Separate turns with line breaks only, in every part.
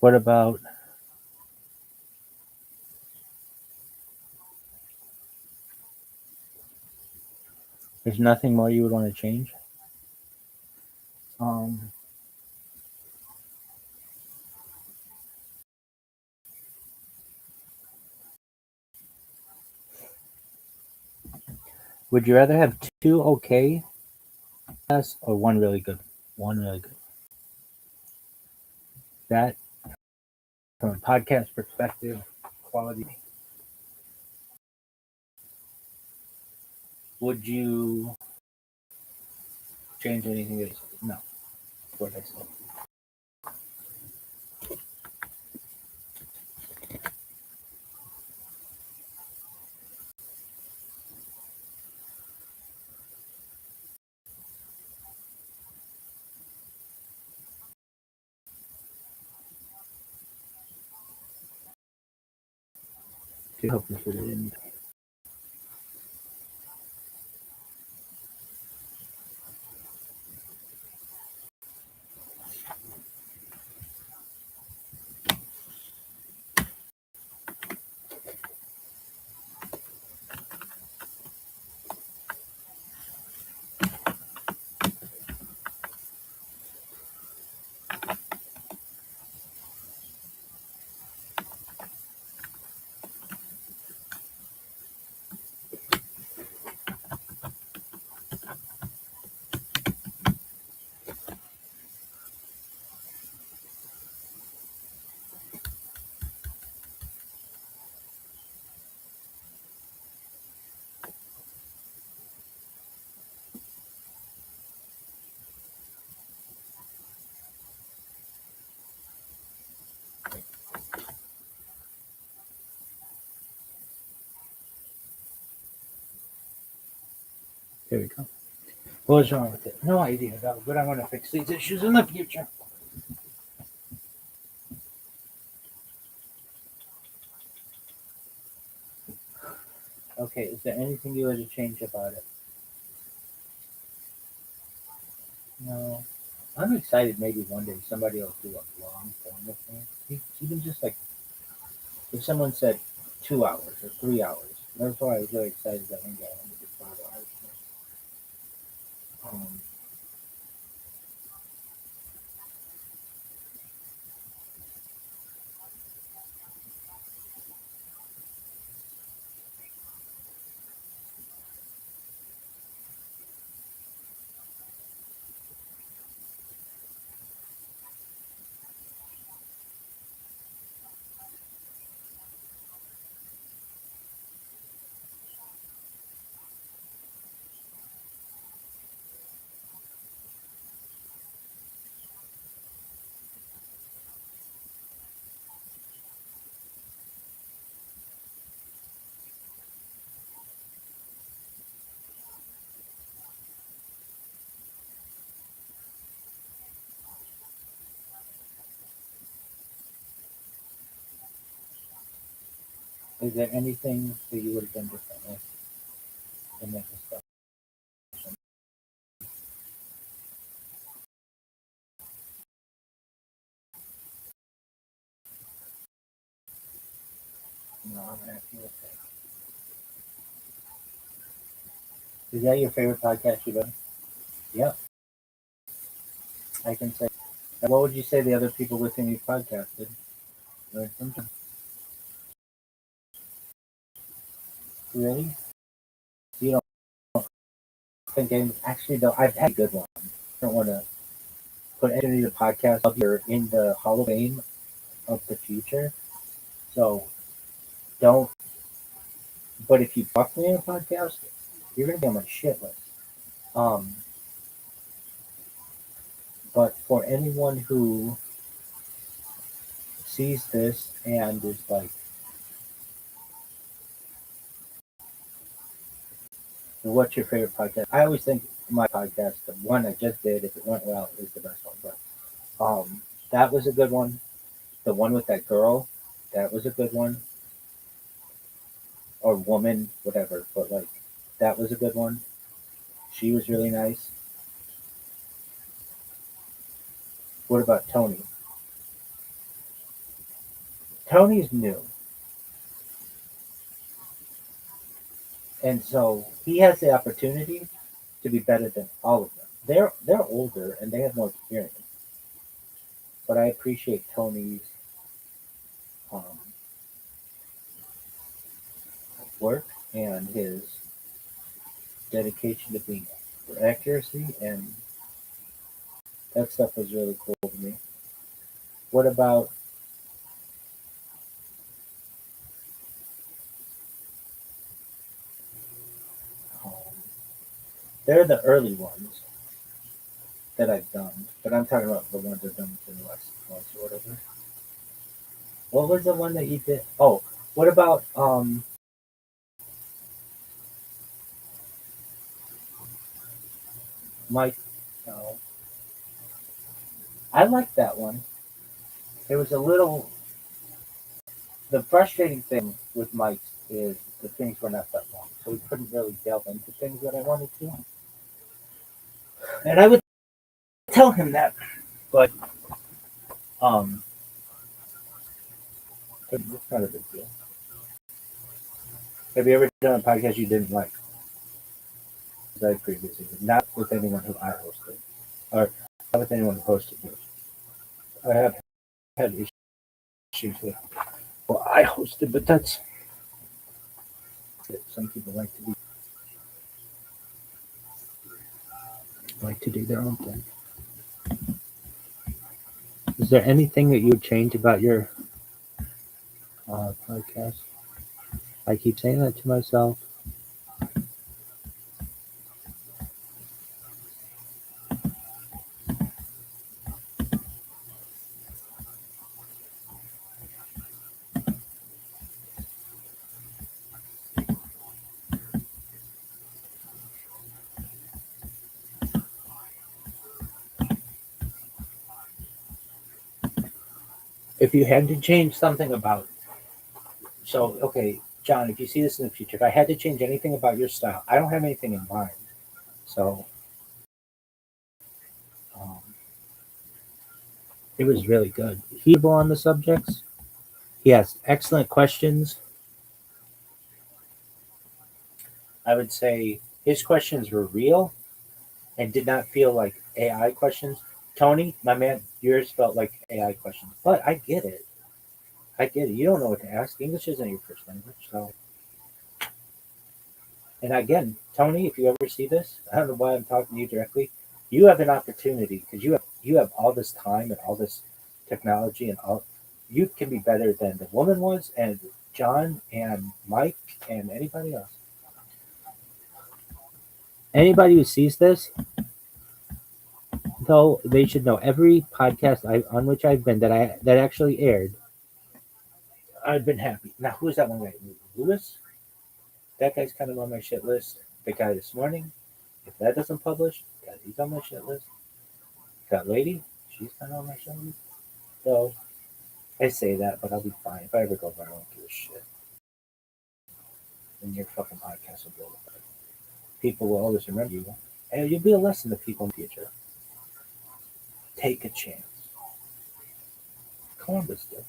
What about there's nothing more you would want to change? Um, would you rather have two okay podcasts or one really good? One really good. That from a podcast perspective, quality. Would you change anything? No. What I said. To help you fit it in. There we go. What's wrong with it? No idea, though, but I'm going to fix these issues in the future. Okay, is there anything you would to change about it? No. I'm excited maybe one day somebody will do a long form of thing. Even just like if someone said 2 hours or 3 hours. That's why I was really excited that one guy wanted to do 5 hours. Um, is there anything that you would have done differently in that discussion? No, I'm happy with that. Is that your favorite podcast you've done? Yep, I can say. What would you say the other people within your podcast did? Learn something. Really? You don't think any, actually, though, I've had a good one. I don't want to put any of the podcasts up here in the Hall of Fame of the future. So don't, but if you fuck me in a podcast, you're going to be on my shit list. Um, but for anyone who sees this and is like, what's your favorite podcast? I always think my podcast, the one I just did, if it went well, is the best one. But that was a good one. The one with that girl, that was a good one. Or woman, whatever. But like, that was a good one. She was really nice. What about Tony? Tony's new, and so he has the opportunity to be better than all of them. They're older and they have more experience, but I appreciate Tony's um, work and his dedication to being for accuracy, and that stuff was really cool to me. What about um, they're the early ones that I've done, but I'm talking about the ones I've done within the last 6 months or whatever. What was the one that you did? Oh, what about Mike? No, I liked that one. It was a little. The frustrating thing with Mike is the things were not that long, so we couldn't really delve into things that I wanted to. And I would tell him that, but um, it's not a big deal. Have you ever done a podcast you didn't like? As I previously did, not with anyone who I hosted, or not with anyone who hosted me. I have had issues with well, I hosted, but that's it. Some people like to do their own thing. Is there anything that you would change about your podcast? I keep saying that to myself. If you had to change something about, so okay, John, if you see this in the future, if I had to change anything about your style, I don't have anything in mind. So um, it was really good. He's on the subjects. He has excellent questions. I would say his questions were real and did not feel like AI questions. Tony, my man, yours felt like AI questions, but I get it. I get it. You don't know what to ask. English isn't your first language, so. And again, Tony, if you ever see this, I don't know why I'm talking to you directly. You have an opportunity because you have all this time and all this technology and all. You can be better than the woman was, and John and Mike and anybody else. Anybody who sees this, though, they should know every podcast on which I've been that actually aired. I've been happy. Now, who's that one guy? Lewis? That guy's kind of on my shit list. The guy this morning, if that doesn't publish, he's on my shit list. That lady, she's kind of on my shit list. So I say that, but I'll be fine. If I ever go viral, I don't give a shit. And your fucking podcast will blow up. People will always remember you. And you'll be a lesson to people in the future. Take a chance. Columbus did.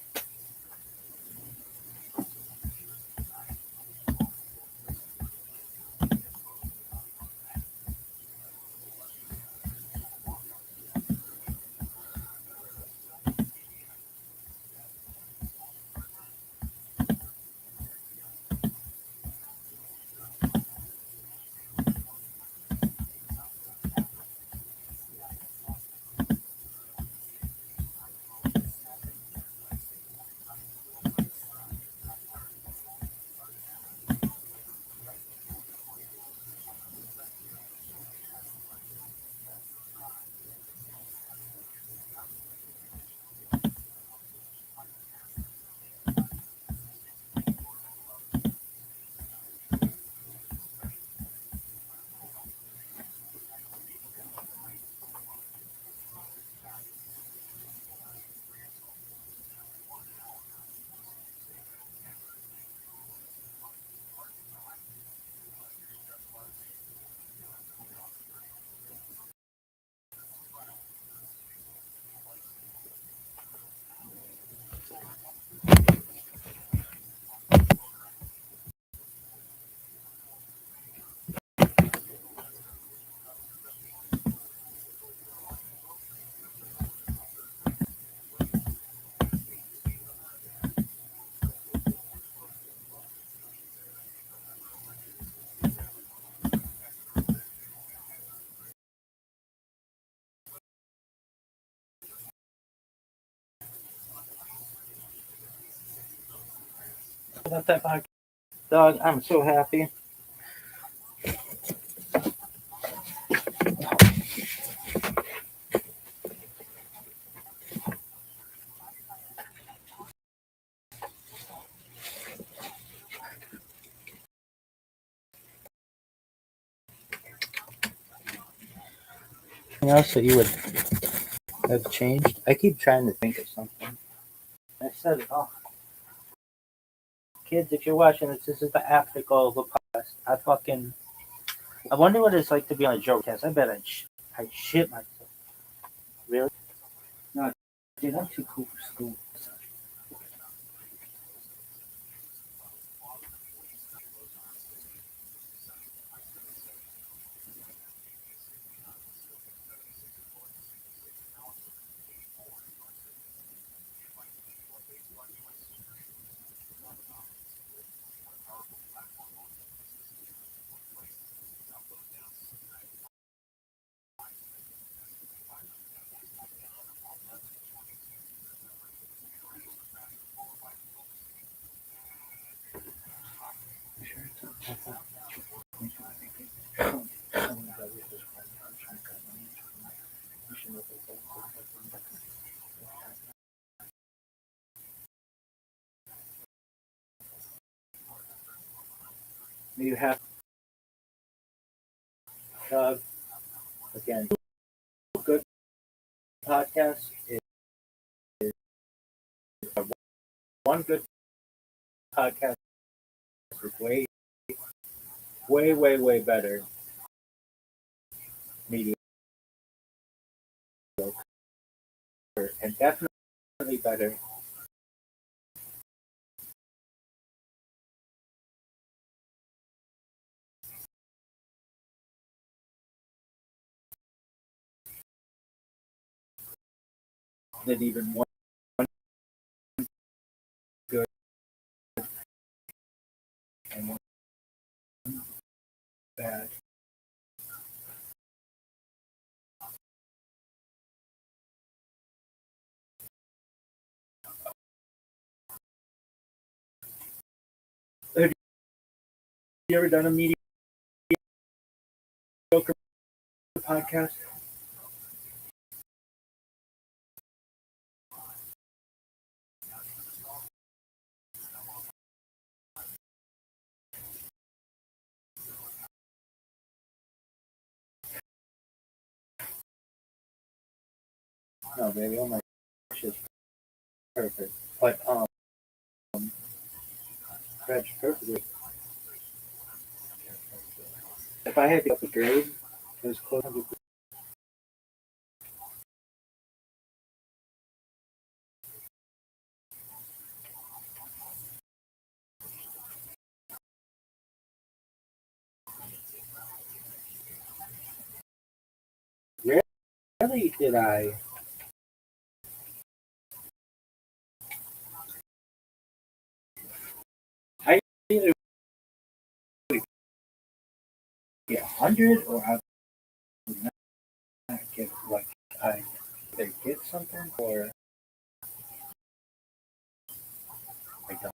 about that podcast. Dog, I'm so happy. Anything else that you would have changed? I keep trying to think of something. I said it all. Kids, if you're watching this is the after goal of a podcast. I wonder what it's like to be on a Joe cast. I bet I'd shit myself. Really?
No, dude, I'm too cool for school.
You have again good podcast is one good podcast is way better mediocre and definitely better than even one good and one bad. Have you ever done a mediocre podcast? No, baby, all my shit's perfect. But French perfectly. If I had to up a grade, it was close to rarely did I either get 100 or I would not get like I either get something or I don't.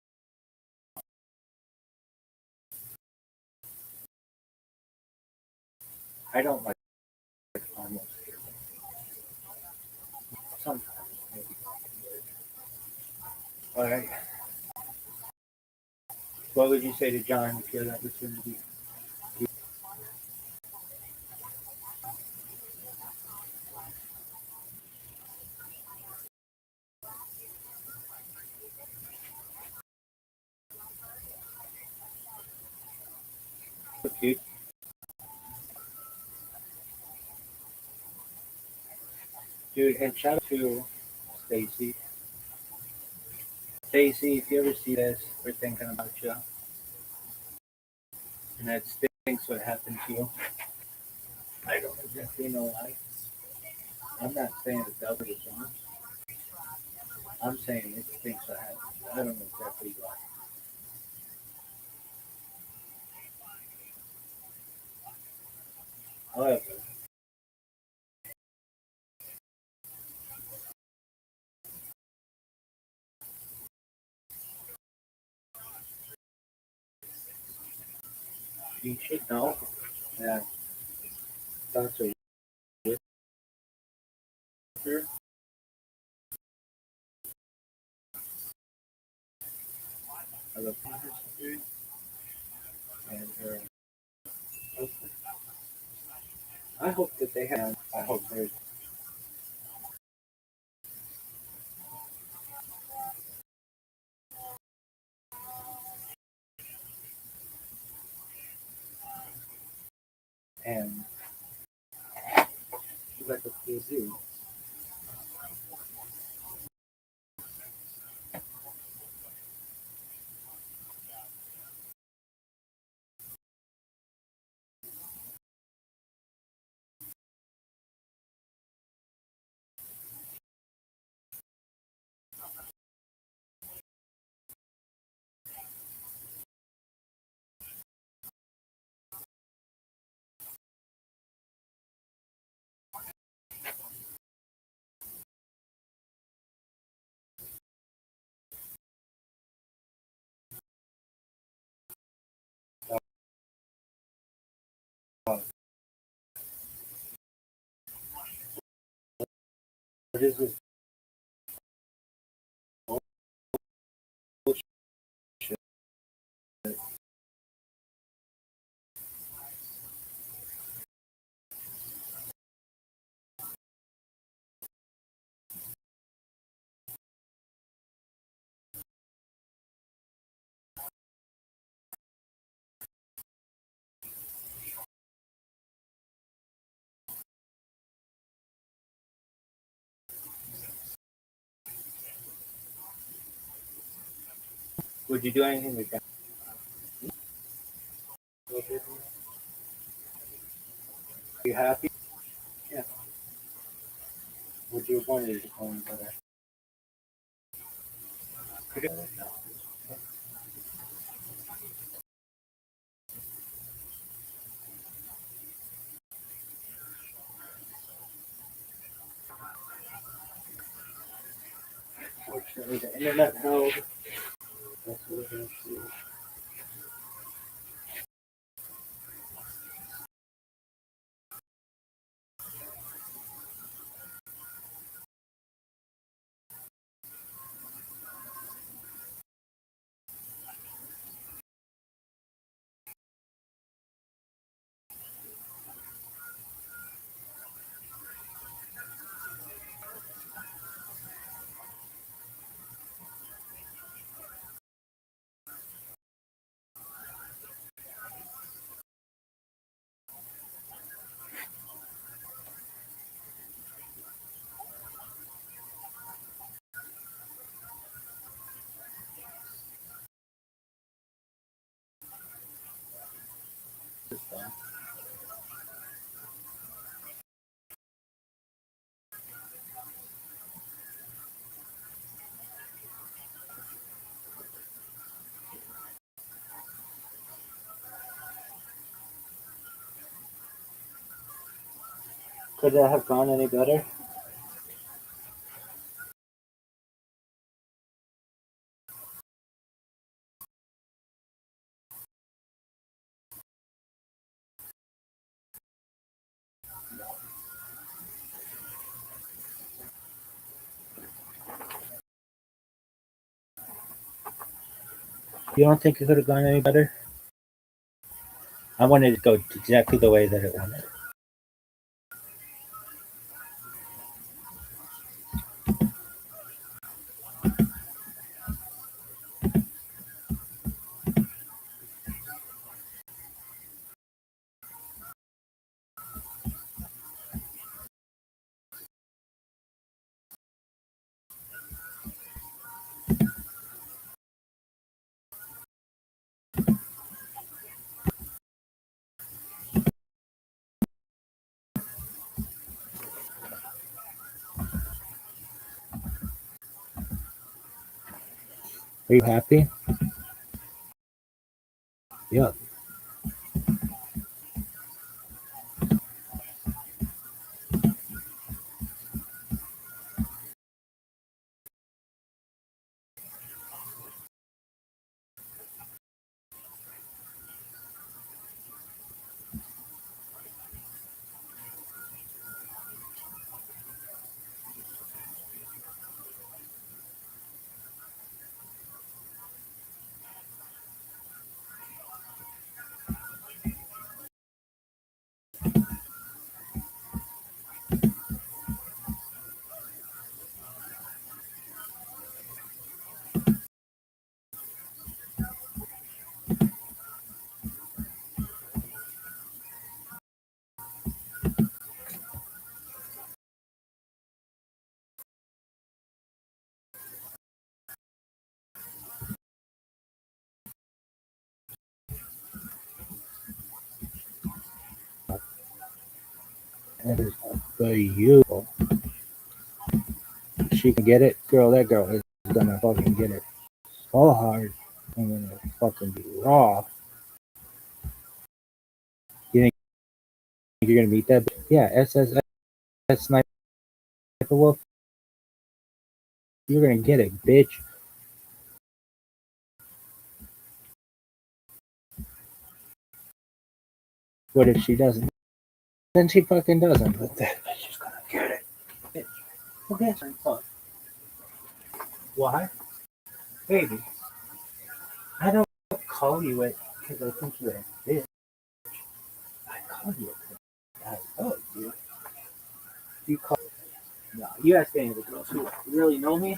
I don't like almost sometimes maybe. All right. What would you say to John if you had the opportunity? Dude, dude, and shout out to Stacy. Stacy, if you ever see this, we're thinking about you. And that stinks what happened to you. I don't exactly know why. I'm not saying the devil is on. I'm saying it stinks what happened. I don't know exactly why. However, You should know that Dr. Whitaker, I love her sister, and her husband. I hope that they have. I hope there's. And like a zoo. What is this bullshit? Would you do anything with that? Are you happy? Yeah. Would you want to own better? No. Fortunately, the internet held. That's what we're going to see. Could that have gone any better? You don't think it could have gone any better? I wanted it to go exactly the way that it wanted. Are you happy? Yeah.
That is for you. She can get it, girl. That girl is gonna fucking get it so hard. I'm gonna fucking be raw. You think you're gonna meet that? Yeah, SSS Sniper Wolf. You're gonna get it, bitch. What if she doesn't? Then she fucking doesn't. But that bitch is gonna get it. Bitch. Okay, fuck. Why? Baby, I don't call you it because I think you're a bitch. I call you it because I love you. You call. No, you ask any of the girls who really know me,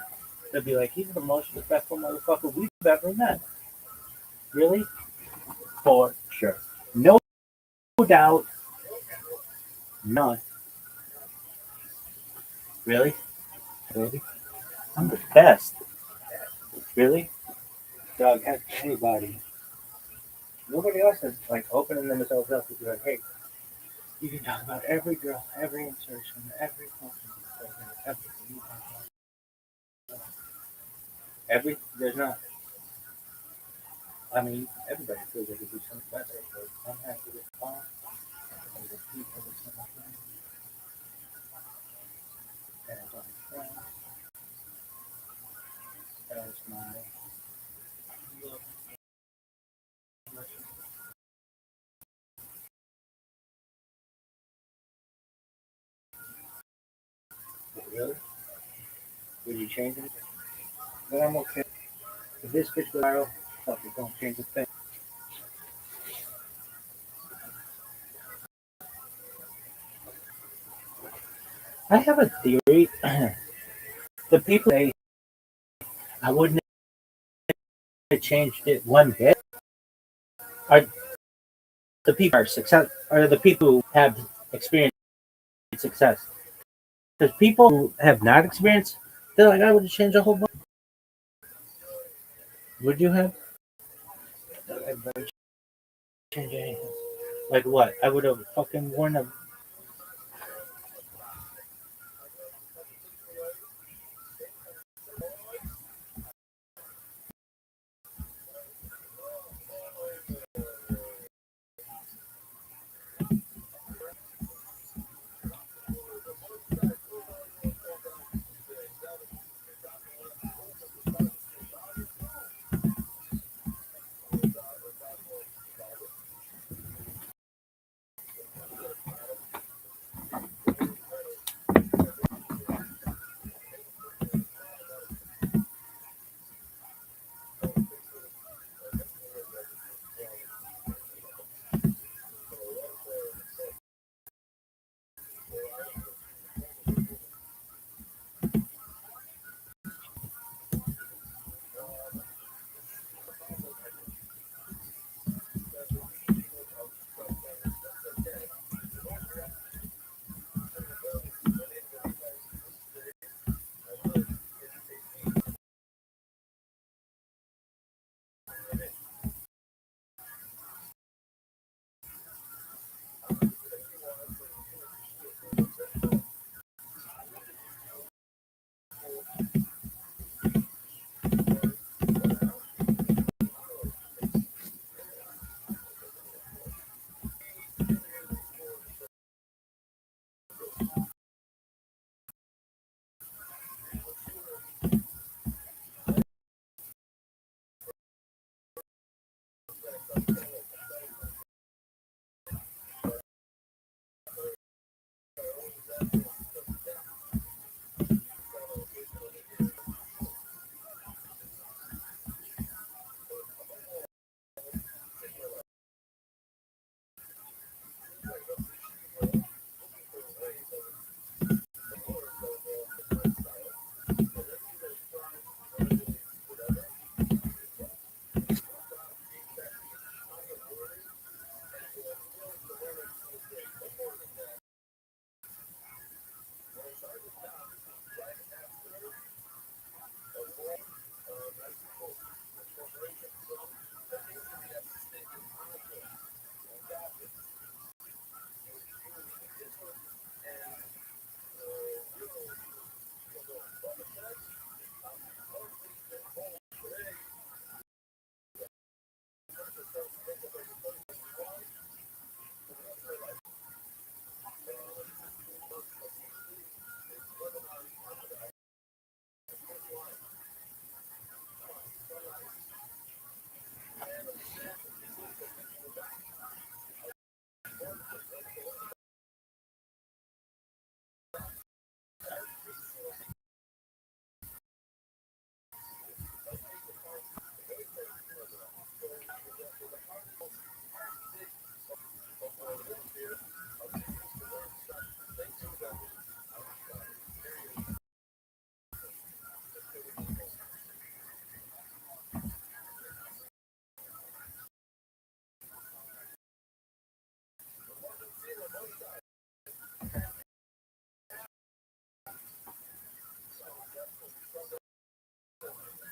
they'll be like, he's the most respectful motherfucker we've ever met. Really? For sure. No doubt. None. Really? Really? I'm the best. Really? Dog, ask anybody. Nobody else is like opening themselves up to be like, hey, you can talk about every girl, every insertion, every fucking program, everything. You talk about every. There's not. I mean, everybody feels they could do something better, but I'm happy with fun. And the people with so much money. And it's my friends. As my love. Really? Would you change it? Then I'm okay. If this bitch goes viral, fuck it, don't change a thing. I have a theory. The people say I wouldn't have changed it one bit are the people are success are the people who have experienced success. Because people who have not experienced, they're like, I would have changed a whole bunch. Would you have? Everybody change anything? Like what? I would have fucking worn a.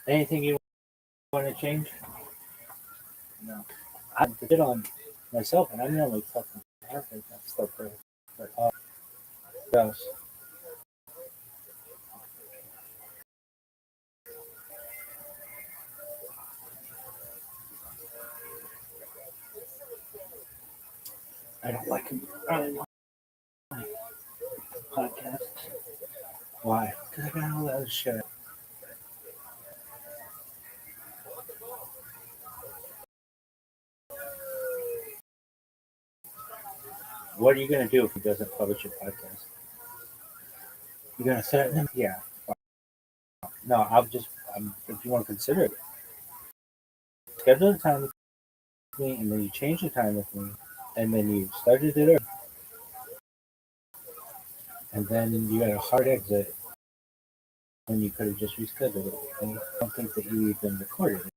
Anything you want to change?
No.
I did it on myself, and I'm the only fucking person that's still perfect. But what else?
I don't like him. I don't like podcasts
Why?
because I got all that other shit.
What are you gonna do if he doesn't publish your podcast? You're gonna set it? Yeah. No, if you want to consider it, schedule the time with me, and then you change the time with me, and then you started it, and then you got a hard exit, when you could have just rescheduled it. And I don't think that you even recorded it.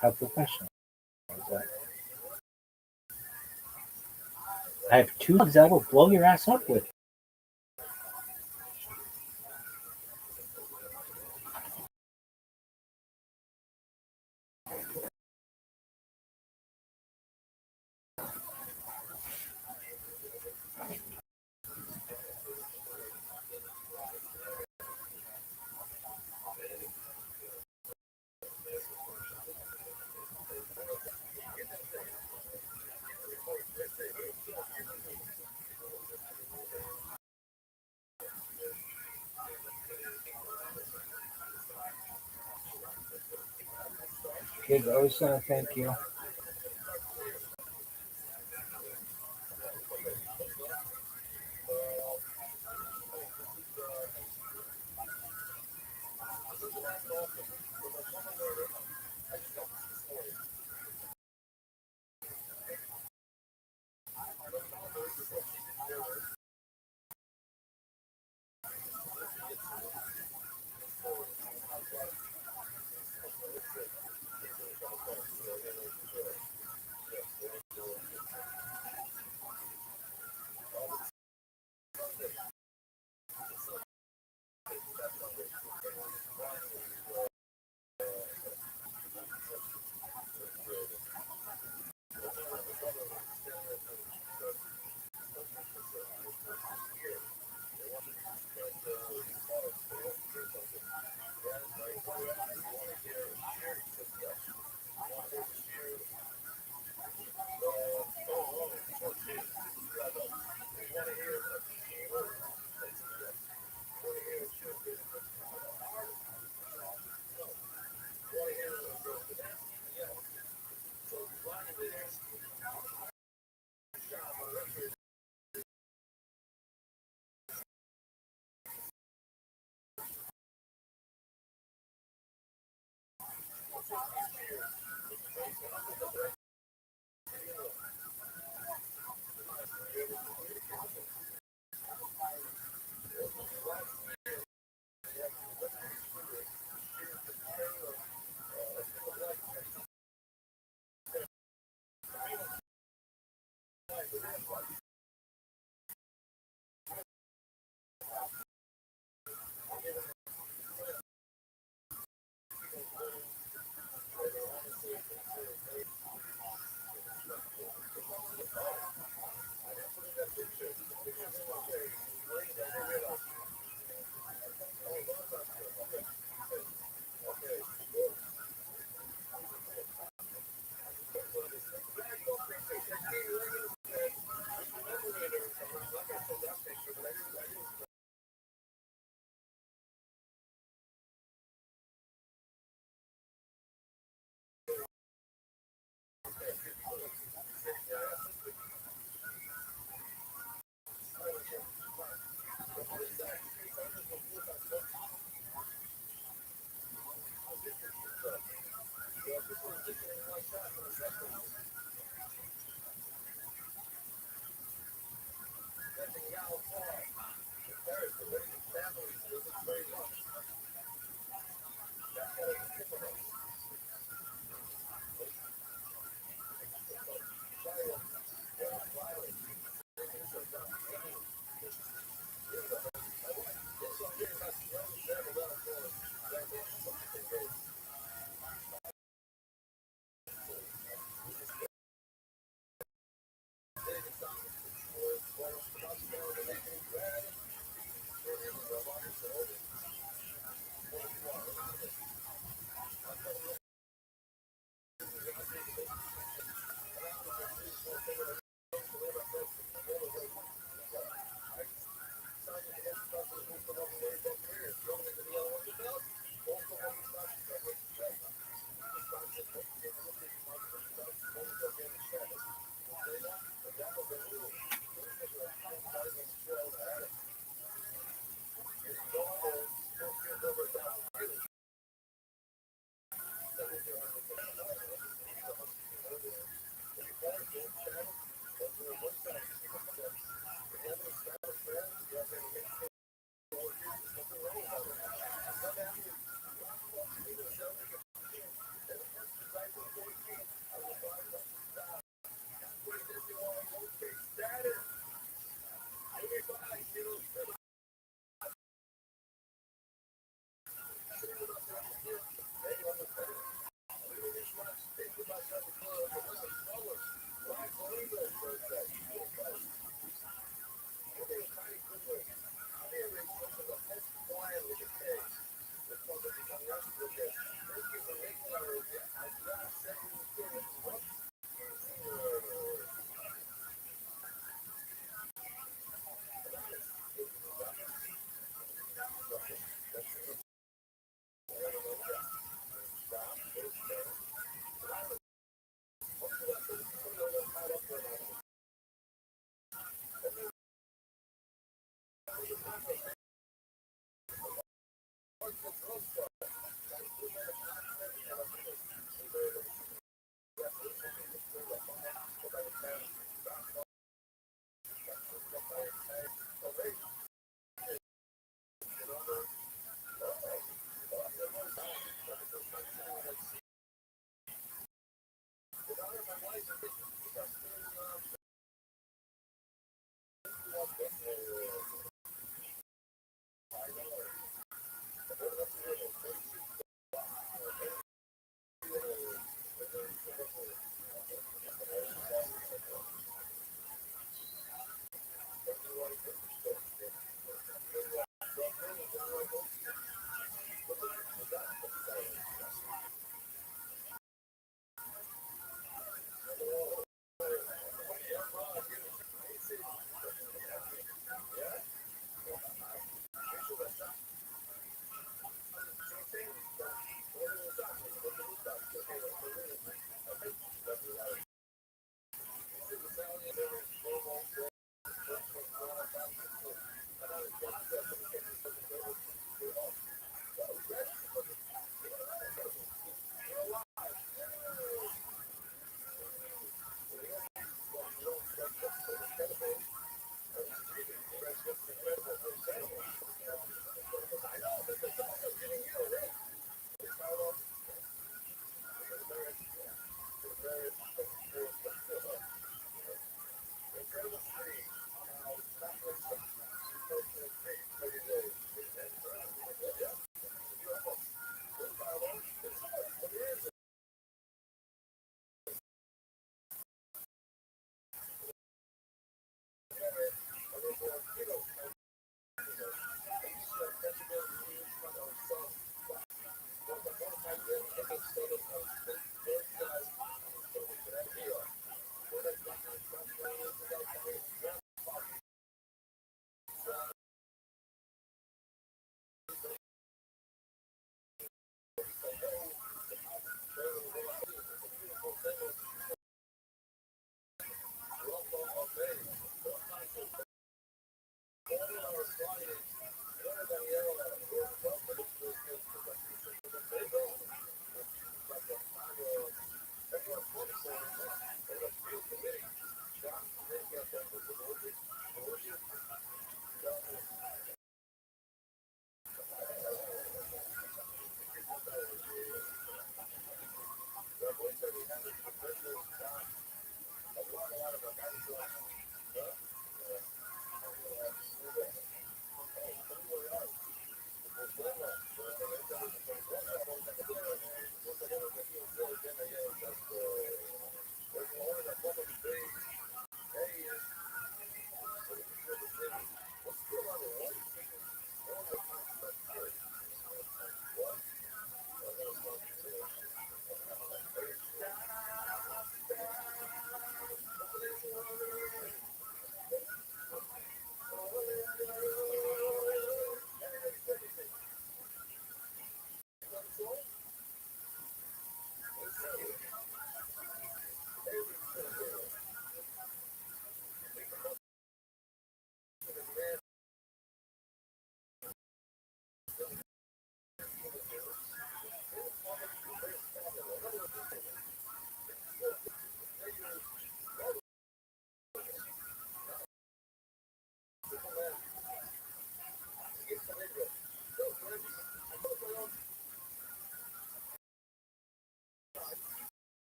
How professional is that? I have two dogs that will blow your ass up with. Kids always gonna thank you.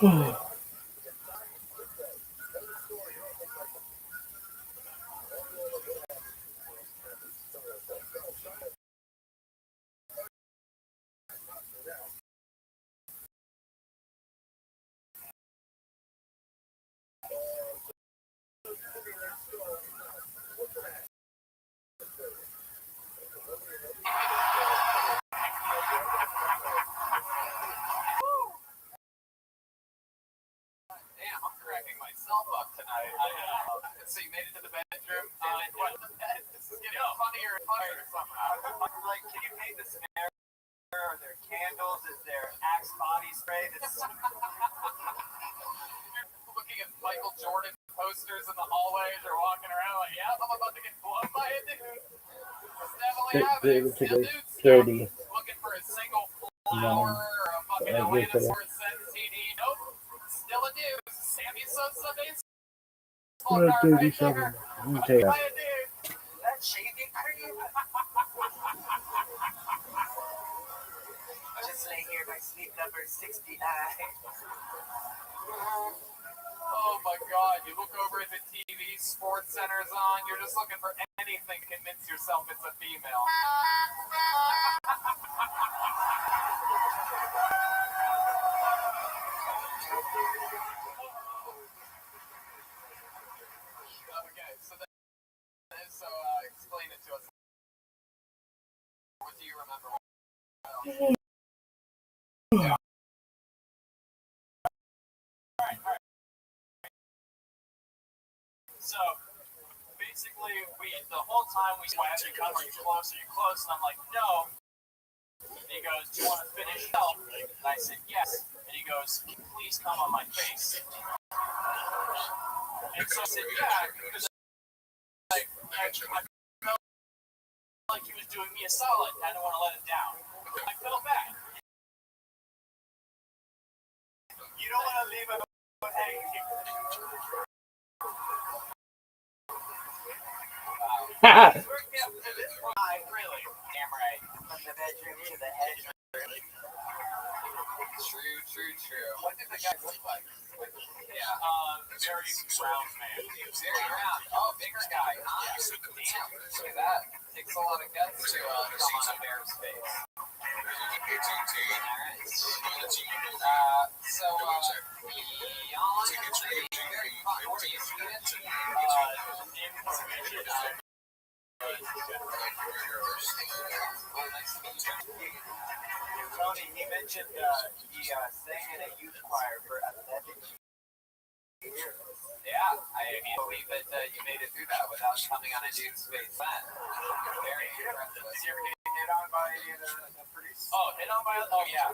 Damn, I'm cracking myself up tonight. So you made it to the bedroom. What? This is getting funnier and funnier somehow. Like, can you paint the scenario? Are there candles? Is there Axe body spray? Looking at Michael Jordan posters in the hallway as you're walking around, like, yeah, I'm about to get blown by a dude. It's definitely happening. Still dudes,
dirty.
looking for a single flower or a fucking Atlanta Sports Sense CD. Nope. Still a dude. Sammy Sosa baseball card right there. By a dude. That shaving cream. Just lay here, my sleep number 69. Oh my god, you look over at the TV, Sports Center's on, you're just looking for anything to convince yourself it's a female. Okay, so explain it to us. What do you remember? Yeah. Alright. So, basically, the whole time we said, you come, are you close, and I'm like, no. And he goes, do you want to finish help? And I said, yes. And he goes, can you please come on my face? And so I said, yeah, because I felt like he was doing me a solid, and I didn't want to let him down. I felt bad. You don't want to leave him hanging. Really, damn right. From the bedroom to the edge. True. What did the guy look like? Yeah, very round man. Very round. Oh, bigger guy. Huh? Yeah. Damn, look at that. Takes a lot of guts to come on a bear's face. Alright. So, beyond very fun. Where do you see it? Tony, he mentioned he sang in a youth choir for 11 years. Yeah, I can't believe that you made it through that without coming on a dude's face then. Very impressive. Did you ever get hit on by the priest? Oh, hit on by? Oh, yeah.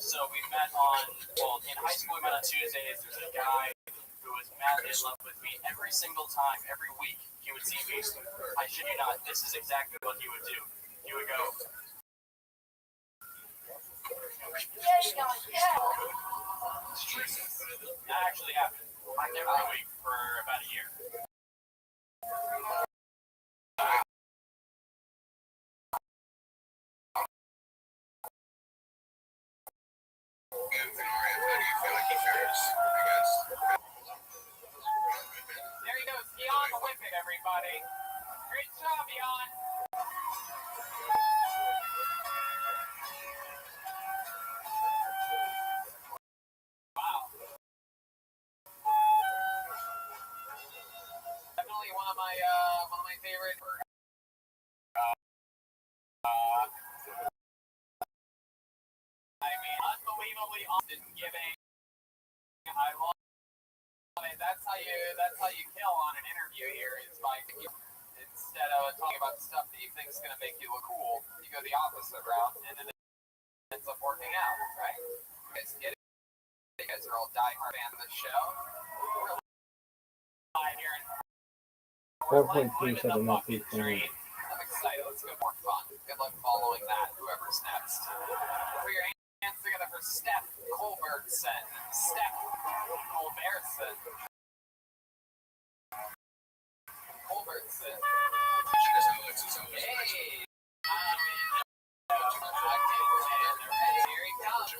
So we met in high school we met on Tuesdays. There's a guy who was madly in love with me every single time, every week. He would see me. I shit you not, this is exactly what he would do. He would go, that actually happened every week for about a year. There he goes, Dion Whippet, everybody. Great job, Dion. Wow. Definitely one of my favorite. I mean, unbelievably often giving. I love it. That's how you kill on an interview here is by instead of talking about the stuff that you think is going to make you look cool, you go the opposite route, and it ends up working out, right? You guys get it? You guys are all diehard fans of the show. We're live here in
4.37
I'm excited. Let's go more fun. Good luck following that, whoever's next. Put your hands together for Steph Culbertson. Steph Culbertson. Hey. Here he comes.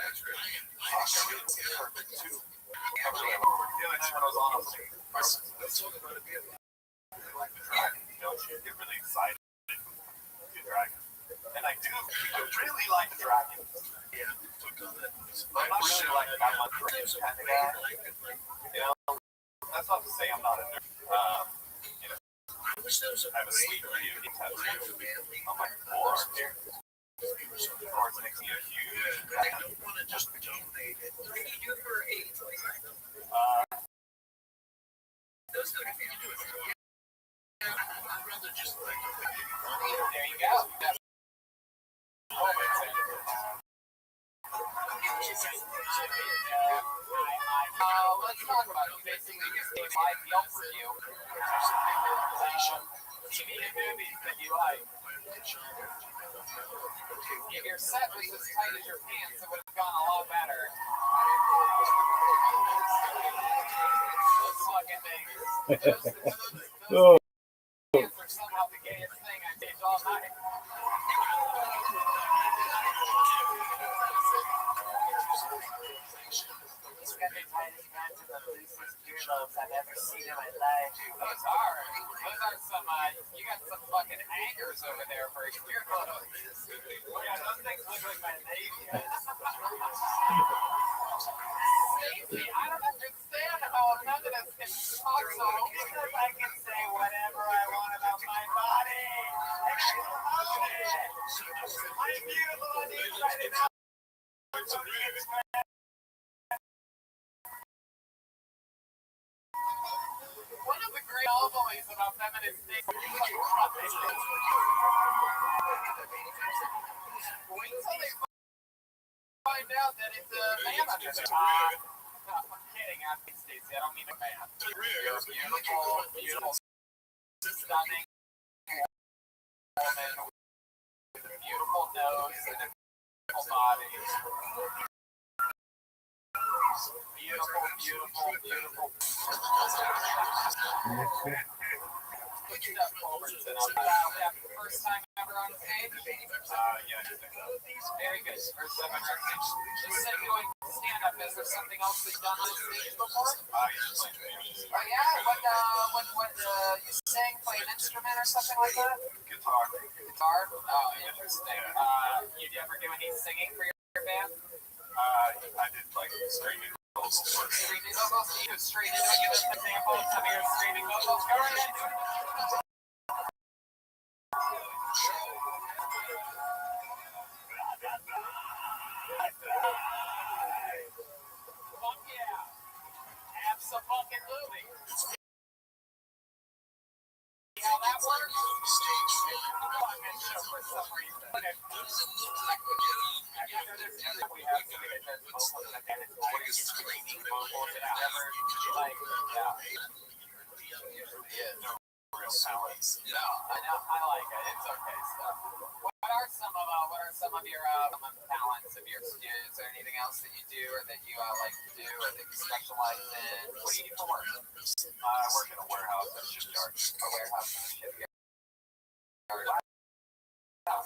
perfect too. Actually, the other time when I was on, I was like, let's talk about it being like the dragon. You know, you get really excited to be a dragon. And I do really like dragons. Yeah. I'm not really like that much kind of guy. You know, that's not to say I'm not a nerd. You know, I have a Sleep Beauty tattoo on my forearm here. Of course, it makes me a huge. I don't want to just donate it. What do you do for AIDS? Those are the do it. I'd rather just like. There you go. Let's talk about it. Basically, just gave 5 Yelps for you. TV and movies that you like. If your set was as tight as your pants, it would have gone a lot better. Those fucking things.
Oh.
Pants are somehow the gayest thing I've seen all night. He's got the tightest pants and the loosest earlobes I've ever seen in my life. Those are some, you got some fucking hangers over there for earlobes. Yeah, those things look like my labia. Seriously, I don't understand how none of this can talk so because I can say whatever I want about my body. I can love it. I'm beautiful on the inside and out. One of the great anomalies about feminist things is wait until they find out that it's a man under the I'm kidding, I'm Stacey, I don't mean a man. You're a beautiful, stunning woman with a beautiful nose and a beautiful body. Beautiful. Steph Culbertson. First time ever on stage? Yeah. Very good. First time ever on stage. You said you like stand-up. Is there something else that you've done on stage before? Oh, yeah? What, you sing, play an instrument or something like that? Guitar? Oh, interesting. You ever do any singing for your band? I did like streaming vocals. Streaming vocals? You do streaming. Give us an example of some of your streaming vocals. Go right into it. Fuck yeah. Absolutely. How that works? For some reason. Okay. We have to get that vocal and then it's always screaming vocals and never like no real talent. No, I know. I like it. It's okay stuff. What are some of your talents of yours? Is there anything else that you do or that you like to do or that you specialize in? What do you do for work? I work in a warehouse at a shipyard. A warehouse at a shipyard. How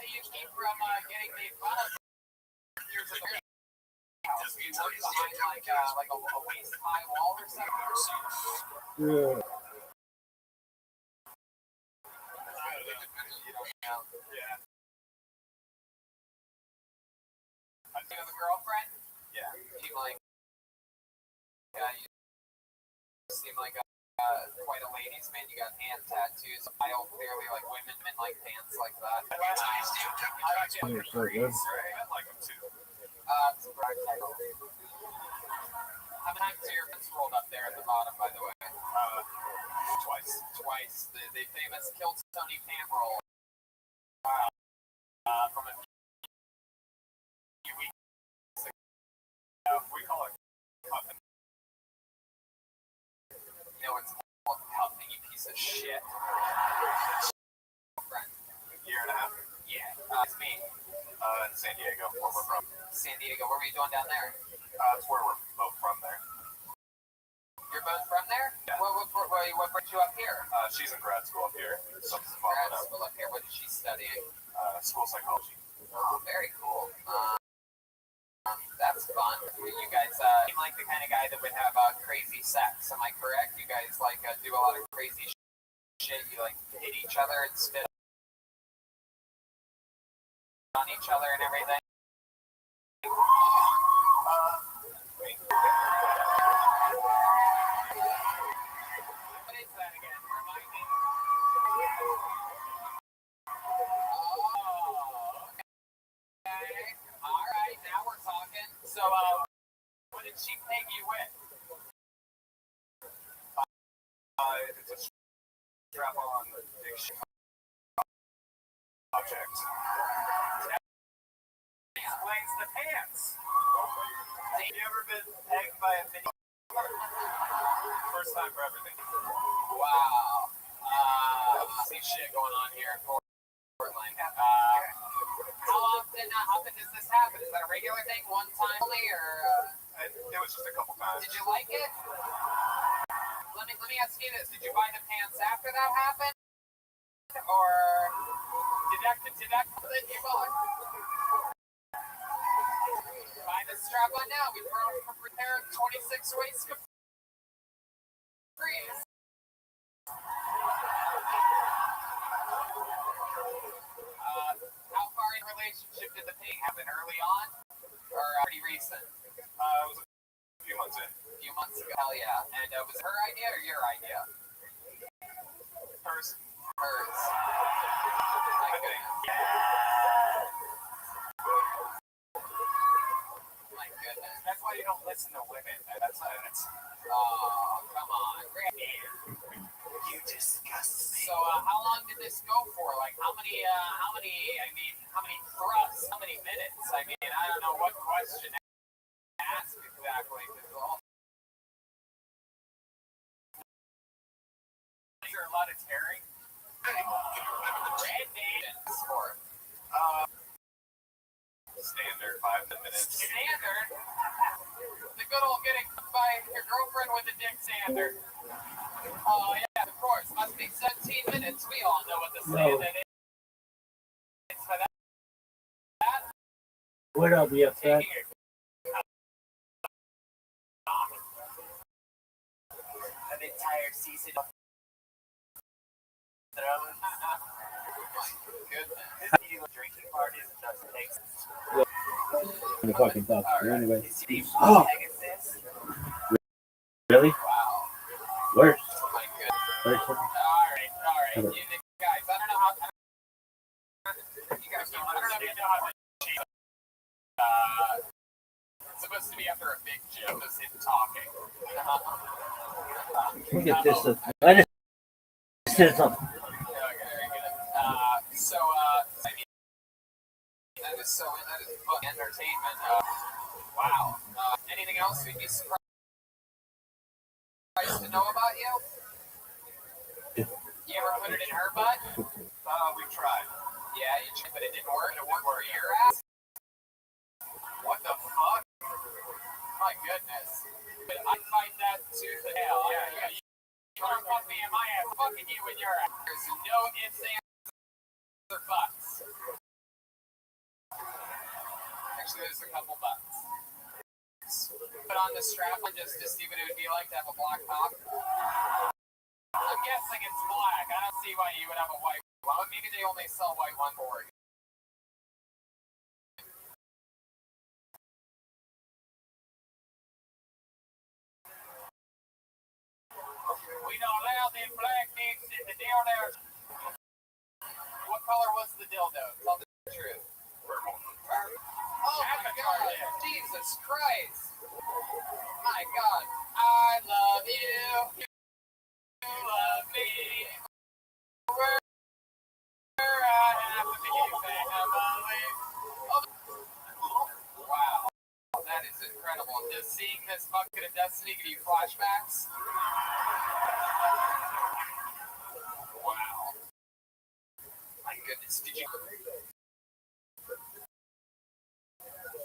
do you keep from getting made fun of? You work behind like a waist-high wall or something?
Yeah.
You have a girlfriend? Yeah. You like, you seem like quite a ladies' man. You got hand tattoos. I don't clearly like women like pants like that. I like them.
They're so good.
I like them too. How many times are your pants rolled up there at the bottom, by the way? Twice. The famous Kill Tony pant roll. From a few weeks ago. We call it cuffing. You know, it's called cuffing, you piece of of shit. Friend.
Year and a half.
Yeah, it's me.
In San Diego, where we're from.
San Diego. What were you doing down there?
That's where we're both from there.
You're both from there?
Yeah.
What brought you up here?
She's in grad school up here. So
Grad school up here. What is she studying?
School psychology.
Oh, very cool. That's fun. You guys seem like the kind of guy that would have crazy sex. Am I correct? You guys do a lot of crazy shit. You hit each other and spit on each other and everything. What is that again? Remind me. Oh, okay. All right, now we're talking. So, what did she peg you with?
It's a strap-on dick object.
That explains the pants.
Have you ever been pegged by a video? First time for everything.
Wow. See shit going on here in Portland. How often does this happen? Is that a regular thing, one time only, or?
It was just a couple times.
Did you like it? Let me ask you this: did you buy the pants after that happened, or did that that you bought? Buy the strap on now. We prepare 26 ways to freeze. How far in relationship did the ping happen? Early on, or pretty recent?
It was a few months in.
A few months ago. Hell yeah! And was it her idea or your idea?
Hers.
Hers.
I think.
My goodness.
That's why you don't listen to women. That's
Oh, come on.
you disgust me.
So, how long did this go for? Like, how many thrusts? How many minutes? I mean, I don't know what question to ask exactly.
Is there a lot of tearing?
Sport.
Standard 5 minutes.
Standard? The good old getting by your girlfriend with a dick standard. Oh, yeah, of course. Must be 17 minutes. We all know what the standard is. For that.
What up, you upset?
An entire season of Thrones.
Goodness.
Drinking parties and just takes.
The fucking thoughts. Anyway.
Oh.
Really?
Wow.
Worse.
My goodness.
Worse.
All right. You guys, I don't know how. You guys don't. I don't know if you know how to cheat. It's supposed to be after a big joke, just him talking.
Look at this. I just said something.
Okay, very good. I mean, that is fun entertainment. Wow. Anything else we'd be surprised to know about you? You ever put it in her butt?
We tried.
Yeah, you tried, but it didn't work. It worked for your ass. What the fuck? My goodness. But I'd fight that tooth and nail. Yeah. You want to fuck me in my ass, fucking you in your ass. There's no ifs, ands, or buts. Actually, there's a couple buts. Put on the strap on just to see what it would be like to have a black cock. I'm guessing it's black. I don't see why you would have a white one. Maybe they only sell white one for Oregon. We don't allow them black dicks in the dildo. What color was the dildo? Tell the truth.
Purple.
Oh my God! Jesus Christ! My God! I love you. You love me. Where I have to be family. Oh. Wow, that is incredible. Just seeing this bucket of destiny give you flashbacks.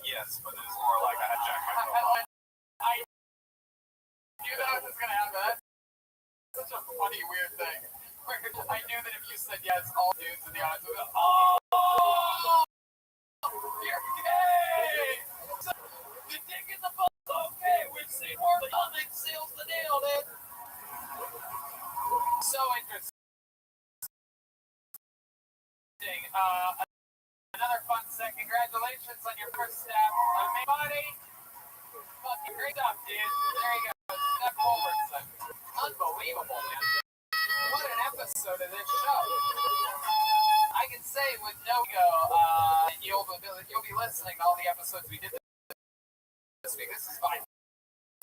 Yes, but it's more like I hijacked myself.
I knew that was gonna happen. That's such a funny, weird thing. I knew that if you said yes, all dudes in the audience would go, "Oh, you're gay! The dick in the butt's okay. We've seen more than nothing seals the deal, dude." So interesting. Another fun set. Congratulations on your first step. Buddy. Fucking great job, dude. There you go. Step forward, son. Unbelievable, man. What an episode of this show. I can say with no go, you'll be listening to all the episodes we did this week. This is by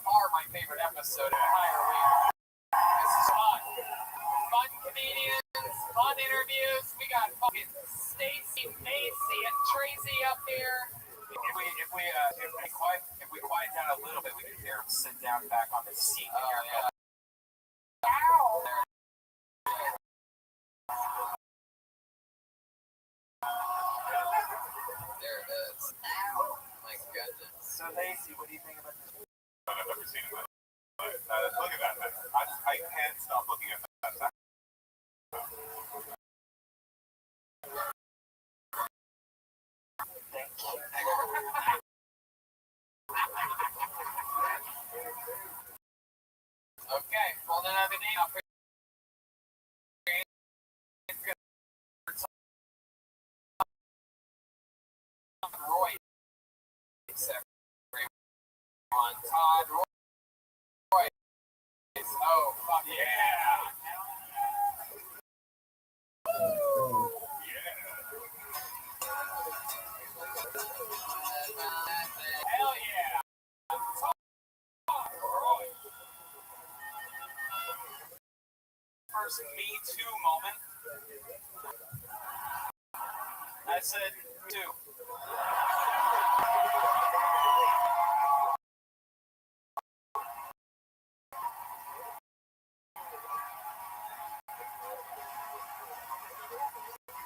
far my favorite episode of the entire week. This is fun. Fun comedians, fun interviews. We got fucking Stacy, Macy, and Tracy up here.
If we quiet down a little bit, we can hear him sit down back on his seat.
Yeah.
Ow!
There it is. Ow. My goodness.
So, Lacey, what do you think about this? I've never seen it. Look at that. I can't stop looking at that. Thank you.
Okay, well then I have a name up here. Roy. Everyone. Todd Roy. Oh, fuck yeah. Woo! Hell yeah.
First Me Too moment. I said two.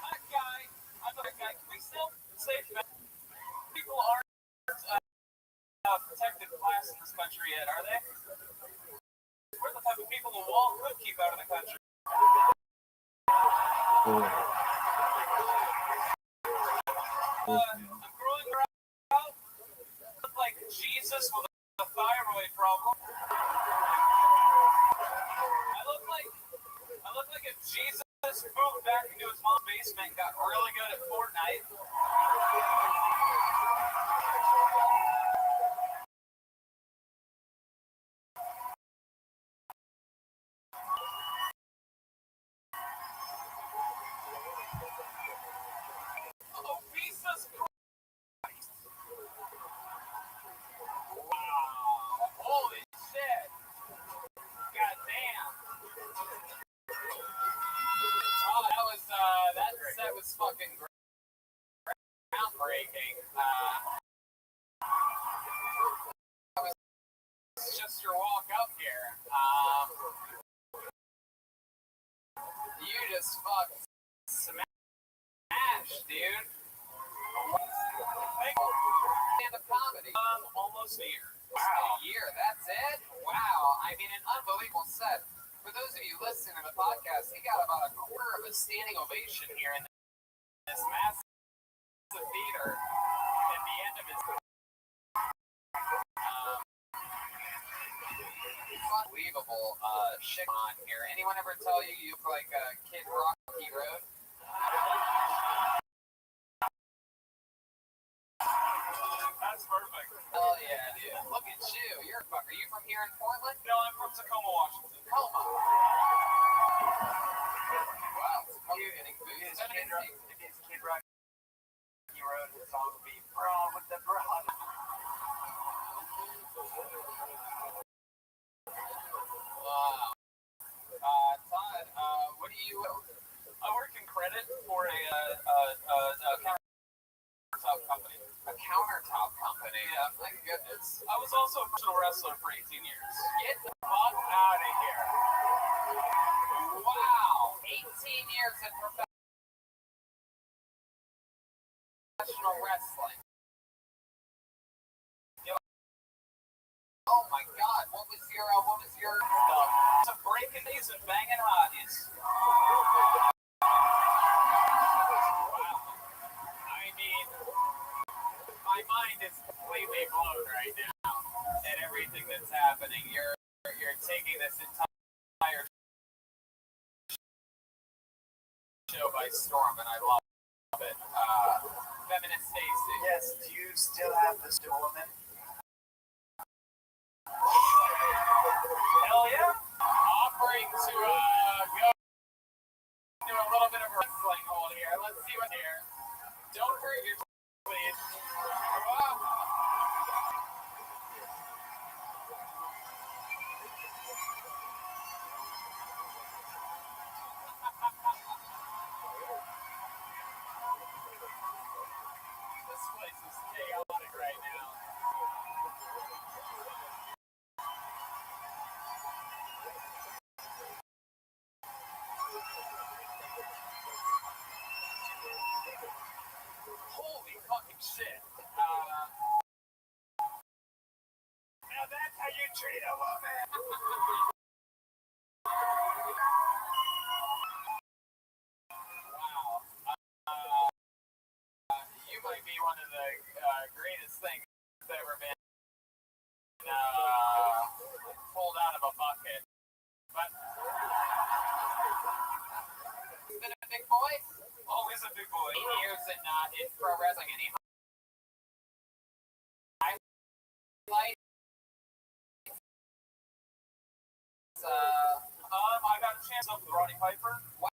That guy, I'm the guy. Can we still say that people aren't protected class in this country yet, are they? We're the type of people the wall could keep out of the country. I'm growing out. Look like Jesus with a thyroid problem. I look like if Jesus moved back into his mom's basement and got really good at Fortnite. Oh, Jesus Christ. Wow. Holy shit. God damn. Oh, that set was fucking groundbreaking. That was just your walk up here. You just fucking smashed, dude. Stand-up comedy.
Almost a year.
Wow. A year, that's it? Wow. I mean, an unbelievable set. For those of you listening to the podcast, he got about a quarter of a standing ovation here in this massive theater at the end of his unbelievable shit on here. Anyone ever tell you you look like Kid Rocky Road?
That's perfect.
Hell yeah, dude. Look at you. You're a fucker. Are you from here in Portland?
No, I'm from Tacoma, Washington.
Tacoma. Wow. Tacoma getting booed.
If it's Kid Rocky Road, the song would be Brawl with the Broad.
Wow. Todd, what do you...
I work in credit for a countertop company.
A countertop company? Yeah. My goodness.
I was also a professional wrestler for 18 years.
Get the fuck out of here. Wow. 18 years in professional professional wrestling. Oh my God! What was your stuff? Some breaking news and banging hotties. Wow. I mean, my mind is completely blown right now at everything that's happening. You're taking this entire show by storm, and I love it. Feminist Stacy.
Yes, do you still have this woman?
Hell yeah. Offering to go do a little bit of wrestling hold here. Let's see what's here. Don't hurt your please. This place is chaotic right now. Holy fucking shit. Now that's how you treat a woman. Wow. You might be one of the greatest things that's ever been pulled out of a bucket. But he's been a big boy. Always a big boy. 8 years in pro wrestling. Any highlights? I got a chance up with Roddy Piper. Wow.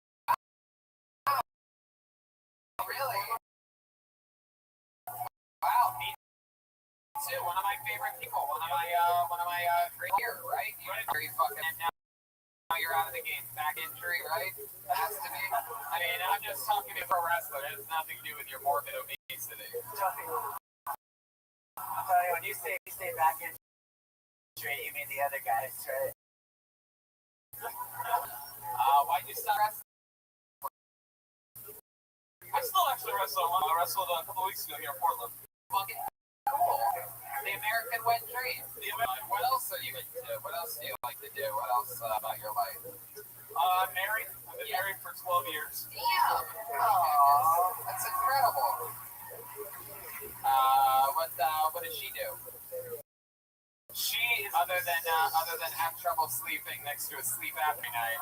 Really? Wow, me too. One of my favorite people. One of my great here, right? Very fucking. And now you're out of the game. Back injury, right? Has to be. I mean, I'm just talking to pro wrestler. It has nothing to do with your morbid obesity.
When you say back injury, you mean the other guys, right?
Why'd you stop wrestling?
I still actually wrestle. I wrestled a couple weeks ago here in Portland.
Fucking cool. The American wet dream. What else are you into? What else do you like to do? What else about your life?
I'm married. I've been married for 12 years.
Damn. Oh, that's incredible. What does she do?
She is
Other than have trouble sleeping next to a sleep apnea night.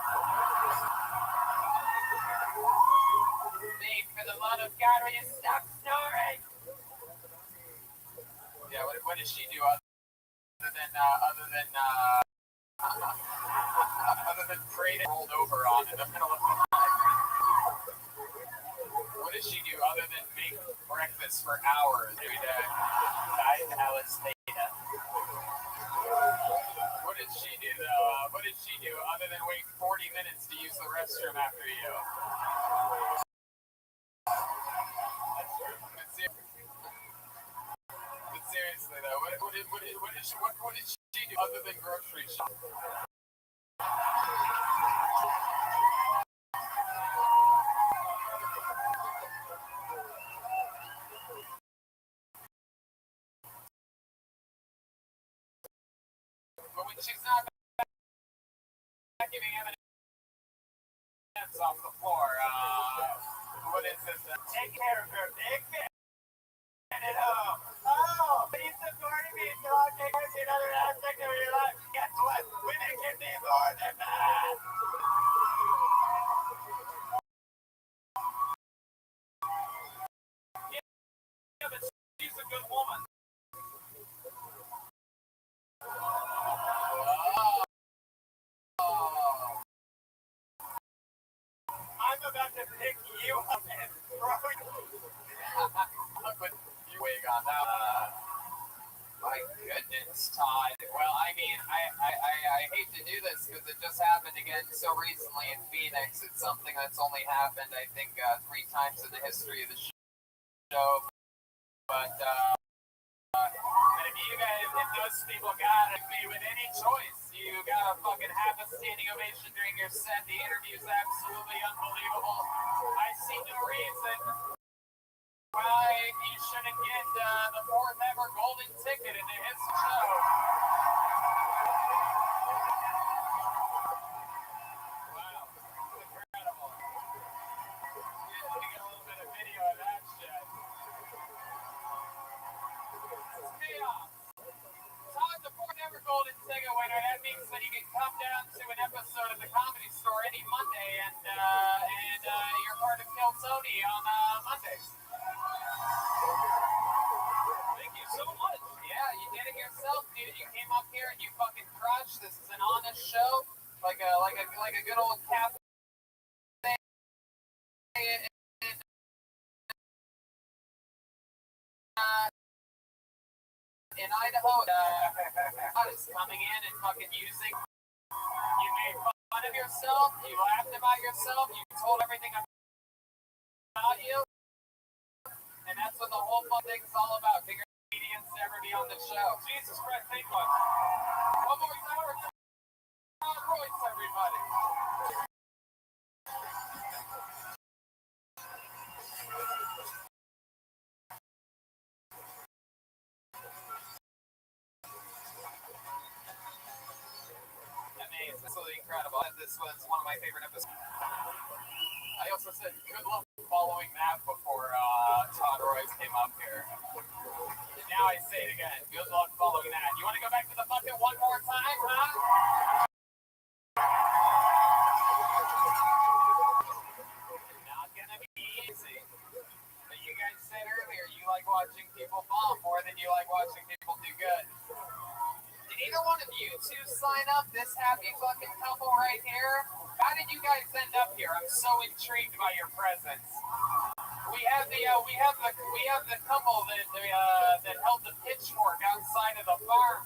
Babe, for the love of God, will you stop snoring? Yeah, what does she do other than pray to rolled over on in the middle of the night? What does she do other than make breakfast for hours every day?
5 hours later.
What did she do though? What did she do other than wait 40 minutes to use the restroom after you? But seriously though, what did she do other than grocery shop? But when she's not giving evidence off the floor, what is this?
Take care of her big man at home. Oh, but he's supporting me, so I'll take care of another aspect of your life. Guess what? Women can be more than that.
yeah, but she's a good woman.
I'm about to pick you up and throw you.
Put your wig on now. My goodness, Todd. Well, I mean, I hate to do this because it just happened again so recently in Phoenix. It's something that's only happened, I think, 3 times in the history of the show. But if those people got me with any choice, you gotta fucking have a standing ovation during your set. The interview's absolutely unbelievable. I see no reason you shouldn't get the fourth ever golden ticket into his show. Wow, incredible. Yeah, let me get a little bit of video of that shit. It's chaos. Todd, the fourth ever golden ticket winner. That means that you can come down to an episode of the Comedy Store any Monday, and you're part of Kill Tony on Mondays. Thank you so much. Yeah, you did it yourself, dude. You came up here and you fucking crushed. This is an honest show, like a good old cafe. In Idaho, is coming in and fucking using. You made fun of yourself. You laughed about yourself. You told everything about you. And that's what the whole fun thing is all about. Figuring comedians to ever be on the show. Jesus Christ, thank you. One more time. Royce, everybody. Amazing. Absolutely incredible. This was one of my favorite episodes. I also said good luck following that before Todd Royce came up here. And now I say it again. Good luck following that. You want to go back to the bucket one more time, huh? Not gonna be easy. But you guys said earlier you like watching people bomb more than you like watching people do good. Did either one of you two sign up? This happy fucking couple right here? How did you guys end up here? I'm so intrigued by your presence. We have the couple that held the pitchfork outside of the farm.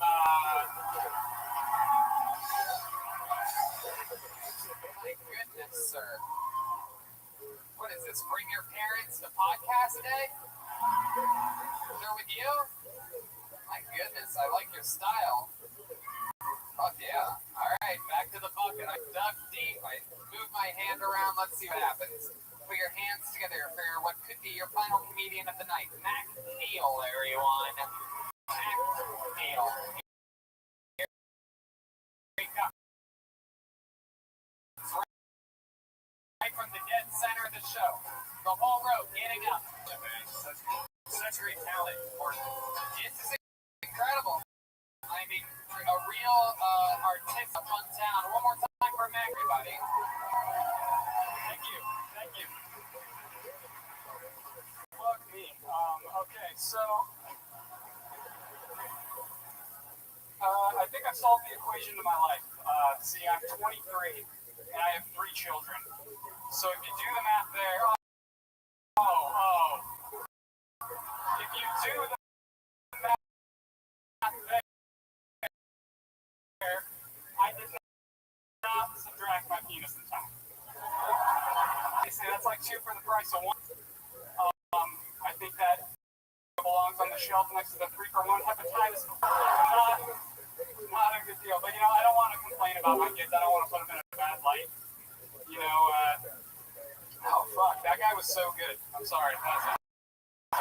My goodness, sir. What is this? Bring your parents to podcast day? They're with you? My goodness, I like your style. Fuck yeah. Alright, back to the bucket. I dug deep. I moved my hand around. Let's see what happens. Put your hands together for what could be your final comedian of the night. Mac Neal, everyone. Mac Neal. Here we go. Right from the dead center of the show. The whole row getting up. Such great talent. This is incredible. I mean, a real artist up on town. One more time for Mac, everybody. Thank you. Thank you. Fuck me. Okay, so I think I solved the equation to my life. See, I'm 23 and I have 3 children. So if you do the math there, if you do the math there, I did not subtract my penis in time. See, that's like 2 for the price of 1. I think that belongs on the shelf next to the 3 for 1 hepatitis. Not a good deal. But, I don't want to complain about my kids. I don't want to put them in a bad light. Oh, fuck. That guy was so good. I'm sorry. That's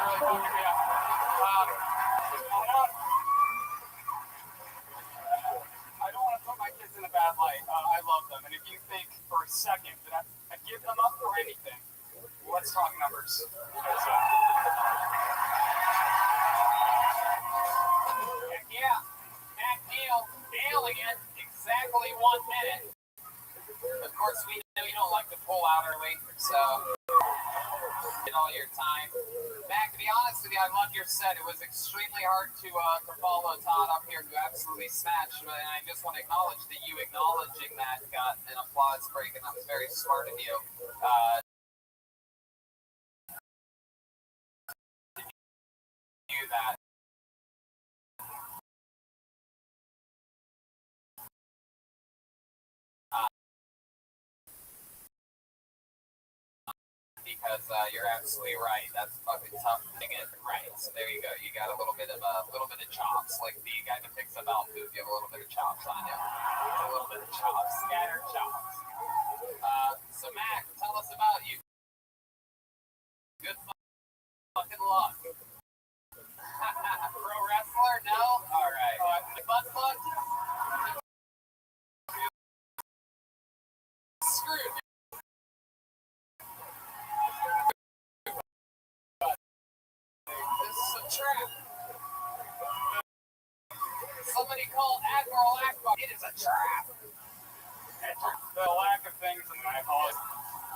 really fucking me up. I don't want to put my kids in a bad light. I love them. And if you think for a second that I'd give them up for anything, let's talk numbers. Yeah, Mac Neal nailing it. Exactly 1 minute. Of course, we know you don't like to pull out early, so get all your time. Mac, to be honest with you, I love your set. It was extremely hard to follow Todd up here, who absolutely smashed. And I just want to acknowledge that you acknowledging that got an applause break, and that was very smart of you. To do that. Because you're absolutely right. That's fucking tough to get right. So there you go. You got a little bit of chops, like the guy that picks up Alfood. You have a little bit of chops on you. A little bit of chops, scattered chops. So Mac, tell us about you. Good fucking sprinkler? No? Alright. Butt plug? Screwed. This is a trap. Somebody call Admiral Akbar. It is a trap.
The lack of things, and I apologize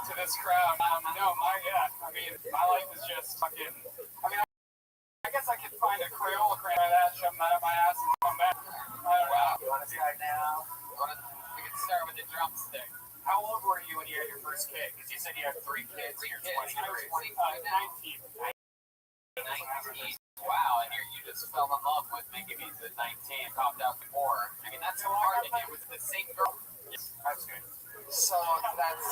to this crowd. No, my life is just fucking. I guess I could find a Crayola crayon by that, shove that up my ass, and come back.
Wow. You want to start now? We can start with the drumstick.
How old were you when you had your first kid? Because you said you had 3 kids.
Three
You're
kids.
23.
You're 25 now. 19. Wow, and you just fell in love with making these at 19, popped out before. I mean, that's so hard to do with the same girl.
Yes, that's good.
So that's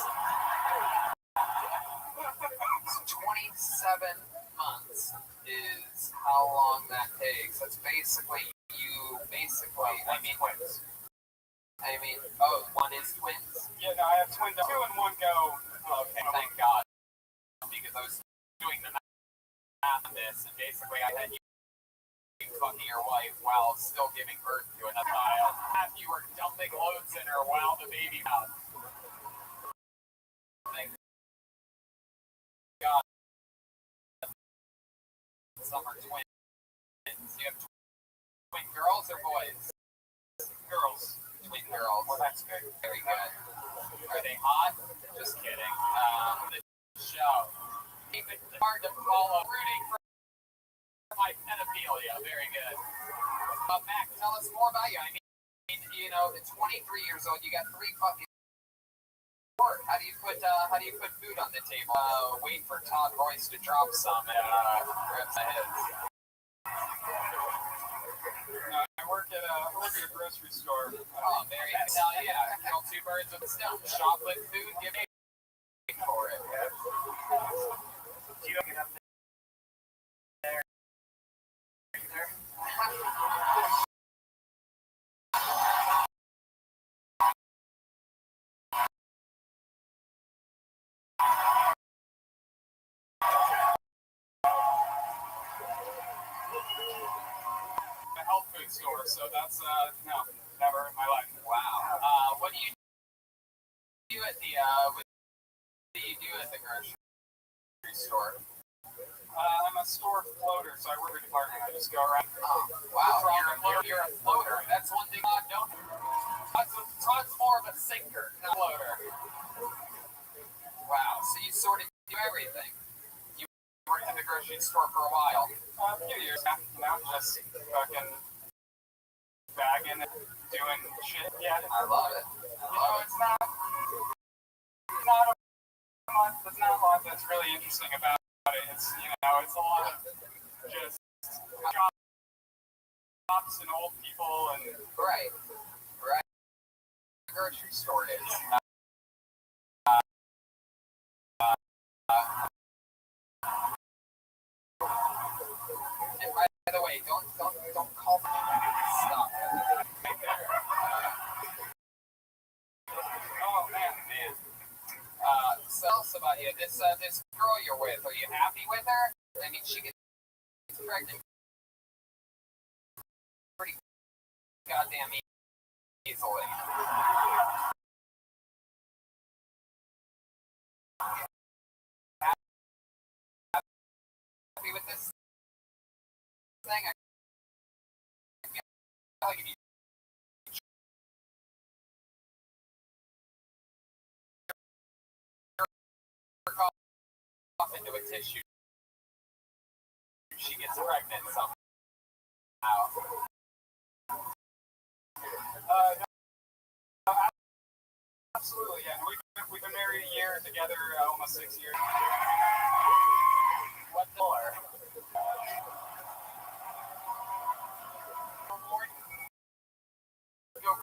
27 months is how long that takes. That's basically
Twins.
one is twins.
Yeah, no, I have twins. 2 and 1 go. Okay.
Thank God, because I was doing the math on this, and basically I had you fucking your wife while still giving birth to another child. You were dumping loads in her while the baby was. Thank God. Some are twins. You have twin girls or boys?
Girls.
Twin girls.
Well, that's good.
Very good. Are they hot? Just kidding. The show. It's hard to follow. Rooting for my pedophilia. Very good. Mac, tell us more about you. I mean, at 23 years old, you got 3 fucking. How do you put food on the table? Wait for Todd Royce to drop some and grab some heads.
I work at a grocery store.
Oh, very good. Hell yeah. Kill 2 birds with a stone. Chocolate food, give me for it.
Do you get up there? A health food store, so that's no, never in my life.
Wow. What do you do at the grocery store?
I'm a store floater, so I work in a department. I just go around.
Oh, wow. You're a floater. That's one thing I don't. Todd's more of a sinker, not a floater. Wow. So you sort of do everything. You worked at the grocery store for a while.
A few years now, just fucking bagging and doing shit. Yeah,
I love it.
it's not a month. There's not a lot that's really interesting about it. It's it's a lot of just shops and old people and
Right. The grocery store is. And by the way, don't call me. Stop.
oh man.
Tell us about you. This girl you're with. Are you happy with her? I mean, she gets pregnant pretty goddamn easily. Happy with this thing? I feel like if you jerk off into a tissue, she gets pregnant somehow.
No, absolutely, yeah. We've been married a year, together almost 6 years.
What more? Go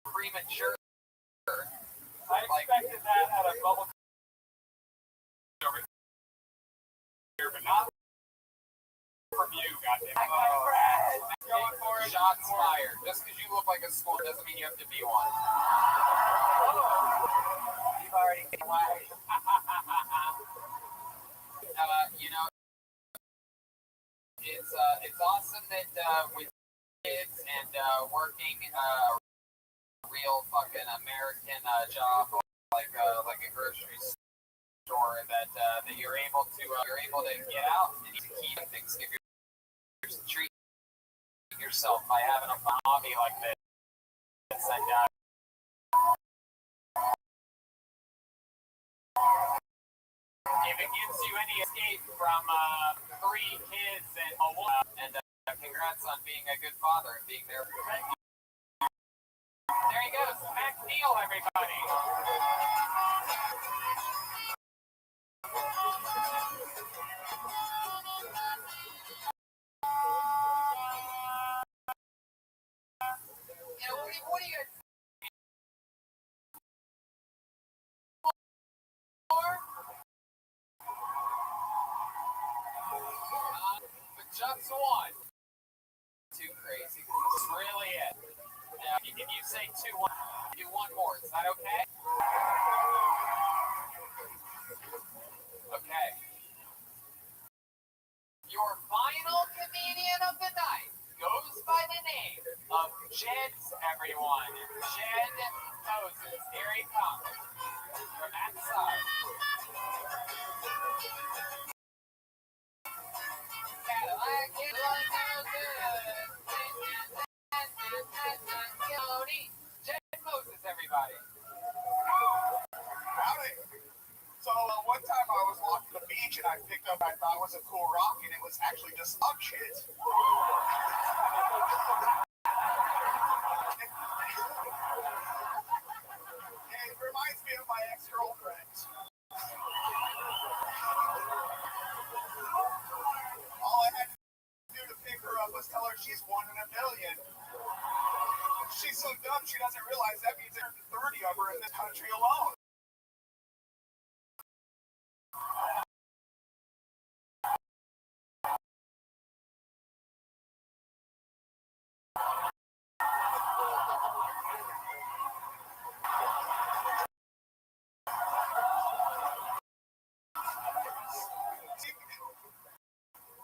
premature.
I expected that at a bubble over here, but not from you, goddamn. Going for it.
Shots fired. Just because you look like a school doesn't mean you have to be one.
You've already been away.
it's awesome that with kids and working real fucking American job like a grocery store that you're able to get out and to keep things, give treat yourself by having a fun hobby like this, and if it gives you any escape from 3 kids and a woman, and congrats on being a good father and being there. There he goes, Mac Neal, everybody. You know, what do you guys but just one. Too crazy. This is really it. Now, if you say 2, 1, do 1 more. Is that okay? Okay. Your final comedian of the night goes by the name of Jed's, everyone. Jed Moses. Here he comes. From that side. Cadillac, Jed Moses, everybody.
Howdy. So one time I was walking the beach and I picked up what I thought was a cool rock and it was actually just dog shit. It reminds me of my ex-girlfriend. All I had to do to pick her up was tell her she's 1 in a million. She's so dumb she doesn't realize that means there's 30 of her in this country alone.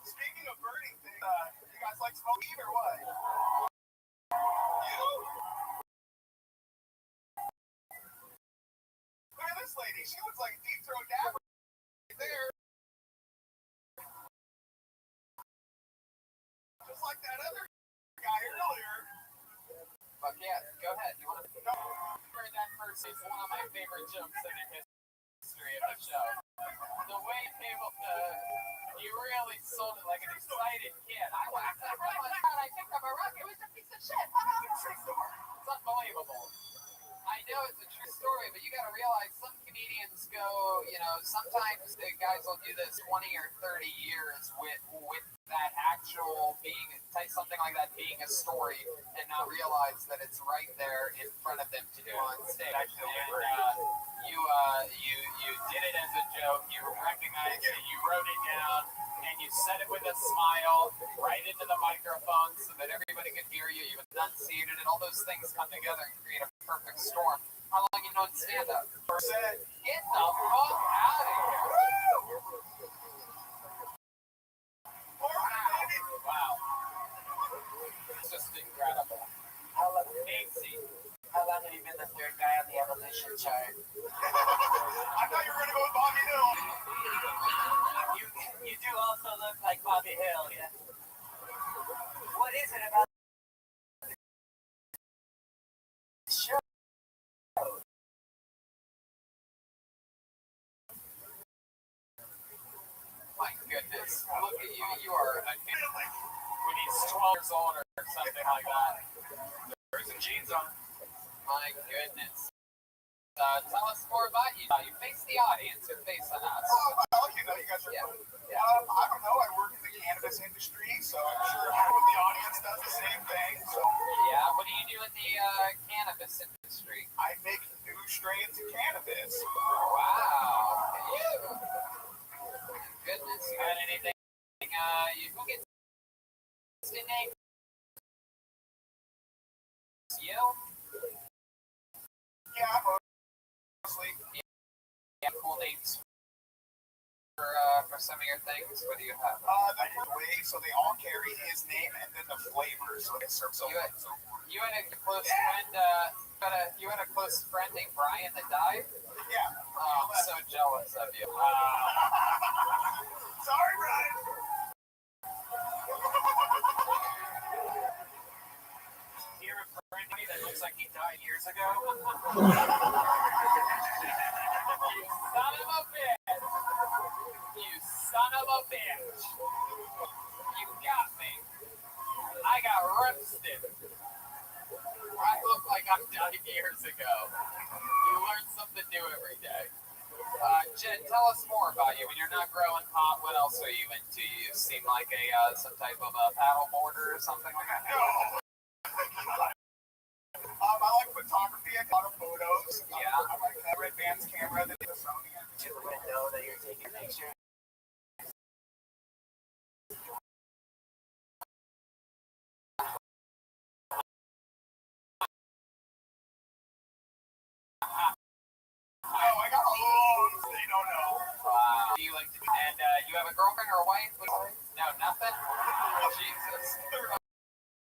Speaking of burning things, you guys like smoke weed or what? You? Look at this lady. She looks like Deep Throat Dapper right there. Just like that other guy earlier.
Fuck yeah, go ahead. You want to remember that first is one of my favorite jokes in the history of the show. The way you really sold it like an excited kid. I whacked that rock, I picked up a rock, it was a piece of shit. It's unbelievable. I know it's a true story, but you got to realize some comedians go, you know, sometimes the guys will do this 20 or 30 years with that actual being, something like that being a story, and not realize that it's right there in front of them to do on stage. And you did it as a joke. You recognized it. You wrote it down, and you said it with a smile right into the microphone so that everybody could hear you. You enunciated it. All those things come together and create a perfect storm. How long you known stand up? Get the fuck out of here! Wow. It's just incredible. Casey.
How long have you been the 3rd guy on the evolution chart?
I thought you were going to go with Bobby Hill.
You do also look like Bobby Hill, yeah? What is it about the show?
My goodness. Look at you. You are a kid when he's 12 years old or something like that. There's some jeans on. My goodness. Tell us more about you. You face the audience. You're facing us.
Oh, well, you know, you guys are fun. I don't know. I work in the cannabis industry, so I'm sure the audience does the same thing. So
Yeah. What do you do in the cannabis industry?
I make new strains of cannabis.
Wow. Goodness. You got anything? Who gets the name? You?
Yeah, mostly.
Yeah, cool names for some of your things? What do you have?
The way, so they all carry his name and then the flavor. So it's so
You had a close friend. You had a close friend named Brian that died.
yeah.
Oh, I'm so jealous of you.
Sorry, Brian. Do you have a friend that looks like he died years ago?
You son of a bitch! You son of a bitch! You got me. I got roasted. I look like I died years ago. You learn something new every day. Jen, tell us more about you. When you're not growing pot, what else are you into? You seem like some type of a paddle boarder or something like that.
No. I like photography and a lot of photos.
Yeah.
I like that red band's camera that is Sony.
To the window that you're taking a picture.
Oh, I got loads. They don't know.
Do you like to? And you have a girlfriend or a wife? No, nothing. Jesus.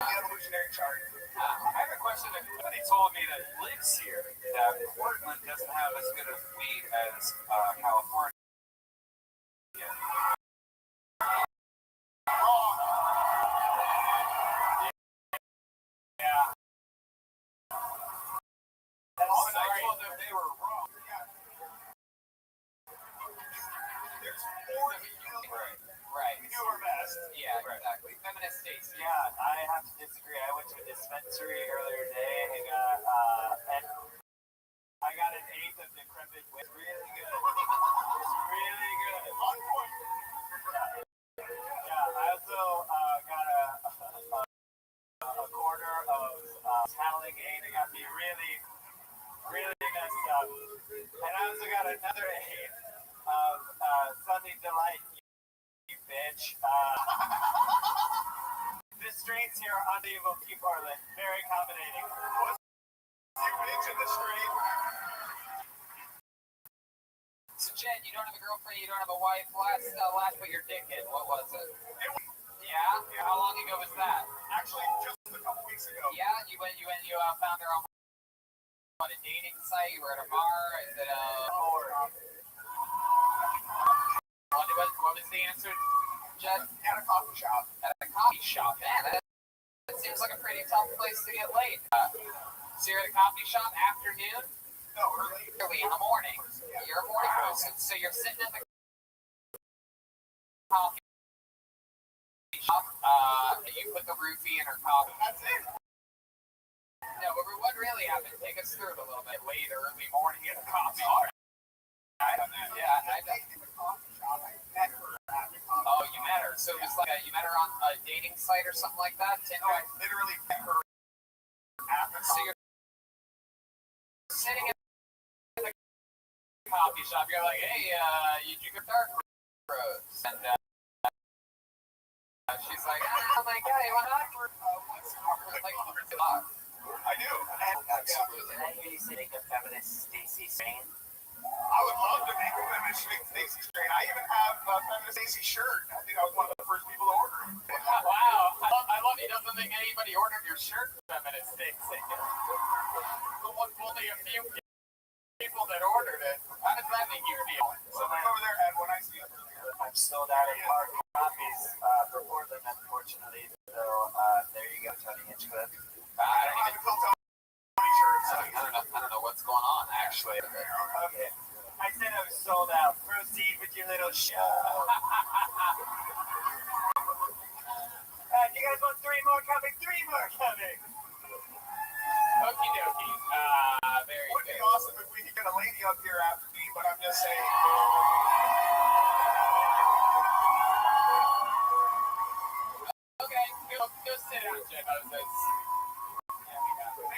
The evolutionary chart.
I have a question. Somebody told me that lives here that Portland doesn't have as good of weed as California. Yeah.
Also, I
Sorry.
told them they were wrong. Yeah. There's 40 million.
Right.
We do our best.
Yeah, exactly. Feminist states.
Yeah, I have to disagree. I went to a dispensary earlier today and I got an eighth of decrepit weed. Really good. It's really good.
On point.
Yeah, I also got a quarter of Howling 8. It got me really, really messed up. And I also got another eighth of Sunny Delight, you bitch. The strains here are unbelievable. Keep Portland. Very accommodating.
You bitch in the street.
So Jen, you don't have a girlfriend, you don't have a wife. Last put your dick in. What was it? Yeah. How long ago was that?
Actually, just a couple weeks ago.
Yeah. You found her on a dating site. You were at a bar. Is it what was the answer, Jen?
At a coffee shop.
At a coffee shop. Man, that seems like a pretty tough place to get laid. So you're at a coffee shop afternoon?
No, early.
Early in the morning. You're a morning person. So you're sitting at the coffee shop. You put the roofie in her coffee.
That's it.
No, but what really happened? Take us through it a little bit. Late, early morning at a coffee
Sorry.
shop. Yeah, I know.
In the coffee shop, I met her at the coffee
Oh, you met her. So it was like you met her on a dating site or something like that?
shop. No, I literally met her at the
So
coffee
you're sitting in the coffee shop. You're like, hey, you drink a dark roast. And she's like, oh my god, you want dark roast? Like,
I do.
absolutely.
Did I hear you say make a feminist Stacy strain?
I would love to make a feminist Stacy strain. I even have a feminist Stacy shirt. I think I was one of the first people to order it.
Wow, I love he doesn't think anybody ordered your shirt, feminist Stacy. Only a few people that ordered it. How does that make you feel?
Something over there had one I see up earlier.
I'm sold out of hard copies for Portland, unfortunately. So there you go, Tony Hinchcliffe.
I
I
don't
have a Tony shirt. So
I don't know what's going on, actually.
Okay. I said I was sold out. Proceed with your little show. You guys want 3 more coming? 3 more coming.
Okie dokie. Very
it would be
good.
awesome if we could get a lady up here after me, but I'm just saying.
Okay, go sit down, Jen.
Thank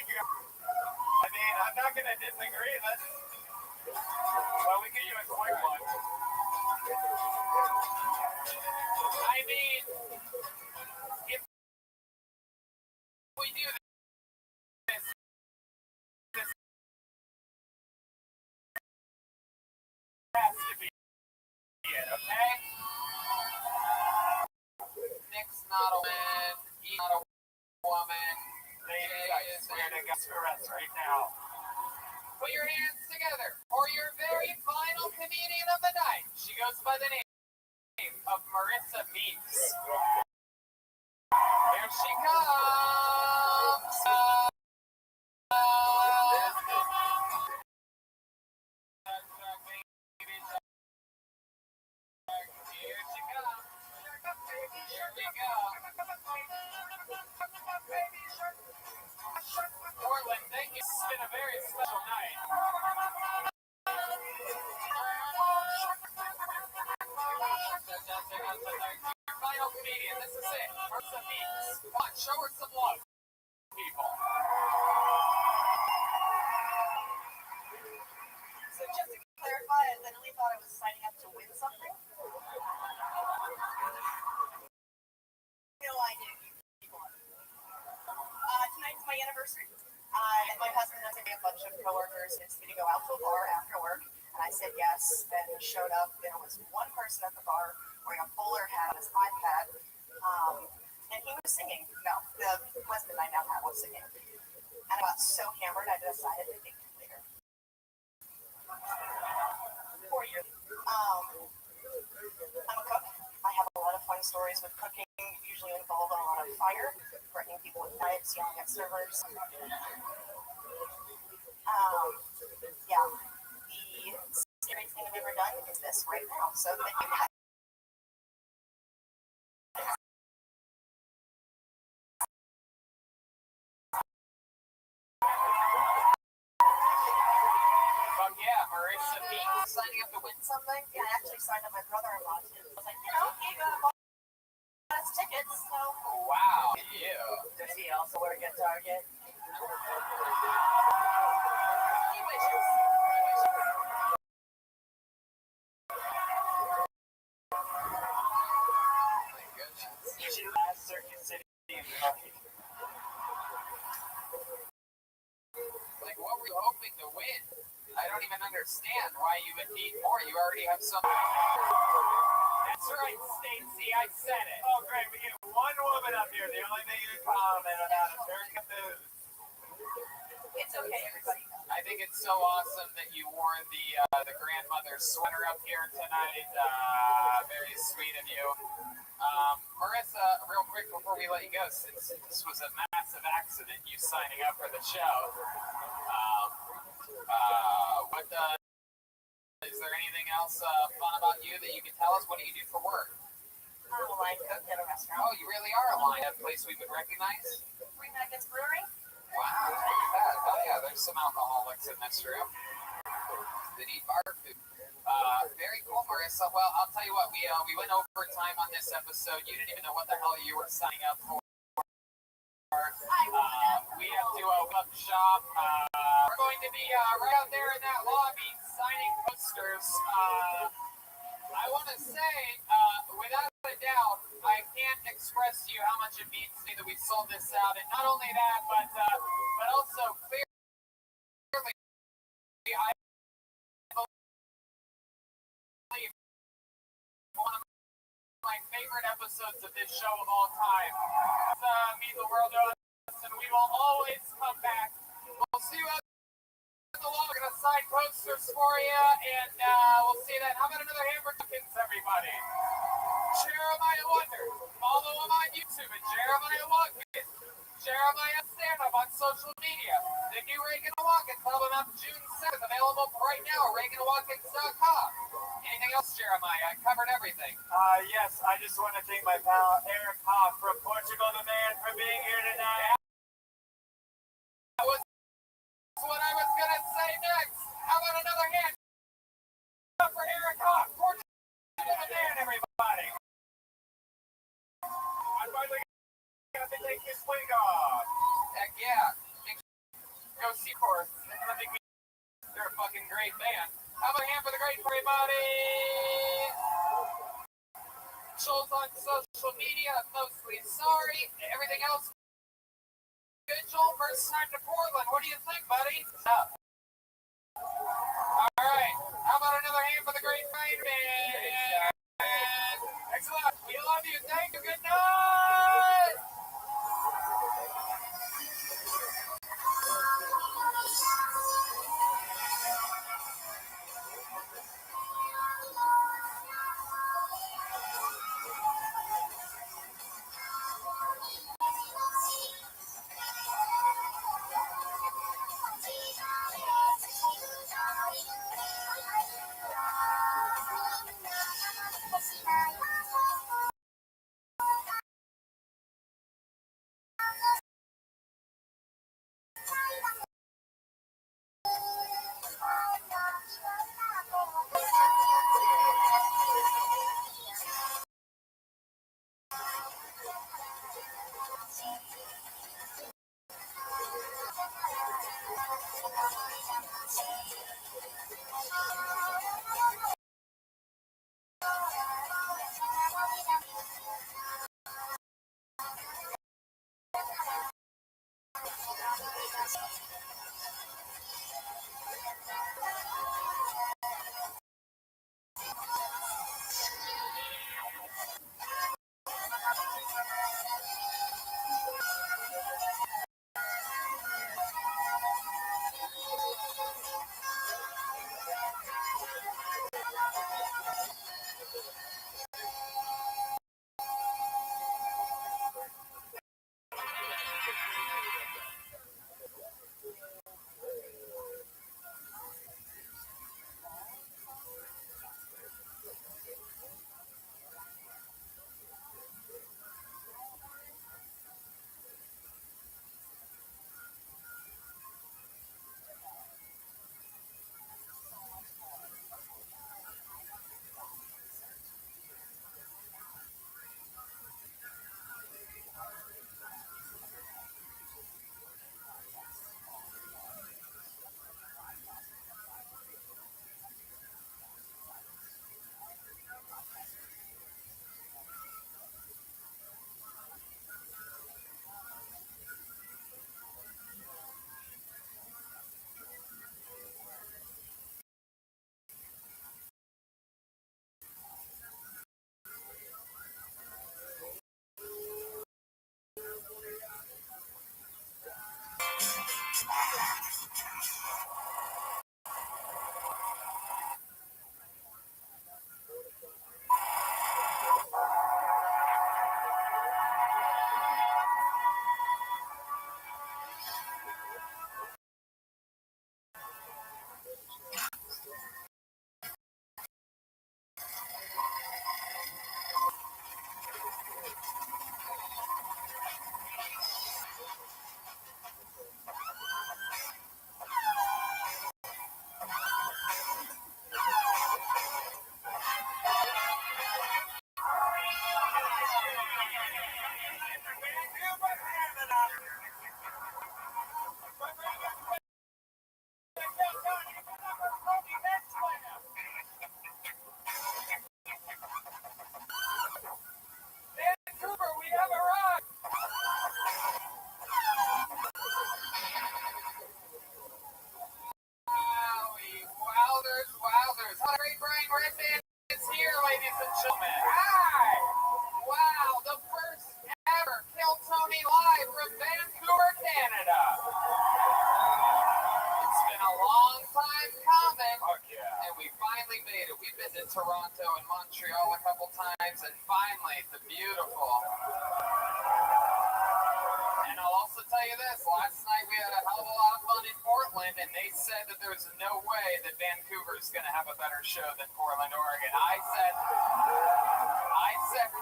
you.
I mean, I'm not going to disagree. Well, we can do a quick one.
I mean, if we do this
Has to be it, okay?
not a woman. He's not a woman.
Ladies, I swear to God, arrest right now.
Put your hands together for your very final comedian of the night. She goes by the name of Marissa Meeks. Here she comes. Here she comes. Here we go. Portland, thank you. It's been a very special night. Your final comedian, this is it. Marissa Meeks. Come on, show her some love, people.
So just to clarify, I literally thought I was signing up to win something. No idea who you people are. Tonight's my anniversary. And my husband and a bunch of coworkers asked me to go out to a bar after work. And I said yes, and we showed up. There was one person at the bar wearing a bowler hat on his iPad. And he was singing. No, the husband I now have was singing. And I got so hammered, I decided to date him later. 4 years. I'm a cook. I have a lot of fun stories with cooking, usually involve a lot of fire, threatening people with knives, yelling at servers. Yeah, the scariest thing I've ever done is this right now, so that you have.
Fuck yeah, Marissa Meeks.
Signing up to win something? Yeah, I actually signed up my brother-in-law too. I was like, he bought us tickets, so.
Wow, you.
Does he also work at Target? He wishes.
My goodness.
She last Circuit City in Kentucky.
Like, what were you hoping to win? I don't even understand why you would need more. You already have some.
That's right, Stacey, I said it. Oh, great, we get one woman up here. The only thing you can comment about is her caboose.
It's okay, everybody.
I think it's so awesome that you wore the grandmother sweater up here tonight. Very sweet of you. Marissa, real quick before we let you go, since this was a massive accident, you signing up for the show, is there anything else fun about you that you can tell us? What do you do for work?
I'm a line cook at a restaurant.
Oh, you really are a line at a place we would recognize?
Three Nuggets Brewery.
Wow, look at that. Oh yeah, there's some alcoholics in this room that eat bar food. Very cool, Marissa. Well, I'll tell you what, we went over time on this episode. You didn't even know what the hell you were signing up for. We have to open up shop. We're going to be right out there in that lobby signing posters. I want to say, without a doubt, I can't express to you how much it means to me that we sold this out. And not only that, but also clearly, I believe one of my favorite episodes of this show of all time. Meet the World of Us, and we will always come back. We'll see you at the law. We're going to sign posters for you, and we'll see that. How about another hamburger chickens, everybody? Jeremiah Wonder. Follow him on YouTube at Jeremiah Watkins. Jeremiah stand-up on social media. The new Reagan Watkins album out June 7th, available right now at ReaganWatkins.com. Anything else, Jeremiah? I covered everything.
Yes, I just want to thank my pal Eric Hoff from Portugal the Man for being here tonight.
That was what I was going to say next. How about another hand up for Eric Hoff, Portugal the Man, everybody.
I'm finally going to take this week off.
Heck yeah. Go see Course. I think they're a fucking great band. How about a hand for the great everybody? Schultz on social media, mostly sorry. Everything else good, Joel? First time to Portland. What do you think, buddy? Up. All right. How about another hand for the great Rain Man?
Thanks a lot. We love you. Thank you. Good night. Vancouver, we have arrived. Wowzers, wowzers. Great Brian Redman is here, ladies and gentlemen. Hi. Wow, the first ever Kill Tony live from Vancouver, Canada. It's been a long time coming.
Fuck yeah.
And we finally made it. We've been to Toronto and Montreal a couple times, and finally, the beautiful. And I'll also tell you this, last night we had a hell of a lot of fun in Portland, and they said that there's no way that Vancouver is going to have a better show than Portland, Oregon. I said,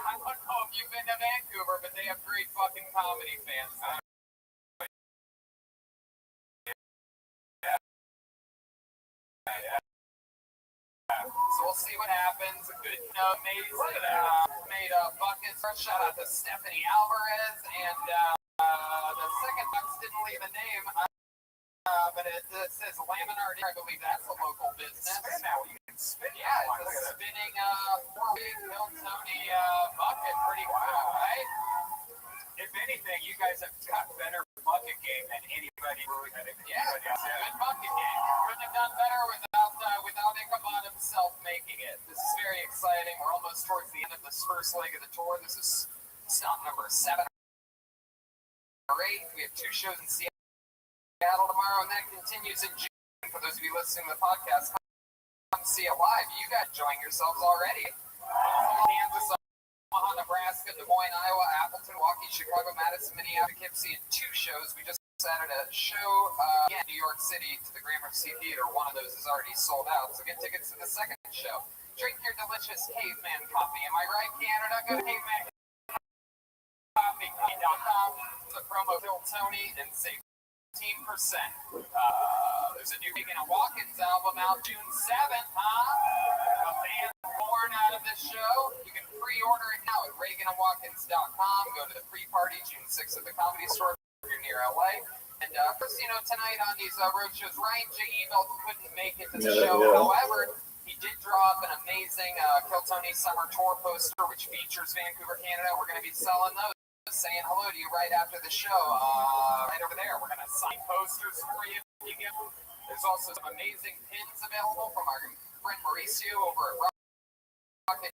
I don't know if you've been to Vancouver, but they have great fucking comedy fans. So we'll see what happens. A good, amazing, made buckets. Shout out to Stephanie Alvarez, and the second box didn't leave a name, but it says Laminard. I believe that's a local business.
Spin now. You can spin.
Yeah, it's a spinning 4-week Kill Tony bucket. Pretty cool, right?
If anything, you guys have got better bucket game than anybody really had.
Yeah, it's a good bucket game. Couldn't have done better without Ichabod himself making it. This is very exciting. We're almost towards the end of this first leg of the tour. This is stop number 7 or 8. We have 2 shows in Seattle tomorrow, and then it continues in June. For those of you listening to the podcast, come see it live. You guys enjoying yourselves already. Kansas, Omaha, Nebraska, Des Moines, Iowa, Appleton, Milwaukee, Chicago, Madison, Minneapolis, Poughkeepsie, and 2 shows. We just added a show in New York City to the Gramercy Theater. One of those is already sold out, so get tickets to the second show. Drink your delicious caveman coffee. Am I right, Canada? Go to cavemancoffee.com. The promo Phil Tony and save 15%. There's a new Reagan and Watkins album out June 7th, huh? A band born out of this show. You can pre-order it now at ReaganandWatkins.com. Go to the pre-party June 6th at the Comedy Store if you're near LA. And first, tonight on these road shows, Ryan J. Ebelt couldn't make it to the show. However, he did draw up an amazing Kill Tony Summer Tour poster, which features Vancouver, Canada. We're going to be selling those. Saying hello to you right after the show, right over there. We're going to sign posters for you. There's also some amazing pins available from our friend Mauricio over at Rocket.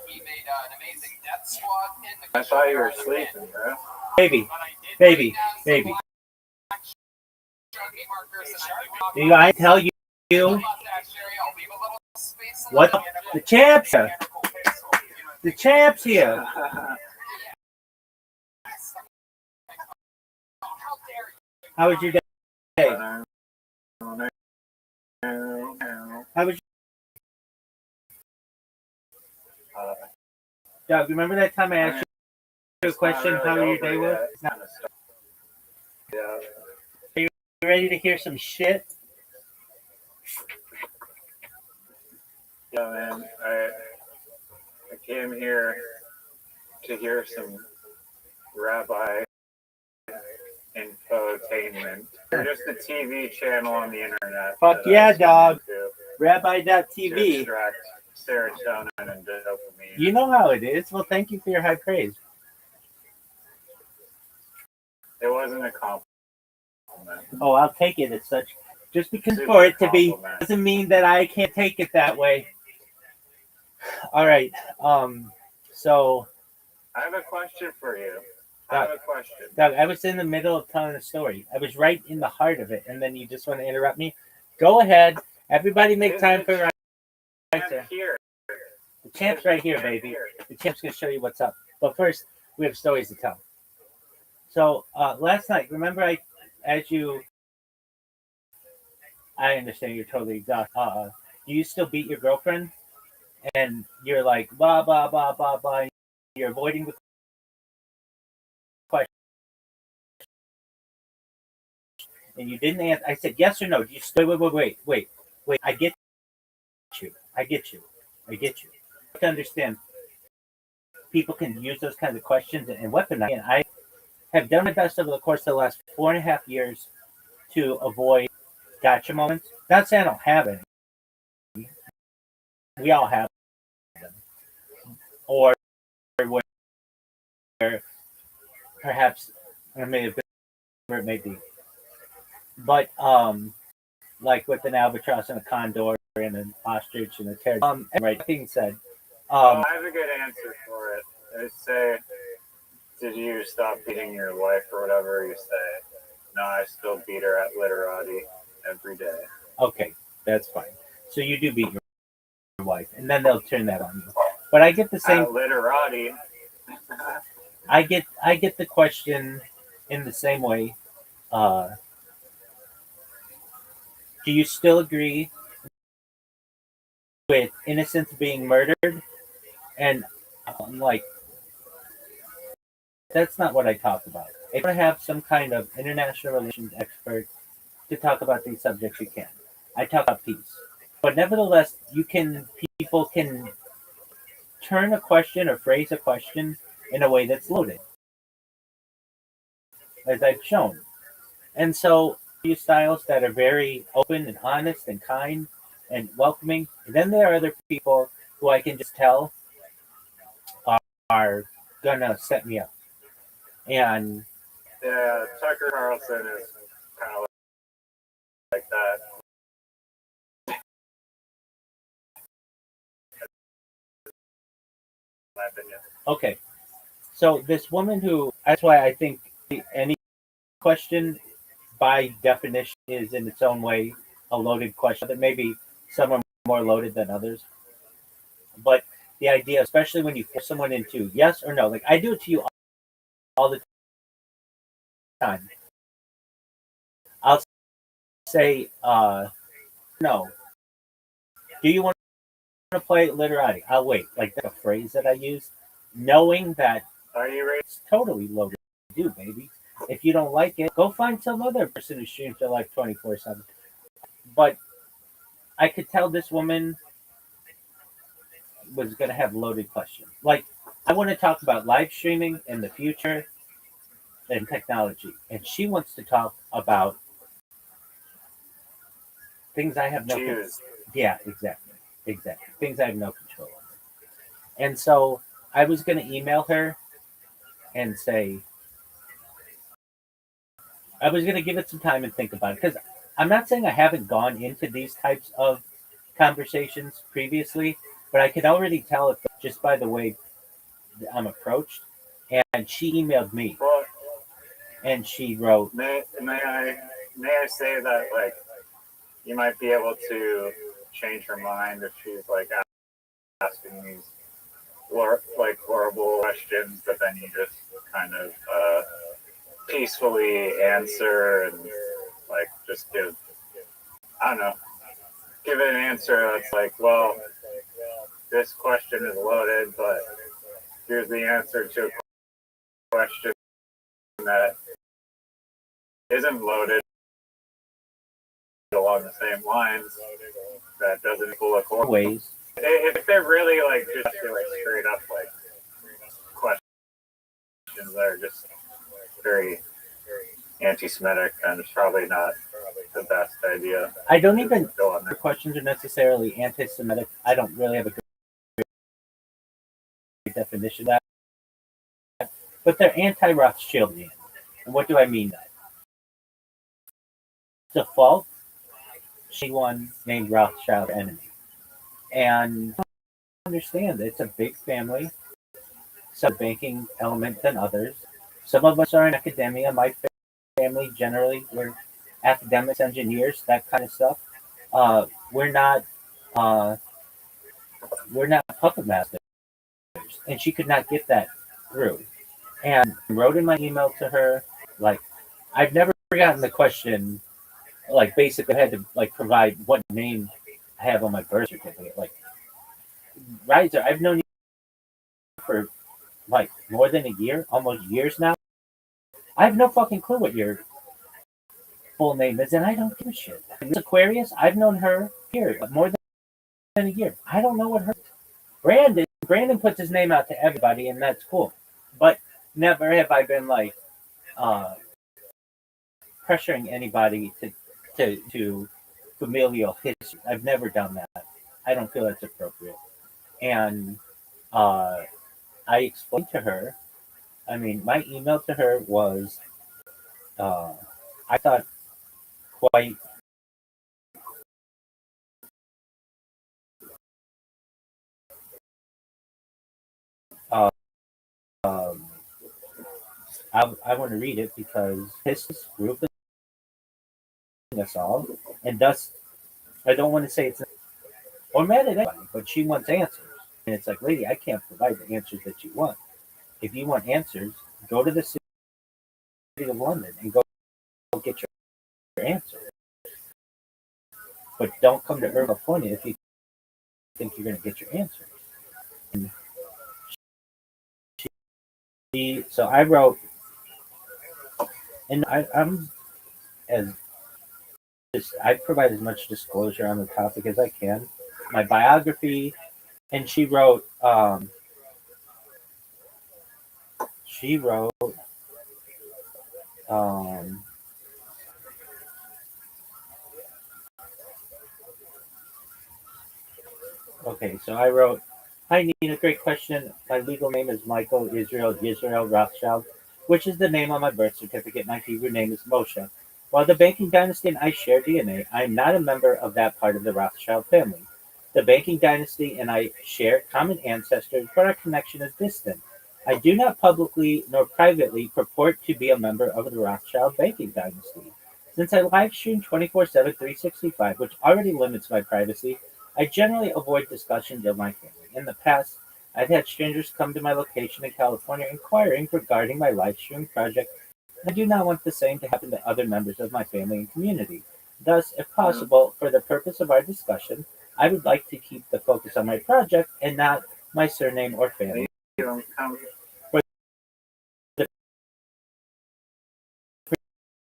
He made an amazing Death Squad pin.
I thought you were sleeping, bro.
Baby. I tell you, what the champ's here. The champ's here. How was your day? How was Doug, remember that time I asked you a question how your day was?
Yeah.
Are you ready to hear some shit?
Yeah, man. I came here to hear some rabbi infotainment. Just a TV channel on the internet.
Fuck yeah, dog.
To
Rabbi.tv.
extract serotonin and dopamine.
You know how it is. Well, thank you for your high praise.
It wasn't a compliment.
Oh, I'll take it as such. Just because
Super
for it to be
compliment.
doesn't mean that I can't take it that way. All right. So
I have a question for you.
Doug, I was in the middle of telling a story. I was right in the heart of it, and then you just want to interrupt me. Go ahead. Everybody make time for right there.
Here.
The champ's right here, baby. The champ's going to show you what's up. But first, we have stories to tell. So last night, remember I understand you're totally exhausted. Do you still beat your girlfriend? And you're like, blah, blah, blah, blah, blah. You're avoiding the question. And you didn't answer. I said, yes or no. Do you still, wait. I get you. You have to understand, people can use those kinds of questions and weaponize. And I have done my best over the course of the last 4.5 years to avoid gotcha moments. Not saying I don't have any. We all have them. Or where perhaps it may be. But like with an albatross and a condor and an ostrich and a pterodactyl. Right. That being said,
I have a good answer for it. I'd say, did you stop beating your wife or whatever? You say, no, I still beat her at literati every day.
Okay, that's fine. So you do beat your wife, and then they'll turn that on you. But I get the same.
At literati.
I get the question in the same way. Do you still agree with innocents being murdered? And I'm like, that's not what I talk about. If I have some kind of international relations expert to talk about these subjects, you can. I talk about peace. But nevertheless, people can turn a question or phrase a question in a way that's loaded, as I've shown. And so, these styles that are very open and honest and kind and welcoming. And then there are other people who I can just tell are gonna set me up. And
Yeah, Tucker Carlson is kind of like that. In my opinion.
Okay, so this woman who, that's why I think any question by definition is in its own way a loaded question. That maybe some are more loaded than others, but the idea, especially when you force someone into yes or no, like I do it to you all the time. I'll say no. Do you want to play literati? I'll wait. Like that's a phrase that I use, knowing that
Are you ready?
it's totally loaded. Do baby. If you don't like it, go find some other person who streams their life 24/7. But I could tell this woman was going to have loaded questions. Like, I want to talk about live streaming in the future and technology. And she wants to talk about things I have no control. Yeah, exactly. Exactly. Things I have no control over. And so I was going to email her and say, I was going to give it some time and think about it. Because I'm not saying I haven't gone into these types of conversations previously, but I could already tell it just by the way I'm approached. And she emailed me
Well,
and she wrote,
may I say that like you might be able to change her mind if she's like asking these like horrible questions, but then you just kind of peacefully answer and like just give I don't know give it an answer that's like, well, this question is loaded, but here's the answer to a question that isn't loaded along the same lines that doesn't pull a core.
ways.
If they're really like just like straight up like questions that are just very anti-Semitic, and it's probably not the best idea.
I don't even
go on there.
questions are necessarily anti-Semitic. I don't really have a good definition of that, but they're anti-Rothschildian. And what do I mean by that? Default, she one named Rothschild enemy, and I understand it's a big family, some banking element than others. Some of us are in academia. My family generally we're academics, engineers, that kind of stuff. We're not puppet masters, and she could not get that through. And I wrote in my email to her, like, I've never forgotten the question. Like, basically, I had to like provide what name I have on my birth certificate. Like, Riser, I've known you for like more than a year, almost years now. I have no fucking clue what your full name is, and I don't give a shit. Aquarius, I've known her here more than a year. I don't know what her Brandon puts his name out to everybody, and that's cool. But never have I been like pressuring anybody to familial history. I've never done that. I don't feel that's appropriate. And I explained to her. I mean, my email to her was, I thought quite. Uh, um, I want to read it because his group is us all, and thus I don't want to say it's or mad at anybody, but she wants answers, and it's like, lady, I can't provide the answers that you want. If you want answers, go to the city of London and go get your answer. But don't come to California if you think you're going to get your answers. And so I wrote, and I'm as I provide as much disclosure on the topic as I can. My biography, and she wrote. She wrote. Um, okay, so I wrote, "Hi Nina, great question. My legal name is Michael Israel Rothschild. which is the name on my birth certificate. My Hebrew name is Moshe. While the banking dynasty and I share DNA, I am not a member of that part of the Rothschild family. The banking dynasty and I share common ancestors, but our connection is distant. I do not publicly nor privately purport to be a member of the Rothschild banking dynasty. Since I live stream 24/7, 365, which already limits my privacy, I generally avoid discussions of my family. In the past, I've had strangers come to my location in California inquiring regarding my live stream project. I do not want the same to happen to other members of my family and community. Thus, if possible, for the purpose of our discussion, I would like to keep the focus on my project and not my surname or family. For the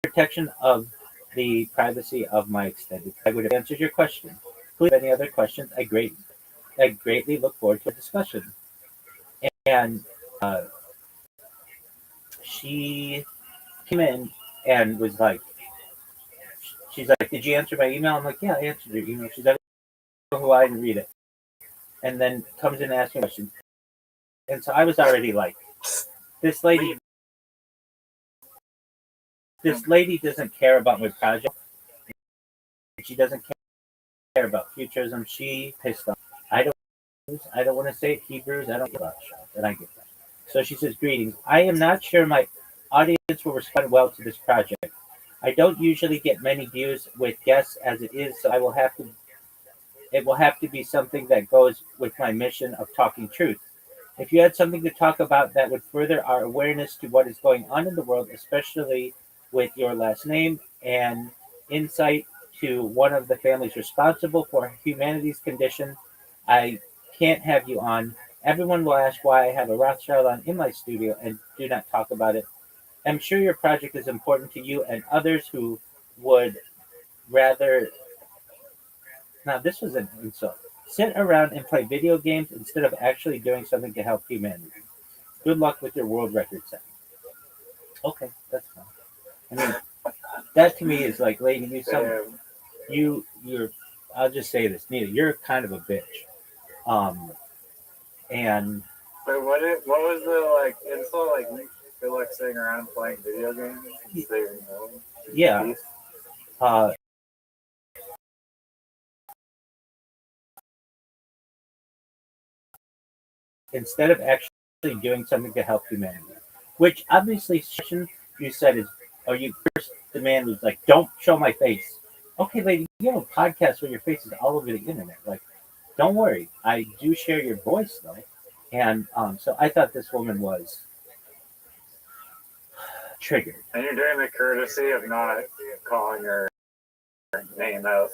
protection of the privacy of my extended, I would have answered your question. Please, any other questions? I greatly look forward to a discussion. And uh, she came in and was like, she's like, "Did you answer my email?" I'm like, "Yeah, I answered your email." She's like, "I don't know who I didn't read it." And then comes in and asks me questions. And so I was already like, this lady, this lady doesn't care about my project. She doesn't care about futurism. She pissed off. I don't want to say it Hebrews. I don't give a shit, and I get that. So she says, "Greetings. I am not sure my audience will respond well to this project. I don't usually get many views with guests as it is, so I will have to. It will have to be something that goes with my mission of talking truth. If you had something to talk about that would further our awareness to what is going on in the world, especially with your last name and insight to one of the families responsible for humanity's condition, I can't have you on. Everyone will ask why I have a Rothschild on in my studio and do not talk about it. I'm sure your project is important to you and others who would rather. Now, this was an insult. Sit around and play video games instead of actually doing something to help humanity. Good luck with your world record setting." Okay, that's fine. I mean, that to me is like, lady, you're. I'll just say this, Nita, you're kind of a bitch. Um, and
Wait, what was the like insult? Like you feel like sitting around playing video games and saving money?
yeah, uh, instead of actually doing something to help humanity, which obviously you said is, or you first demand was like, don't show my face. Okay, lady, you have a podcast where your face is all over the internet. Like, don't worry, I do share your voice though, and so I thought this woman was triggered.
And you're doing the courtesy of not calling her name out.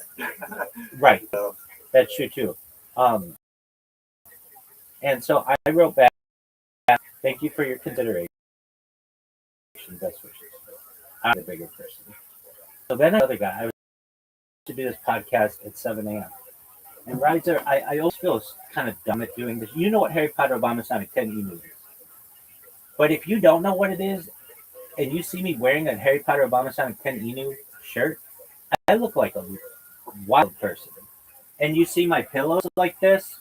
Right,
So,
that's true too. Um, and so I wrote back, "Thank you for your consideration. Best wishes." I'm the bigger person. So then another guy, I was to do this podcast at 7 a.m. And Riser, I always feel kind of dumb at doing this. You know what Harry Potter Obama Sonic 10 emu is. But if you don't know what it is, and you see me wearing a Harry Potter Obama Sonic 10 emu shirt, I look like a wild person. And you see my pillows like this,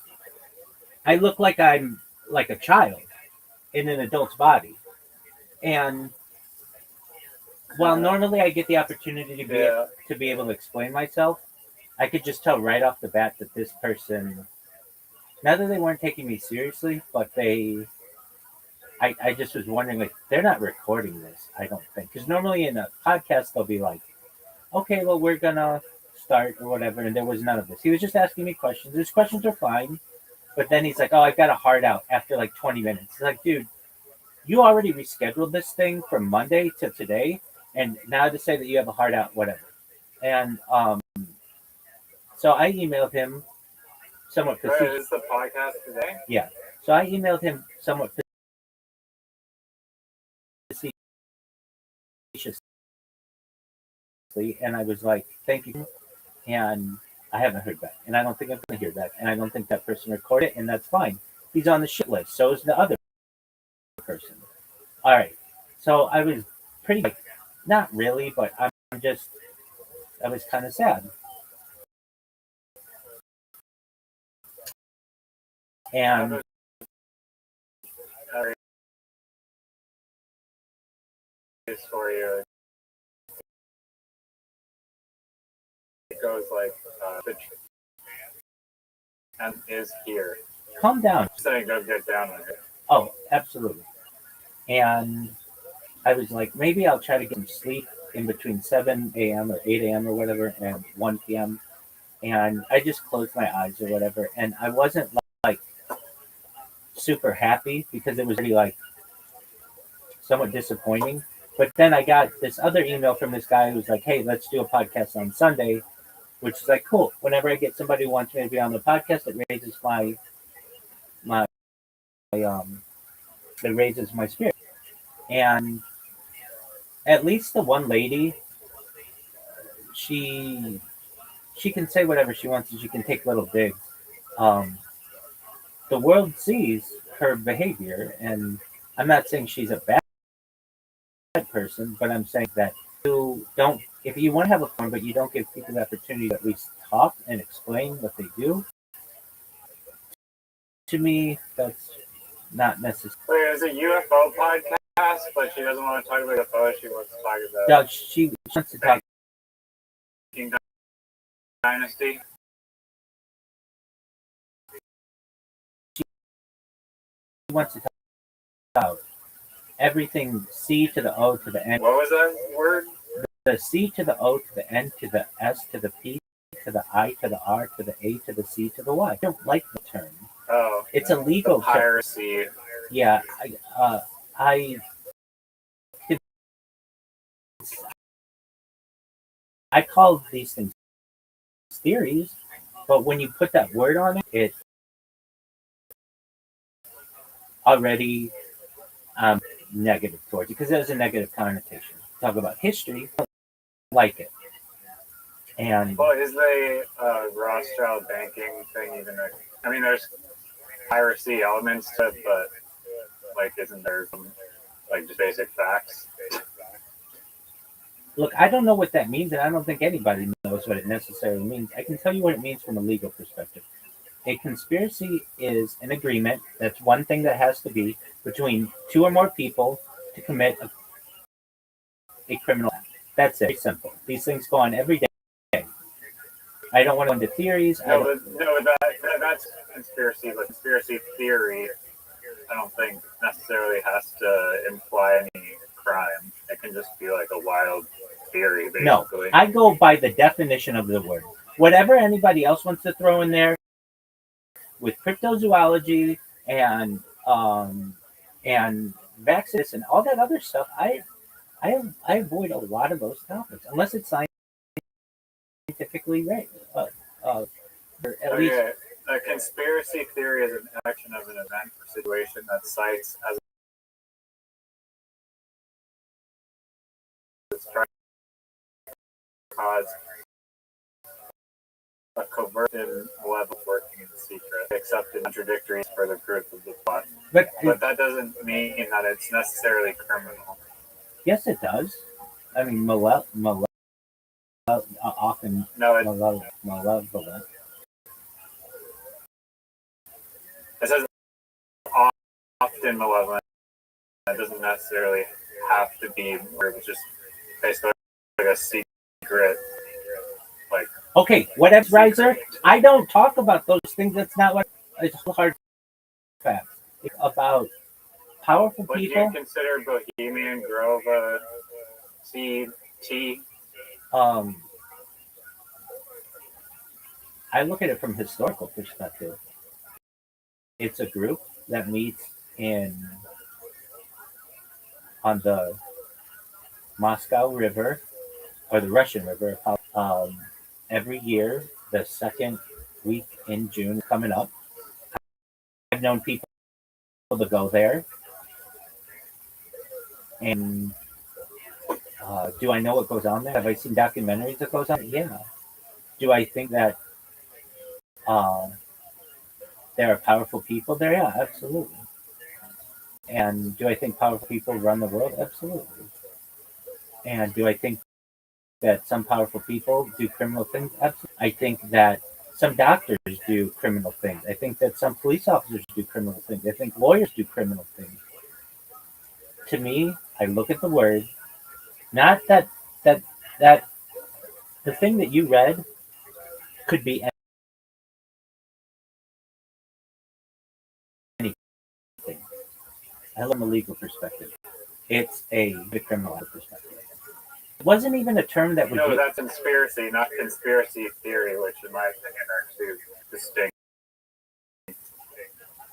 I look like I'm like a child in an adult's body. And while normally I get the opportunity to be able to explain myself, I could just tell right off the bat that this person, not that they weren't taking me seriously, but I just was wondering, like, they're not recording this, I don't think. Because normally in a podcast, they'll be like, okay, well, we're going to start or whatever. And there was none of this. He was just asking me questions. His questions are fine. But then he's like, oh, I got a heart out after like 20 minutes. It's like, dude, you already rescheduled this thing from Monday to today. And now to say that you have a heart out, whatever. And so I emailed him somewhat
wait, is the podcast today?
Yeah. So I emailed him somewhat facetiously, and I was like, "Thank you," and I haven't heard back, and I don't think I'm going to hear back, and I don't think that person recorded it, and that's fine. He's on the shit list. So is the other person. All right. So I was pretty, like, not really, but I was kind of sad, and
for you. It goes like the and is here.
Calm down.
Saying go get down with it.
Oh, absolutely. And I was like, maybe I'll try to get some sleep in between 7 a.m. or 8 a.m. or whatever and 1 p.m. And I just closed my eyes or whatever. And I wasn't like super happy because it was really like somewhat disappointing. But then I got this other email from this guy who was like, hey, let's do a podcast on Sunday, which is like, cool. Whenever I get somebody who wants me to be on the podcast, it raises my that raises my spirit. And at least the one lady, she can say whatever she wants and she can take little digs. The world sees her behavior, and I'm not saying she's a bad person, but I'm saying that you don't, if you want to have a forum, but you don't give people the opportunity to at least talk and explain what they do, to me, that's not necessary.
Wait, it's a UFO podcast, but she doesn't want to talk about UFO. She wants to talk about
Doug, she wants to talk.
King Dynasty.
She wants to talk about everything C to the O to the N.
What was that word?
The C to the O to the N to the S to the P to the I to the R to the A to the C to the Y. I don't like the term.
Oh,
It's a legal term.
piracy.
Yeah, I call these things theories, but when you put that word on it, it already negative towards it because there's a negative connotation. Talk about history, I don't like it. And
Well, is the Rothschild banking thing even? I mean, there's piracy elements to it, but like, isn't there some like just basic facts?
look, I don't know what that means, and I don't think anybody knows what it necessarily means. I can tell you what it means from a legal perspective. A conspiracy is an agreement. That's one thing that has to be between two or more people to commit a criminal act. That's it. Very simple. These things go on every day. I don't want to go into theories.
No, that's conspiracy. But conspiracy theory, I don't think necessarily has to imply any crime. It can just be like a wild theory, basically.
No, I go by the definition of the word. Whatever anybody else wants to throw in there with cryptozoology and vaccines and all that other stuff, I avoid a lot of those topics unless it's scientifically right. Or at least
a conspiracy theory is an action of an event or situation that cites as its cause a coercive level working in secret, accepted contradictory for the proof of the plot.
but
that doesn't mean that it's necessarily criminal.
yes, it does. I mean, often
No,
malevolent.
it says often malevolent. That doesn't necessarily have to be where it's just basically like a secret. Like,
Okay, whatever, Riser. I don't talk about those things. That's not what it's hard fact. It's about powerful
would
people.
you consider Bohemian Grove a CT?
I look at it from a historical perspective. It's a group that meets on the Moscow River or the Russian River every year. The second week in June coming up. I've known people to go there, and do I know what goes on there? Have I seen documentaries that goes on? Yeah. Do I think that there are powerful people there? Yeah, absolutely. And do I think powerful people run the world? Absolutely. And do I think that some powerful people do criminal things? Absolutely. I think that some doctors do criminal things. I think that some police officers do criminal things. I think lawyers do criminal things. To me, I look at the word Not that the thing that you read could be anything. I love from a legal perspective. It's the criminal perspective. It wasn't even a term that would.
No, that's conspiracy, not conspiracy theory, which, in my opinion, are two distinct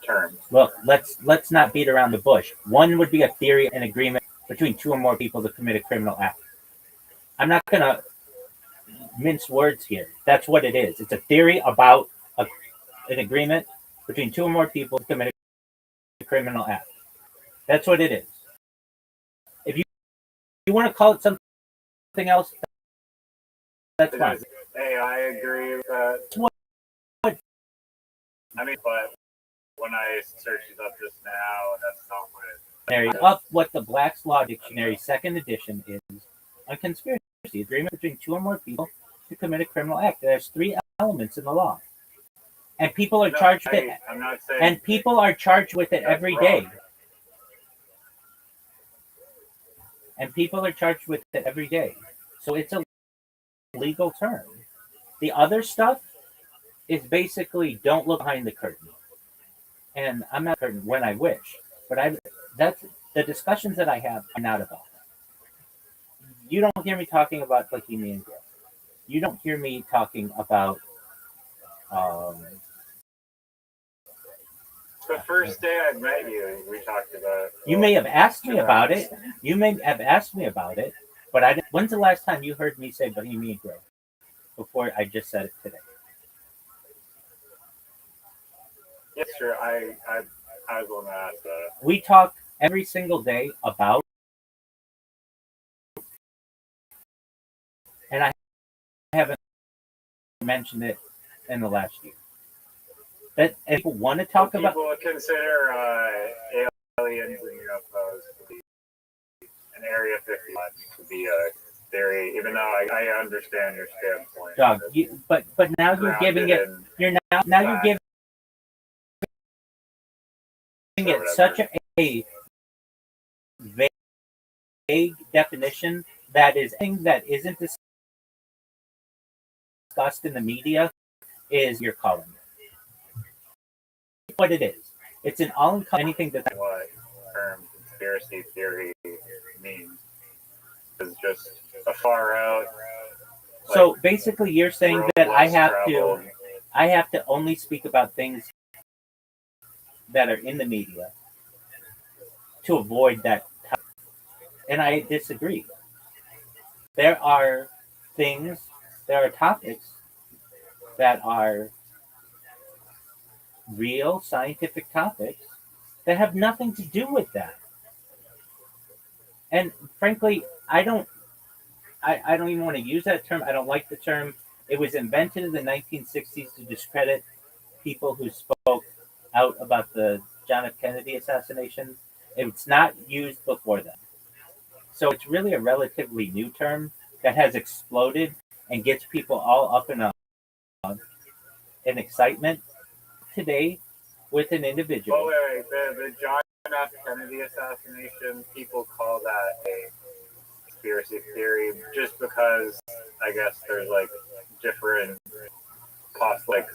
terms.
Look, let's not beat around the bush. One would be a theory, an agreement between two or more people to commit a criminal act. I'm not gonna mince words here. That's what it is. It's a theory about an agreement between two or more people to commit a criminal act. That's what it is. If you want to call it something else, that's fine.
Hey, I agree with that.
What?
I mean, but when I searched it up just now, that's not what it is.
Up what the Black's Law Dictionary second edition is on conspiracy: agreement between two or more people to commit a criminal act. There's three elements in the law, and people are charged with it.
I'm not saying.
And people are charged with it every day. And people are charged with it every day. So it's a legal term. The other stuff is basically don't look behind the curtain. And I'm not curtain when I wish, but that's the discussions that I have are not about that. You don't hear me talking about Bohemian Grove. You don't hear me talking about
the first day I met you, we talked about.
You may have asked me about it. You may have asked me about it, but I. When's the last time you heard me say Bohemian Grove? Before I just said it today.
Yes, sure. I was going to ask that.
We talk every single day about, and I haven't mentioned it in the last year. That if people want to talk about,
people consider aliens and UFOs to be an Area 51 to be a theory, even though I understand your standpoint.
dog. But now you're giving it. You're now you're giving it such a vague definition that is thing that isn't discussed in the media is you're calling it. What it is. It's an all-encompassing anything that
what term conspiracy theory means. It's just a far out.
So basically, you're saying that I have to only speak about things that are in the media to avoid that topic. And I disagree. There are topics that are real scientific topics that have nothing to do with that. And frankly, I don't even want to use that term. I don't like the term. It was invented in the 1960s to discredit people who spoke out about the John F. Kennedy assassination. It's not used before that. So it's really a relatively new term that has exploded and gets people all up in excitement today with an individual.
Oh, wait. The John F. Kennedy assassination, people call that a conspiracy theory just because I guess there's like different like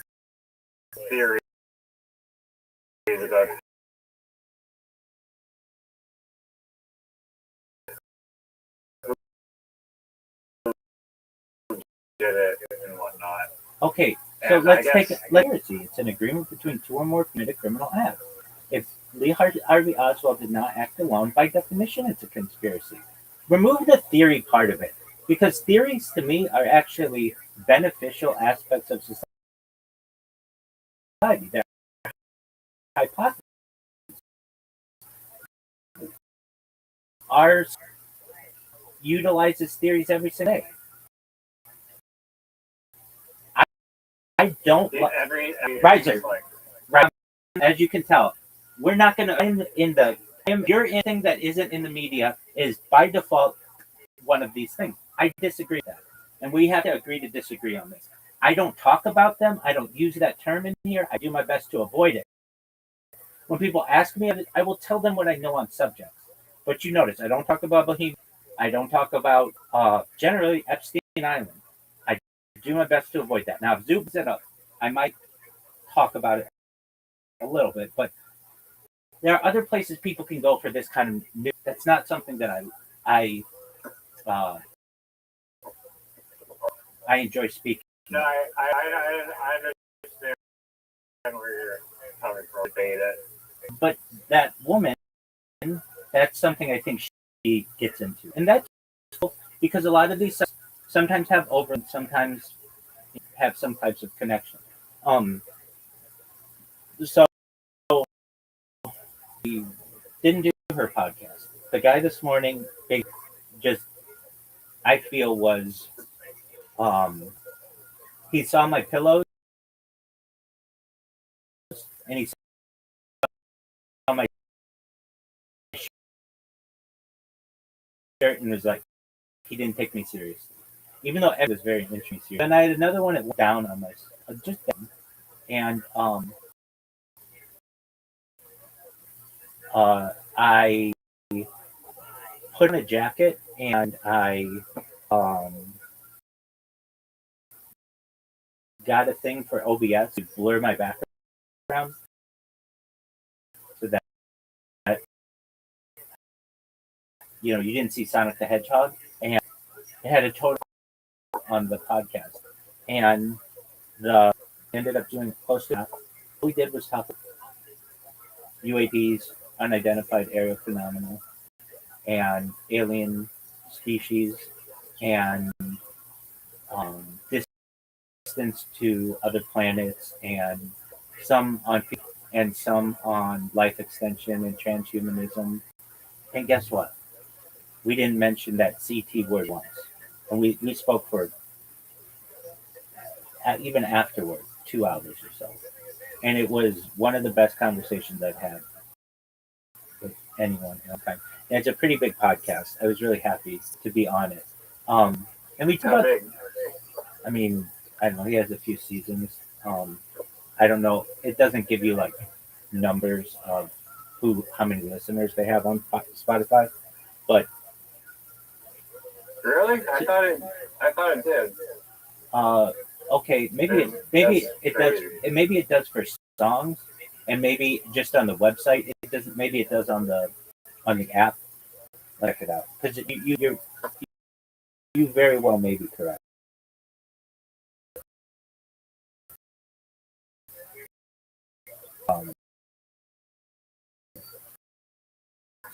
theories about who did it and whatnot.
Okay, so let's take it. It's an agreement between two or more committed criminal acts. If Lee Harvey Oswald did not act alone, by definition, it's a conspiracy. Remove the theory part of it, because theories to me are actually beneficial aspects of society. They're hypotheses. Ours utilizes theories every single day. I don't right. As you can tell, we're not going to your thing that isn't in the media is by default one of these things. I disagree with that, and we have to agree to disagree on this. I don't talk about them. I don't use that term in here. I do my best to avoid it. When people ask me, I will tell them what I know on subjects. But you notice I don't talk about Bohemian. I don't talk about generally Epstein Island. I do my best to avoid that. Now, if Zoom set up, I might talk about it a little bit, but there are other places people can go for this kind of news. That's not something that I uh, enjoy speaking.
No, I understand where you're coming from. Debate it.
But that woman, that's something I think she gets into, and that's cool because a lot of these sometimes have over, and sometimes have some types of connection. So we didn't do her podcast. The guy this morning, just I feel was he saw my pillows and he saw my shirt and was like, he didn't take me seriously, even though Ed was very interesting. Then I had another one that went down on my just down, and I put on a jacket and I got a thing for OBS to blur my background so that you didn't see Sonic the Hedgehog, and it had a total on the podcast, and the ended up doing close to that. All we did was talk about UAPs, unidentified aerial phenomena, and alien species, and distance to other planets, and some on life extension and transhumanism. And guess what? We didn't mention that CT word once, and we spoke for even afterward 2 hours or so, and it was one of the best conversations I've had with anyone in a time. And it's a pretty big podcast. I was really happy to be on it. And we talked about, I mean, I don't know, he has a few seasons. I don't know. It doesn't give you like numbers of how many listeners they have on Spotify, but
Really? I thought it did.
Okay, maybe it does for songs, and maybe just on the website it doesn't. Maybe it does on the app. Check it out, because you very well may be correct.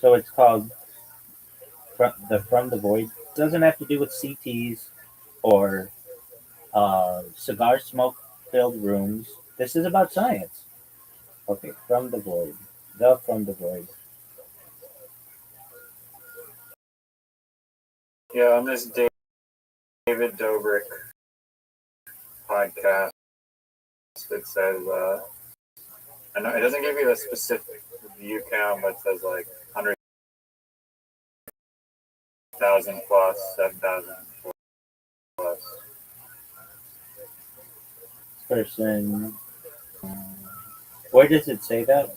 So it's called From the Void. It doesn't have to do with CTs or cigar smoke filled rooms. This is about science. Okay, From the Void. From the Void.
Yeah, on this David Dobrik podcast, it says, I know it doesn't give you the specific view count, but it says like 100,000 plus, 7,000 plus.
Person. Where does it say that?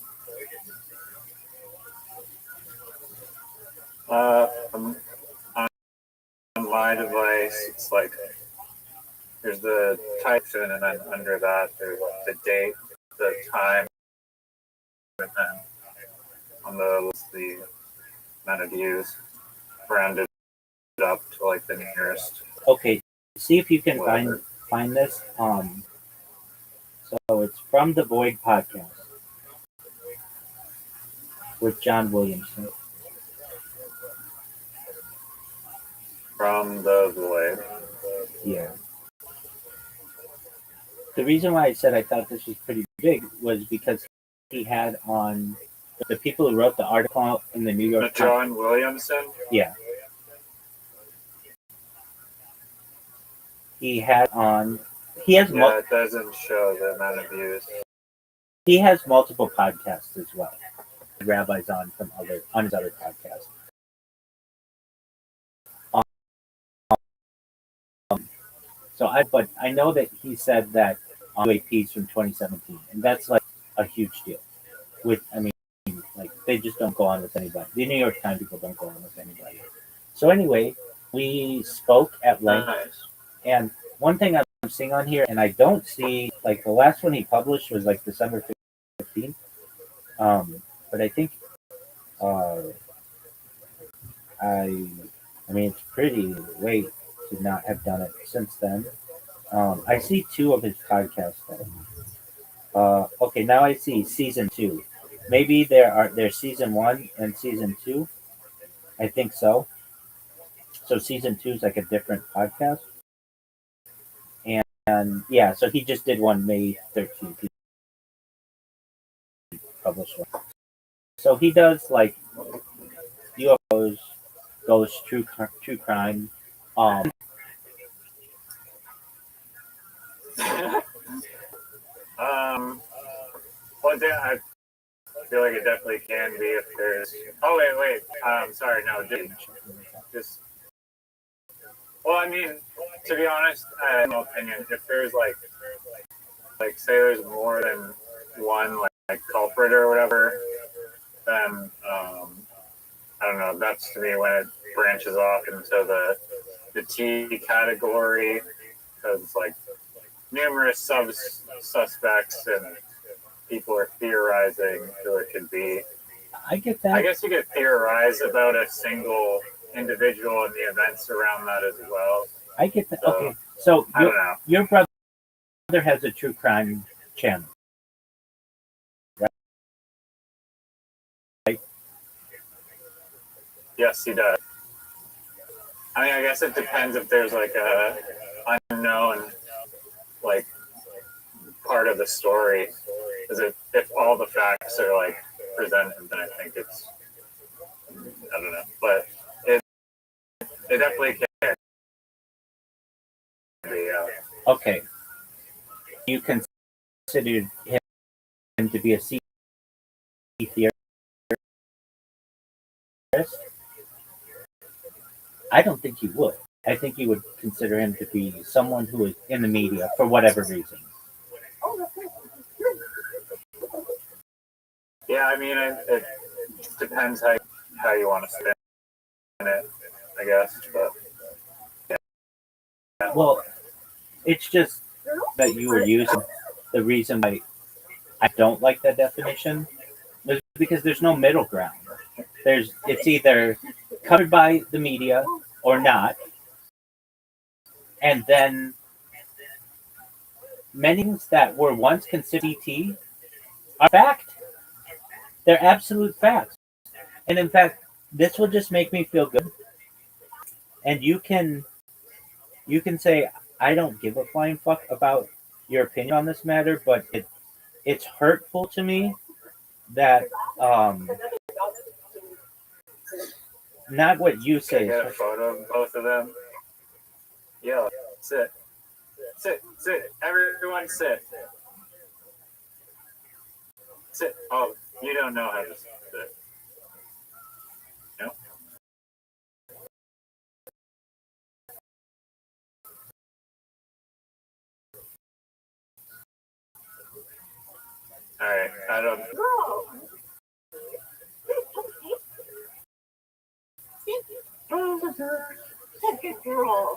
On my device, it's like there's the type and then under that there's like the date, the time, and then on the amount of views rounded up to like the nearest.
Okay, see if you can
Whatever.
find this. So it's From the Void podcast with John Williamson.
From the Void.
Yeah. The reason why I said I thought this was pretty big was because he had on the people who wrote the article in the New York Times.
John Williamson?
Yeah. He had on. He has.
Yeah, it doesn't show the amount of views.
He has multiple podcasts as well. Rabbis on his other podcasts. But I know that he said that on UAPs from 2017, and that's like a huge deal. Like they just don't go on with anybody. The New York Times people don't go on with anybody. So anyway, we spoke at length,
Nice.
and one thing I'm seeing on here, and I don't see like the last one he published was like December 15th. But I think uh, I I mean it's pretty late to not have done it since then. I see two of his podcasts though. Okay, now I see season two. Maybe there's season one and season two. I think so. So season two is like a different podcast. And yeah, so he just did one May 13th. He published one. So he does like UFOs, ghosts, true crime. Um,
Well, I feel like it definitely can be if there's. Oh wait. Sorry, no, just. Well, I mean, to be honest, I have no opinion. If there's say there's more than one like culprit or whatever, then I don't know. That's to me when it branches off into the T category because like numerous suspects and people are theorizing who it could be.
I get that.
I guess you could theorize about a single individual and the events around that as well.
I get that.
So,
Okay, so
I don't know.
your brother has a true crime channel, right?
Yes, he does. I mean, I guess it depends if there's like a unknown like part of the story. Because if all the facts are like presented, then I think it's I don't know, but it definitely can be.
Okay, you considered him to be a sea theorist? I don't think you would. I think you would consider him to be someone who is in the media for whatever reason.
Yeah, I mean, it depends how you want to spin it, I guess. But yeah.
Well, it's just that you were using the reason why I don't like that definition is because there's no middle ground. It's either covered by the media or not, and then many things that were once considered ET are fact. They're absolute facts, and in fact, this will just make me feel good. And you can say I don't give a flying fuck about your opinion on this matter, but it's hurtful to me that um, not what you
Can I
say.
get a photo of both of them? Yeah, sit. Everyone sit. Sit. Oh, you don't know how to sit. No? Alright, I don't.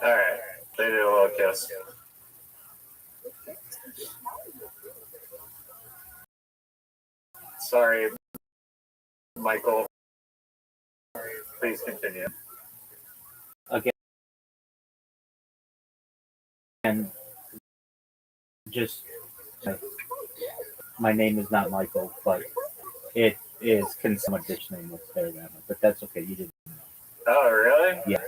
Alright, they did a little kiss. Sorry, Michael. Please continue.
Again, and just my name is not Michael, but it is somewhat ditch name with their rabbi, but that's okay. You didn't.
Oh, really?
Yeah.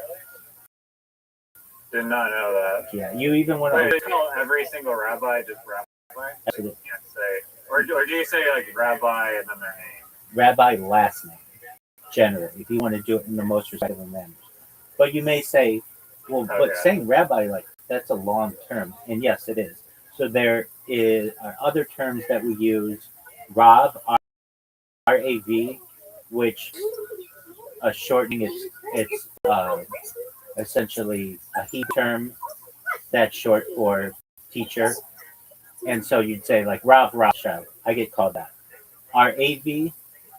Did not know that.
Yeah, you even went
Wait,
on.
they call every single rabbi just rabbi?
Absolutely.
You can't say. Or do you say like rabbi and then their name?
Rabbi last name, generally, if you want to do it in the most respectful manner. But you may say, well, but
Okay.
saying rabbi, like, that's a long term. And yes, it is. So there are other terms that we use. Rav, R-A-V, which shortening it's essentially a Hebrew term that's short for teacher. And so you'd say like Rav Rasha. I get called that. R-A-V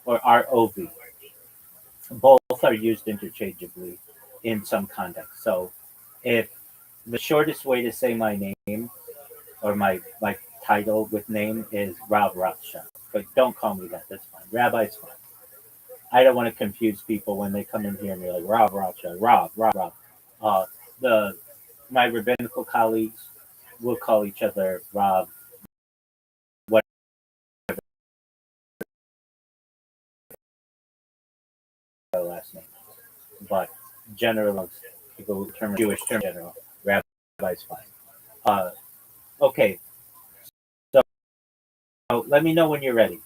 or R-O-V. Both are used interchangeably. in some context. So if the shortest way to say my name or my title with name is Rob Rothschild, but don't call me that. That's fine. Rabbi's fine. I don't want to confuse people when they come in here and they're like Rob Rothschild, Rob. Uh, the my rabbinical colleagues will call each other Rob, whatever their last name is. But general people term Jewish term in general, Rabbi's fine. Okay, so let me know when you're ready.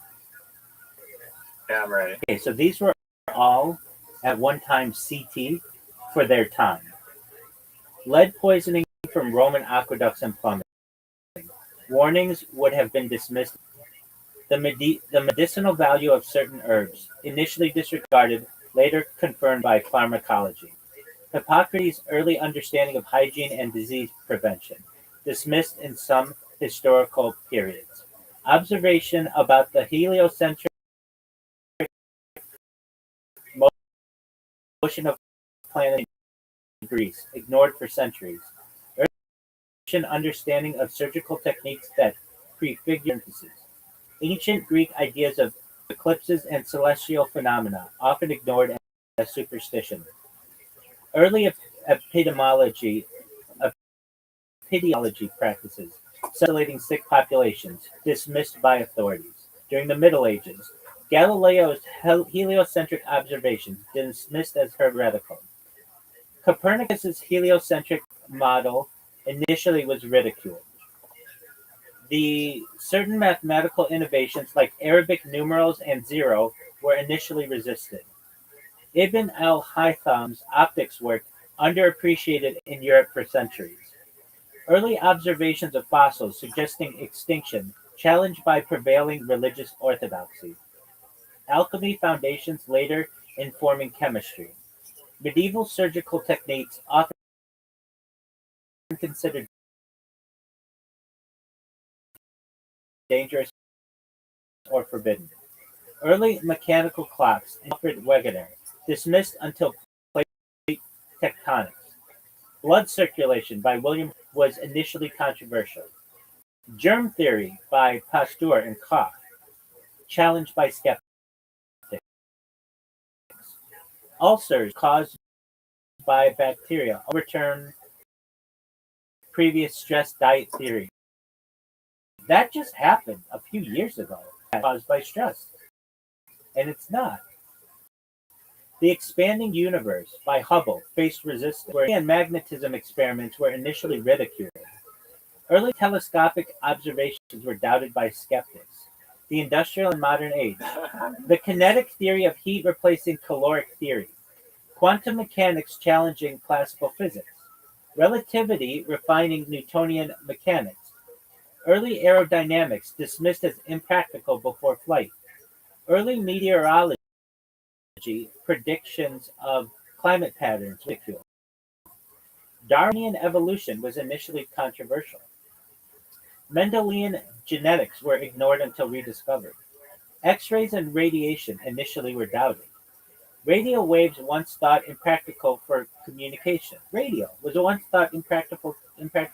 Yeah, I'm ready.
Okay, so these were all at one time CT for their time. Lead poisoning from Roman aqueducts and plumbing. Warnings would have been dismissed. The medicinal value of certain herbs, initially disregarded, later confirmed by pharmacology. Hippocrates' early understanding of hygiene and disease prevention, dismissed in some historical periods. Observation about the heliocentric motion of planets in Greece, ignored for centuries. Early understanding of surgical techniques that prefigure emphasis. Ancient Greek ideas of eclipses and celestial phenomena, often ignored as superstition. Early epidemiology practices, isolating sick populations, dismissed by authorities. During the Middle Ages, Galileo's heliocentric observations dismissed as heretical. Copernicus's heliocentric model initially was ridiculed. The certain mathematical innovations like Arabic numerals and zero were initially resisted. Ibn al-Haytham's optics work underappreciated in Europe for centuries. Early observations of fossils suggesting extinction challenged by prevailing religious orthodoxy. Alchemy foundations later informing chemistry. Medieval surgical techniques often considered dangerous or forbidden. Early mechanical clocks, Alfred Wegener, dismissed until plate tectonics. Blood circulation by William was initially controversial. Germ theory by Pasteur and Koch, challenged by skeptics. Ulcers caused by bacteria overturn previous stress diet theory. That just happened a few years ago, caused by stress. And it's not. The Expanding Universe by Hubble faced resistance, and magnetism experiments were initially ridiculed. Early telescopic observations were doubted by skeptics. The industrial and modern age. The kinetic theory of heat replacing caloric theory. Quantum mechanics challenging classical physics. Relativity refining Newtonian mechanics. Early aerodynamics dismissed as impractical before flight. Early meteorology predictions of climate patterns ridiculed. Darwinian evolution was initially controversial. Mendelian genetics were ignored until rediscovered. X-rays and radiation initially were doubted. Radio waves once thought impractical for communication. Radio was once thought impractical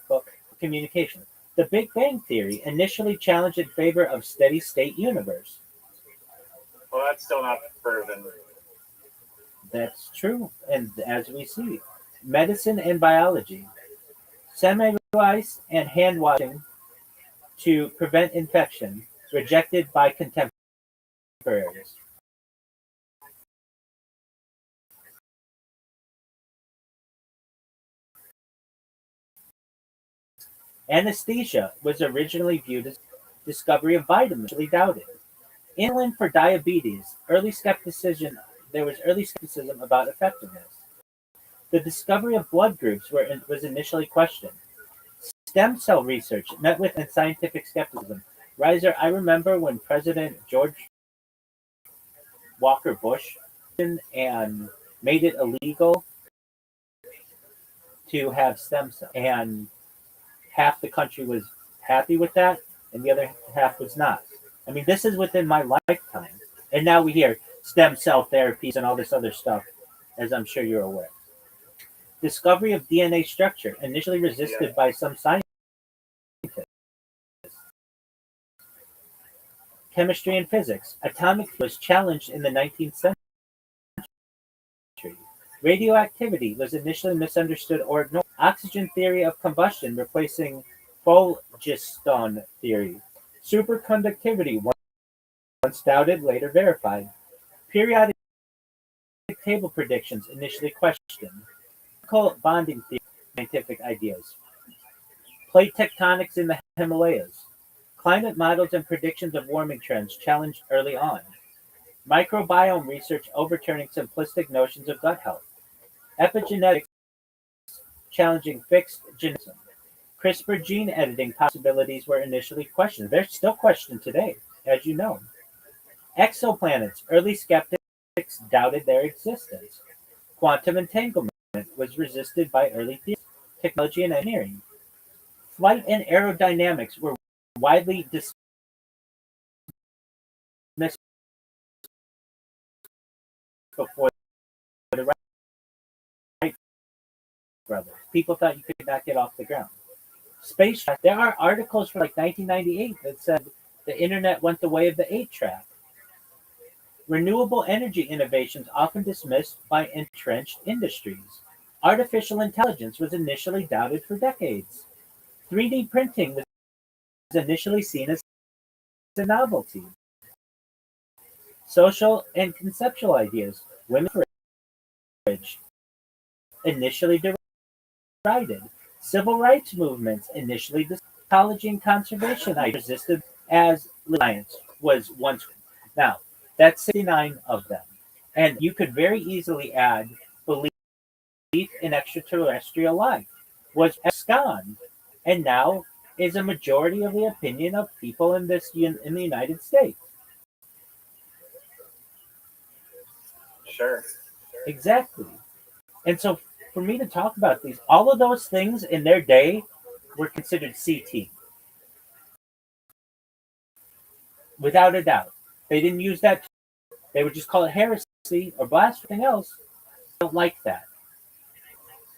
for communication. The Big Bang Theory initially challenged in favor of steady-state universe.
Well, that's still not proven.
That's true, and as we see, medicine and biology, Semmelweis and hand washing to prevent infection, rejected by contemporaries. Anesthesia was originally viewed as discovery of vitamins, initially doubted. Insulin for diabetes, there was early skepticism about effectiveness. The discovery of blood groups was initially questioned. Stem cell research met with scientific skepticism. Reiser, I remember when President George Walker Bush and made it illegal to have stem cells, and half the country was happy with that, and the other half was not. I mean, this is within my lifetime, and now we hear stem cell therapies and all this other stuff, as I'm sure you're aware. Discovery of DNA structure, initially resisted by some scientists. Chemistry and physics. Atomic theory was challenged in the 19th century. Radioactivity was initially misunderstood or ignored. Oxygen theory of combustion replacing phlogiston theory. Superconductivity, once doubted, later verified. Periodic table predictions, initially questioned. Chemical bonding theory, scientific ideas. Plate tectonics in the Himalayas. Climate models and predictions of warming trends challenged early on. Microbiome research overturning simplistic notions of gut health. Epigenetics challenging fixed genism. CRISPR gene editing possibilities were initially questioned. They're still questioned today, as you know. Exoplanets, early skeptics doubted their existence. Quantum entanglement was resisted by early theorists. Technology and engineering. Flight and aerodynamics were widely dismissed before the Wright brothers. People thought you could not get off the ground. Space track. There are articles from like 1998 that said the internet went the way of the 8-track. Renewable energy innovations often dismissed by entrenched industries. Artificial intelligence was initially doubted for decades. 3D printing was initially seen as a novelty. Social and conceptual ideas. Women's suffrage initially derided. Civil rights movements initially ecology and conservation ideas resisted as science was once. Now, that's 69 of them. And you could very easily add belief in extraterrestrial life was abscond and now is a majority of the opinion of people in the United States.
Sure.
Exactly. And so for me to talk about these, all of those things in their day were considered CT. Without a doubt. They didn't use that. They would just call it heresy or blasphemy else. I don't like that.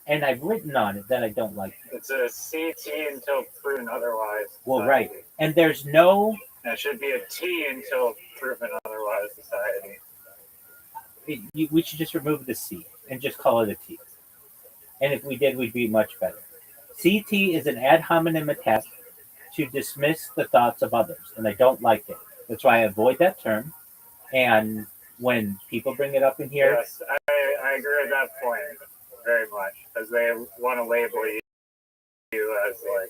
And I've written on it that I don't like it.
It's a CT until proven otherwise.
Well, right. And there's no.
And it should be a T until proven otherwise society.
We should just remove the C and just call it a T. And if we did, we'd be much better. CT is an ad hominem attack to dismiss the thoughts of others, and I don't like it. That's why I avoid that term. And when people bring it up in here,
yes, I agree with that point very much, because they want to label you as like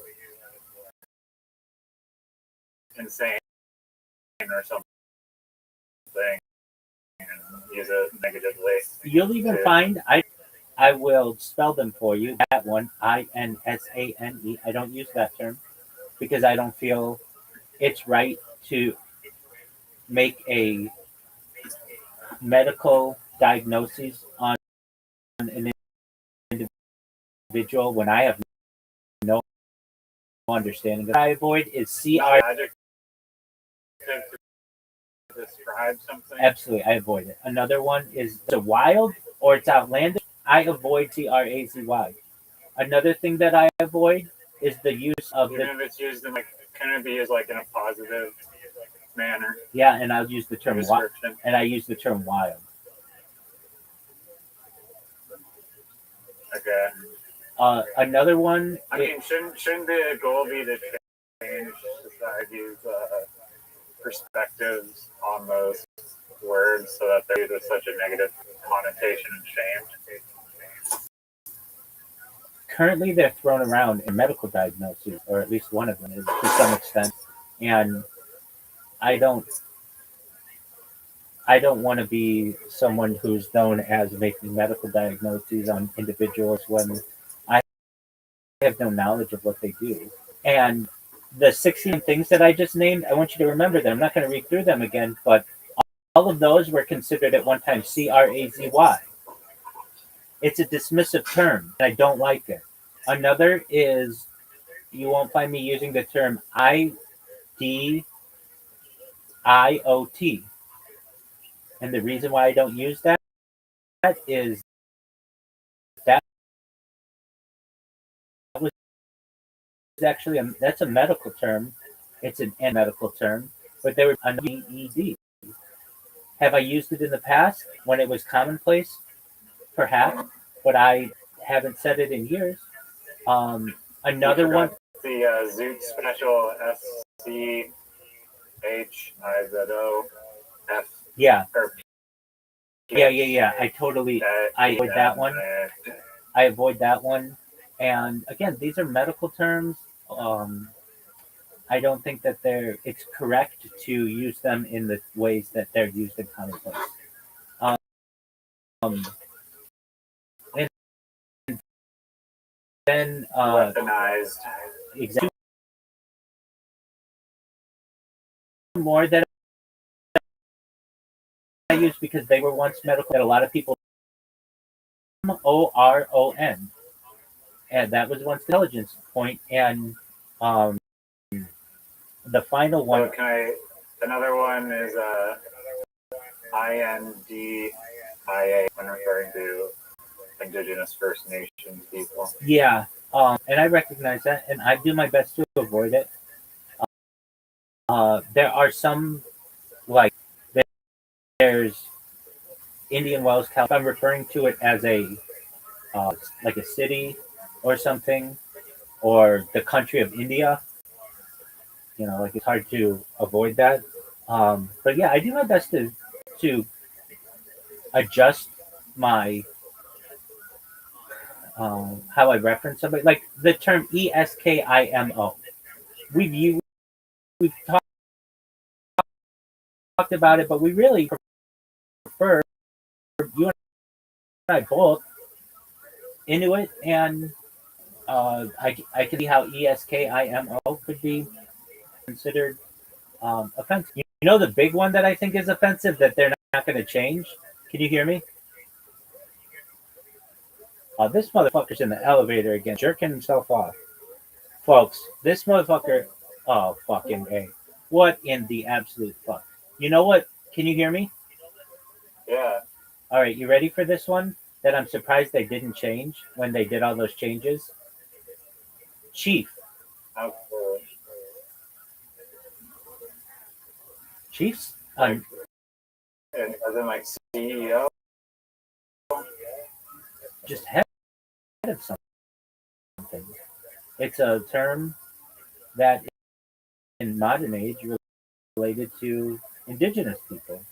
insane or something, and use it negatively.
You'll even find I will spell them for you. That one, INSANE. I don't use that term because I don't feel it's right to make a medical diagnosis on an individual when I have no understanding. What I avoid is CR.
Describe something.
Absolutely, I avoid it. Another one is the wild or it's outlandish. I avoid CRAZY. Another thing that I avoid is the use of
even if it's used in like kind of be used like in a positive manner.
Yeah, and I'll use the term wild.
Description.
And I use the term wild.
Okay.
Another one.
I mean, shouldn't the goal be to change society's perspectives on those words so that they're with such a negative connotation and shame?
Currently, they're thrown around in medical diagnoses, or at least one of them is to some extent. And I don't want to be someone who's known as making medical diagnoses on individuals when I have no knowledge of what they do. And the 16 things that I just named, I want you to remember them. I'm not going to read through them again, but all of those were considered at one time CRAZY. It's a dismissive term, and I don't like it. Another is, you won't find me using the term IDIOT. And the reason why I don't use that is that actually that's a medical term. It's an medical term, but they were a GED. Have I used it in the past when it was commonplace? Perhaps, but I haven't said it in years. Another one.
The Zoot Special SCHIZO F.
Yeah.
Or
Yeah. I avoid that one. I avoid that one. And again, these are medical terms. I don't think that it's correct to use them in the ways that they're used in commonplace. And then
weaponized.
Exactly. More that I use because they were once medical that a lot of people ORON, and that was once the intelligence point. And the final one.
Another one is INDIA when referring to Indigenous First Nations people.
Yeah, and I recognize that, and I do my best to avoid it. There are some, like, there's Indian Wells, California. I'm referring to it as like a city or something, or the country of India. Like it's hard to avoid that. But yeah, I do my best to adjust my how I reference somebody. Like the term ESKIMO. We've talked about it, but we really prefer, you and I both, Inuit, and I can see how ESKIMO could be considered offensive. You know the big one that I think is offensive that they're not going to change? Can you hear me? This motherfucker's in the elevator again, jerking himself off. Folks, this motherfucker, oh, fucking A. What in the absolute fuck? You know what? Can you hear me?
Yeah.
All right, you ready for this one? That I'm surprised they didn't change when they did all those changes. Chief. Chiefs?
And as in like CEO?
Just head of something. It's a term that in modern age related to indigenous people.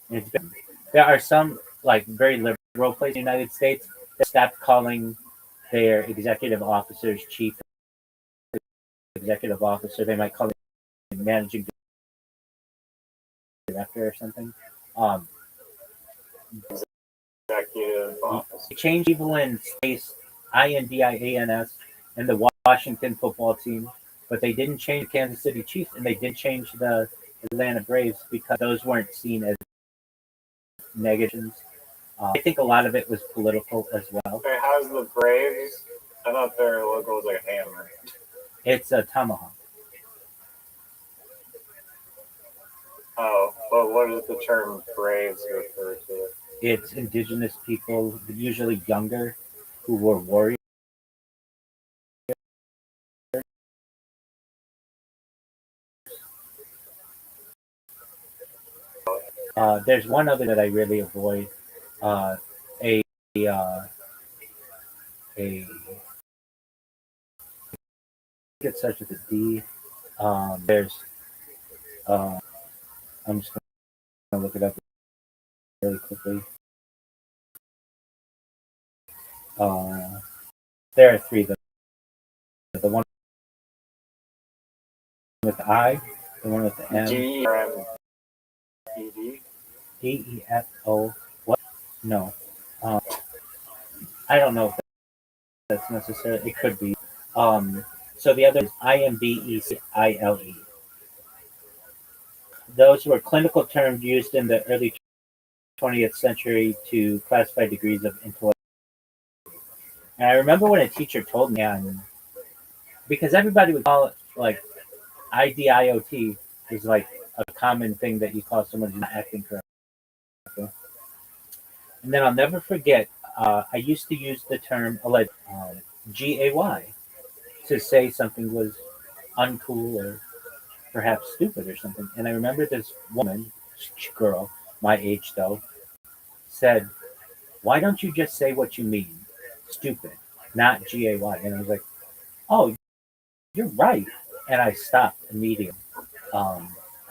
There are some like very liberal places in the United States that stopped calling their executive officers chief executive officer. They might call it managing director or something.
Executive officer.
They changed people in space, INDIANS, and the Washington football team, but they didn't change the Kansas City Chiefs, and they didn't change the Atlanta Braves because those weren't seen as negatives. I think a lot of it was political as well.
Okay, how's the Braves? I thought their logo was like a hammer.
It's a tomahawk.
Oh, but what does the term Braves refer to?
It's indigenous people, usually younger, who were warriors. There's one other that I really avoid. It starts with a D. There's. I'm just gonna look it up really quickly. There are three. The one with the I, the one with the M.
GEMED.
DEFO. What? No. I don't know if that's necessary. It could be. So the other is IMBECILE. Those were clinical terms used in the early 20th century to classify degrees of intellect. And I remember when a teacher told me, because everybody would call it like IDIOT is like a common thing that you call someone who's not acting correctly. And then I'll never forget, I used to use the term GAY. to say something was uncool or perhaps stupid or something. And I remember this woman, girl, my age though, said, "Why don't you just say what you mean? Stupid, not GAY." And I was like, "Oh, you're right." And I stopped immediately.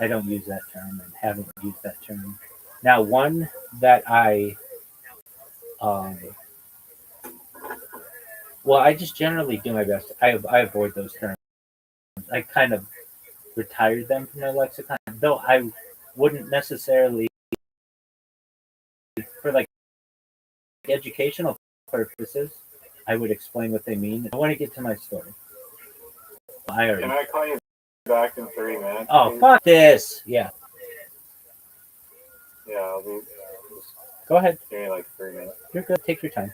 I don't use that term and haven't used that term. Now, one that um, well, I just generally do my best. I avoid those terms. I kind of retired them from my lexicon, though I wouldn't necessarily, for like educational purposes, I would explain what they mean. I want to get to my story.
Can I call you back in 3 minutes?
Oh,
please?
fuck this. Yeah,
Yeah, I'll be.
go ahead.
Give me like 3 minutes.
You're good. Take your time.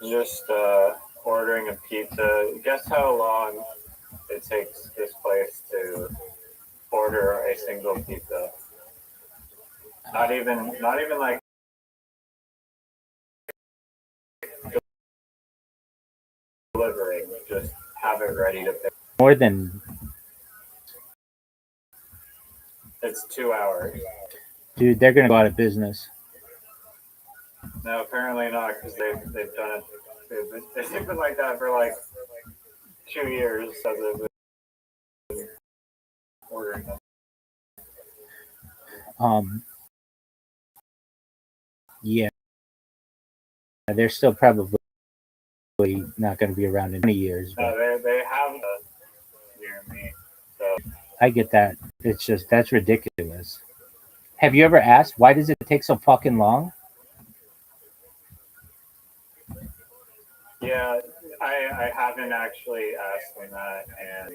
Just ordering a pizza. Guess how long it takes this place to order a single pizza? Not even like delivering. Just have it ready to pick.
More than,
It's 2 hours.
dude, they're gonna go out of business.
No, apparently not, because they've done it. They've been like that for like 2 years as they've been ordering them.
Yeah, they're still probably not going to be around in 20 years.
No,
But
they have near me. So
I get that. It's just that's ridiculous. Have you ever asked why does it take so fucking long?
yeah, I haven't actually asked them that, and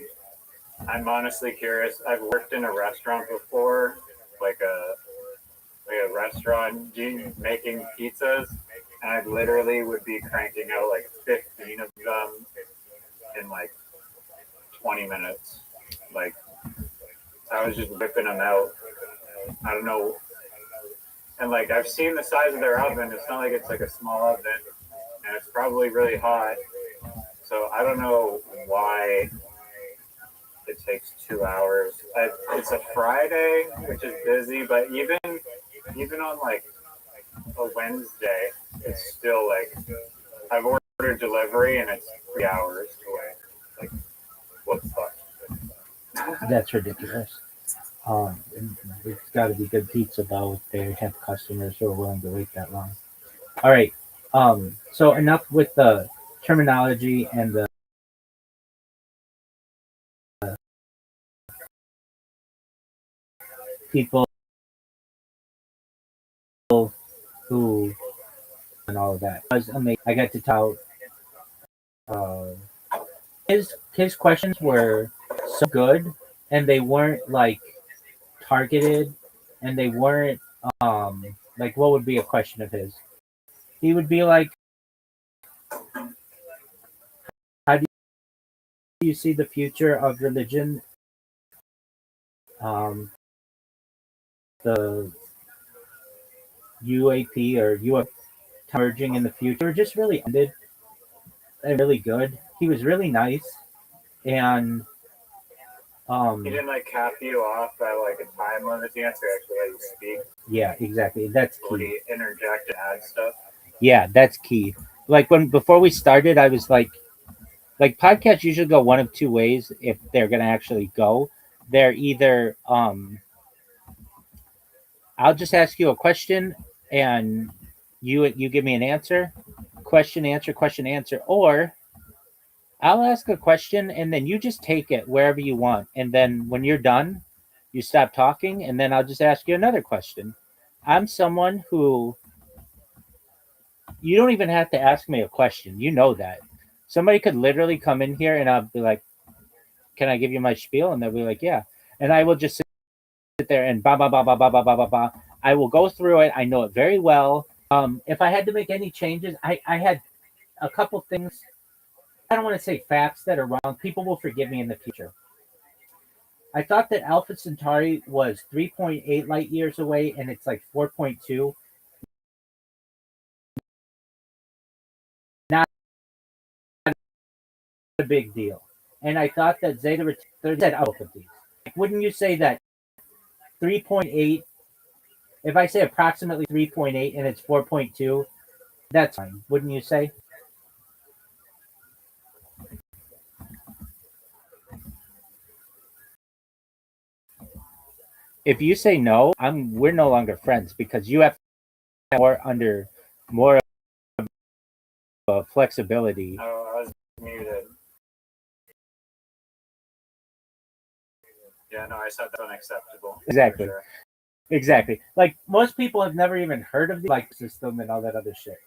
I'm honestly curious. I've worked in a restaurant before, like a restaurant making pizzas, and I literally would be cranking out like 15 of them in like 20 minutes. Like I was just whipping them out. I don't know. And like I've seen the size of their oven. It's not like it's like a small oven, and it's probably really hot. So I don't know why it takes 2 hours. It's a Friday, which is busy, but even on like a Wednesday, it's still like I've ordered delivery and it's 3 hours away. Like what the fuck?
That's ridiculous. It's got to be good pizza though if they have customers who are willing to wait that long. All right. So enough with the terminology and the people who and all of that. It was amazing. I got to tell uh, his questions were so good, and they weren't like targeted, and they weren't like what would be a question of his. He would be like, "How do you see the future of religion?" The UAP or UAP merging in the future were just really ended and really good. He was really nice, and
He didn't like cap you off by like a time limit. He answered actually let you speak.
yeah, exactly. That's
Would
key.
he interject and add stuff?
Yeah, that's key. Like before we started, I was like podcasts usually go one of two ways if they're gonna actually go. They're either I'll just ask you a question and you give me an answer, question answer, or I'll ask a question and then you just take it wherever you want, and then when you're done, you stop talking, and then I'll just ask you another question. I'm someone who you don't even have to ask me a question. You know that. Somebody could literally come in here and I'll be like, "Can I give you my spiel?" And they'll be like, "Yeah." And I will just sit there and ba ba ba ba ba ba ba ba ba. I will go through it. I know it very well. If I had to make any changes, I had a couple things. I don't want to say facts that are wrong. People will forgive me in the future. I thought that Alpha Centauri was 3.8 light years away, and it's like 4.2. Not a big deal. And I thought that Zeta Reticuli said both of these. Wouldn't you say that 3.8? If I say approximately 3.8 and it's 4.2, that's fine. Wouldn't you say? If you say no, we're no longer friends because you have more flexibility.
Oh, I was muted. Yeah, no, I said that's unacceptable.
Exactly.
Sure.
Exactly. Like most people have never even heard of the like system and all that other shit.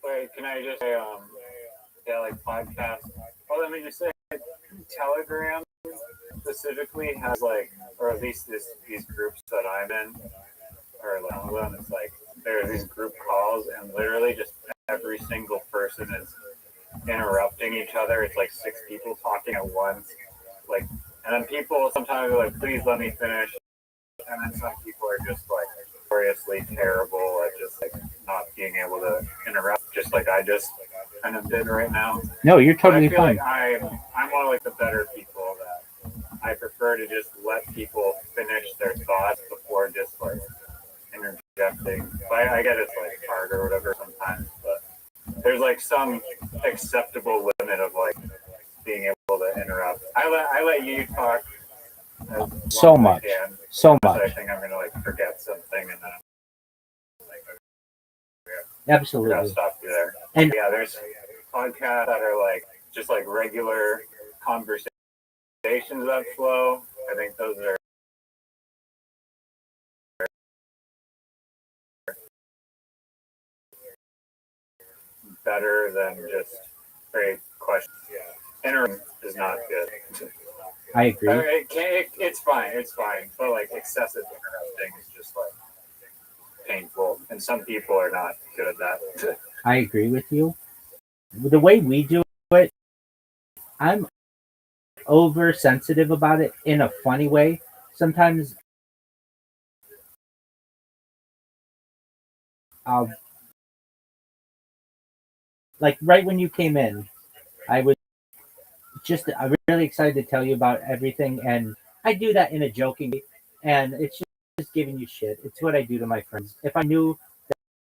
Wait, can I just say, yeah, like podcast? Well, let me just say, Telegram specifically has like, or at least these groups that I'm in, or like one of them, it's like there are these group calls, and literally just every single person is interrupting each other. It's like 6 people talking at once, like, and then people sometimes are like, "Please let me finish," and then some people are just like notoriously terrible at just like not being able to interrupt, just like I just kind of did right now.
No, you're totally
but I feel
fine.
like I'm one of like the better people that I prefer to just let people finish their thoughts before just like interjecting. But I get it's like hard or whatever sometimes, but there's like some acceptable limit of like being able to interrupt. I let you talk
So much. So much.
I think I'm gonna like forget something and then like
Absolutely.
gotta stop you there.
And
yeah, there's podcasts that are like just like regular conversations that flow. I think those are better than just great questions. Interim is not good.
I agree.
It's fine. It's fine. But like excessive interrupting is just like painful, and some people are not good at that.
I agree with you. The way we do it, I'm oversensitive about it in a funny way. Sometimes I'll like right when you came in, I was I'm really excited to tell you about everything, and I do that in a joking way, and it's just giving you shit. It's what I do to my friends. If I knew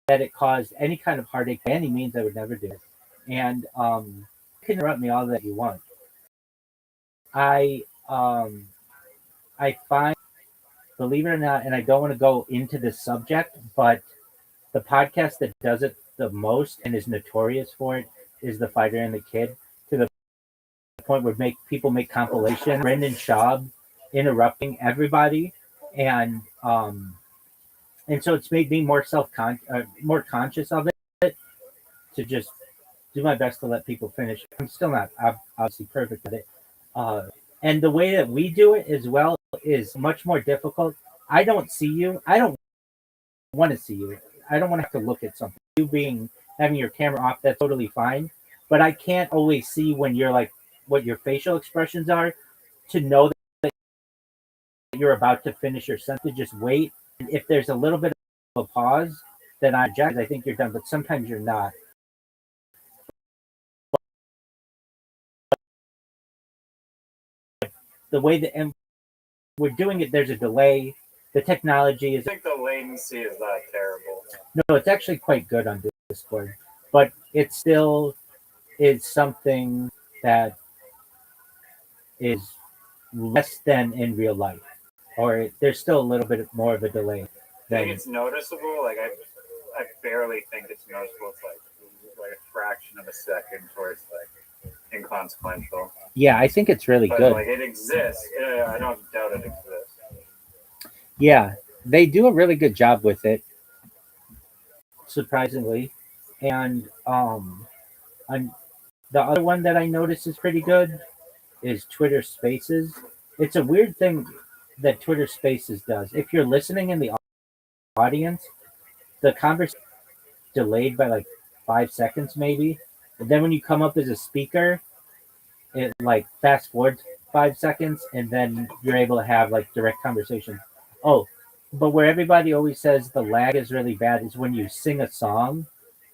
that it caused any kind of heartache by any means, I would never do it. And you can interrupt me all that you want. I I find, believe it or not, and I don't want to go into this subject, but the podcast that does it the most and is notorious for it is The Fighter and the Kid, to the point where people make compilations. Brendan Schaub interrupting everybody, and so it's made me more conscious of it, to just do my best to let people finish. I'm still not obviously perfect at it. And the way that we do it as well is much more difficult. I don't see you. I don't want to see you. I don't want to have to look at something. Having your camera off, that's totally fine. But I can't always see when you're like what your facial expressions are, to know that you're about to finish your sentence. Just wait. And if there's a little bit of a pause, then I reject. I think you're done, but sometimes you're not. The way that and we're doing it, there's a delay. The technology is
I think the latency is not terrible.
no, it's actually quite good on Discord, but it still is something that is less than in real life, or there's still a little bit more of a delay.
I think
Than,
it's noticeable. Like I barely think it's noticeable. It's like a fraction of a second, where it's like inconsequential.
yeah, I think it's really
But
good.
like it exists. Yeah, I don't doubt it exists.
Yeah, they do a really good job with it, surprisingly. And and the other one that I noticed is pretty good is Twitter Spaces. It's a weird thing that Twitter Spaces does. If you're listening in the audience, the conversation is delayed by like 5 seconds maybe. But then when you come up as a speaker, it like fast forwards 5 seconds, and then you're able to have like direct conversation. Oh, but where everybody always says the lag is really bad is when you sing a song.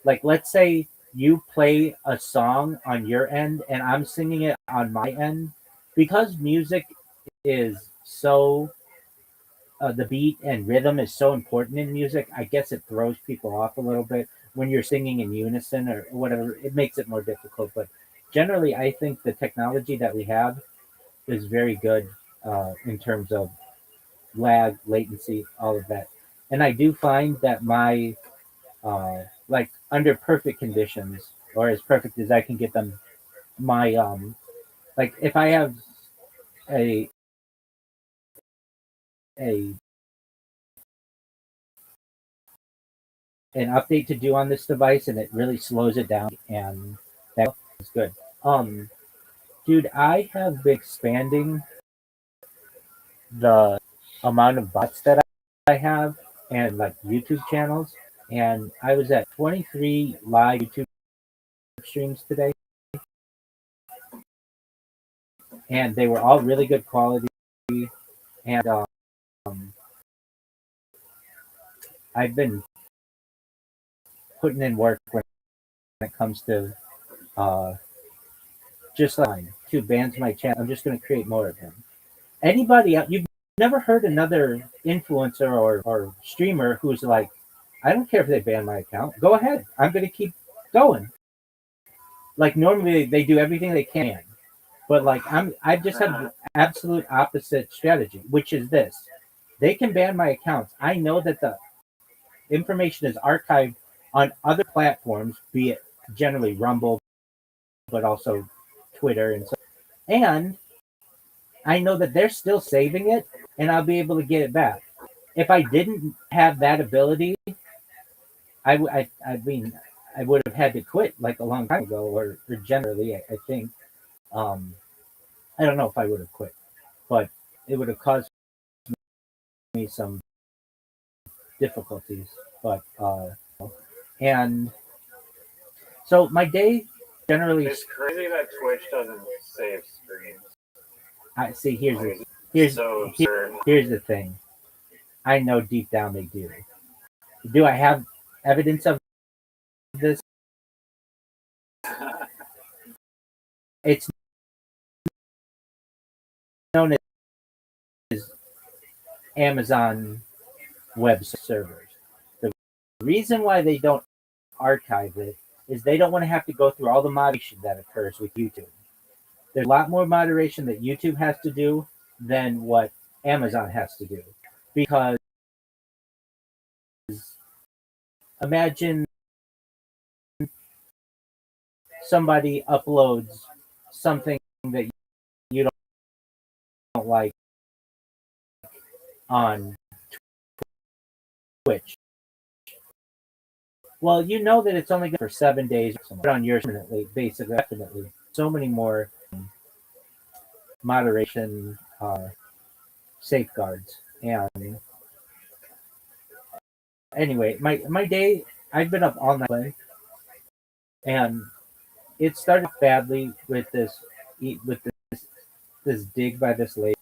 Like let's say you play a song on your end and I'm singing it on my end, because music is so the beat and rhythm is so important in music. I guess it throws people off a little bit when you're singing in unison or whatever. It makes it more difficult, but generally, I think the technology that we have is very good in terms of lag, latency, all of that. And I do find that my like under perfect conditions, or as perfect as I can get them, my like if I have a a an update to do on this device and it really slows it down, and that's good. Um dude, I have been expanding the amount of bots that I have and like YouTube channels, and I was at 23 live YouTube streams today, and they were all really good quality, and I've been putting in work when it comes to uh, just like to bans my channel. I'm just going to create more of them. Anybody else, you've never heard another influencer or streamer who's like, I don't care if they ban my account. Go ahead. I'm going to keep going. Like normally they do everything they can, but like I just have the absolute opposite strategy, which is this: they can ban my accounts. I know that the information is archived on other platforms, be it generally Rumble, but also Twitter and so. And I know that they're still saving it, and I'll be able to get it back. If I didn't have that ability, I mean, I would have had to quit like a long time ago, or generally, I think. Um, I don't know if I would have quit, but it would have caused me some difficulties. But and so my day generally.
It's crazy that Twitch doesn't save streams.
I see.
Like, it's so absurd.
Here's the thing. I know deep down they do. Do I have evidence of this? It's known as Amazon Web Servers. The reason why they don't archive it is they don't want to have to go through all the moderation that occurs with YouTube. There's a lot more moderation that YouTube has to do than what Amazon has to do. Because imagine somebody uploads something that you don't like on Twitch. Well, you know that it's only good for 7 days, but on yours permanently, basically, definitely. So many more moderation safeguards. And anyway, my day, I've been up all night, and it started badly with this dig by this lady,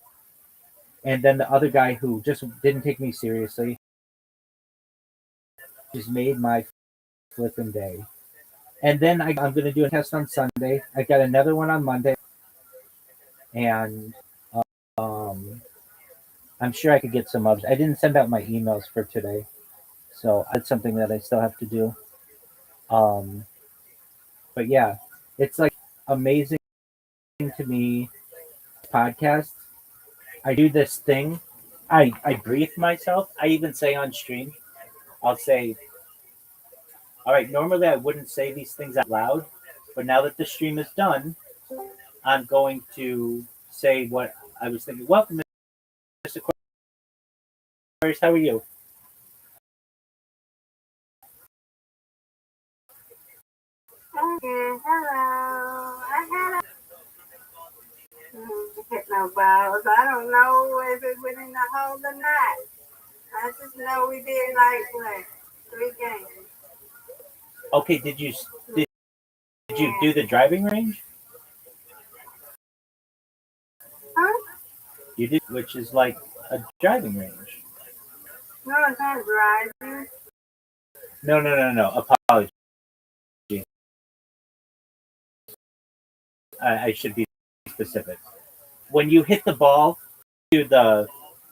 and then the other guy who just didn't take me seriously. just made my flipping day. And then I'm going to do a test on Sunday. I got another one on Monday, and um, I'm sure I could get some others. I didn't send out my emails for today, so that's something that I still have to do. Um, but yeah, it's like amazing to me. Podcast. I do this thing. I breathe myself. I even say on stream, I'll say, all right, normally I wouldn't say these things out loud, but now that the stream is done, I'm going to say what I was thinking. Welcome, Mr. Aquarius. How are you?
Okay, hello. I had hit no balls. I don't know if it went in the hole or not. I just know we did like what 3 games.
Okay, did you do the driving range?
Huh?
You did, which is like a driving range.
No, it's not driving.
No. Apologies. I should be specific. When you hit the ball to the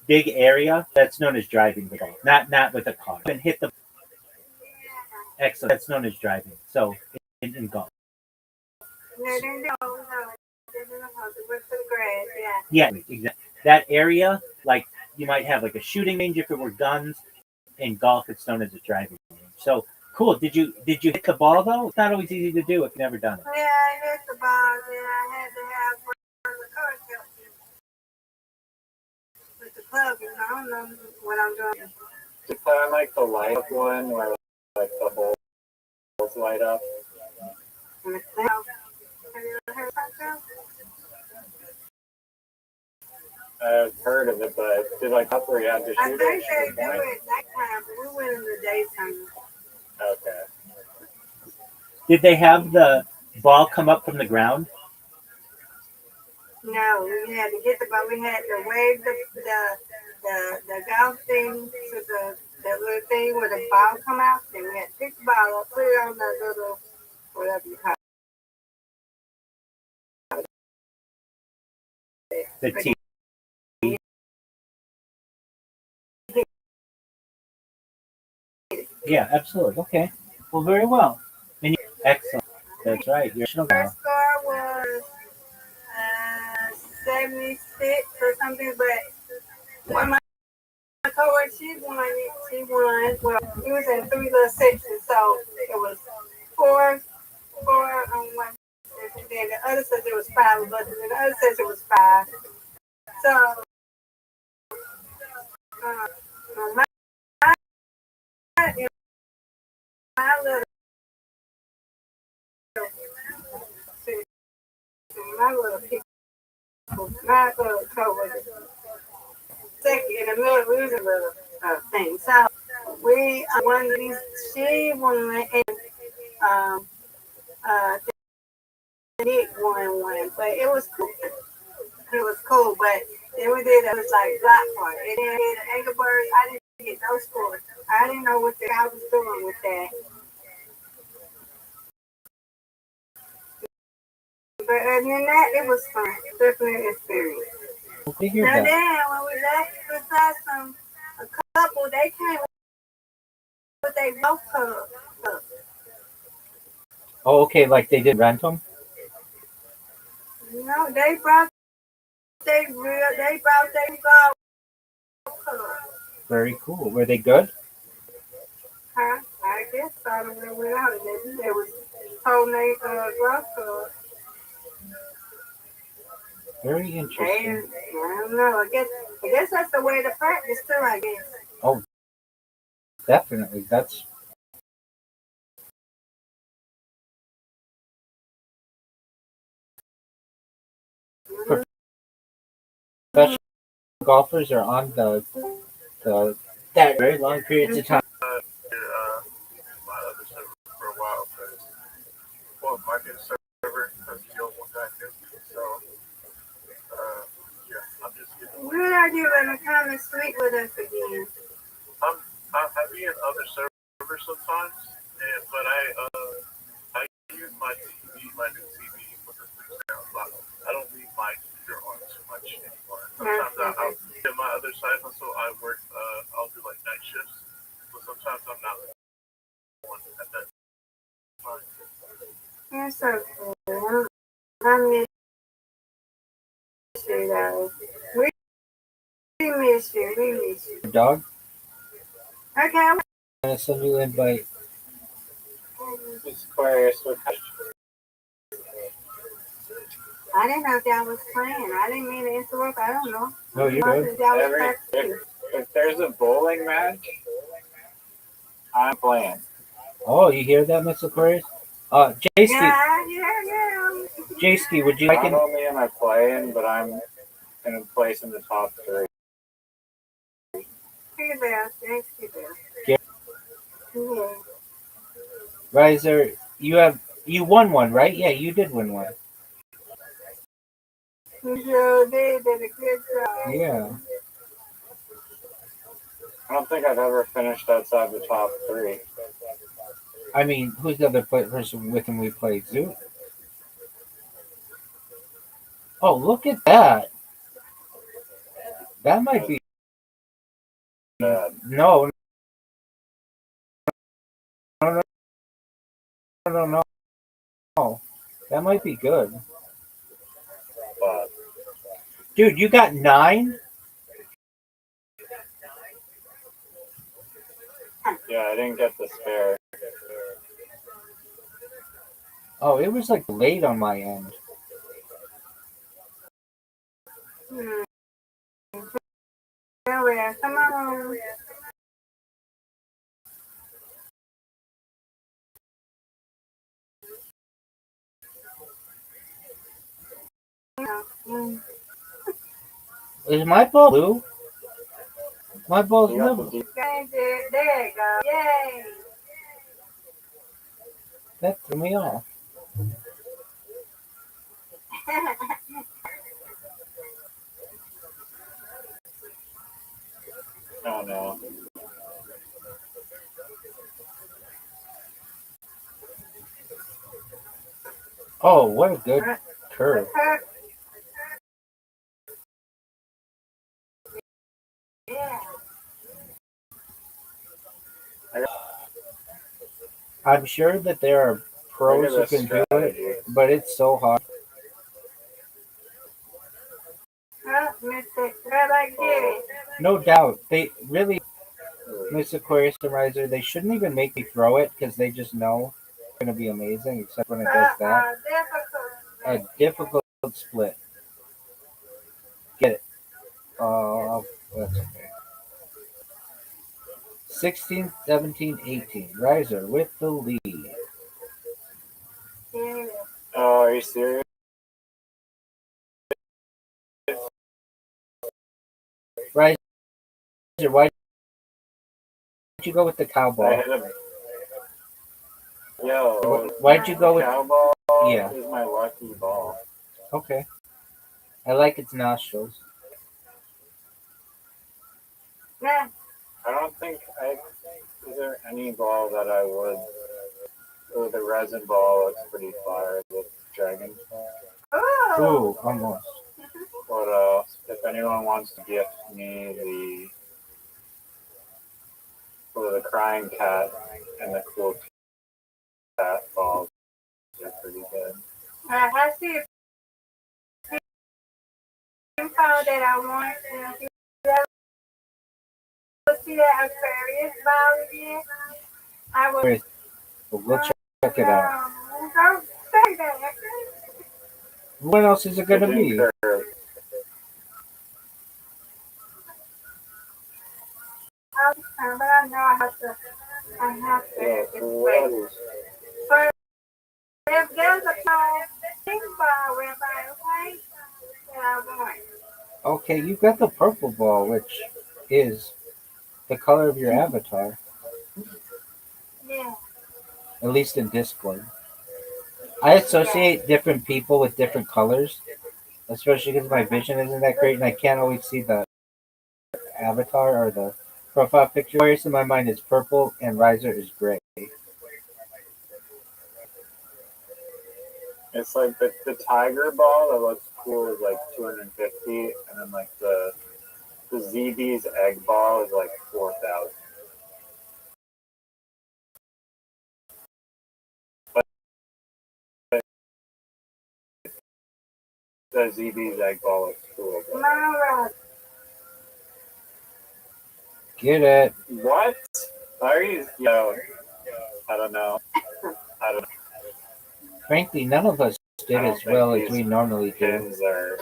big area, that's known as driving the ball. Not with a car. And hit the excellent. That's known as driving. So in golf.
No, they didn't go. No, they didn't go. They went to the grass. Yeah.
Yeah, exactly. That area, like you might have like a shooting range if it were guns. In golf, it's known as a driving range. So cool. Did you hit the ball though? It's not always easy to do if you've never done it.
Yeah, I hit the ball. Yeah, I had to have one of the coach help me with the club. And I don't know what I'm doing.
Is that like the light up one where like the holes light up?
And it's now. Have you ever heard about that?
I've heard of it, but did like up where you have to
I
shoot
think they
it?
do it nighttime, but we went in the daytime.
Okay.
Did they have the ball come up from the ground?
No, we had to get the ball. We had to wave the golf thing to the little thing where the ball come out. Then we had to pick the ball up, put it on the little whatever you call it.
The tee. Yeah, absolutely. Okay. Well, very well. And you, excellent. That's right. You're a
First score was 76 or something, but when my coworker she won it. She won. Well, it was in 3 little sections, so it was four on one section. Then the other section was 5 of us, and then the other section was 5. So my little my little coworker second in the middle. We was a little thing. So we one of these. She won and Nick won one, but it was cool. It was cool, but then we did it was like block part. And then we did the Angry Birds. I didn't get no scores. I didn't know what the guy was doing with that. But other than that, it was fun. Definitely an experience. Now then, when we left, we saw a couple. They came with their golf club.
Oh, okay. Like they did rent them.
No, they brought their golf club.
Very cool. Were they good?
Huh? I guess so. I don't know where out. They was homemade golf club.
Very interesting.
And, I don't know. I guess that's the way to practice too. I guess.
Oh, definitely. That's professional golfers are on the that very long periods of time.
My other server for a while because my new server because the old one got new. So yeah, I'm just getting.
When are you gonna come and sleep with us again?
I be in other servers whatever sometimes. But I use my TV, my new TV with the 3 sound. But I don't leave my computer on too much anymore. Sometimes in my other side hustle, I work. I'll do like night shifts. So sometimes I'm not on at that time.
You're so cool. I miss you, though. We miss you. We miss you.
Dog,
Okay, I'm
gonna send you an invite.
Miss Aquarius, what
I didn't know if y'all was playing. I didn't mean to interrupt. I don't know.
No, you're good.
Y'all was
every
practicing.
if there's a bowling match, I'm playing.
Oh, you hear that, Miss Aquarius? Jayski,
Yeah.
Jayski, would you like
Not
an?
only am I playing, but I'm in a place in the top 3.
Hey, Bell. Thanks, Bell.
Yeah.
Yeah.
Riser, you won one, right? Yeah, you did win one.
You sure did a good job.
Yeah.
I don't think I've ever finished outside the top 3.
I mean, who's the other person with whom we played? Zoo? Oh, look at that. That might be. No. No. That might be good.
But
Dude, you got 9?
yeah, I didn't get the spare.
Oh, it was like late on my end.
Well, come on.
Is my ball blue? My ball's
You got
never.
the
There you go. Yay.
That threw me off.
Oh no.
Oh, what a good curve.
Yeah.
I'm sure that there are pros who can do it, but it's so hard. No doubt. They really, Miss Aquarius and Riser, they shouldn't even make me throw it because they just know it's going to be amazing, except when it does that. A difficult split. Get it. That's okay. 16, 17, 18. Riser with the lead.
Oh, are you serious?
Riser, why'd you go with the cow
I
ball?
hit him. Yo,
Why'd you go with?
cow ball?
Yeah.
Is my lucky ball.
Okay. I like its nostrils.
Yeah.
I don't think is there any ball that I would. Oh, the resin ball looks pretty fire. The dragon.
Ooh, almost.
What else? If anyone wants to gift me the crying cat and the cool cat balls, they're pretty good.
I see a info that I want. You ever see that Aquarius ball again? I will.
We'll check it out.
Don't say that.
What else is it going to be?
But I know I have to. But if there's a pink ball whereby, okay, then I want.
Okay, you got the purple ball, which is the color of your avatar,
Yeah.
at least in Discord. I associate different people with different colors, especially because my vision isn't that great and I can't always see the avatar or the Profile picture. Aquarius in my mind is purple and Riser is gray.
It's like the tiger ball that looks cool is like 250, and then like the ZB's egg ball is like 4,000. The ZB's egg ball looks cool. But...
Get it?
What? Are you? Yo, I don't know. I don't know.
Frankly, none of us did as well as we normally do.
Pins are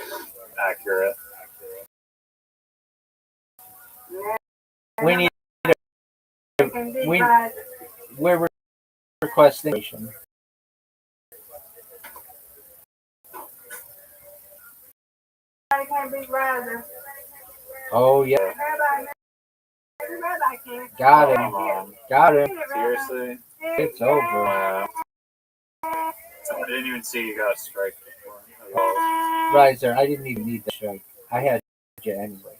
accurate.
We need. We're requesting. Oh yeah. Got him. Got him.
Seriously?
It's over.
Wow. I didn't even see you got a strike before.
Riser, I didn't even need the strike. I had you anyway.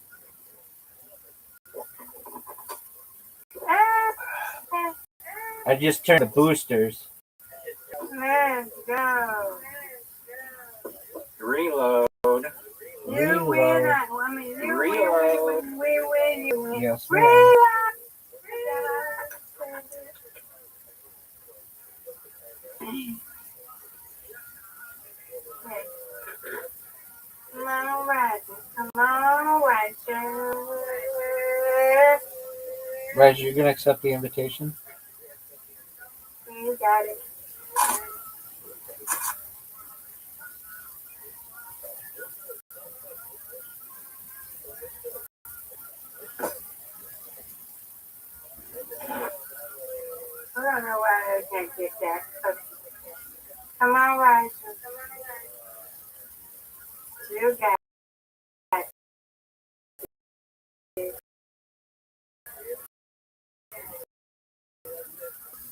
I just turned the boosters.
Let's go.
Reload.
You win. I mean, you
Reload.
win. We win. You win.
Yes,
Reload. Come on, Roger. Come on, Roger.
Riser, you're gonna accept the invitation?
You got it. I don't know why I can't get that. Okay. Come on, Roger. You got it.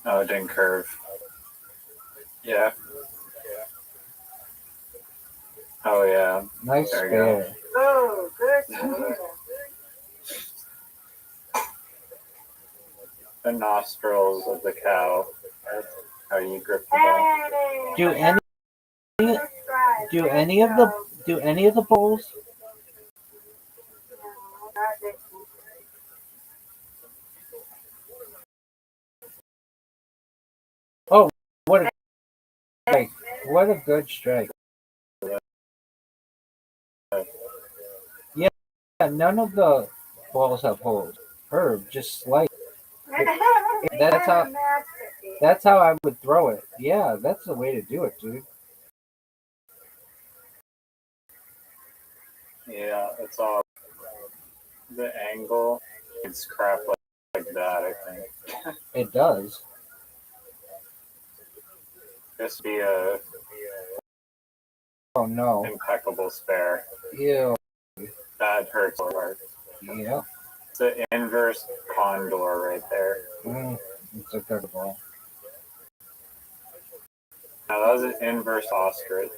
Oh, it didn't curve. Yeah. Oh, yeah.
Nice
There you go.
spare.
Oh, good.
The nostrils of the cow. That's how you grip the ball.
Do any of the bowls? Oh, what a strike! What a good strike! Yeah, none of the balls have holes. Herb just slice. That's how I would throw it. Yeah, that's the way to do it, dude.
Yeah, it's all the angle. It's crap like that, I think.
It does.
Just be a
Oh no.
impeccable spare.
Ew.
That hurts a lot.
Yeah.
It's an inverse condor right there.
It's a good ball.
Now that was an inverse ostrich.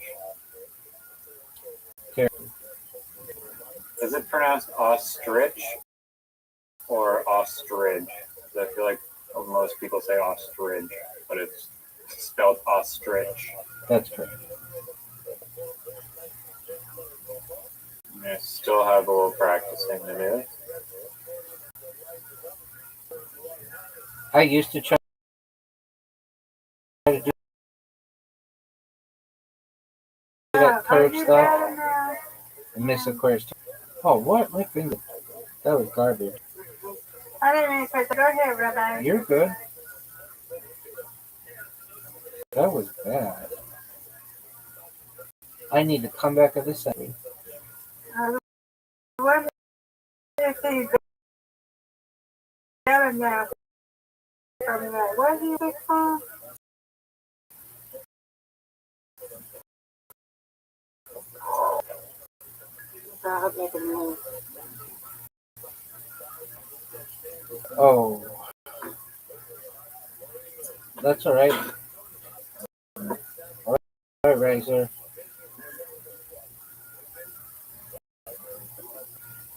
Here.
Is it pronounced ostrich or ostrich? I feel like most people say ostrich, but it's spelled ostrich.
That's correct.
I still have a little practicing to do.
I used to try to do that curve stuff and miss a curve. Oh, what? My finger. That was garbage.
I didn't mean to go ahead, Rabbi.
You're good. That was bad. I need to come back at this second.
What if he's better now? What do you think from? I'll make a move.
Oh. That's alright. Alright, Razor.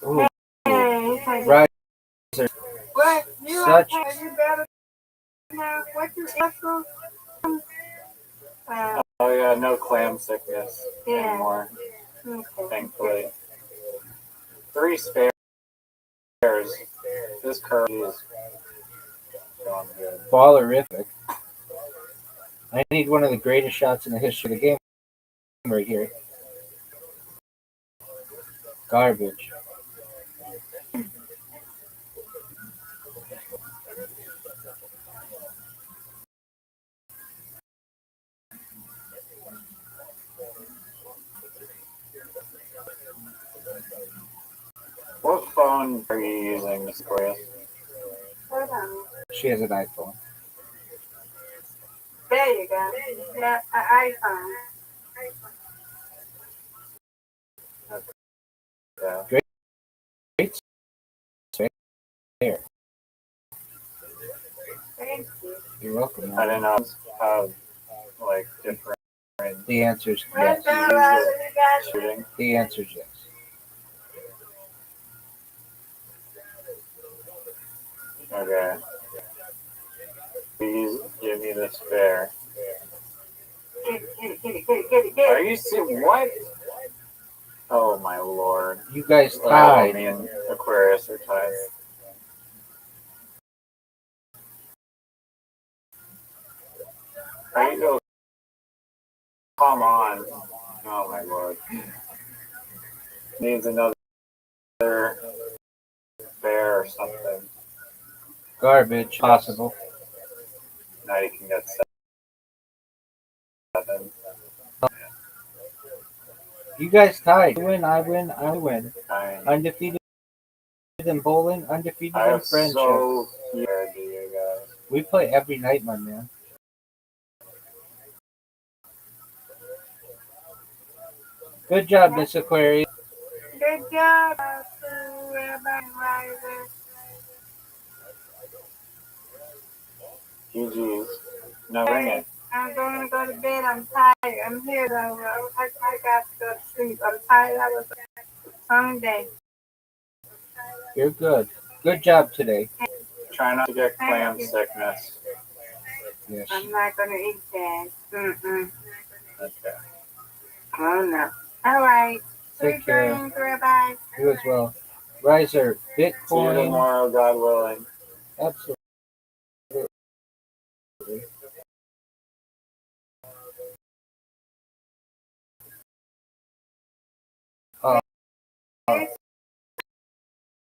Ooh.
Hey,
Riser. touch.
Are you better now? What you answer?
Oh yeah, no clam sickness
Yeah.
anymore,
Okay.
thankfully. 3 spares. This curve is going good.
Ballerific. I need one of the greatest shots in the history of the game right here. Garbage.
What phone are you using, Miss Gloria?
Hold on.
She has an iPhone.
There you go. Yeah, an iPhone.
Yeah.
Great there.
Thank you.
You're welcome.
I didn't know have like different
The answer is
Well
yes.
done, Riley. You got it.
shooting.
The answer is yes.
Okay. Please give me the spare.
Get
Are
it.
you serious? What? Oh my lord.
You guys
Well,
tied.
me and Aquarius are tied. Are you go? Come on. Oh my lord. Needs another bear or something.
Garbage. Possible.
Now you can get 7.
You guys tied. You win, I win, I win.
Fine.
Undefeated in bowling, undefeated
I
in
am
friendship.
so scared to you guys.
We play every night, my man. Good job, Miss Aquarius.
Good job. Everybody rising.
GG's. Now ring it.
I'm going to go to bed. I'm tired. I'm here though. I got to go to sleep. I'm tired. I was a long day.
You're good. Good job today.
Try not to get clam
Thank you.
sickness.
Yes.
I'm not going to eat that. Mm-mm.
Okay.
Oh, no. All right.
Take
Sweet
care.
dreams. Everybody.
You as well. Riser,
See you
Bitcoin.
tomorrow, God willing.
Absolutely.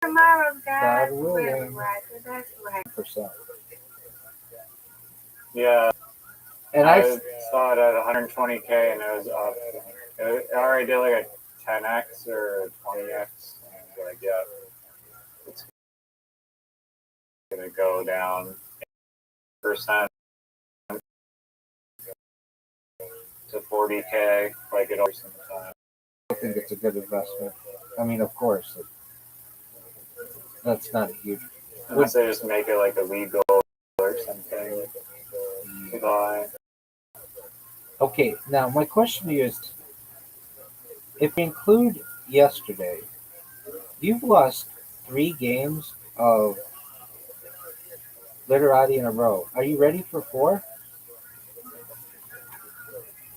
Tomorrow, guys.
God willing.
Right. That's right.
Percent.
Yeah.
And
I
I
saw it at 120K and it was up. It already did like a 10x or a 20x. And I was like, yeah, it's gonna go down percent to 40K like it always sometimes.
think it's a good investment. I mean, of course, that's not a huge.
Unless they just make it like illegal or something to buy.
Okay, now my question to you is, if we include yesterday, you've lost 3 games of Literati in a row. Are you ready for 4?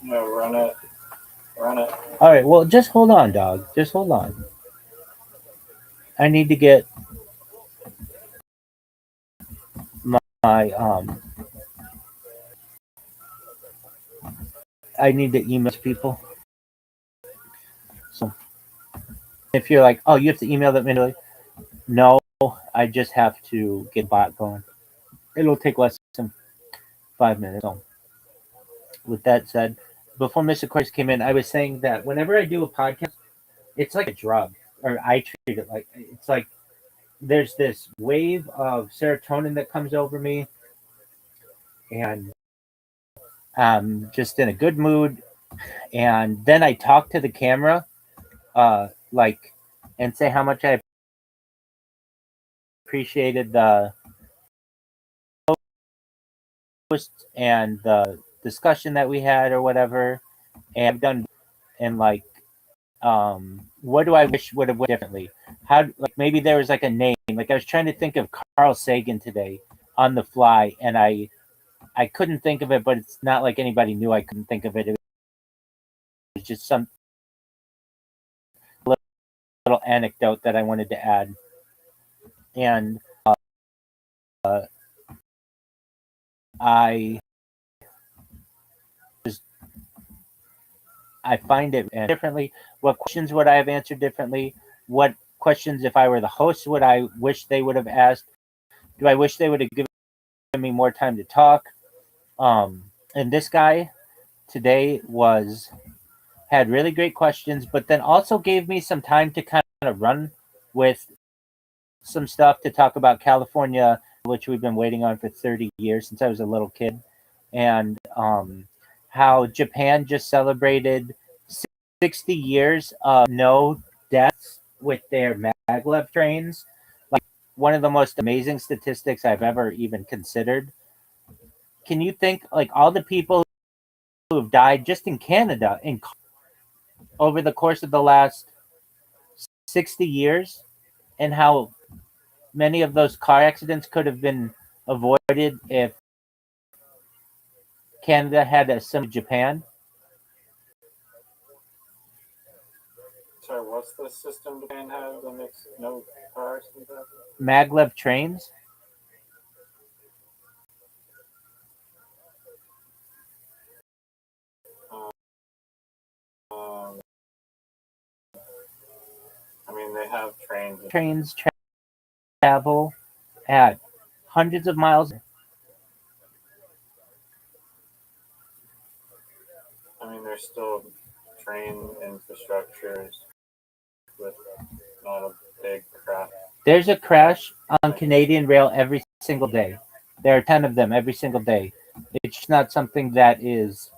No, run it. Run it.
All right. Well, just hold on, dog. Just hold on. I need to get my I need to email people. So if you're like, oh, you have to email them manually. No, I just have to get bot going. It'll take less than 5 minutes. So with that said, before Mr. Aquarius came in, I was saying that whenever I do a podcast, it's like a drug, or I treat it like it's like there's this wave of serotonin that comes over me, and I'm just in a good mood. And then I talk to the camera, like, and say how much I appreciated the post and the discussion that we had or whatever. And I've done, and like, what do I wish would have went differently? How, like, maybe there was like a name. Like I was trying to think of Carl Sagan today, on the fly, and I couldn't think of it, but it's not like anybody knew I couldn't think of it. It was just some little anecdote that I wanted to add, and I just I find it differently. What questions would I have answered differently? What questions, if I were the host, would I wish they would have asked? Do I wish they would have given me more time to talk? And this guy today had really great questions, but then also gave me some time to kind of run with some stuff to talk about California, which we've been waiting on for 30 years since I was a little kid, and how Japan just celebrated 60 years of no deaths with their maglev trains. Like, one of the most amazing statistics I've ever even considered. Can you think, like, all the people who have died just in Canada over the course of the last 60 years, and how many of those car accidents could have been avoided if Canada had a similar to Japan?
Sorry, what's the system Japan has that makes no car accidents happen?
Maglev trains.
I mean, they have trains.
Trains travel at hundreds of miles.
I mean, there's still train infrastructures with not a big crash.
There's a crash on Canadian rail every single day. There are 10 of them every single day. It's not something that is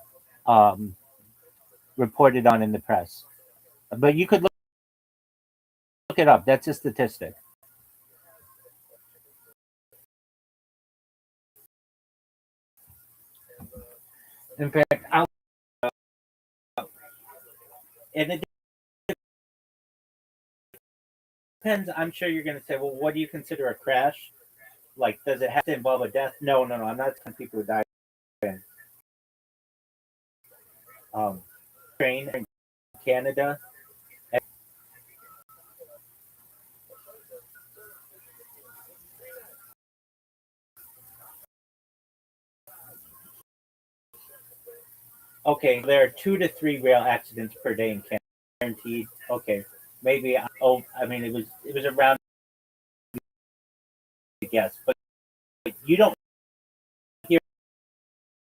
reported on in the press. But you could look it up. That's a statistic. In fact, and it depends. I'm sure you're going to say, well, what do you consider a crash? Like, does it have to involve a death? No. I'm not saying people who die in train in Canada. Okay, there are 2 to 3 rail accidents per day in Canada, guaranteed. Okay, maybe. I mean, it was around, I guess, but you don't hear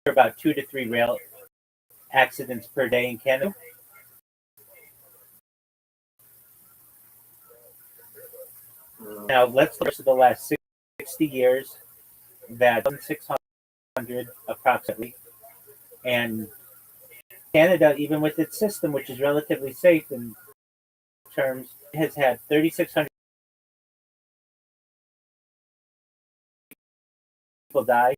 about 2 to 3 rail accidents per day in Canada. Now let's look at the last 60 years. That 600 approximately, and Canada, even with its system, which is relatively safe in terms, has had 3,600 people die.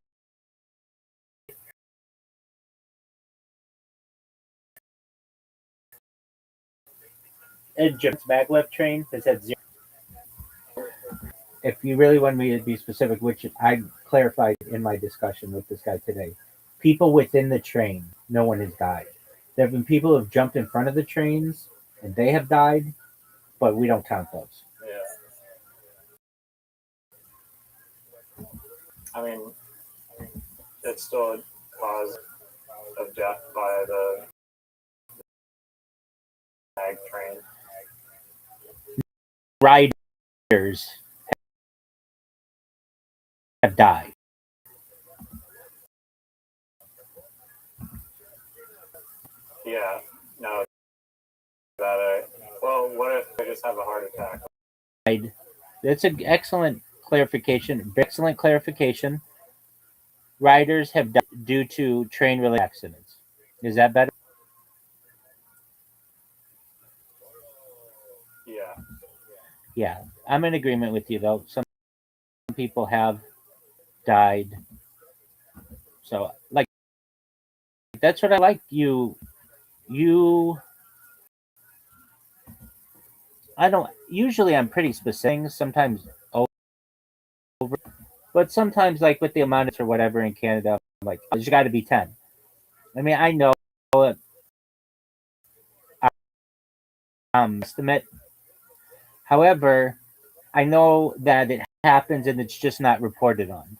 And Japan's maglev train has had 0. If you really want me to be specific, which I clarified in my discussion with this guy today, people within the train, no one has died. There have been people who have jumped in front of the trains and they have died, but we don't count those.
Yeah. I mean, it's still a cause of death by the mag train.
Riders have died.
Yeah, no. Well, what if they just have a heart attack?
That's an excellent clarification. Excellent clarification. Riders have died due to train-related accidents. Is that better?
Yeah.
Yeah, I'm in agreement with you, though. Some people have died. So, like, that's what I like. I don't, usually I'm pretty specific, sometimes over, But sometimes, like with the amount or whatever in Canada, I'm like, there's got to be 10. I mean, I know it, estimate. However, I know that it happens and it's just not reported on.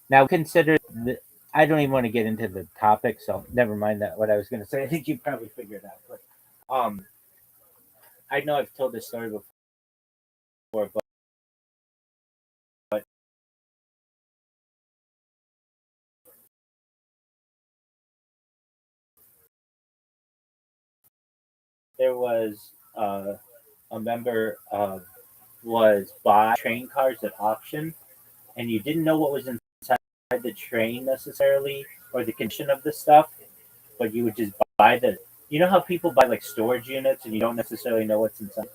Now, consider the. I don't even want to get into the topic, so never mind that. What I was going to say, I think you probably figured out. But I know I've told this story before, but there was a member was buy train cars at auction, and you didn't know what was inside the train necessarily or the condition of the stuff, but you would just buy the. You know how people buy like storage units and you don't necessarily know what's inside.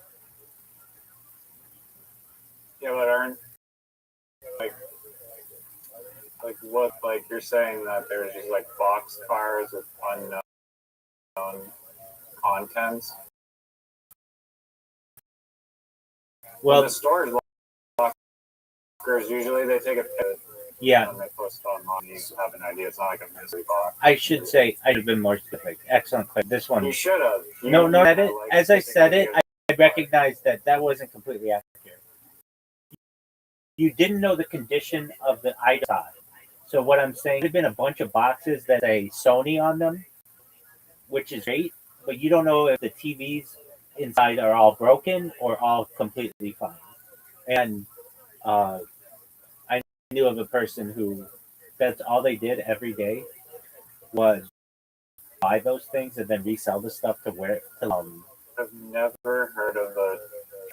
Yeah, but aren't like what like you're saying that there's just like box cars with unknown contents.
Well,
the storage lockers usually they take a picture
yeah,
and they post it online. You have an idea. It's not like a mystery box.
I should say I should have been more specific. Excellent, Claire. This one.
You should have.
No, said it. As I said it, I recognized that wasn't completely accurate. You didn't know the condition of the item. So what I'm saying, there've been a bunch of boxes that say Sony on them, which is great, but you don't know if the TVs inside are all broken or all completely fine. And I knew of a person who that's all they did every day was buy those things and then resell the stuff to where to
I've never heard of a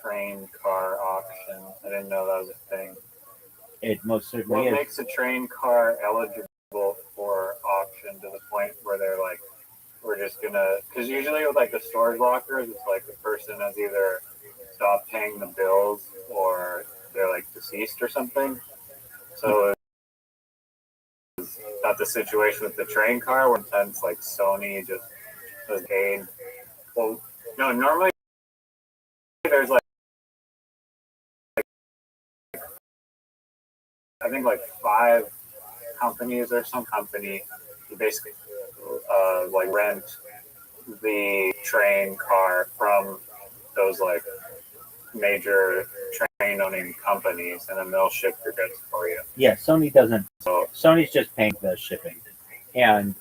train car auction. I didn't know that was a thing.
It most certainly
What
is.
makes a train car eligible for auction to the point where they're like, we're just gonna? Because usually with like the storage lockers, it's like the person has either stopped paying the bills or they're like deceased or something. So is that the situation with the train car where sometimes like Sony just has paid? Well, no, normally there's like I think like 5 companies or some company who basically like rent the train car from those like major train owning companies and then they'll ship your goods for you.
Yeah, Sony doesn't.
So
Sony's just paying the shipping, and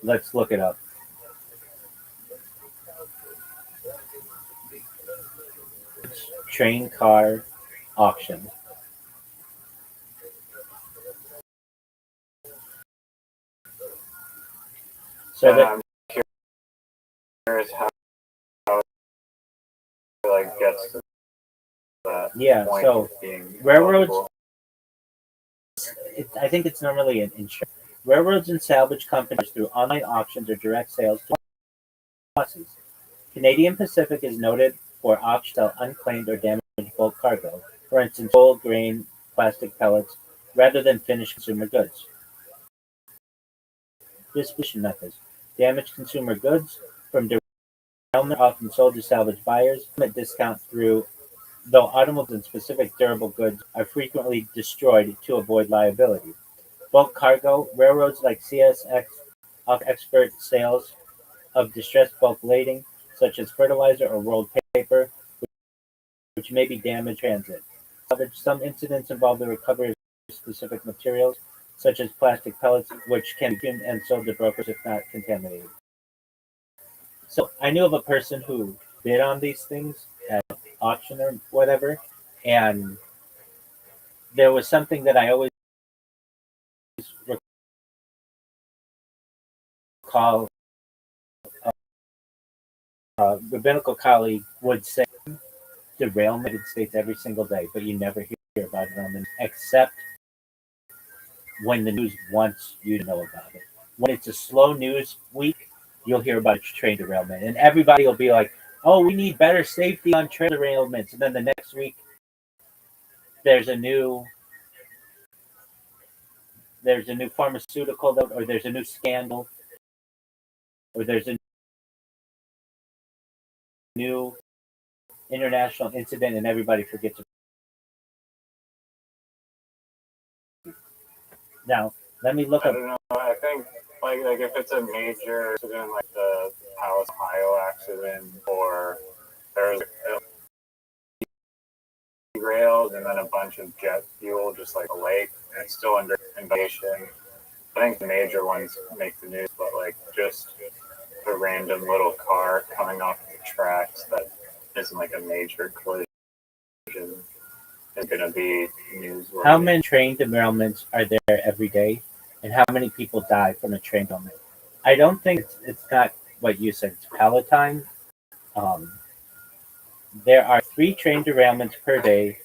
let's look it up. Train car auction. So that,
I'm curious how it like gets to that
yeah,
point
so
of being
railroads.
eligible.
I think it's normally an insurance. Railroads and salvage companies through online auctions or direct sales to buses. Canadian Pacific is noted for auction sell unclaimed or damaged bulk cargo, for instance, coal, grain, plastic pellets, rather than finished consumer goods. Distribution methods: damaged consumer goods from derailment are often sold to salvage buyers at discount through, though automobiles and specific durable goods are frequently destroyed to avoid liability. Bulk cargo: railroads like CSX offer expert sales of distressed bulk lading, such as fertilizer or rolled paper, which may be damaged in transit. Some incidents involve the recovery of specific materials, such as plastic pellets, which can be consumed and sold to brokers if not contaminated. So I knew of a person who bid on these things at auction or whatever, and there was something that I always recall. A rabbinical colleague would say derailment in the United States every single day, but you never hear about it on the news, except when the news wants you to know about it. When it's a slow news week, you'll hear about a train derailment, and everybody will be like, "Oh, we need better safety on train derailments." And then the next week, there's a new pharmaceutical, or there's a new scandal, or there's a new international incident, and everybody forgets Now, let me look
I
up.
don't know. I think like if it's a major accident, like the Palace, Ohio accident, or there's rails and then a bunch of jet fuel, just like a lake, and it's still under investigation. I think the major ones make the news, but like just a random little car coming off the tracks that isn't like a major collision is going to be newsworthy.
How many train derailments are there every day, and how many people die from a train derailment? I don't think it's not what you said. It's Palatine. Um, there are 3 train derailments per day,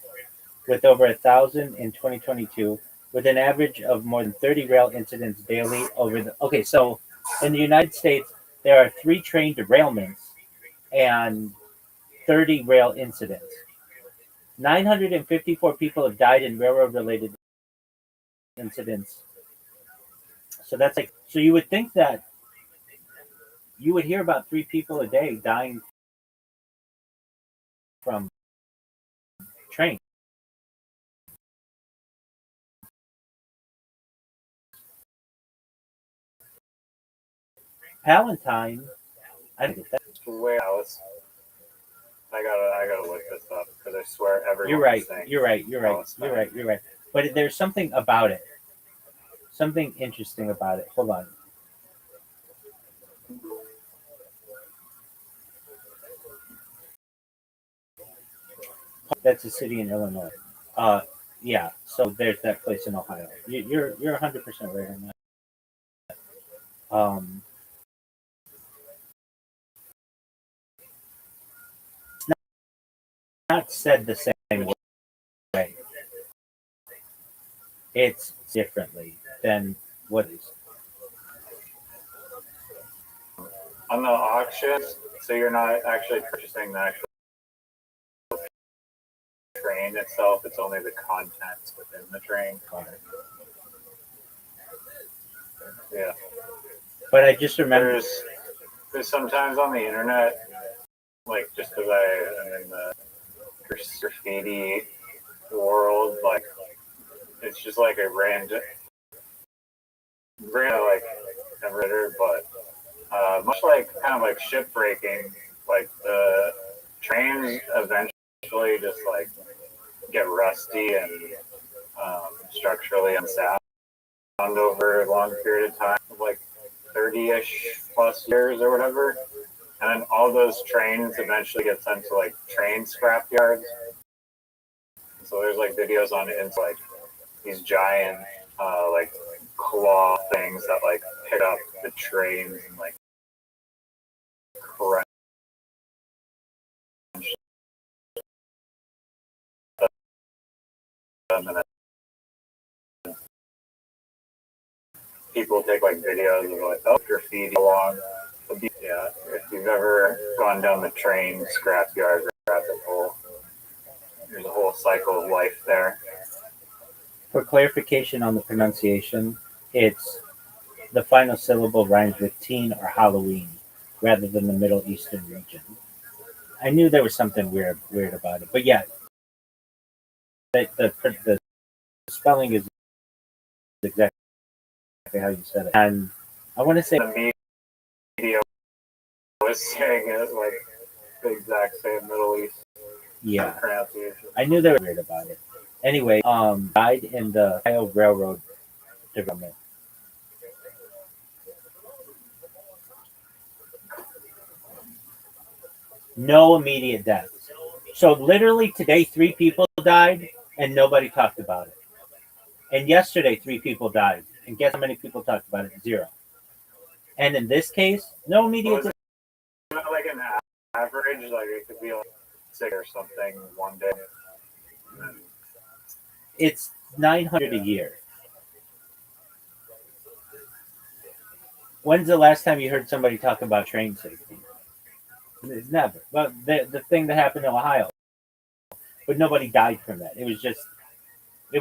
with over 1,000 in 2022, with an average of more than 30 rail incidents daily over the. Okay, so in the United States, there are 3 train derailments and 30 rail incidents. 954 people have died in railroad-related incidents. So that's like, so you would think that you would hear about 3 people a day dying from train. Palatine, I think that.
Wait, Alice. I gotta look this up because I swear everyone.
You're right.
Saying
You're right. You're right.
Palestine.
You're right. You're right. But there's something about it. Something interesting about it. Hold on. That's a city in Illinois. Yeah. So there's that place in Ohio. You're 100% right on that. It's not said the same way. It's differently than what is.
On the auctions, so you're not actually purchasing the actual train itself, it's only the contents within the train. Yeah.
But I just remember.
There's sometimes on the internet, like just because I am in the graffiti world, like it's just like a random like never heard, but much like kind of like ship breaking, like the trains eventually just like get rusty and structurally unsound over a long period of time, like 30-ish plus years or whatever. And then all those trains eventually get sent to like train scrap yards. So there's like videos on it, and it's like these giant like claw things that like pick up the trains and like crunch them, and then people take like videos of like, oh, graffiti along. Yeah, if you've ever gone down the train scrapyard rabbit hole, there's a whole cycle of life there.
For clarification on the pronunciation, it's the final syllable rhymes with teen or Halloween rather than the Middle Eastern region. I knew there was something weird about it, but yeah, the spelling is exactly how you said it. And I want to say
the media was saying it like the exact same Middle East pronunciation.
I knew they were weird about it. Anyway, died in the Ohio Railroad derailment. No immediate deaths. So literally today, 3 people died and nobody talked about it. And yesterday, 3 people died. And guess how many people talked about it? 0. And in this case, no immediate deaths.
Like an average, like it could be like 6 or something one day.
It's 900 a year. When's the last time you heard somebody talk about train safety? It's never. But the thing that happened in Ohio, but nobody died from that. It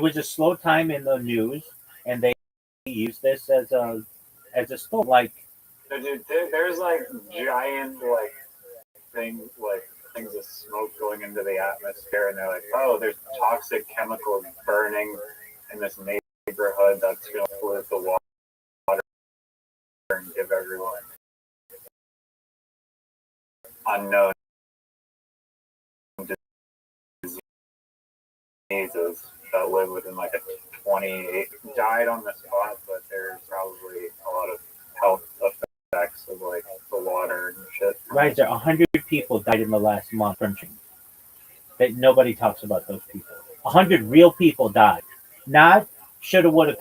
was a slow time in the news, and they used this as a slow, like.
Dude, there's like giant like things of smoke going into the atmosphere, and they're like, oh, there's toxic chemicals burning in this neighborhood that's going to pollute the water and give everyone unknown diseases that live within like a 28 died on the spot, but there's probably a lot of health effects of like the water and shit.
Right, there 100 people died in the last month from drinking. That nobody talks about those people. 100 real people died. Not shoulda, woulda,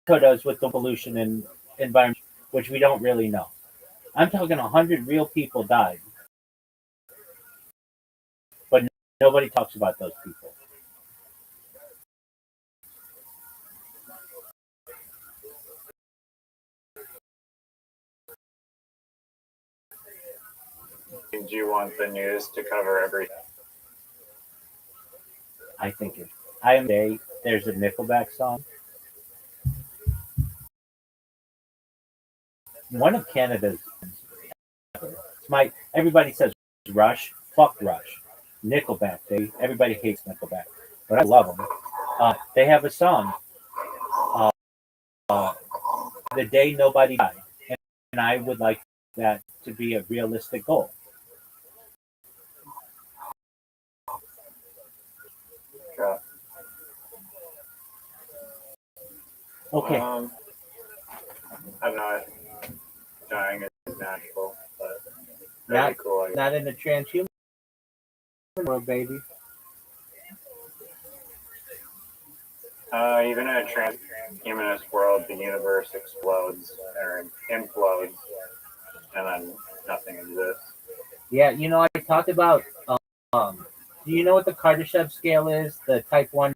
couldas with the pollution and environment, which we don't really know. I'm talking 100 real people died. But nobody talks about those people.
Do you want the news to cover everything?
I think it. I am day. There's a Nickelback song. One of Canada's. It's my. Everybody says Rush. Fuck Rush. Nickelback. Everybody hates Nickelback, but I love them. They have a song. The day nobody died, and I would like that to be a realistic goal.
Yeah.
Okay.
I'm not dying is natural, but
Not-
very cool.
Not in the transhuman world, baby.
Even in a transhumanist world, the universe explodes or implodes, and then nothing exists.
Yeah, you know, I talked about. Do you know what the Kardashev scale is? The type 1,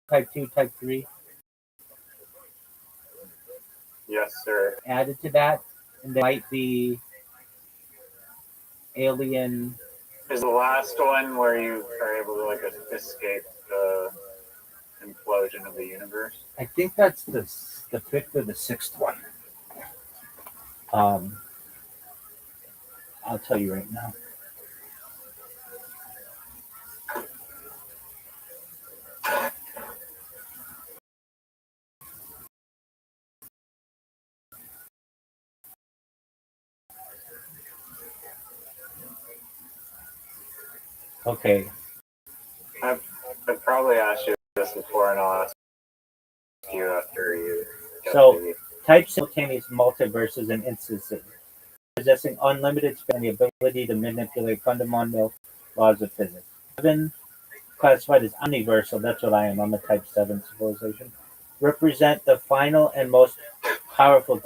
type 2, type 3
Yes, sir.
added to that, and there might be alien.
Is the last one where you are able to like escape the implosion of the universe?
I think that's the fifth or the sixth one. I'll tell you right now. Okay.
I've probably asked you this before, and I'll ask you after you.
So, type simultaneous multiverses and instances possessing unlimited space and the ability to manipulate fundamental laws of physics. 7, classified as omniversal, that's what I am. I'm a type 7 civilization. Represent the final and most powerful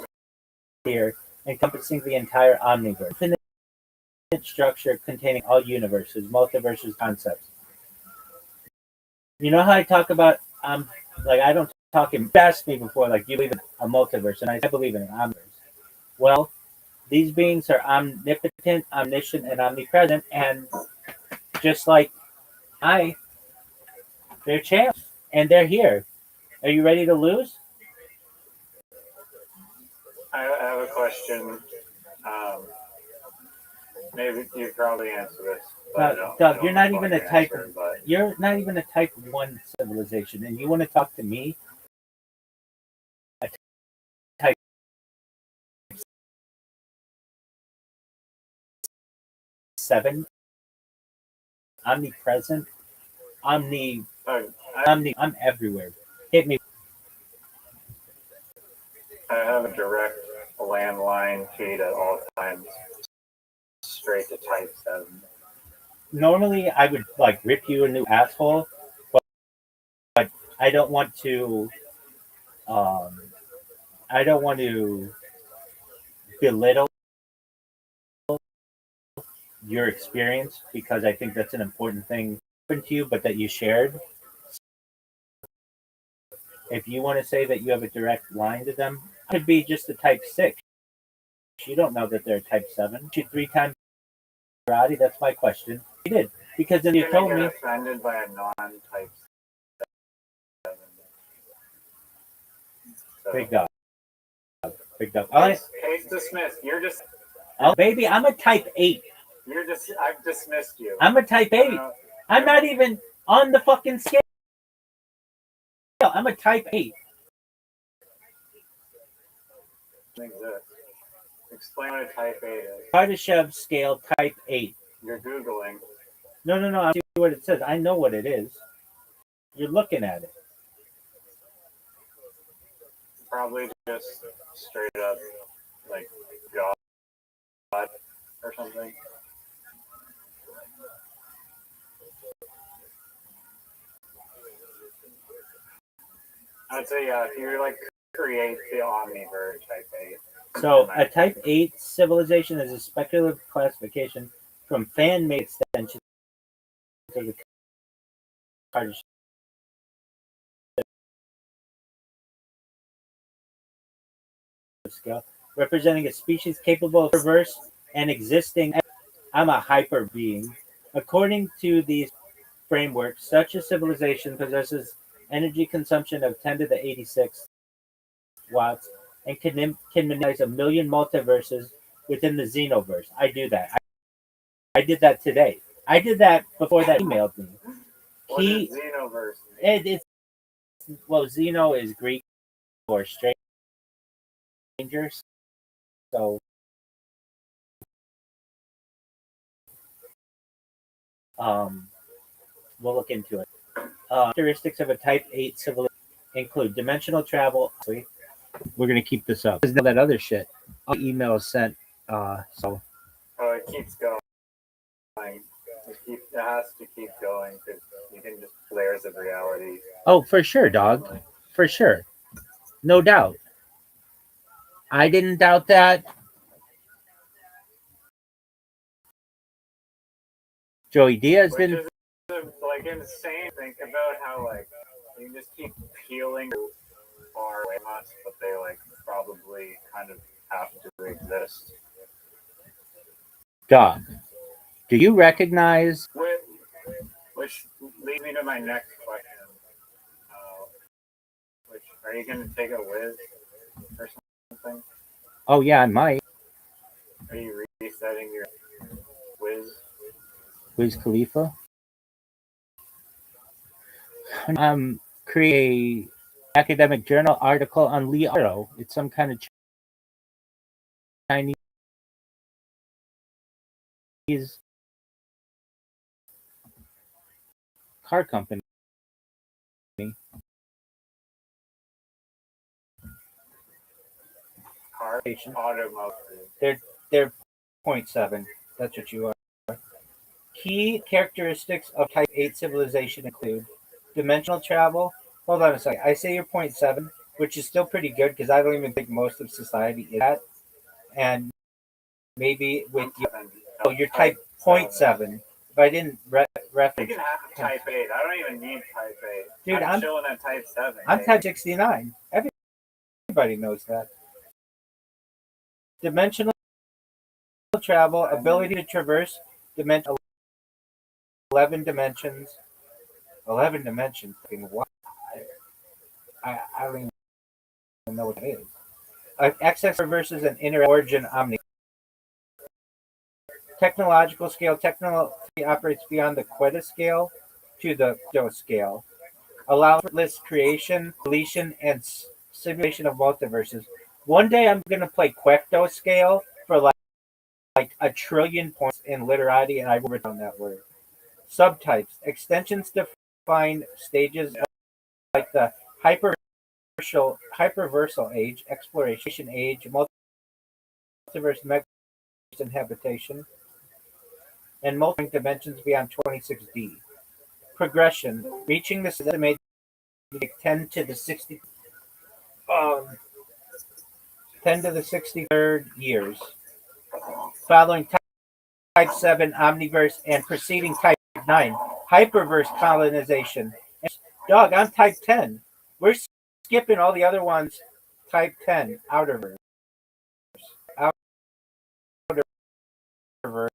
tier, encompassing the entire omniverse. Infinite structure containing all universes, multiverses concepts. You know how I talk about like I don't talk in asked me before, like you believe in a multiverse, and I believe in an omniverse. Well, these beings are omnipotent, omniscient, and omnipresent, and just like they're champs, and they're here. Are you ready to lose?
I have a question. Maybe you probably answer this.
Doug, you're not even a type.
But
You're not even a type 1 civilization, and you want to talk to me? A type 7, omnipresent, I'm everywhere. Hit me.
I have a direct landline feed at all times, straight to type 7.
Normally, I would like rip you a new asshole, but I don't want to. I don't want to belittle your experience because I think that's an important thing to you, but that you shared. If you want to say that you have a direct line to them, it could be just a type 6. You don't know that they're type 7. Shoot 3 times karate. That's my question. You did because then you told me.
Offended by a non-type 7. So,
Big dog. Big dog.
case dismissed. You're just.
Oh, baby, I'm a type 8.
I've dismissed you.
I'm a type 8. I'm not even on the fucking scale. I'm a type 8.
Exist. Explain what a type 8 is.
Kardashev scale type 8.
You're Googling.
No. I see what it says. I know what it is. You're looking at it.
Probably just straight up like God or something. I'd say yeah, if you like create the Omniverse type 8.
So a type 8 civilization is a speculative classification from fan-made extensions of the Kardashev scale, representing a species capable of reverse and existing. I'm a hyper being. According to these frameworks, such a civilization possesses energy consumption of 10 to the 86 watts and can manipulate 1 million multiverses within the Xenoverse. I do that. I did that today. I did that before that emailed me.
What does Xenoverse mean?
It's well, Xeno is Greek for strangers. So we'll look into it. Characteristics of a Type 8 civilization include dimensional travel. We're going to keep this up. There's that other shit. All the email is sent. So.
Oh, it keeps going. It has to keep going because you can just layers of reality.
Oh, for sure, dog. For sure. No doubt. I didn't doubt that. Joey Diaz
Which
didn't.
is like insane. Think about how like you can just keep peeling far away much, but they like probably kind of have to exist.
Dog. Do you recognize?
Which leads me to my next question. Which are you going to take a whiz or something?
Oh yeah, I might.
Are you resetting your whiz?
Wiz Khalifa. Create a academic journal article on Li Auto. It's some kind of Chinese car company.
Car automotive.
They're 0.7. That's what you are. Key characteristics of Type 8 civilization include dimensional travel. Hold on a second. I say you're 0.7, which is still pretty good because I don't even think most of society is that. And maybe with you, oh, you're Type 0.7. If I didn't reference.
You can have a Type 8. I don't even need Type 8.
Dude,
I'm chilling at Type 7.
I'm Type 69. Everybody knows that. Dimensional travel, ability to traverse dimension 11 dimensions. 11 dimensions. What? I don't even know what it is. Excess reverses an inner origin omni. Technological scale. Technology operates beyond the Quetta scale to the Quetta scale. Allows for list creation, deletion, and simulation of multiverses. One day I'm going to play Quecto scale for like 1 trillion points in literati, and I will return that word. Subtypes. Extensions define stages like the hyperversal age, exploration age, multiverse megaverse inhabitation, and multiple dimensions beyond 26D. Progression. Reaching this is estimated to take 10 to the 63rd years. Following Type 7 Omniverse and preceding Type 9 Hyperverse colonization. Dog, I'm Type 10. We're skipping all the other ones. Type 10 Outerverse. Outerverse.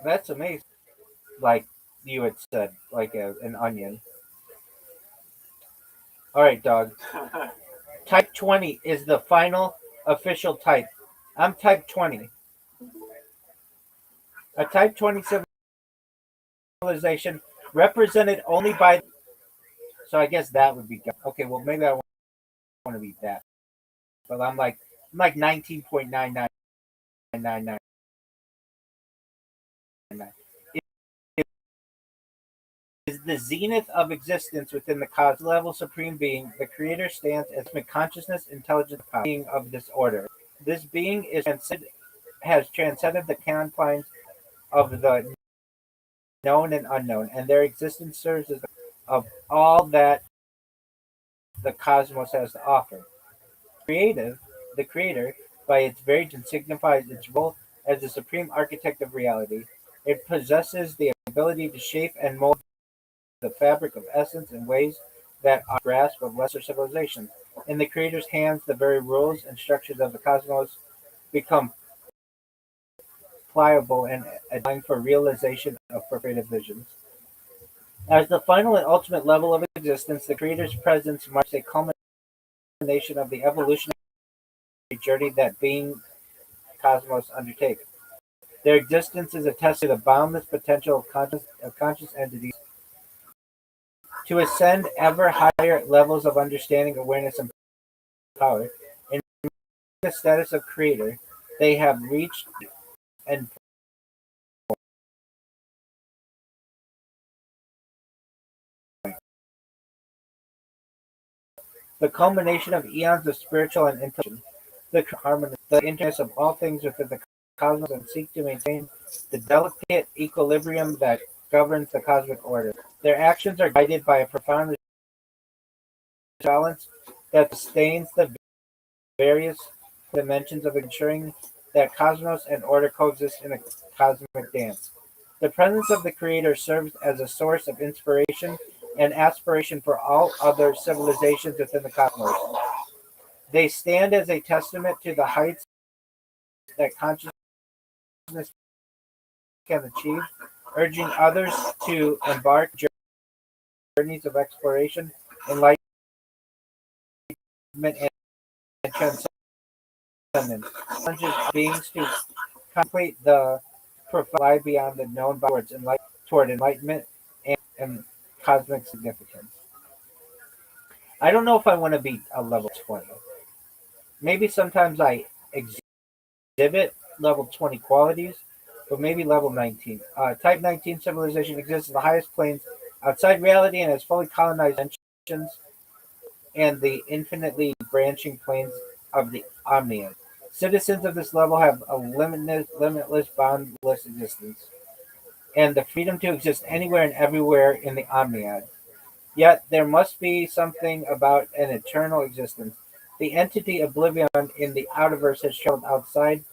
That's amazing. Like you had said, like an onion. All right, dog. Type 20 is the final
official type. I'm type 20. A type 20 civilization represented only by. So I guess that would be okay. Well, maybe I want to be that, but I'm like 19.99999. Is the zenith of existence within the cosmos level supreme being. The creator stands as consciousness, intelligence, being of this order. This being has transcended the confines of the known and unknown, and their existence serves as of all that the cosmos has to offer. The creator, by its very nature, signifies its role as the supreme architect of reality. It possesses the ability to shape and mold the fabric of essence in ways that are grasp of lesser civilizations. In the creator's hands, the very rules and structures of the cosmos become pliable and allowing for realization of creative visions. As the final and ultimate level of existence, the creator's presence marks a culmination of the evolutionary journey that being cosmos undertake. Their existence is a test to the boundless potential of conscious entities to ascend ever higher levels of understanding, awareness, and power. In the status of creator, they have reached and the culmination of eons of spiritual and intellectual, the harmony, the interest of all things within the cosmos, and seek to maintain the delicate equilibrium that governs the cosmic order. Their actions are guided by a profound balance that sustains the various dimensions of ensuring that cosmos and order coexist in a cosmic dance. The presence of the Creator serves as a source of inspiration and aspiration for all other civilizations within the cosmos. They stand as a testament to the heights that consciousness can achieve, urging others to embark journeys of exploration, enlightenment, and transcendence. Challenges beings to contemplate the profound beyond the known bounds toward enlightenment and cosmic significance. I don't know if I want to be a level 20. Maybe sometimes I exhibit level 20 qualities, but maybe level 19. Type 19 civilization exists in the highest planes outside reality and has fully colonized dimensions and the infinitely branching planes of the Omniad. Citizens of this level have a limitless, boundless existence, and the freedom to exist anywhere and everywhere in the Omniad. Yet there must be something about an eternal existence. The entity Oblivion in the Outerverse has traveled outside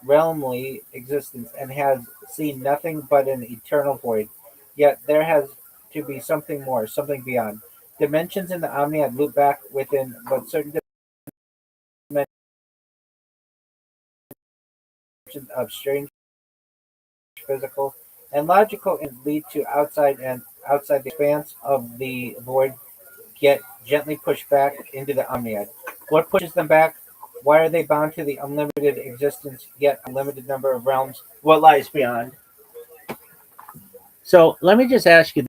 realmly existence and has seen nothing but an eternal void. Yet there has to be something more, something beyond. Dimensions in the Omniad loop back within, but certain dimensions of strange physical and logical and lead to outside the expanse of the void get gently pushed back into the Omniad. What pushes them back? Why are they bound to the unlimited existence, yet unlimited number of realms? What lies beyond? So let me just ask you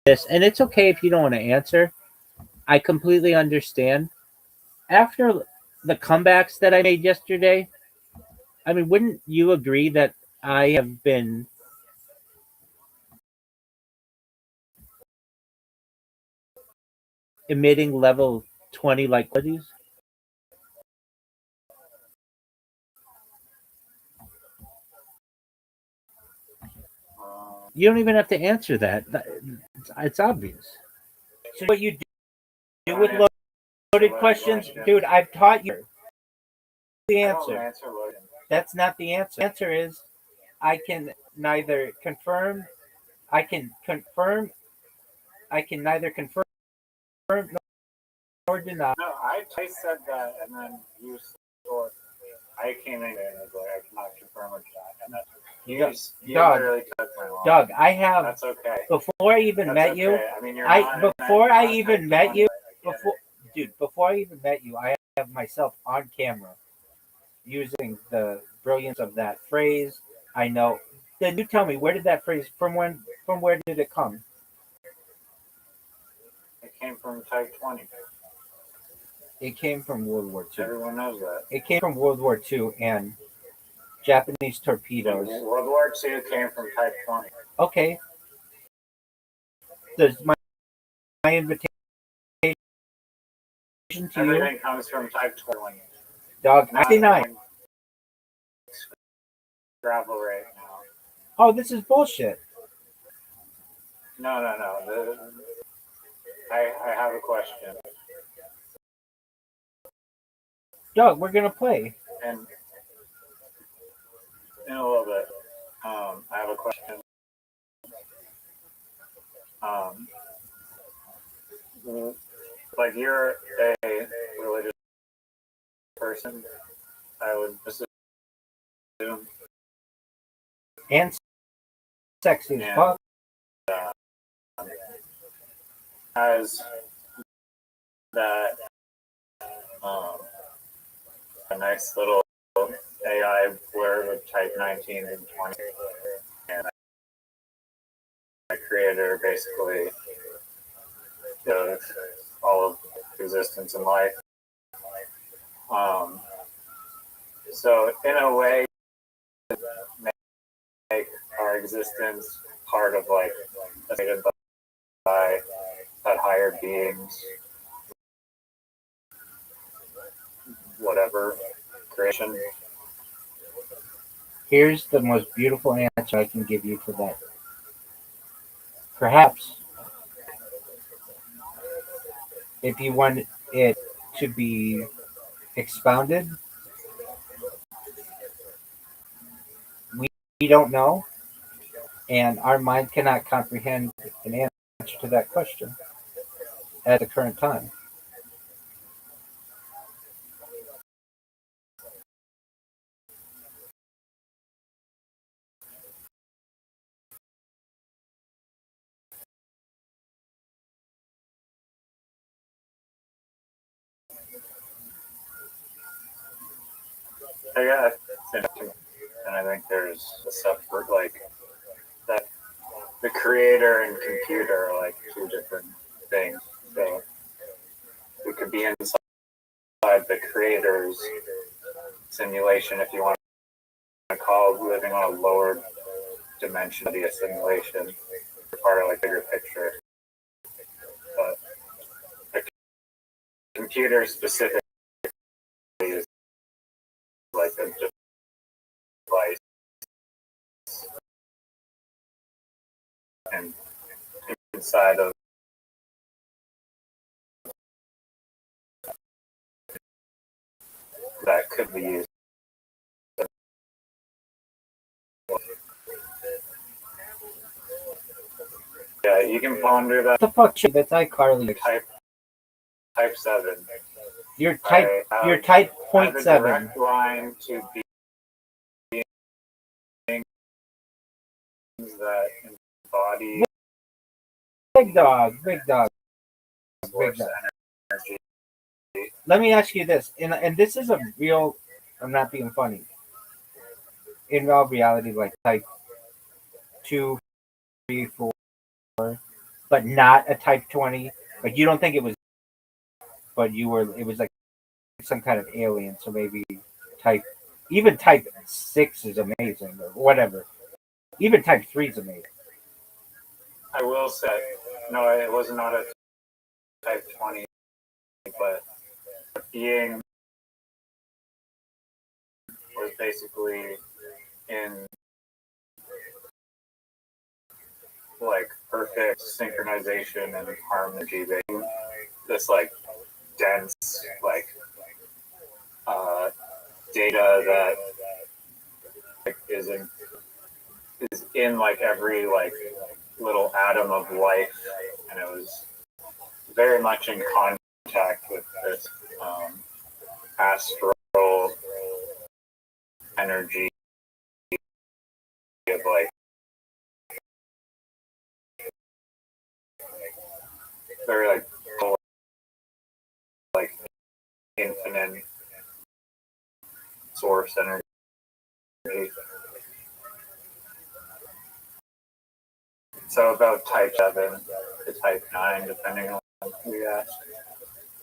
this, and it's okay if you don't want to answer. I completely understand. After the comebacks that I made yesterday, I mean, wouldn't you agree that I have been emitting level 20 like qualities? You don't even have to answer that. It's obvious. So what you do with loaded questions, dude, I've taught you the answer. That's not the answer. The answer is I can neither confirm, I can confirm, I can neither confirm nor deny.
No, I said that, and then you sort. I came in and was like, I cannot confirm or deny, and then you
Doug,
literally took my line.
Doug, I have.
That's okay.
Before I even
That's
met
okay.
you,
I mean, before
I even met you, before I even met you, I have myself on camera using the brilliance of that phrase. I know. Then you tell me, where did that phrase from? From where did it come?
It came from Type 20.
It came from World War II.
Everyone knows that.
It came from World War II and Japanese torpedoes.
World War II came from Type 20.
Okay. Does my invitation to you,
Everything comes from Type 20.
dog?
Not
99.
going Gravel right now.
Oh, this is bullshit.
No. I have a question.
Doug, we're gonna play.
And in a little bit, I have a question. Like you're a religious person, I would assume.
And sexy as
Yeah.
fuck.
Has that a nice little AI blur with Type 19 and 20, and my creator basically does all of existence and life. So in a way, make our existence part of like created by that higher beings, whatever creation.
Here's the most beautiful answer I can give you for that. Perhaps, if you want it to be expounded, we don't know, and our mind cannot comprehend an answer to that question at the current time.
Yeah, and I think there's a separate like that. The creator and computer are like two different things. So we could be inside the creator's simulation, if you want to call living on a lower dimension of the simulation, part of like bigger picture. But the computer specifically is like a device, and inside of that could be used. Yeah, you can ponder that.
What the fuck shit? That's iCarly.
Type 7.
You're type
I have a
0.7.
direct line to beings that embody
Big dog.
source energy.
Let me ask you this, and this is a real. I'm not being funny. In all reality, like type 2, 3, 4, but not a type 20. Like you don't think it was, but you were. It was like some kind of alien. So maybe even type 6 is amazing, or whatever. Even type 3 is amazing.
I will say, no, it was not a type 20, but being was basically in like perfect synchronization and harmony. This like dense like data that like, is in like every like little atom of life, and it was very much in contact with this astral energy of like very like infinite source energy. So about type 7 to type 9, depending on who you ask.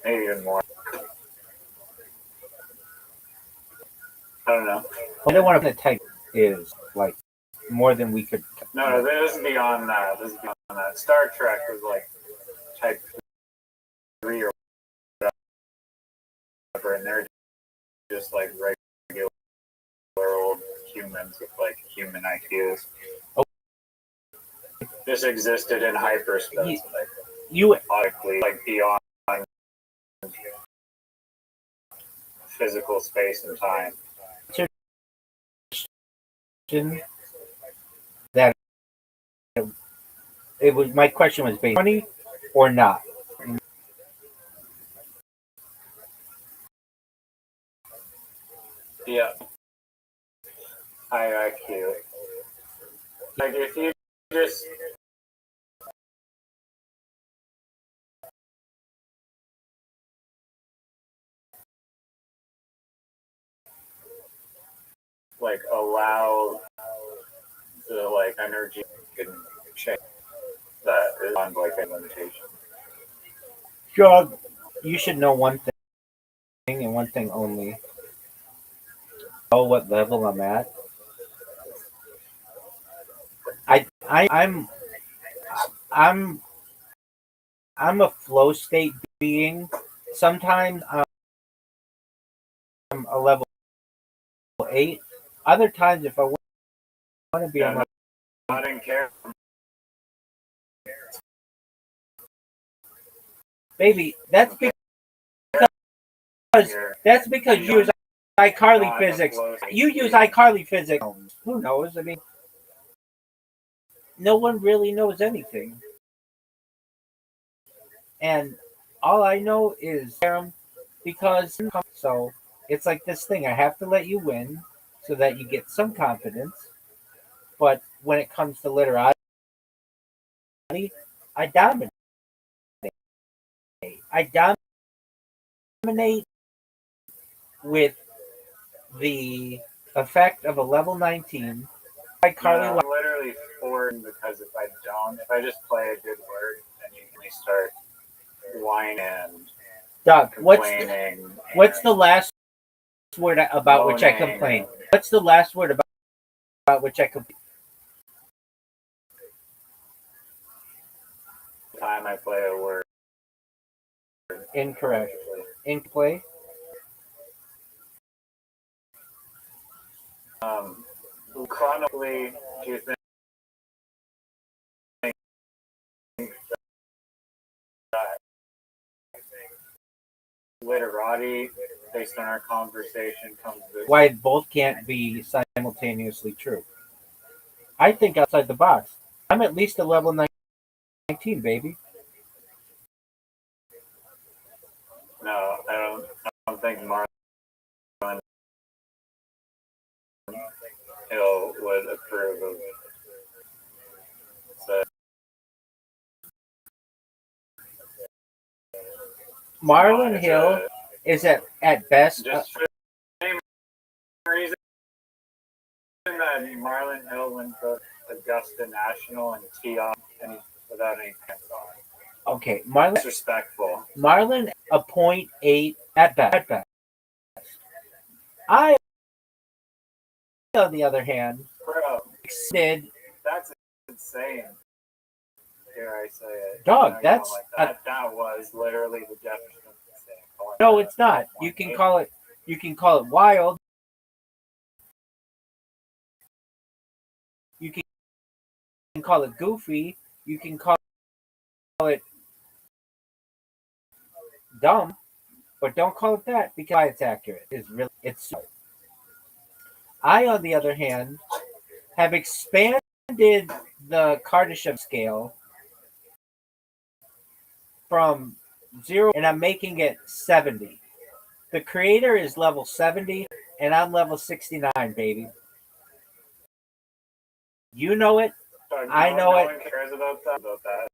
Maybe even more. I don't know.
I don't want to type is like more than we could.
No, this is beyond that. This is beyond that. Star Trek was like type 3 or whatever, and they're just like regular old humans with like human IQs.
Oh.
This existed in hyperspace,
You
like beyond physical space and time.
That it was my question was based funny or not.
Yeah. High IQ. Like if you just like allow the like energy can change, that is on like a limitation.
Jog, you should know one thing and one thing only. Know what level I'm at. I'm a flow state being. Sometimes I'm a level 8. Other times, if I want to be on,
I didn't care.
baby, that's because you use iCarly physics. You use iCarly physics. Who knows? I mean, no one really knows anything. And all I know is because so it's like this thing. I have to let you win so that you get some confidence. But when it comes to literati, I dominate. I dominate with the effect of a level 19.
I'm literally forced because if I just play a good word, then you can start whining and
Doug,
complaining.
What's the last word about which I complain? What's the last word about which I complain?
Time I play a word.
Incorrect. In play.
Chronically, do you think that literati, based on our conversation, comes to
Why both can't be simultaneously true? I think outside the box. I'm at least a level 19, baby.
No, I don't think Marlon Hill would approve of so.
Marlon Hill is at best.
Just for the same reason that Marlon Hill went to Augusta National and tee off without any pants on.
Okay, Marlon.
Disrespectful.
Marlon a 0.8 at best. I, on the other hand,
Bro, that's insane. Dare I say it?
Dog,
No,
that's
that was literally the definition of insane.
No, it's not. You can call it wild. You can call it goofy. You can call it dumb, but don't call it that because it's accurate. It's. I, on the other hand, have expanded the Kardashev scale from 0, and I'm making it 70. The creator is level 70, and I'm level 69, baby. You know it. I know it.
No one cares about that.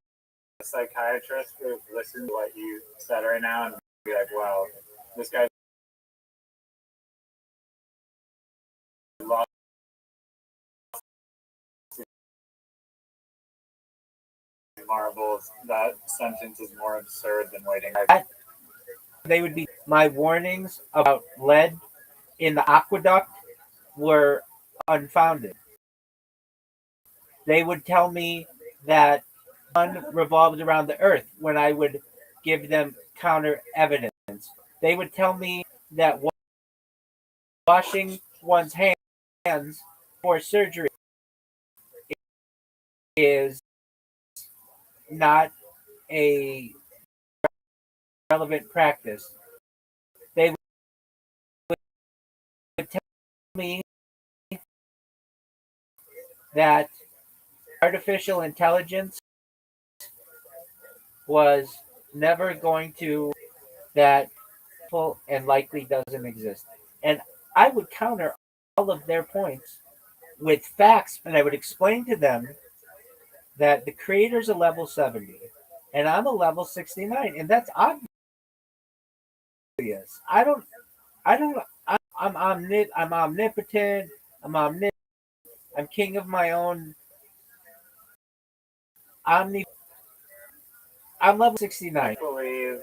A psychiatrist would listen to what you said right now and be like, wow, this guy's marbles. That sentence is more absurd than waiting.
They would be my warnings about lead in the aqueduct were unfounded. They would tell me that the sun revolves around the earth when I would give them counter evidence. They would tell me that washing one's hands for surgery is not a relevant practice. They would tell me that artificial intelligence was never going to that and likely doesn't exist. And I would counter all of their points with facts, and I would explain to them that the creator's a level 70 and I'm a level 69, and that's obvious. I'm omnipotent, I'm king of my own I'm level 69.
I believe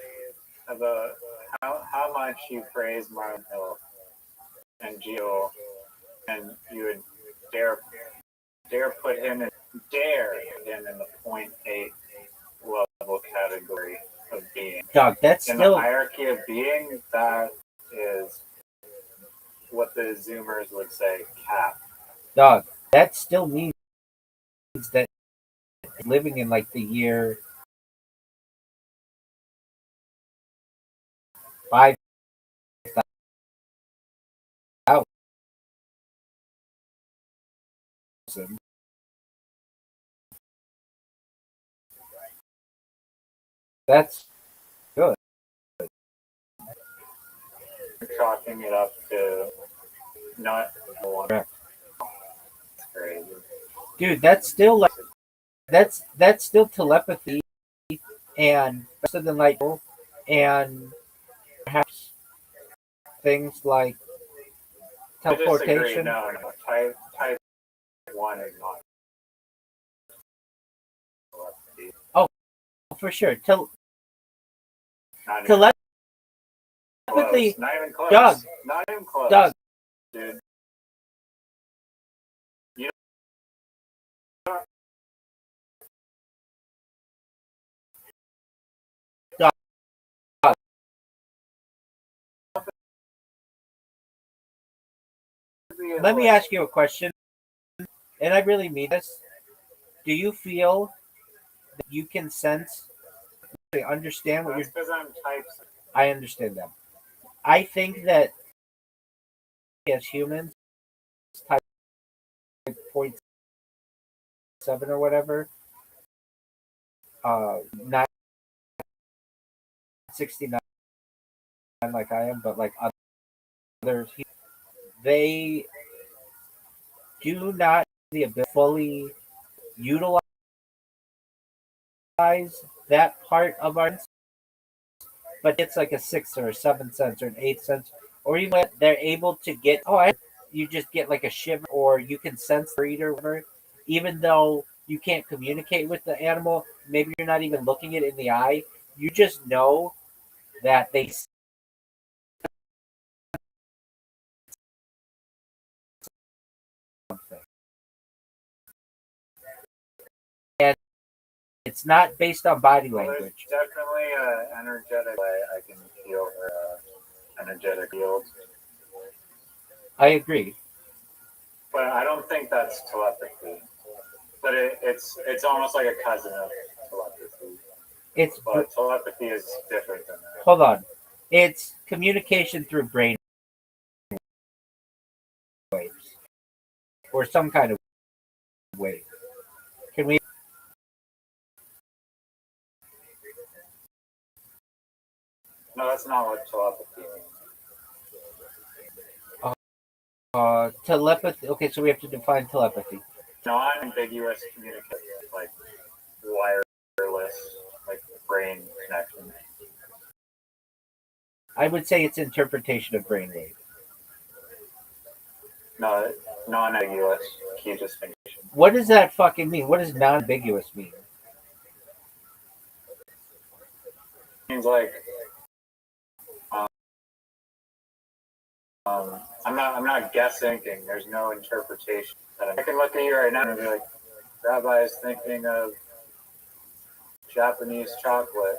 about how much you praise Martin Hill and Gio, and you would dare put him in the 0.8 level category of being.
Dog, that's
in
still
the hierarchy of being. That is what the Zoomers would say, cap.
dog. That still means that living in like the year 5,000. That's good.
Chalking it up to not one.
Correct.
Crazy.
Dude, that's still like that's still telepathy and better than like and perhaps things like
I disagree.
teleportation.
No. Type 1 is not.
Oh, for sure.
Not even
Telepathy,
close. Not even close.
Doug.
Not even close.
Doug.
Dude.
Let me ask you a question, and I really mean this. Do you feel that you can sense, understand what
That's
you're?
because I'm type.
I understand that. I think that as humans, type 0.7 or whatever, not 69 like I am, but like others, they do not have the ability to fully utilize that part of our sense, but it's like a 6th or a 7th sense or an 8th sense, or even they're able to get you just get like a shiver, or you can sense the breed or whatever, even though you can't communicate with the animal. Maybe you're not even looking it in the eye. You just know that they something, and it's not based on body
Well,
language.
there's definitely an energetic way I can feel her energetic field,
I agree.
but I don't think that's telepathy. But it's almost like a cousin of telepathy. But telepathy is different than that.
Hold on. It's communication through brain waves or some kind of wave. Can we?
No, that's not what telepathy means.
Telepathy. Okay, so we have to define telepathy.
Non-ambiguous communication, like wireless, like brain connection.
I would say it's interpretation of brainwave.
No, non-ambiguous. Key distinction.
What does that fucking mean? What does non-ambiguous mean?
Seems like I'm not guessing. There's no interpretation. I can look at you right now and be like, Rabbi is thinking of Japanese chocolate,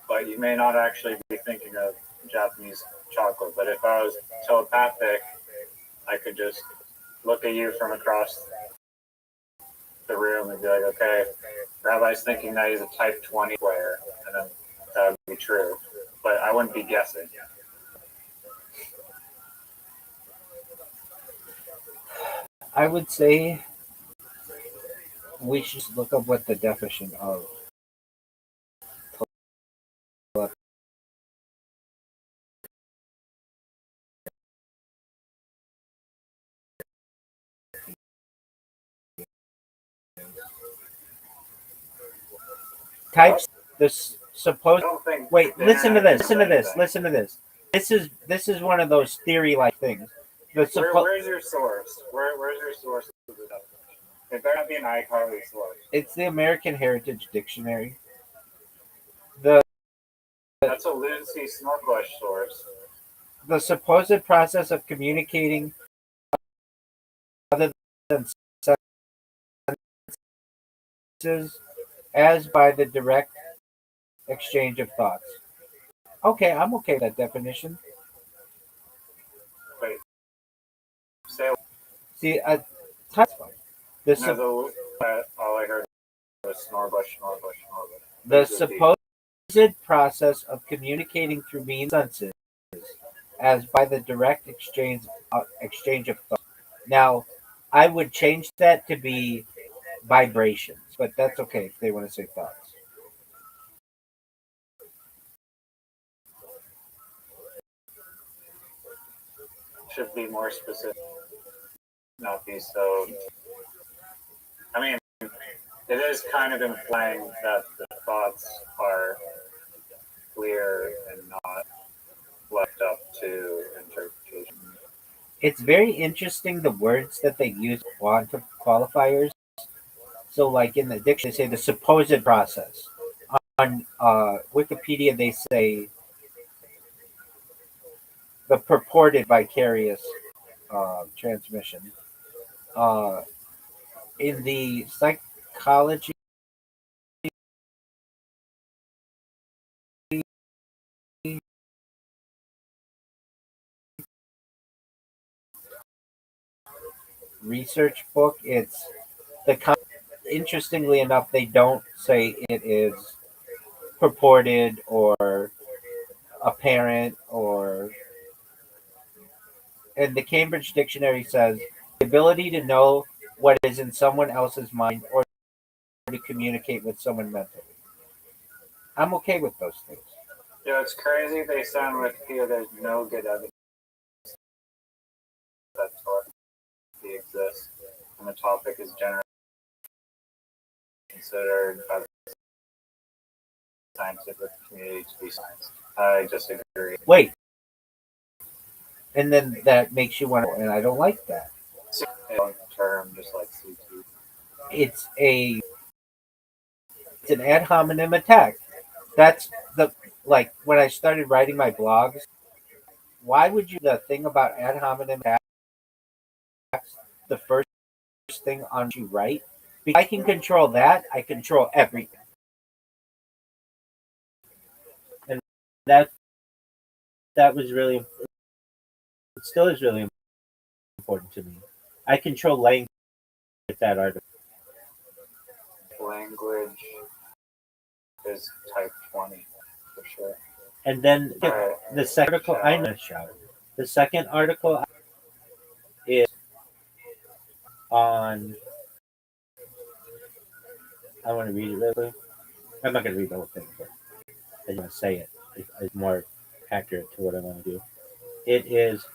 but you may not actually be thinking of Japanese chocolate. But if I was telepathic, I could just look at you from across the room and be like, okay, Rabbi's thinking that he's a type 20 player, and then that would be true. But I wouldn't be guessing.
I would say we should look up what the definition of telepathy types. This supposed. Wait, listen to this. Listen to this. Listen to this. This is one of those theory-like things.
Where's your source? Where's your source of the definition? It better not be an iCarly source.
It's the American Heritage Dictionary.
That's a Lucy Snorbush source.
The supposed process of communicating other than senses as by the direct exchange of thoughts. Okay, I'm okay with that definition.
Wait. Say
See, that's fine.
all I heard was Snorbush.
The supposed process of communicating through means senses as by the direct exchange of thought. Now, I would change that to be vibrations, but that's okay if they want to say thoughts.
Should be more specific. Not be so. I mean, it is kind of implying that the thoughts are clear and not left up to interpretation.
It's very interesting the words that they use qualifiers. So, like in the dictionary, they say the supposed process. On Wikipedia, they say the purported vicarious transmission. In the psychology research book, it's interestingly enough, they don't say it is purported or apparent or. And the Cambridge Dictionary says the ability to know what is in someone else's mind or to communicate with someone mentally. I'm okay with those things.
Yeah, it's crazy. They sound with here. There's no good evidence that telepathy exists, and the topic is generally considered by the scientific community to be science. I disagree.
Wait. And then that makes you want to, and I don't like that.
Term just like CT.
It's an ad hominem attack. That's like when I started writing my blogs. Why would you the thing about ad hominem attacks? The first thing on you write, because I can control that. I control everything, and that was really. It still is really important to me. I control language with that article.
Language is type 20 for sure.
And then the second article, I know shower. The second article is on. I want to read it really quick. I'm not going to read the whole thing, but I just want to say it. It's more accurate to what I want to do. It is,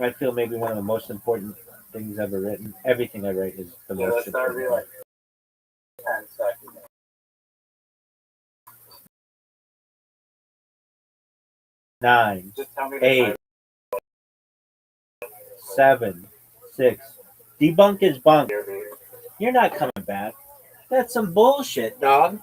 I feel, maybe one of the most important things ever written. Everything I write is the most important.
Like 10 seconds.
9,
Just tell me
8, 7, 6. Debunk is bunk. You're not coming back. That's some bullshit, dog.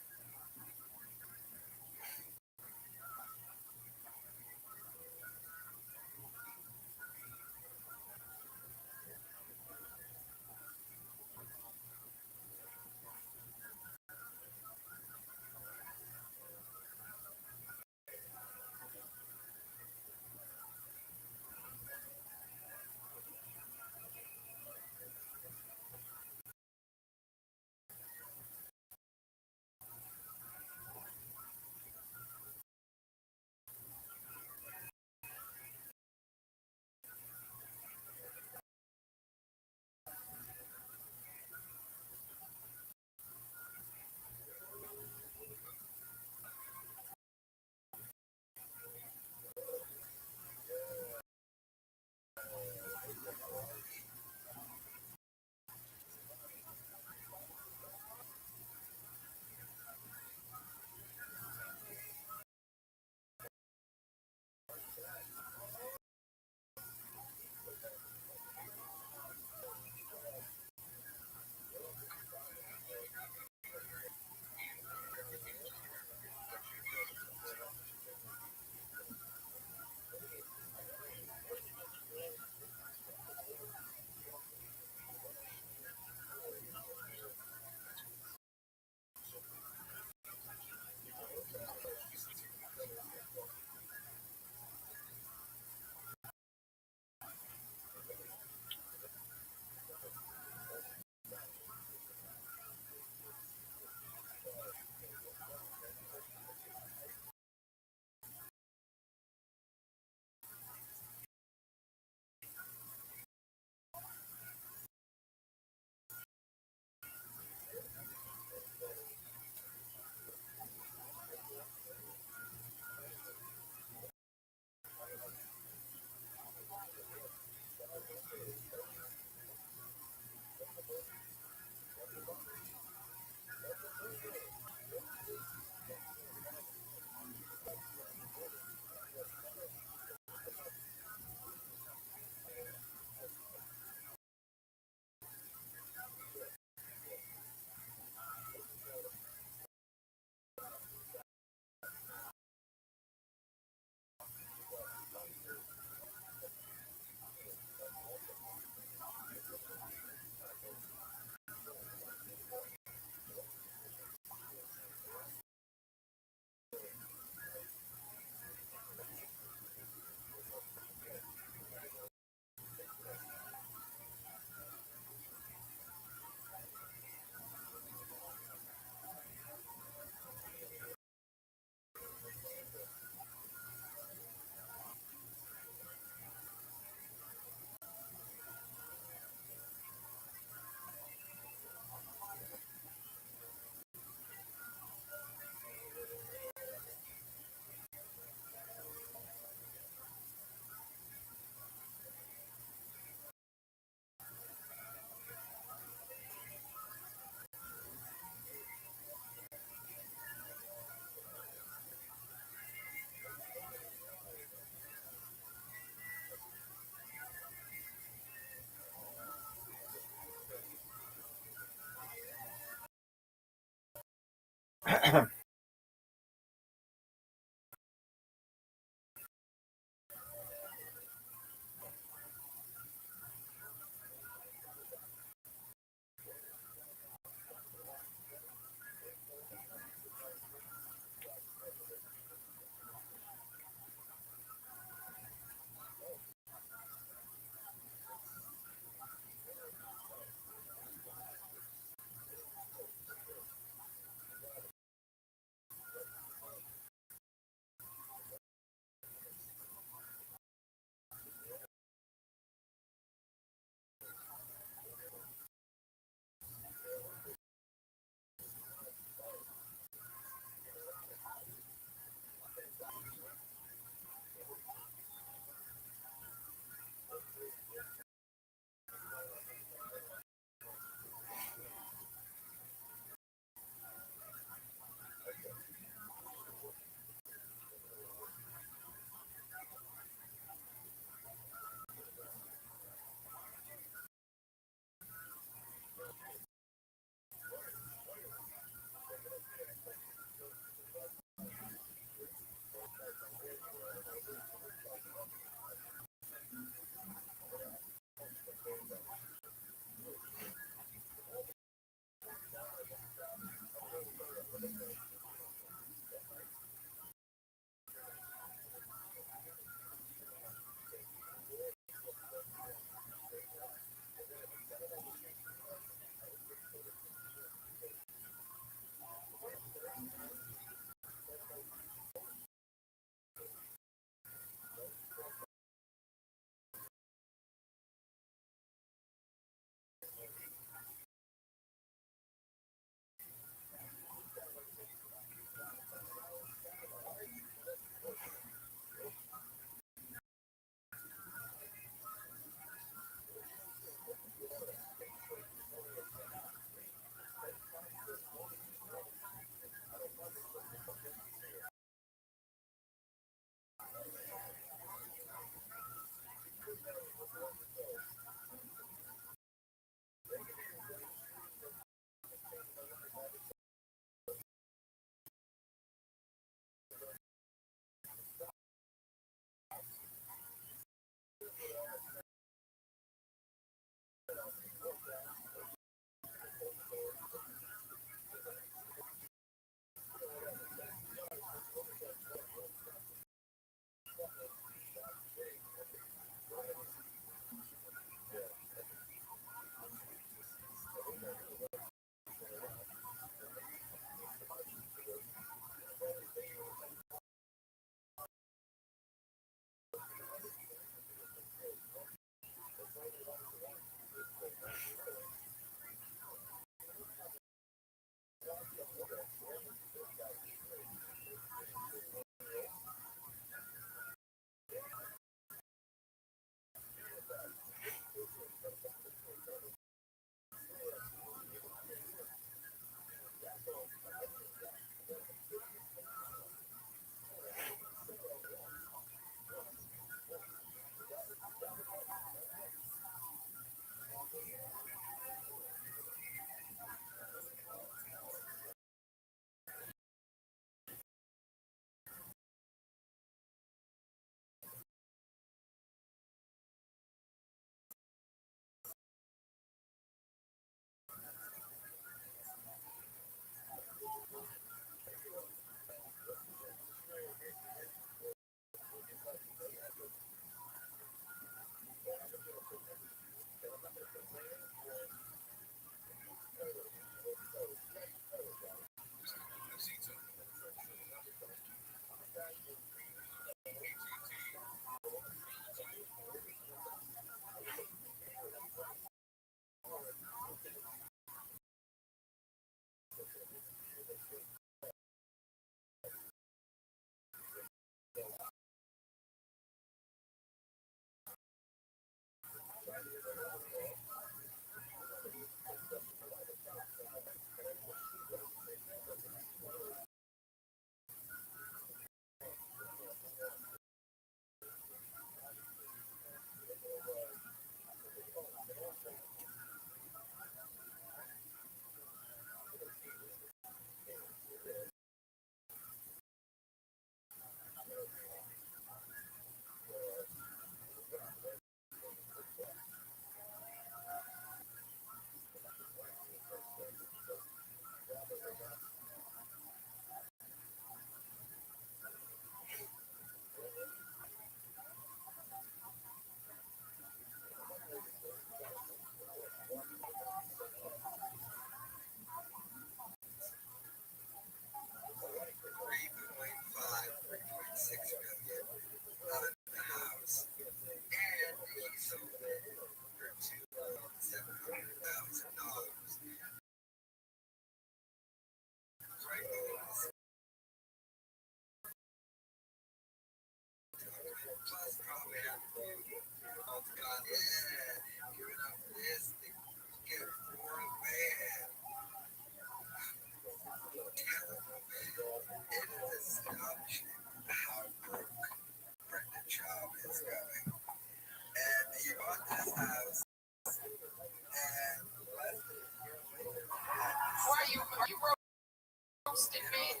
ghosted me.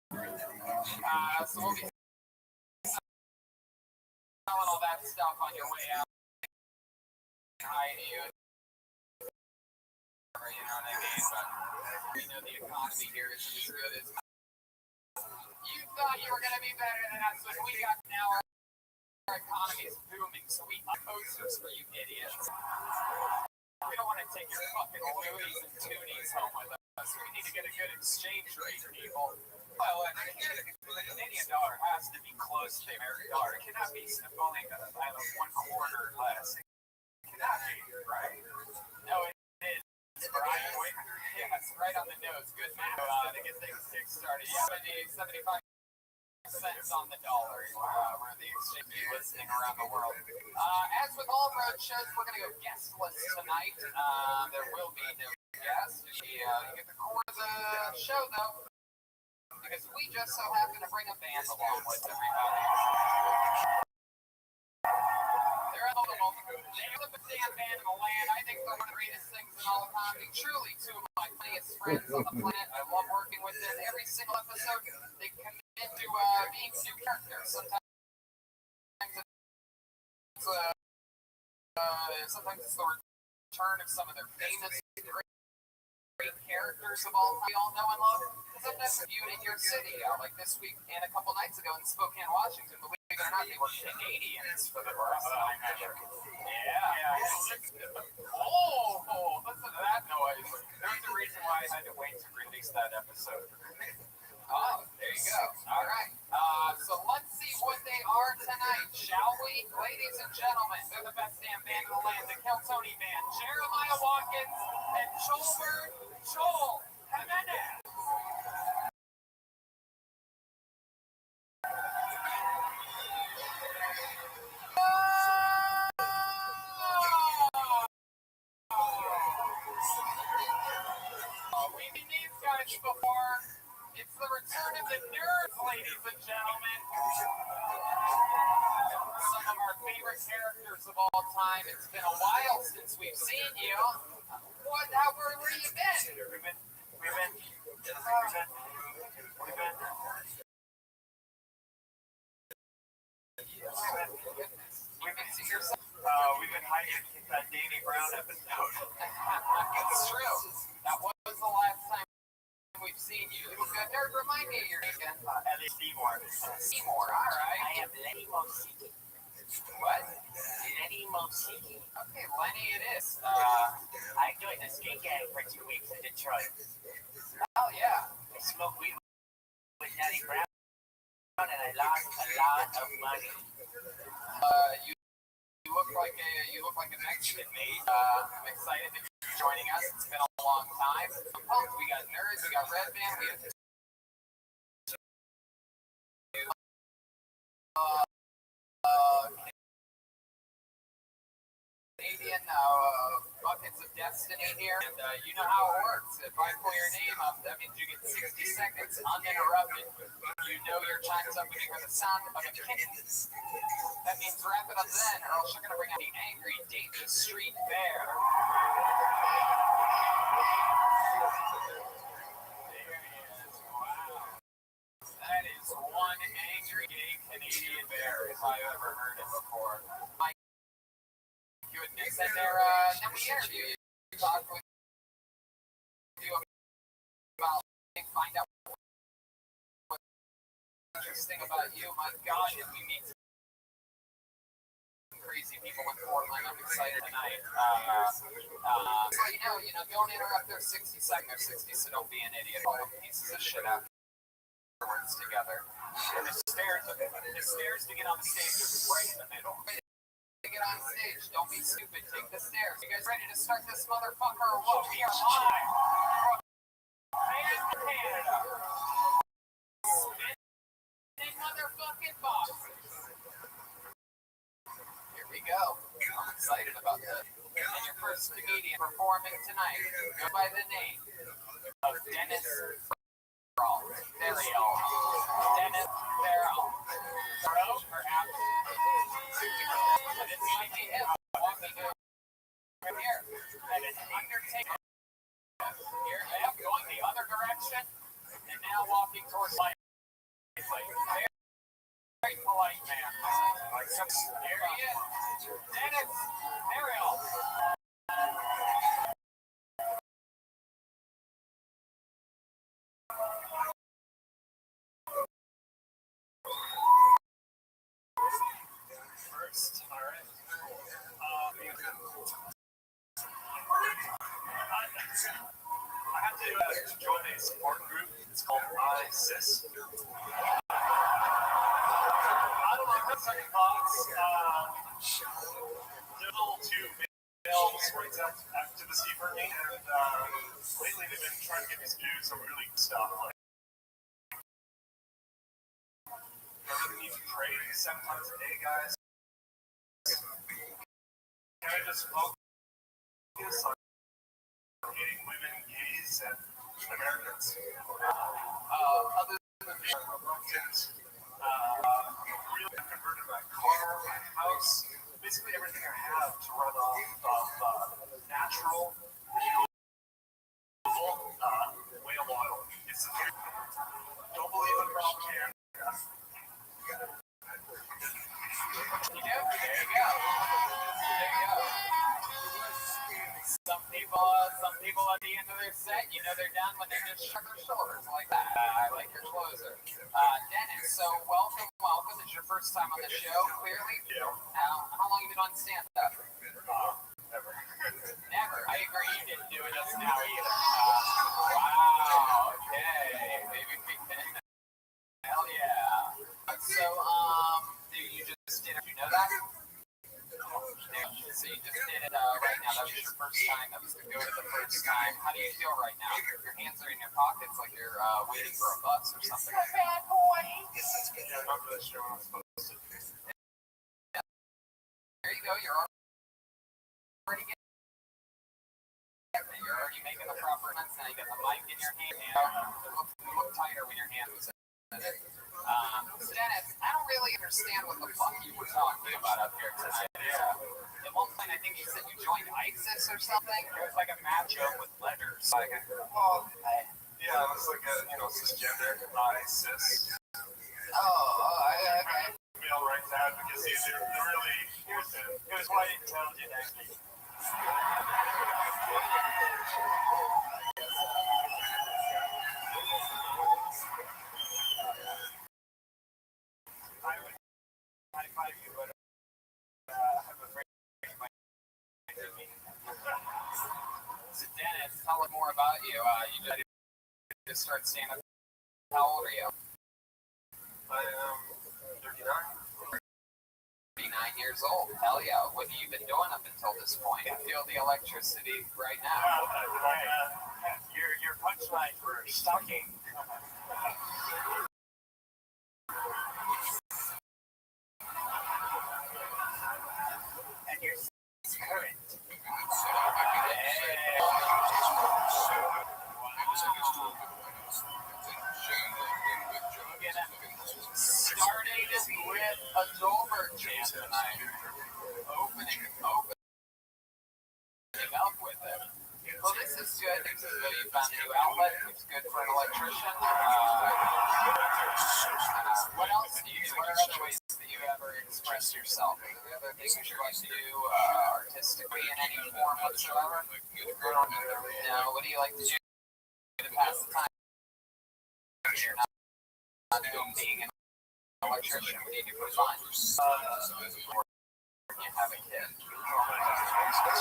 So we'll be selling all that stuff on your way out. Hi to you. You know what I mean? But we know the economy here isn't as good as you thought you were going to be better than us, but we got now. Our economy is booming, so we have posters for you idiots. We don't want to take your fucking Louis and Toonies home with us. We need to get a good exchange rate, people. Well, the Canadian dollar has to be close to the American dollar. It cannot be only either 1/4 less. It cannot be, right? No, it is. Right? Yes, right on the nose. Good math to get things kick-started. Yeah, 75 cents on the dollar. We're the exchange listening around the world. As with all road shows, we're going to go guestless tonight. There will be no guests. You get the core of the show, though, because we just so happen to bring a band along with everybody. They're all the best damn band in the land. I think they're one of the greatest things in all of comedy. Truly, two of my funniest friends on the planet. I love working with them. Every single episode, they commit to being new characters. Sometimes it's the return of some of their famous great characters of all we all know and love. Sometimes viewed in your city, like this week and a couple nights ago in Spokane, Washington. Believe it or not, they were Canadians for the first time ever. Yeah. Oh, listen to that noise. There's a reason why I had to wait to release that episode. Oh, there you go. All right. So let's see what they are tonight, shall we? Ladies and gentlemen, they're the best damn band in the land, the Keltoni Band, Jeremiah Watkins and Joel Jimenez. We've seen these guys before. It's the return of the nerds, ladies and gentlemen. Some of our favorite characters of all time. It's been a while since we've seen you. Where have you been? We've been hiding that Danny Brown episode. It's true. That was the last time we've seen you. Nerd, remind me of your name again. Elliot Seymour. Seymour, all right. I am Lenny Mosiki. What? Lenny Mosiki. Okay, Lenny it is. I joined the skate gang for 2 weeks in Detroit. Hell yeah. I smoked weed with Danny Brown and I lost a lot of money. You look like a Mexican, mate. I'm excited that you're joining us. It's been a long time. I'm pumped. We got nerds, we got Red Band, we have Canadian buckets of destiny here, and you know how it works. If I pull your name up, that means you get 60 seconds uninterrupted. You know your time's up when you hear the sound of a kitten. That means wrap it up then, or else you're going to bring out the angry, dangerous street bear. There he is. Wow. That is one angry, gay Canadian bear, if I've ever heard it before. My goodness. And then we interview you. We talk with you about, find out what's interesting about you. My God, did we meet crazy people in Portland. I'm excited tonight. So you know, don't interrupt their 60 seconds, 60, so don't be an idiot. All the pieces of shit afterwards together. And the stairs to get on the stage is right in the middle. To get on stage, don't be stupid. Take the stairs. You guys ready to start this motherfucker or what? We are live from Canada. Spinning motherfucking boxes. Here we go. I'm excited about that. And your first comedian performing tonight, go by the name of Dennis Farrell. Dennis Farrell. Farrell, perhaps. This might be him. Walking from here. And it's Undertaker. Here, going the other direction. and now walking towards light. It's like very polite man. Like some area, and it's Ariel. First, all right. I have to join a support group. It's called ISIS. I don't know. I have second thoughts. They're a little too male rights activity for me, and lately they've been trying to get me to do some really good stuff. Like, I really need to pray 7 times a day, guys. Can I just focus on hating women, gays, and Americans? Other than being reluctant, really converted my car, my house, basically everything I have to run off of natural, renewable whale oil. It's don't believe in propaganda. You do? There you go. Some people at the end of their set, you know they're done when they just shrug their shoulders like that. I like your closer. Dennis, so welcome. It's your first time on the show, clearly. Yeah. How long have you been on stand-up? Never. Never. I agree. You didn't do it just now either. Wow. Okay. Maybe we can. Hell yeah. So, you just did it. You know that? So you just did it right now. That was your first time. That was the go to the first time. How do you feel right now? Your hands are in your pockets like you're waiting for a bus or something.
Bad boy.
Yeah, I'm not really sure what I'm supposed to do. Yeah. There you go. You're already getting it. You're already making the proper sense. Now you got the mic in your hand. It look tighter when your hand was in it. Dennis, I don't really understand what the fuck you were talking about up here tonight. Yeah. At one point, I think you said you joined ISIS or something. It was like a matchup with letters. Like, yeah, it was like a cisgender ISIS. Okay. Male rights advocacy. They're really. It was quite intelligent, actually. I would high-five you, but I'm afraid you might do me. So Dennis, tell us more about you. You just start stand-up. How old are you? I am 39. 39 years old. Hell yeah. What have you been doing up until this point? I feel the electricity right now. Your punchlines were shocking. And your current. Starting with a Goldberg chant tonight. Opening up with it. Well, this is good. This is good. You found a new outlet. It's good for an electrician. What else do you do? What are other ways that you ever express yourself? Are there other things you like to do artistically in any form whatsoever? No. What do you like to do to pass the time? You're not doing being an electrician. What do you do for fun? You have a kid.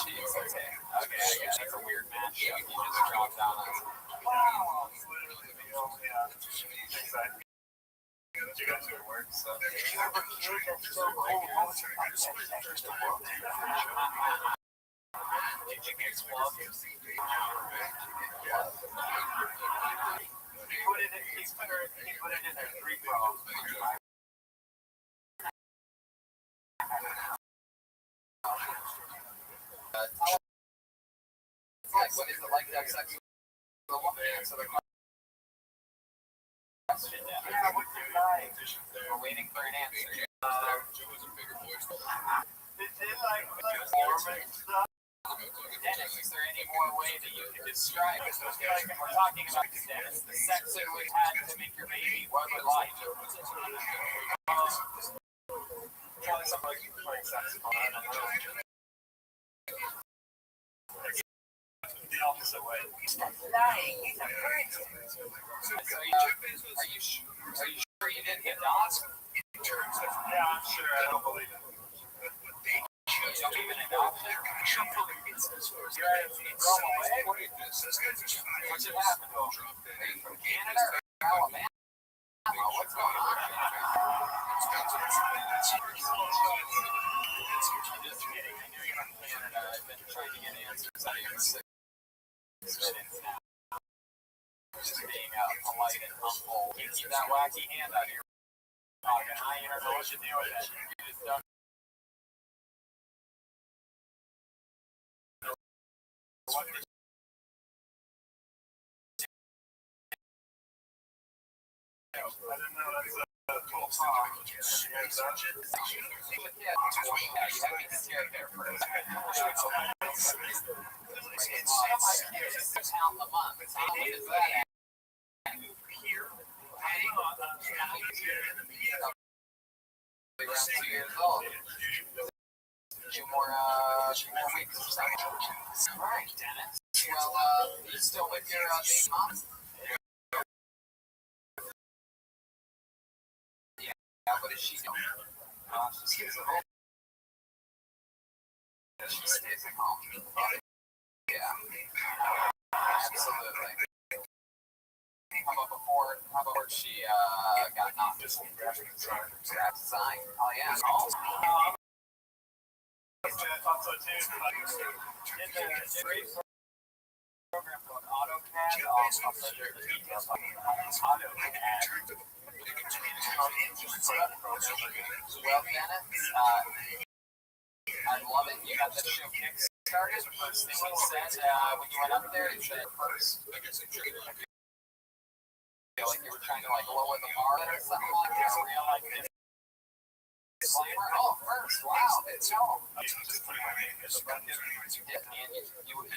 Jeez, okay. Okay, I guess that's a weird matchup. You just dropped on us. Wow. Exactly. You got to work, so. Did you get clubbed? He put it in there 3 pros. What is it like to have sex with a woman? Answer the question. Yeah, what's your line? We're waiting for an answer. Is it like performance stuff?
Dennis, is there any more way that you can describe it? Like if we're talking about Dennis, the sex that we had to make your baby, what was it like?
Probably something like playing saxophone. I don't know. The opposite way.
Are you sure you didn't get dogs?
Yeah, I'm sure. I don't believe it.
You don't even adopt it? What's it happen to them? Are you from Canada or Alabama? What's going on? Just kidding. I knew you were from Canada. I've been trying to get answers out of you for 6 minutes now. Just being polite and humble. Keep that wacky hand out of your pocket. I don't know what to do with it. You just don't. What did
I didn't know that's a cool song.
yeah, you had me scared there for a second. Count the months. How many is that? Around 2 years old. Two more weeks or something. All right, Dennis. Well, you still with your baby mom? Yeah, what is she doing? She stays at home. She stays at home. Yeah, absolutely. How about she got knocked? Graphic design. Oh yeah.
I thought so too. In the great program called AutoCAD, I'll send you the details on AutoCAD.
Well, Dennis, I love it. You got the show kickstarted. First thing you said when you went up there, you said first. Feel like you were trying to lower the bar or something like that. Real like this. Disclaimer. Oh, first. Wow. It's home.
Just putting my name in the front.
And you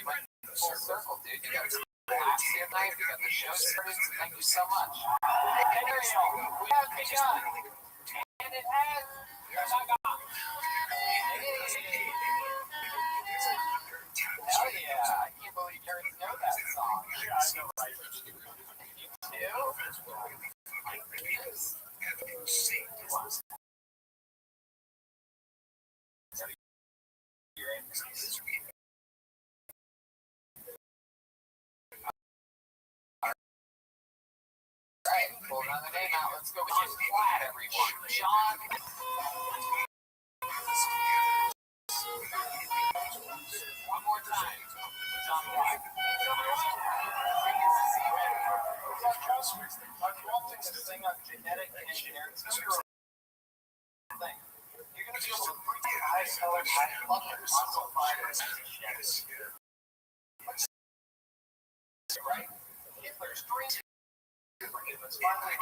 went full circle, dude. You got classy at night. You got the show started. So thank you so much. Ariel, we have begun. And it has. Hell yeah. I can't believe you already know that song.
Yeah, I know, right?
You too? Alright, pull another name out. Let's go with John Flat, everyone. John. One more time. John Flat. I'm wanting this thing on genetic engineering. It's going to be a thing. You're going to be able to bring the eyes color muscle fibers. Right? Hitler's dream. It's finally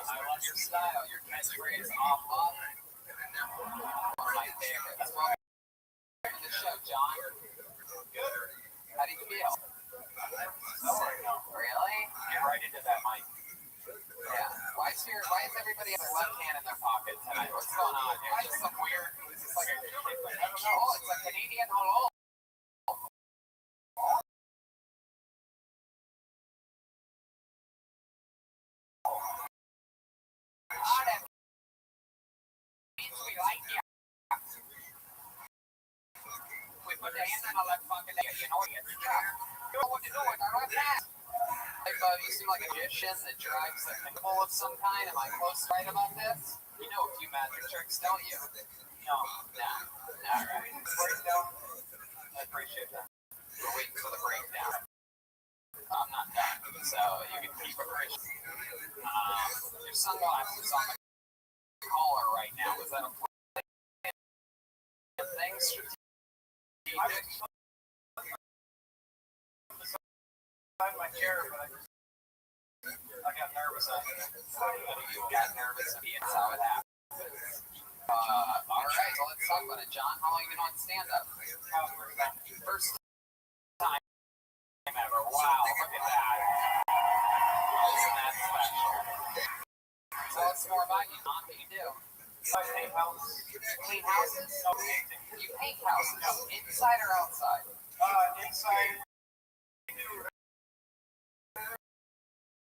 I love your style. Your catchphrase off off. My favorite. That's why I'm the show, John. Good. How do you feel? Really? Get right into that mic. Yeah. Why is everybody have their left hand in their pocket tonight? What's going on here? Is this some weird? Is this like a? I don't know. It's a Canadian hello. means we like you. We put the hand on the left pocket there, you know what? You know what to do with our right hand. Like, you seem like a magician that drives a thimble of some kind. Am I close right about this? You know a few magic tricks, don't you? No. Alright. Breakdown. I appreciate that. We're waiting for the breakdown. I'm not done, so you can keep a break. Your sunglasses on the collar right now. Was that a plan? Thing strategic?
My chair, but I got nervous.
You got nervous, and that's how it happens. Alright, so let's talk about it, John. How long have you been on stand-up? First time ever. Wow, look at that. Isn't that special? Tell us more about you, John. What do you do?
I paint houses.
Clean houses?
No painting.
You paint houses, inside or outside?
Inside. I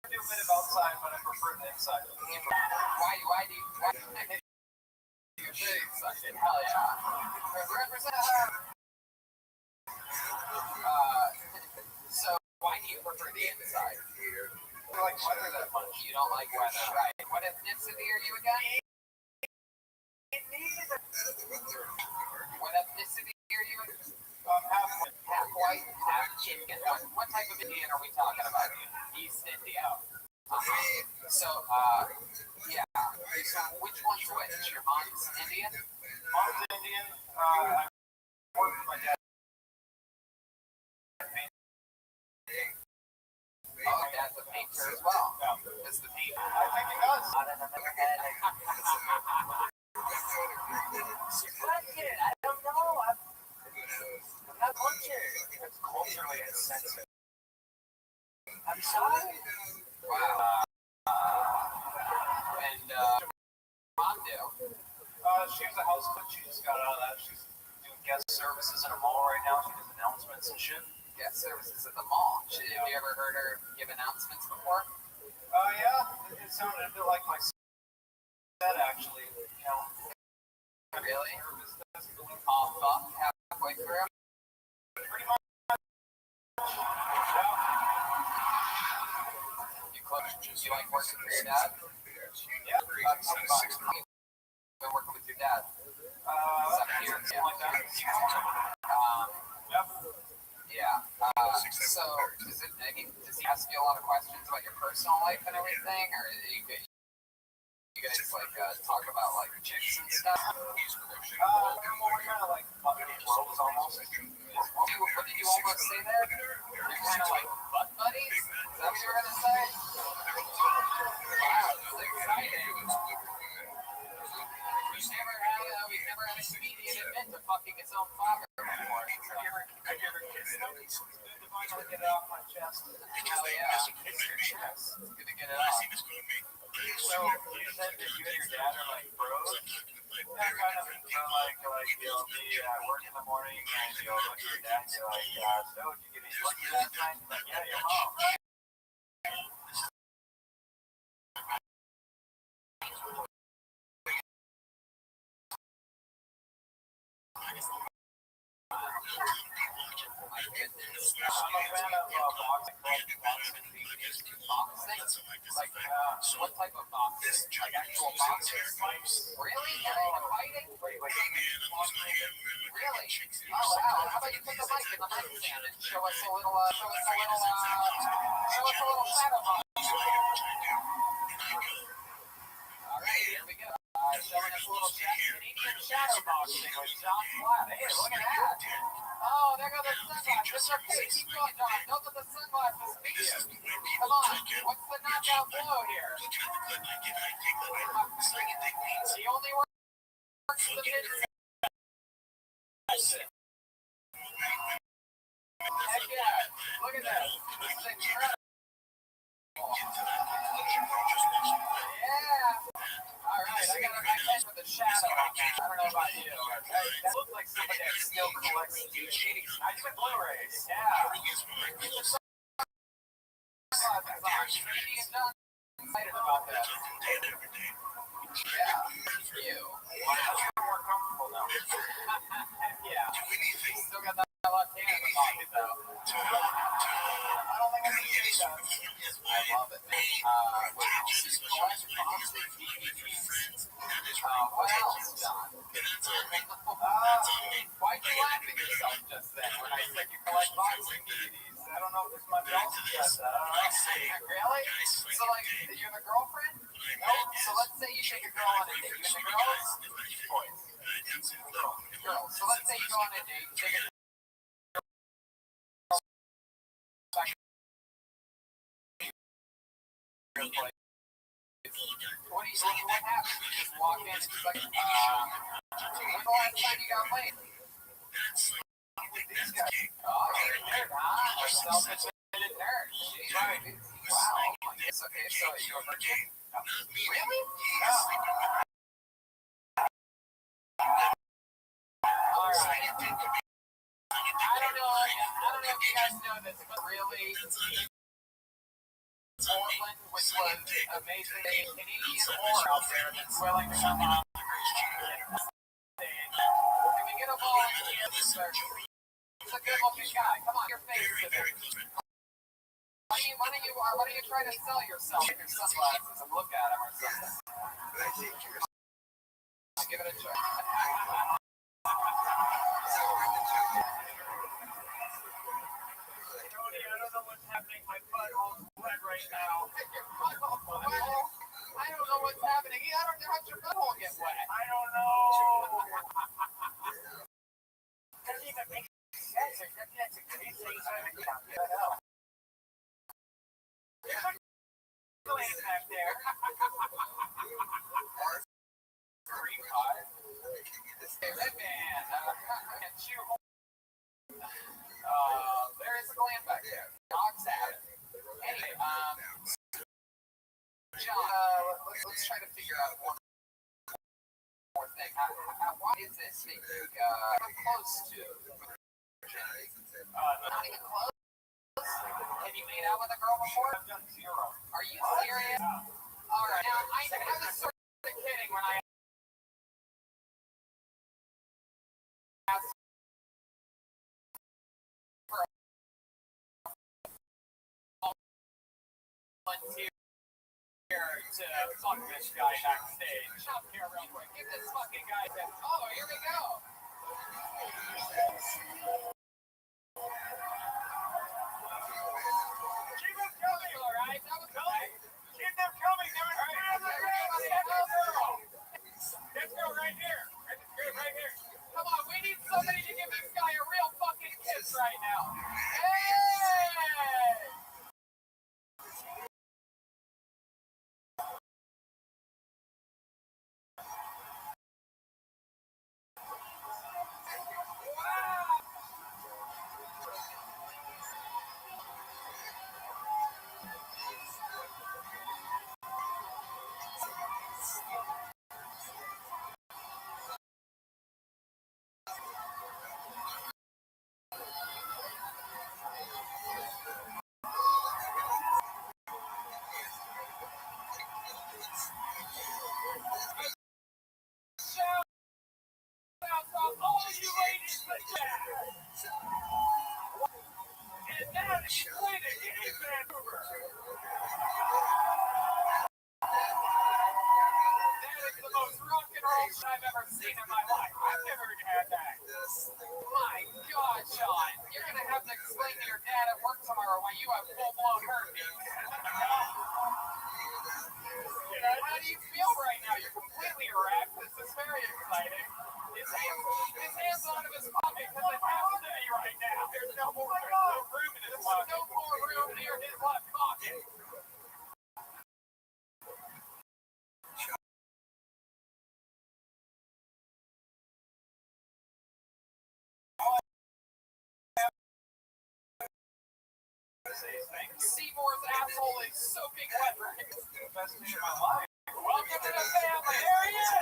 do a bit of outside, but I prefer the inside.
Why do you inside? Hell yeah. Represent. So why do you prefer the inside?
I like weather that much.
You don't like weather, right? What ethnicity are you again? What ethnicity are you? Half white, half Indian. What type of Indian are we talking about? East India. So, yeah. So which one's which? Your mom's Indian?
Mom's Indian. I work with my dad.
Oh, dad's a painter as well. Does the paint?
I think he does.
I don't know. I'm not watching.
It's culturally insensitive.
I'm sorry. Wow. And mom do?
She's a house coach. She just got out of that. She's doing guest services in a mall right now. She does announcements and shit.
Guest services at the mall. Have you ever heard her give announcements before?
Yeah. It sounded a bit like my set, actually. You know.
Really? All fucked halfway through?
Pretty much.
You like working for your dad?
Yeah.
Been working with your dad? 7 years.
Something like that. Yep.
Yeah. So, does he ask you a lot of questions about your personal life and everything, or you guys like talk about like chicks and stuff?
We're kind of like bros almost.
What did you almost say there? You're kind of like butt buddies? Is that what you were gonna say? Wow, this is exciting. We've never had a comedian admit to fucking his own father before.
Have you ever kissed him? It's good to finally get it off my chest.
Hell yeah. It's your chest. It's good to get it off.
So you said that you and your dad are like bros? Yeah, kind of. So like you'll be at work in the morning and you'll look at your dad and you're like, so did you get any lucky last night? He's like, yeah, your mom. I'm a fan of boxing.
Like, what type of boxing? Like actual boxing? Really? You're into fighting? Really? Oh wow! How about you put the mic in the nightstand and show us a little shadow boxing? All right, here we go. Showing us a little Canadian shadow boxing with John Flatt. Hey, look at that! Oh, there go the sunglasses. Okay, keep going, John. Don't let the sunglasses beat you. Come on. What's the knockout blow here? He only works the mid-section. Heck yeah. Look at this. This is incredible. Yeah. All right, I got a head with a shadow. I don't know about you. That looks like somebody that still collects DVDs. I do Blu-rays. Yeah. Excited about that. You. Wow. More comfortable now. Yeah. Still got that left hand in the pocket, though. I don't think I can change that. I love it, man. What else? What else, John? Why'd you laugh at yourself just then when I said you collect boxing DVDs? I don't know if it's my belt says that. Really? So, like, you're the girlfriend? No? So let's say you take a girl on a date. You and the girls? Boys. Girls. So let's say you go on a date, you take a what happens? You just walk in and she's like, when's the last time you got laid? These guys. Oh, you're a nerd, huh? A self-admitted nerd. Right. Wow. It's okay, so you're a virgin? Really? No. Alright. I don't know if you guys know this, but really, Portland, which was amazing, a Canadian whore out there that's willing to come on. Can we get a volunteer, sir? He's a good looking guy. Come on, your face to him. Why don't you try to sell yourself with your sunglasses and look at him or something? Give it a try.
Tony, I don't know what's happening. My butthole's wet right now.
I don't know what's happening. I don't know how your butthole get wet.
I don't know. Doesn't even make sense. That's a great thing. There's a gland back there.
Green card. Hey, Redman. Can't you? There is a gland back there. Dogs have it. Anyway, John, let's try to figure out one more thing. Why is this that you come close to? Not even close? Have you made out with a girl before?
I've done 0.
Are you serious? Alright, now I was sort of kidding when I asked for a volunteer to fuck this guy backstage. Stop here real quick. Give this fucking guy this. Oh, here we go.
Keep them coming.
Alright, that was good.
Keep them coming. There was three other girls. This girl right here. Right here.
Come on, we need somebody to give this guy a real fucking kiss right now. Hey!
All you ladies but that. And now that you played it in Vancouver.
That is the most rock and roll shit I've ever seen in my life. I've never had that. My God, Sean, you're gonna have to explain to your dad at work tomorrow why you have full-blown herpes. How do you feel right now? You're completely wrecked. This is very exciting. His hands out of his pocket because it has to be right now. There's no more room in his pocket. There's no more room near his left pocket. Seymour's asshole is soaking wet.
The best thing in my life.
Welcome to the family. There he is.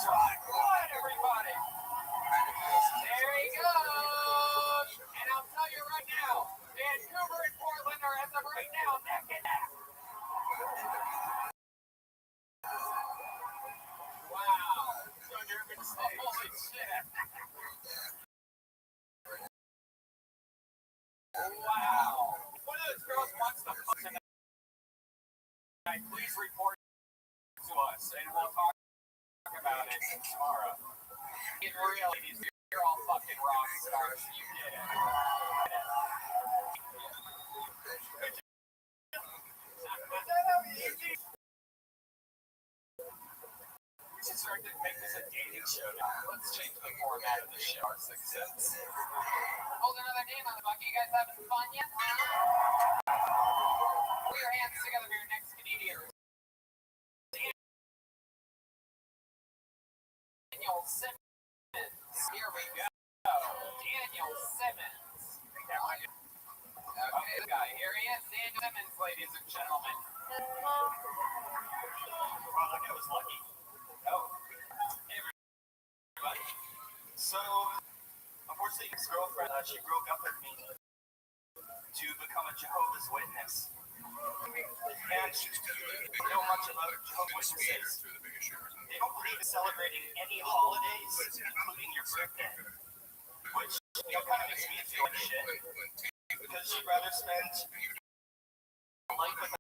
Shot one, everybody. There he goes. And I'll tell you right now, Vancouver and Portland are as of right now neck and neck.
please report to us, and we'll talk about it tomorrow. In reality, you're all fucking rock stars. You get it. We should start to make this a dating show now. Let's change the format of the show. Our success. Hold another name on the bucket. You guys having fun yet? Put your hands together for your next Canadian. Daniel Simmons. Here we go. Daniel Simmons. Okay, this guy. Here he is. Daniel Simmons, ladies and gentlemen. Well, I was lucky. Oh. Hey, everybody. So, unfortunately, his girlfriend, she broke up with me to become a Jehovah's Witness. And she doesn't know much about Jehovah's Witnesses. They don't believe in celebrating any holidays, including your birthday. Which, kind of makes me feel like shit. Because she'd rather spend life with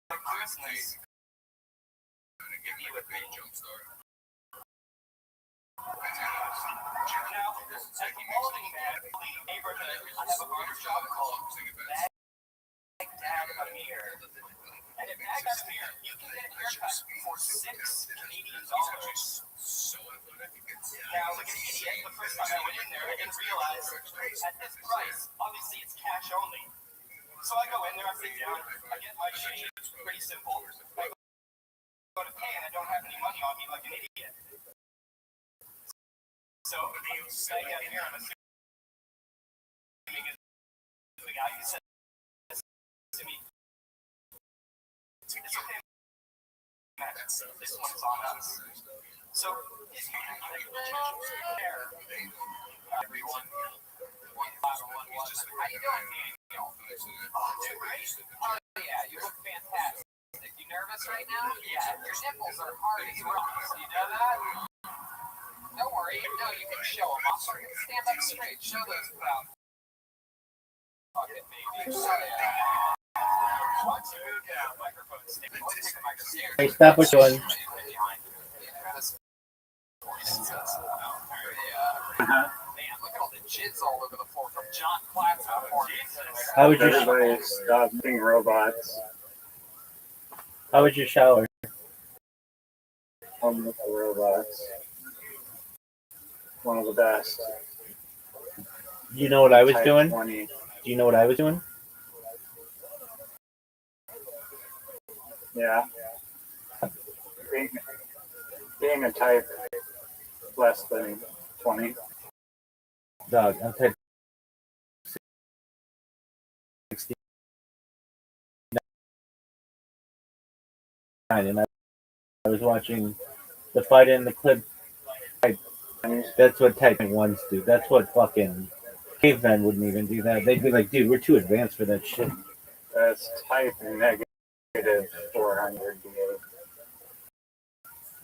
Christmas than be with me. Now, as a balding man in the neighborhood, I have a barbershop called Baghdad Amir. And at Baghdad Amir, you can get a haircut for $6 Canadian. Now, like an idiot, the first time I went in there, I didn't realize at this price, obviously it's cash only. So I go in there, I sit down, I get my shave, it's pretty simple. I go to pay and I don't have any money on me like an idiot. So I get here, I'm assuming is the guy who said to me, it's okay, Matt, this one's on us. So, everyone, how you doing, Daniel? Oh, dude, right? Oh, yeah, you look fantastic. You nervous right now? Yeah, your nipples are hard as rocks. You know that? Don't worry, no, you can show them. I'll stand up straight. Show those proud. Fuck it, baby. Once you move down, microphone stand. Let's take the microphone.
Hey, stop what you're doing.
Man, look at all the jizz all over the floor from John Platt's performance.
How was your
Everybody stop being robots.
How was your shower?
Home with the robots. One of the best.
Do you know what I was
Type
doing?
20.
Do you know what I was doing?
Yeah. Being a type less than 20.
Dog, I'm type 69, and I was watching the fight in the clip. That's what type 1s do. That's what fucking cavemen wouldn't even do that. They'd be like, dude, we're too advanced for that shit.
That's type negative 400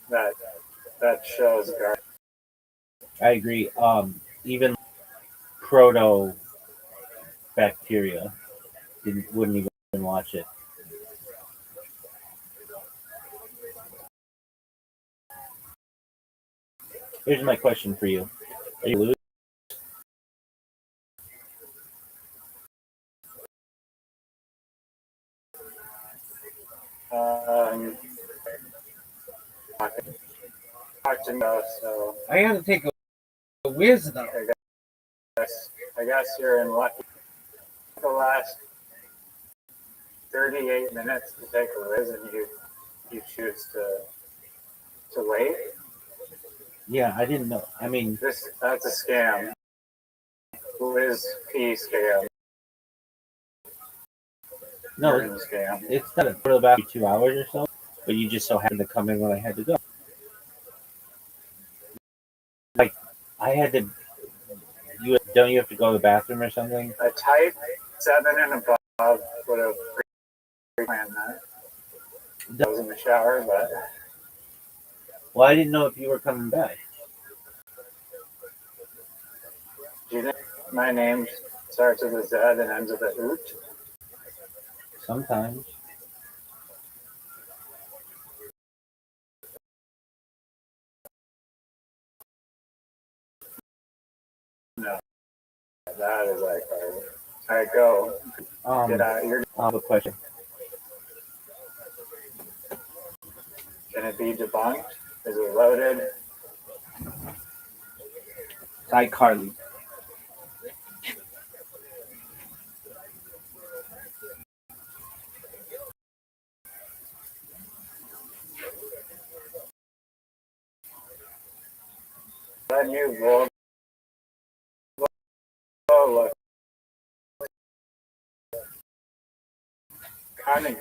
D8. That shows garbage.
I agree. Even proto bacteria wouldn't even watch it. Here's my question for you. Are you losing?
So
I gotta take a whiz though.
I guess you're in luck. The last 38 minutes to take a whiz, and you choose to wait.
Yeah, I didn't know. I mean,
That's a scam. Whiz P scam.
no,
You're in the scam.
it's not for about 2 hours or so, but you just so happened to come in when I had to go. Like, I had to. Don't you have to go to the bathroom or something?
A type 7 and above would have pre-planned that. I was in the shower, but
Well, I didn't know if you were coming back.
do you think my name starts with a Z and ends with a oot?
Sometimes.
That is like, all right, go. Get out.
I have a question.
Can it be debunked? Is it loaded?
iCarly.
That new Volvo look kind of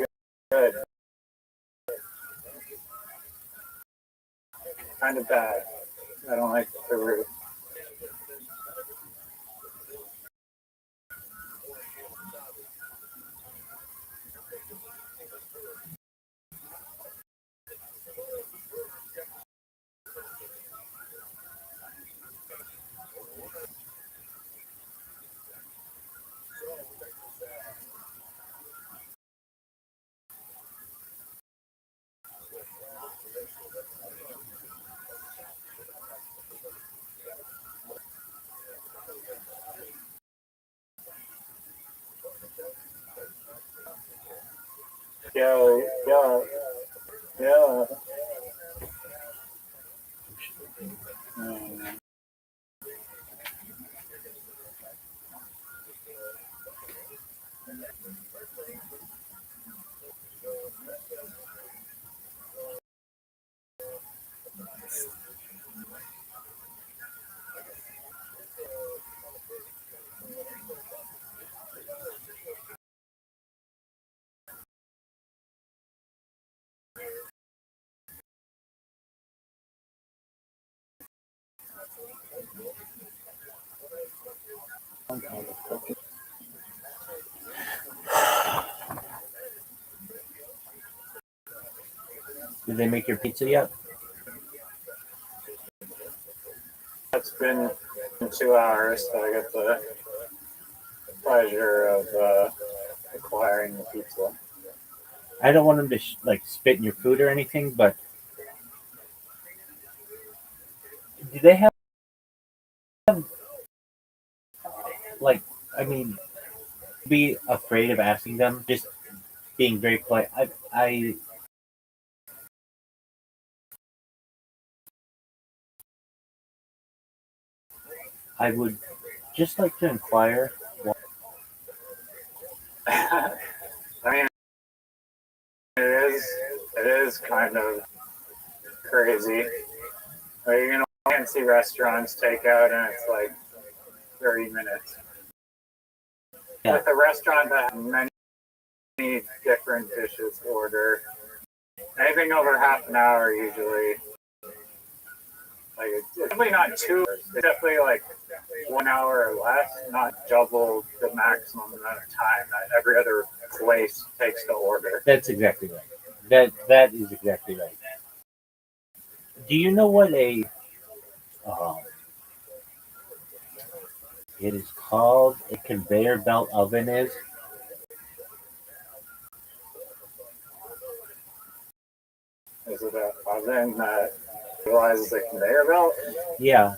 good. Kind of bad. I don't like the roof. Yeah.
Did they make your pizza yet?
It's been 2 hours, so I get the pleasure of acquiring the pizza.
I don't want them to spit in your food or anything, but do they have I mean, be afraid of asking them, just being very polite. I would just like to inquire.
I mean, it is kind of crazy. Like, you know, fancy restaurants take out and it's like 30 minutes.
Yeah.
With a restaurant that has many different dishes to order, anything over half an hour usually. Like it's definitely not 2 hours. It's definitely like 1 hour or less, not double the maximum amount of time that every other place takes to order.
That's exactly right. That is exactly right. Do you know what it is called a conveyor belt oven is?
Is it an oven that utilizes a conveyor belt?
Yeah.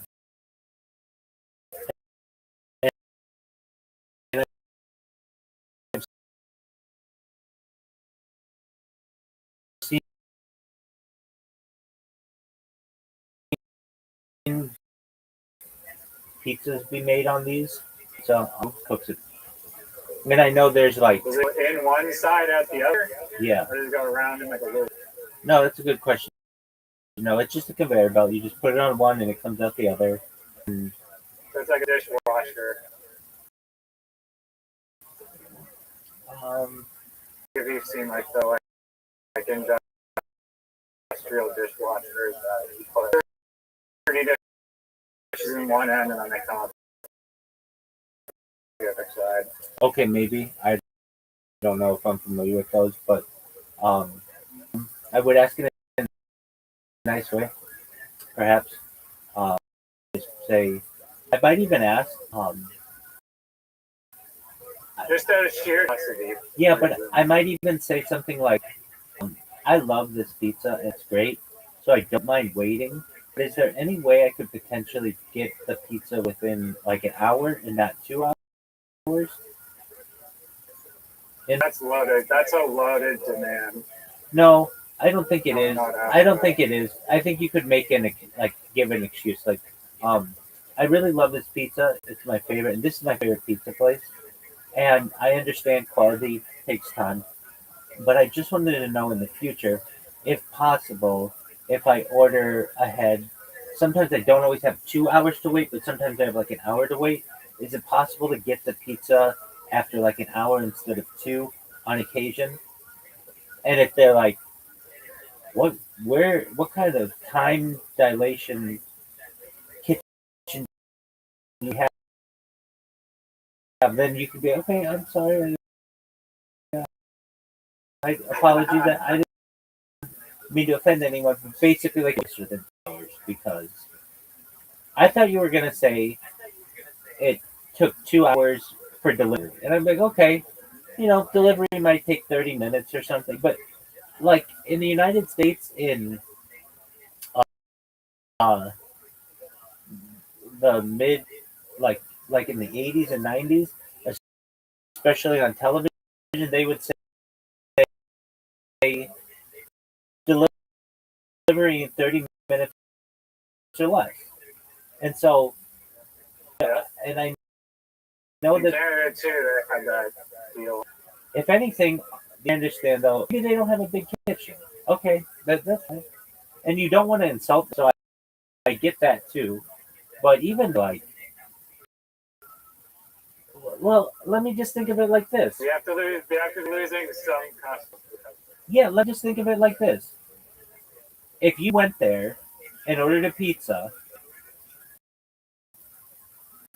Pizzas be made on these, so cooks it. I mean, I know there's
Is it in one side at the other?
Yeah.
Or does it go around in like a little?
No, that's a good question. No, it's just a conveyor belt. You just put it on one and it comes out the other.
So it's like a dishwasher. If you've seen like the industrial dishwashers that you put 30 dishes in one end and then they come up the other side.
Okay, maybe. I don't know if I'm familiar with those, but I would ask it in a nice way, perhaps. Just say, I might even ask.
Just out of sheer curiosity.
Yeah, but I might even say something like, I love this pizza. It's great, so I don't mind waiting Is there any way I could potentially get the pizza within like an hour and not 2 hours?
That's loaded. That's a loaded demand.
No, I don't think it
No,
is.
not
I don't
after.
think it is. I think you could make give an excuse like, I really love this pizza. It's my favorite, and this is my favorite pizza place. And I understand quality takes time, but I just wanted to know in the future, if possible, if I order ahead. Sometimes I don't always have 2 hours to wait, but sometimes I have like an hour to wait. Is it possible to get the pizza after like an hour instead of two on occasion? And if they're like, what kind of time dilation kitchen do you have? Then you could be okay. I'm sorry. I apologize. I didn't mean to offend anyone. But basically, like it's within hours because I thought you were gonna say it took 2 hours for delivery, and I'm like, okay, delivery might take 30 minutes or something. But like in the United States, in uh, the mid, like in the 80s and 90s, especially on television, they would say delivery in 30 minutes or less. And so,
Yeah.
and I know
In
that
Canada too, they had that deal.
if anything, they understand though, maybe they don't have a big kitchen. Okay, that's fine. And you don't want to insult, so I get that too. But even like, well, let me just think of it like this.
We have to lose. We have to be losing some customers.
Yeah, let's just think of it like this. If you went there and ordered a pizza,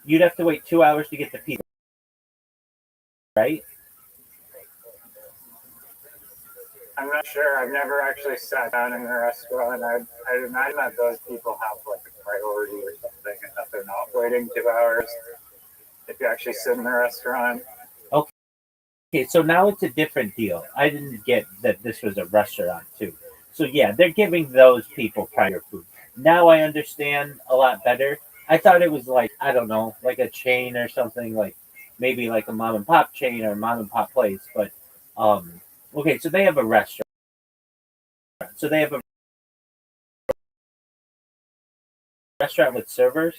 you'd have to wait 2 hours to get the pizza, right?
I'm not sure. I've never actually sat down in a restaurant. I'd imagine that those people have like a priority or something, and that they're not waiting 2 hours if you actually sit in the restaurant.
Okay, so now it's a different deal. I didn't get that this was a restaurant too. So yeah, they're giving those people prior food. Now I understand a lot better. I thought it was like, I don't know, like a chain or something, like maybe like a mom and pop chain or mom and pop place. But okay, so they have a restaurant. So they have a restaurant with servers.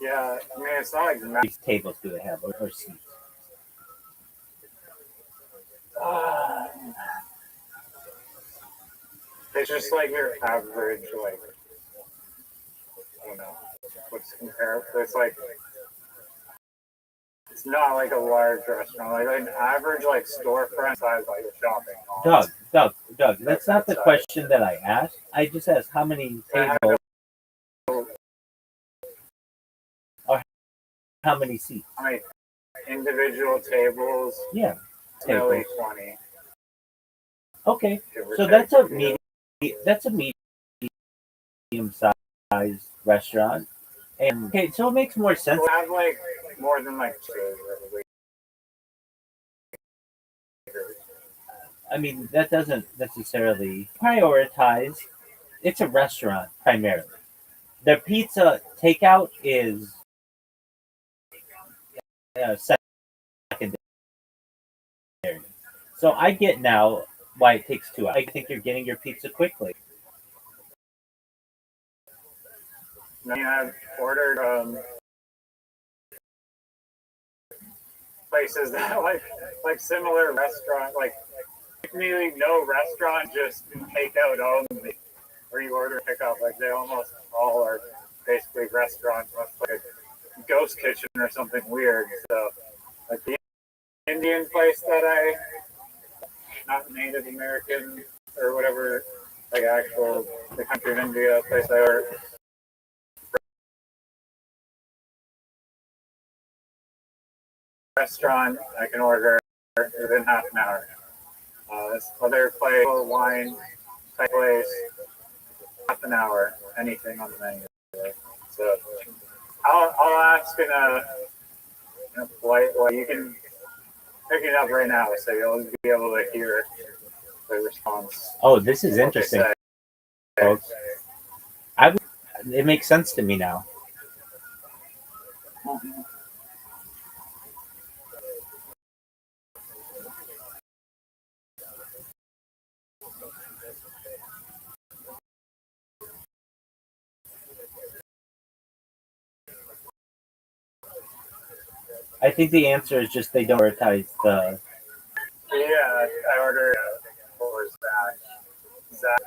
Yeah, I mean it's not like
How many tables do they have or seats?
it's just like your average like I don't know what's comparable. It's like it's not like a large restaurant, like an average like storefront size like a shopping mall.
Doug, that's not the question that I asked. I just asked how many tables or how many seats.
I mean, individual tables,
Yeah,
nearly
tables.
20.
Okay,
Give or
so
take.
that's a medium. That's a medium-sized restaurant, and okay, so it makes more sense.
We'll have like more than like two.
I mean, that doesn't necessarily prioritize. It's a restaurant primarily. The pizza takeout is secondary. So I get now why it takes 2 hours. I think you're getting your pizza quickly.
I mean, I've ordered places that like similar restaurant, like really no restaurant, just takeout only, where you order pickup. Like they almost all are basically restaurants, with like a ghost kitchen or something weird. So like the Indian place that not Native American or whatever, like actual the country of India place I ordered. Restaurant I can order within half an hour. This other place, wine type place, half an hour, anything on the menu. So I'll ask in Well, you can pick it up right now, so you'll be able to hear the response.
Oh, this is
What they
interesting,
say.
folks. It makes sense to me now. I think the answer is just they don't prioritize the.
Yeah, I ordered for Zach. Zach.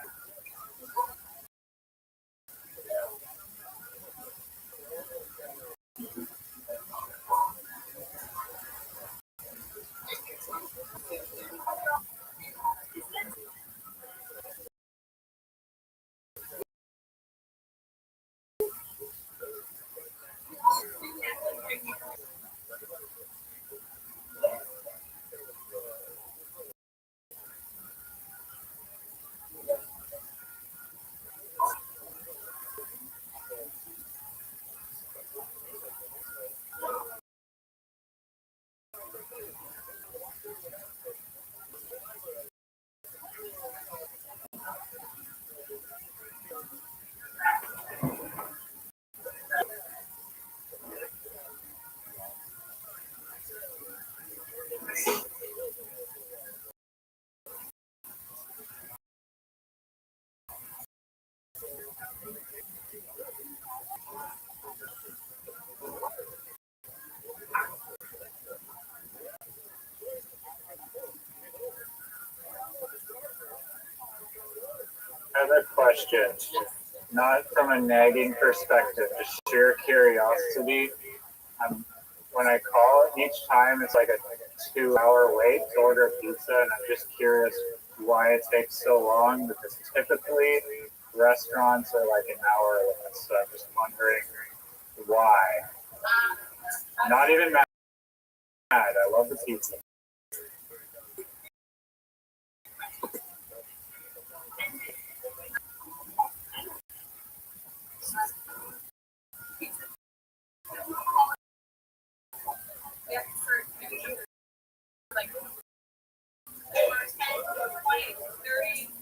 I have a question, not from a nagging perspective, just sheer curiosity. When I call each time, it's like a 2 hour wait to order pizza, and I'm just curious why it takes so long because typically restaurants are like an hour less. So I'm just wondering why. Not even mad. I love the pizza.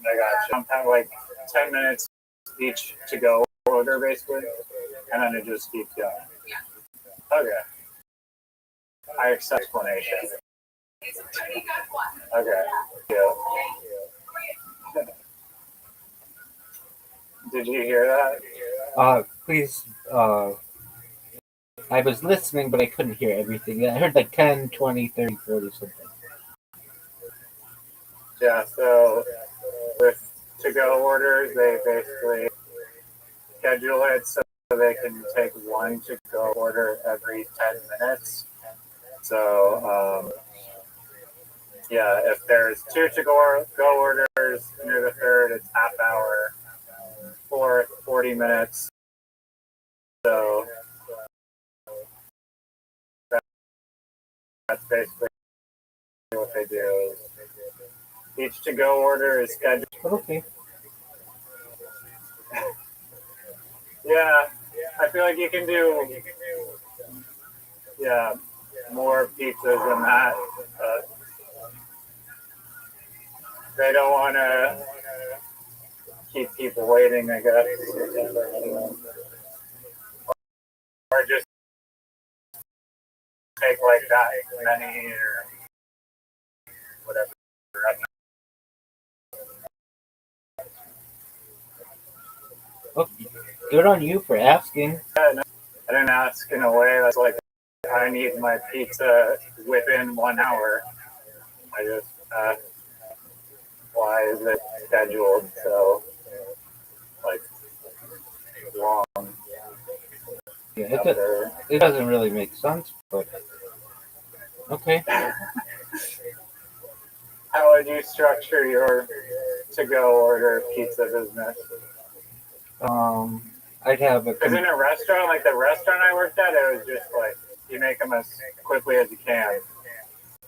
I got you. Sometimes like 10 minutes each to go order basically, and then it just keeps going. Okay. I accept explanation. Okay. Yeah. Did you hear that?
Please. I was listening, but I couldn't hear everything. I heard like 10, 20, 30, 40 something.
Yeah, so with to-go orders, they basically schedule it so they can take one to-go order every 10 minutes. So, yeah, if there's two to-go orders near the third, it's half hour. Fourth, 40 minutes. So that's basically what they do. Each to-go order is scheduled.
Okay.
Yeah, I feel like you can do, yeah, more pizzas than that. They don't want to keep people waiting, I guess. Or just take like that many or whatever.
Okay. Good on you for asking.
I didn't ask in a way that's like, I need my pizza within 1 hour. I just asked, why is it scheduled so like long?
Yeah, it doesn't really make sense, but okay.
How would you structure your to-go order pizza business?
I'd have a.
Because in a restaurant, like the restaurant I worked at, it was just like you make them as quickly as you can.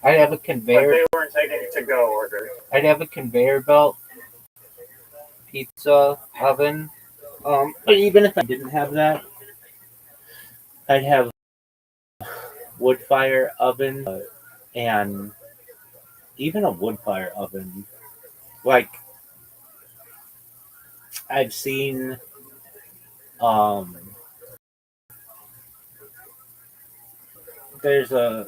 I'd have a
But
conveyor.
they weren't taking to-go orders.
I'd have a conveyor belt, pizza oven.
But even if I didn't have that, I'd have wood fire oven and even a wood fire oven. Like I've seen um there's a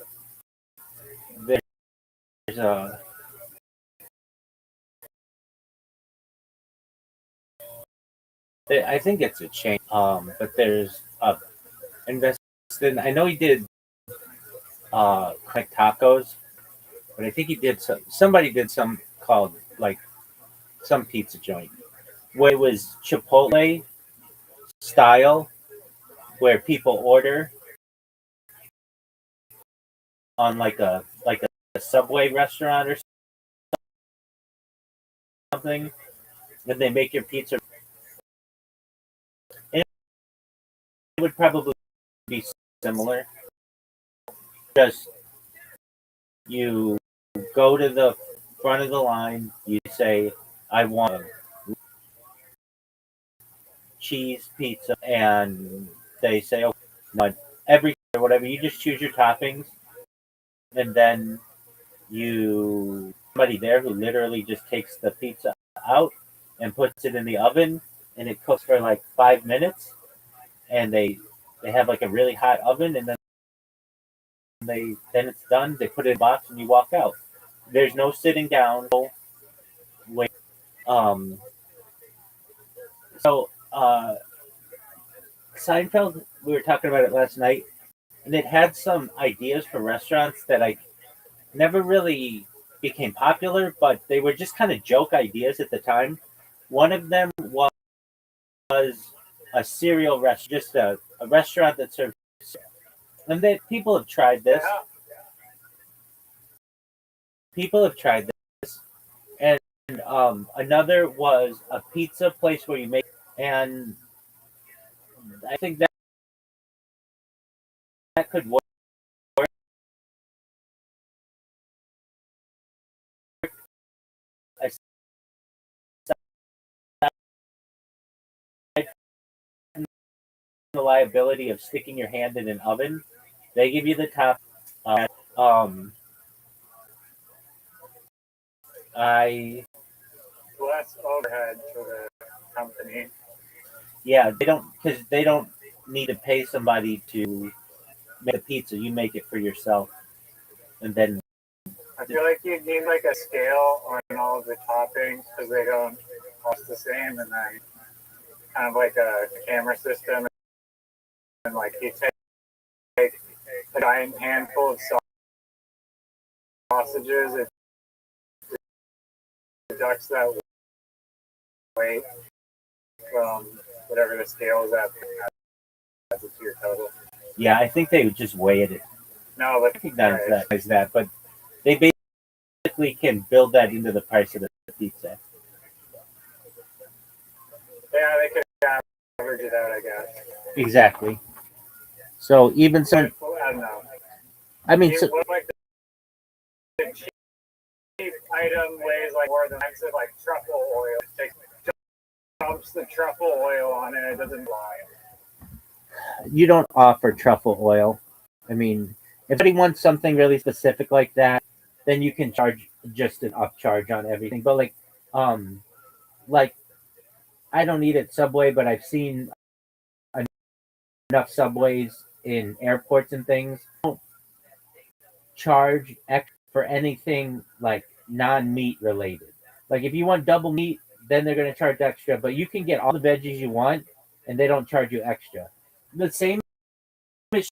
there's a I think it's a chain but there's a invested I know he did crack tacos, but I think he did somebody did some called like some pizza joint where it was Chipotle style where people order on like a Subway restaurant or something, and they make your pizza. And it would probably be similar. Just you go to the front of the line, you say, "I want a cheese pizza," and they say, "Oh, no, everything or whatever." You just choose your toppings, and then somebody there who literally just takes the pizza out and puts it in the oven, and it cooks for like 5 minutes, and they have like a really hot oven, and then it's done. They put it in a box, and you walk out. There's no sitting down. No wait. Um. So Seinfeld, we were talking about it last night, and it had some ideas for restaurants that I never really became popular, but they were just kind of joke ideas at the time. One of them was a cereal restaurant, just a restaurant that served, and people have tried this. People have tried this, and another was a pizza place where you make, and I think that could work. Aside from the liability of sticking your hand in an oven, they give you the top. Um, I
Less overhead for the company.
Yeah, they don't need to pay somebody to make a pizza. You make it for yourself, and then
I feel like you need like a scale on all of the toppings because they don't cost the same, and then kind of like a camera system, and like you take a giant handful of sausages, it deducts that weight from whatever the scale is at, adds it to your total.
yeah, I think they just weigh it.
No, but
Recognize that, but they basically can build that into the price of the pizza.
yeah, they could average it out, I guess.
Exactly. So even some,
I don't know.
I mean,
You look like the cheap item weighs like more than expensive, like truffle oil. It takes dumps the truffle oil on it. It doesn't lie.
you don't offer truffle oil. I mean, if somebody wants something really specific like that, then you can charge just an upcharge on everything. But like I don't eat at Subway, but I've seen enough Subways in airports and things. Don't charge extra for anything like non-meat related. Like if you want double meat, then they're going to charge extra. But you can get all the veggies you want, and they don't charge you extra. The same is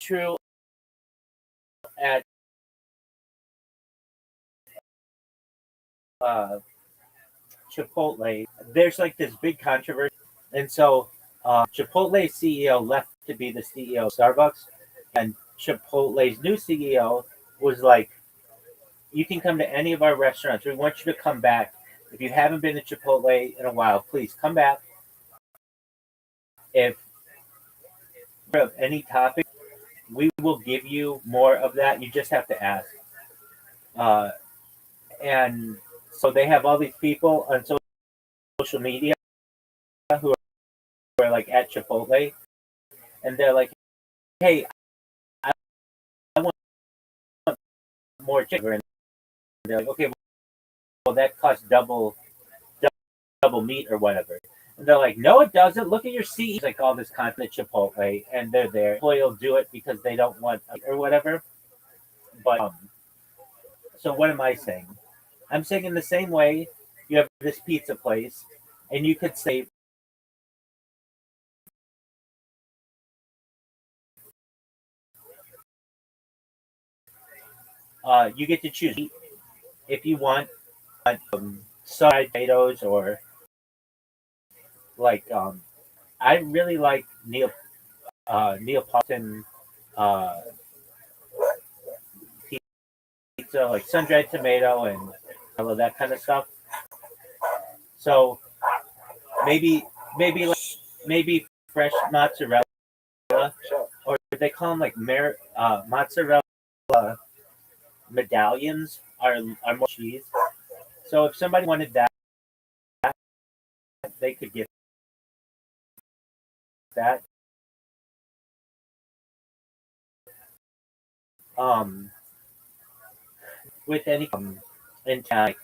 true at uh, Chipotle. There's like this big controversy, and so Chipotle's CEO left to be the CEO of Starbucks, and Chipotle's new CEO was like, "You can come to any of our restaurants. We want you to come back. If you haven't been to Chipotle in a while, please come back. If of any topic, we will give you more of that. You just have to ask." Uh, and so they have all these people on social media who like at Chipotle, and they're like, "Hey, I want more chicken." And they're like, "Okay, well that costs double meat or whatever." And they're like, "No, it doesn't. Look at your seat." It's like all this content at Chipotle, and they're there. Employee will do it because they don't want or whatever. But so what am I saying? I'm saying in the same way you have this pizza place, and you could say you get to choose if you want side potatoes or like I really like Neapolitan uh, pizza, like sun dried tomato and all of that kind of stuff. So maybe maybe fresh mozzarella, or they call them like mozzarella medallions are more cheese. So if somebody wanted that, they could get that. Um, with any in town,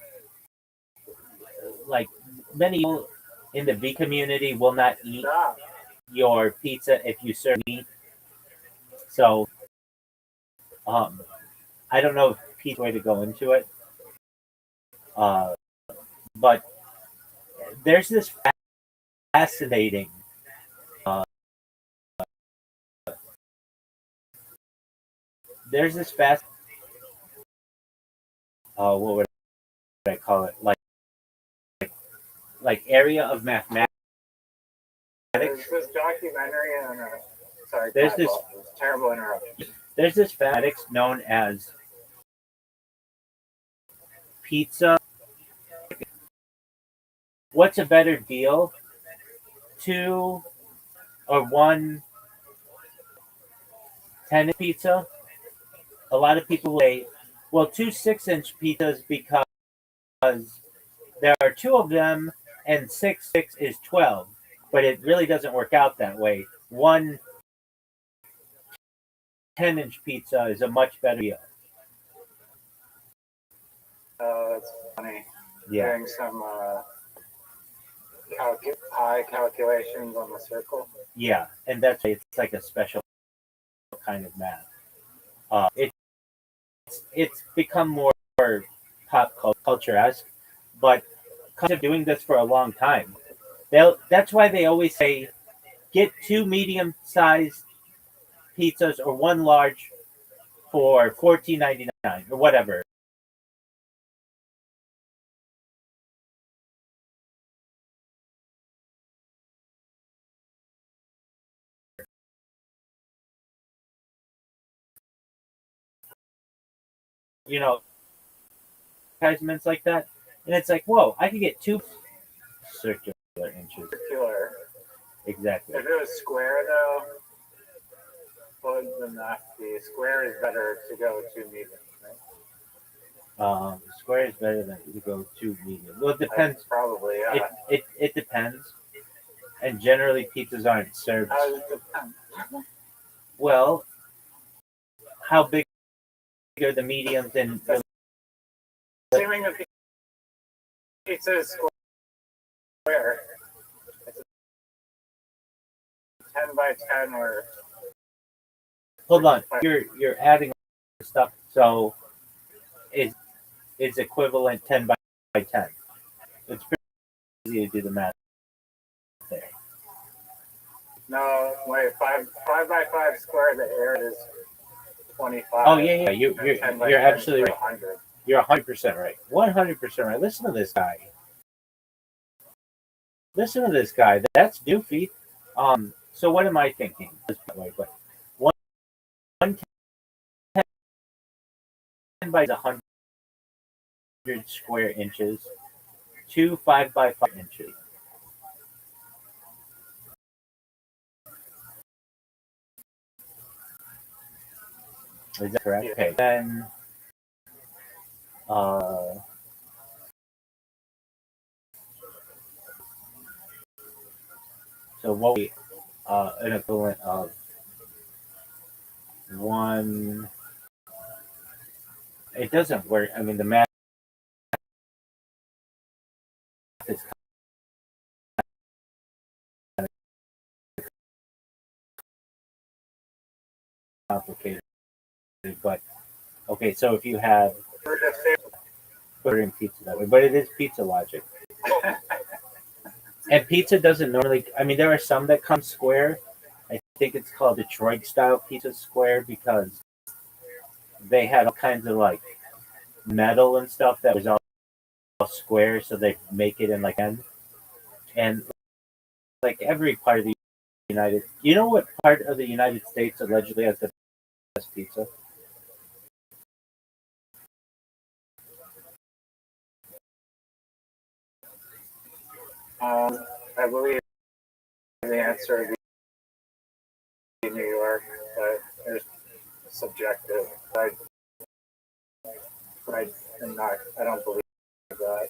like many people in the V community will not eat your pizza if you serve meat. So I don't know if pizza way to go into it, uh, but there's this fascinating. Uh, there's this fast. What would I call it? Like area of mathematics.
There's this documentary on sorry,
There's this
terrible interruption.
There's this mathematics known as pizza. What's a better deal? 2 or 1 10-inch pizza? A lot of people say, well, 2 6-inch pizzas because there are 2 of them and 6 is 12. But it really doesn't work out that way. 1 10-inch pizza is a much better deal.
That's funny.
Yeah.
Doing some high calculations on the circle.
Yeah, and that's why it's like a special kind of math. It's become more pop culture-esque, but kind of doing this for a long time. That's why they always say get 2 medium-sized pizzas or 1 large for $14.99 or whatever. You know, advertisements like that, and it's like, whoa, I could get 2 circular inches.
Circular.
Exactly.
If it was square though, what would the math be? Square is better to go to medium, right?
Square is better than to go 2 medium. Well, it depends.
Probably, yeah.
It depends. And generally, pizzas aren't served.
How does it depend?
Well, how big are the mediums and
Assuming the pizza is square, it's a 10 by 10 or.
hold on, you're adding stuff, so it's equivalent 10 by 10. It's pretty easy to do the math there.
No, wait, 5 by 5 square, the area is 25.
Oh yeah, you're absolutely right.
100.
You're 100% right. 100% right. Listen to this guy. Listen to this guy. That's doofy. So what am I thinking? But one 10 by 100 square inches, 2 5 by 5 inches. Is that correct?
Yeah.
Okay. Then so an equivalent of one. It doesn't work. I mean, the math is complicated, but okay. So if you have ordering pizza that way, but it is pizza logic. And pizza doesn't normally. I mean, there are some that come square. I think it's called Detroit style pizza square because they had all kinds of like metal and stuff that was all square, so they make it in like end. And like every part of the United, you know what part of the United States allegedly has the best pizza?
I believe the answer would be New York, but it's subjective. I am not. I don't believe that.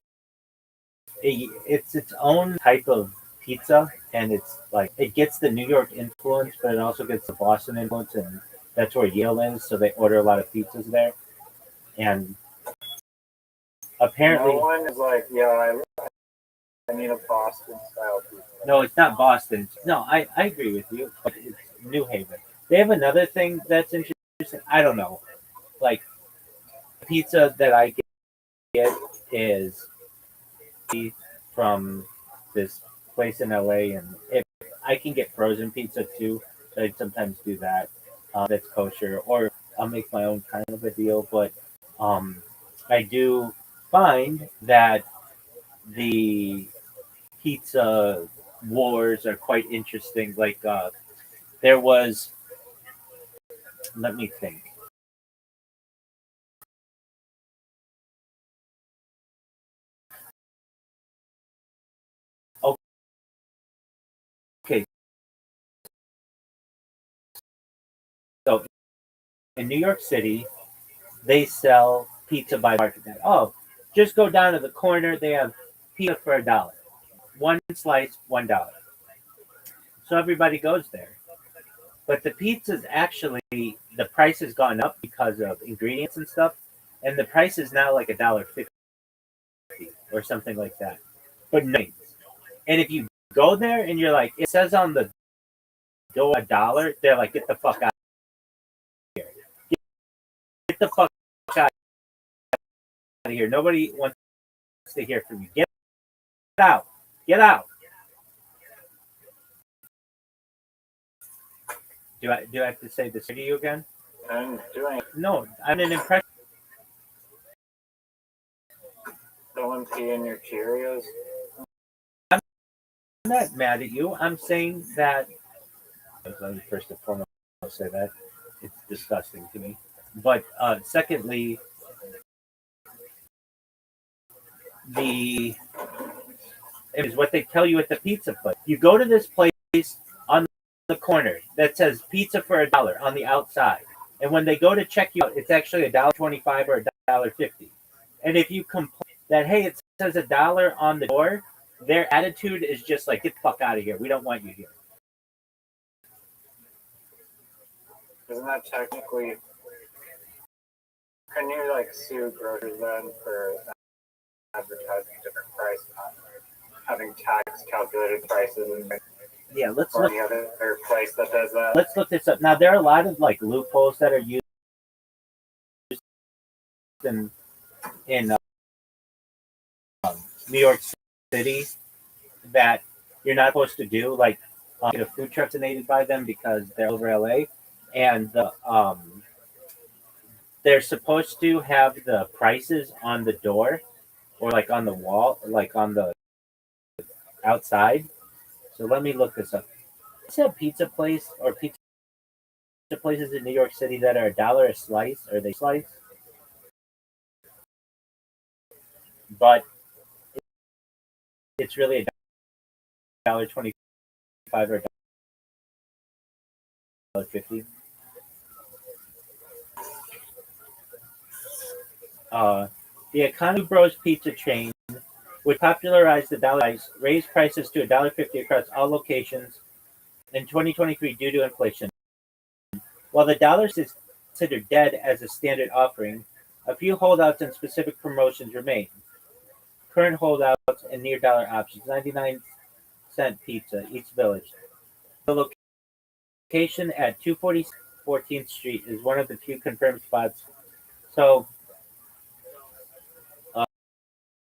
It's its own type of pizza, and it's like it gets the New York influence, but it also gets the Boston influence, and that's where Yale is. So they order a lot of pizzas there, and apparently,
No one is like, yeah, I need a Boston style pizza.
no, it's not Boston. No, I agree with you, but it's New Haven. They have another thing that's interesting. I don't know, like the pizza that I get is from this place in LA, and if I can get frozen pizza too, so I sometimes do that. That's kosher, or I'll make my own kind of a deal. But um, I do find that the pizza wars are quite interesting. Like there was, let me think. Okay, so in New York City, they sell pizza by market. Oh, just go down to the corner. They have pizza for $1. One slice, $1. So everybody goes there. But the pizza's actually the price has gone up because of ingredients and stuff, and the price is now like $1.50 or something like that. But no, and if you go there and you're like, it says on the door $1, they're like, get the fuck out of here. Get the fuck out of here. Nobody wants to hear from you. Get out. Get out. Do I have to say this to you again?
I'm doing
No, I'm an impression.
throwing tea in your Cheerios.
I'm not mad at you. I'm saying that. Let me first and foremost say that it's disgusting to me. But secondly, the it is what they tell you at the pizza place. You go to this place on the corner that says pizza for $1 on the outside, and when they go to check you out, it's actually $1.25 or $1.50. And if you complain that hey, it says $1 on the door, their attitude is just like get the fuck out of here. We don't want you here.
Isn't that technically? Can you like sue grocers then for advertising a different price, not having tax calculated prices, and
Yeah, let's
or
look.
any other place that does that?
Let's look this up. Now there are a lot of like loopholes that are used in New York City that you're not supposed to do. Like get a food truck donated by them because they're over LA, and they're supposed to have the prices on the door or like on the wall, like on the outside. So let me look this up. It's a pizza place or pizza places in New York City that are $1 a slice, or they slice, but it's really $1.25 or $1.50. The Economy Bros Pizza chain, which popularized the dollar ice, raised prices to $1.50 across all locations in 2023 due to inflation. While the dollar is considered dead as a standard offering, a few holdouts and specific promotions remain. Current holdouts and near dollar options: 99-cent pizza, East Village. The location at 240 14th Street is one of the few confirmed spots. So,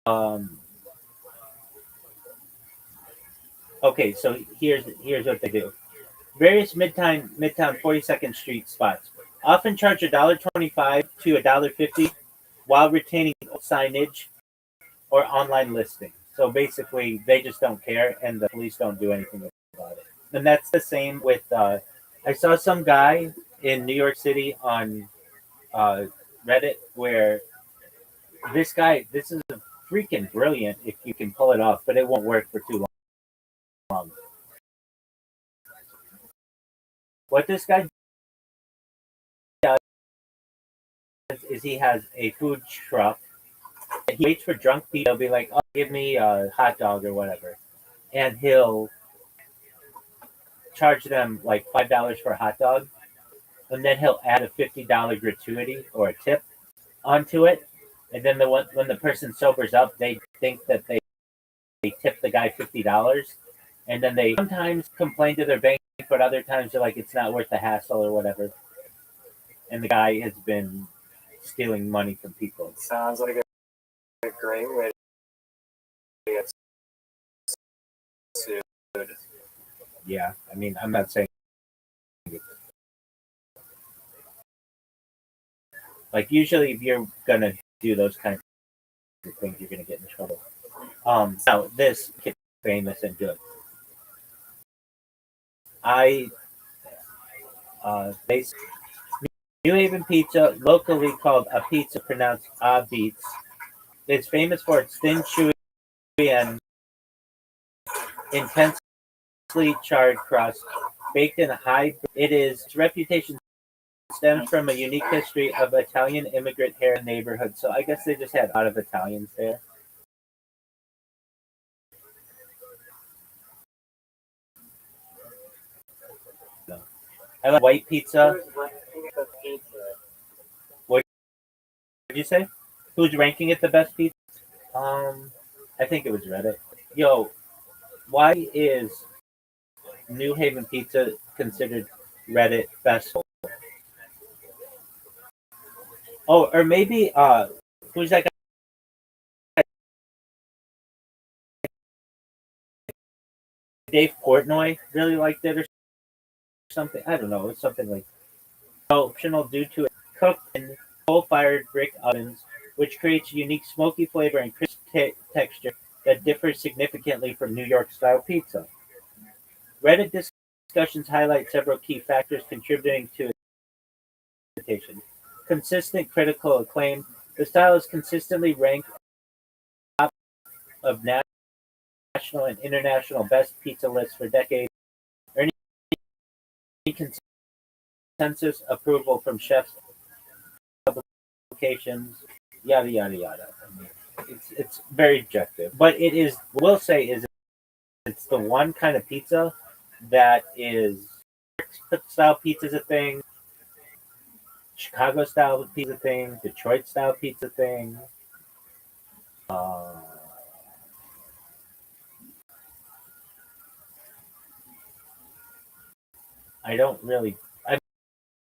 um, okay, so here's what they do. Various Midtown 42nd Street spots often charge $1.25 to $1.50 while retaining signage or online listing. So basically, they just don't care, and the police don't do anything about it. And that's the same with. I saw some guy in New York City on Reddit where this is freaking brilliant if you can pull it off, but it won't work for too long. What this guy does is he has a food truck. He waits for drunk people. He'll be like, "Oh, give me a hot dog or whatever," and he'll charge them like $5 for a hot dog, and then he'll add a $50 gratuity or a tip onto it. And then when the person sobers up, they think that they tip the guy $50, and then they sometimes complain to their bank, but other times they're like, it's not worth the hassle or whatever. And the guy has been stealing money from people.
Sounds like a great way to get sued.
Yeah, I mean, I'm not saying like usually if you're gonna do those kinds of things, you're gonna get in trouble. Now this kid famous and good. They New Haven Pizza, locally called a pizza, pronounced beats. It's famous for its thin, chewy, and intensely charred crust, baked in a high. Its reputation stems from a unique history of Italian immigrant here in the neighborhood. So I guess they just had a lot of Italians there. No. I like white pizza. What did you say? Who's ranking it the best pizza? I think it was Reddit. Yo, why is New Haven Pizza considered Reddit best? Oh, or maybe who's that guy? Dave Portnoy really liked it or something. I don't know. It's something like optional due to it cooked in coal-fired brick ovens, which creates a unique smoky flavor and crisp texture that differs significantly from New York-style pizza. Reddit discussions highlight several key factors contributing to its reputation. Consistent critical acclaim. The style is consistently ranked top of national and international best pizza lists for decades, earning consensus approval from chefs, publications, yada yada yada. I mean, it's very objective, but it is. Will say is it's the one kind of pizza that is style pizza is a thing. Chicago style pizza thing, Detroit style pizza thing. I don't really. I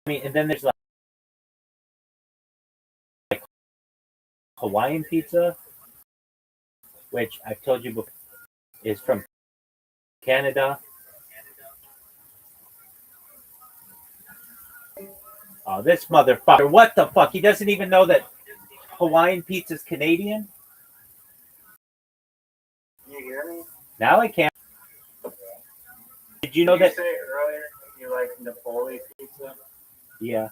mean, and then there's like Hawaiian pizza, which I've told you before is from Canada. Oh, this motherfucker! What the fuck? He doesn't even know that Hawaiian pizza is Canadian.
Can you hear me?
Now I can't. Did you know that?
Say earlier you like Napoli pizza?
Yeah.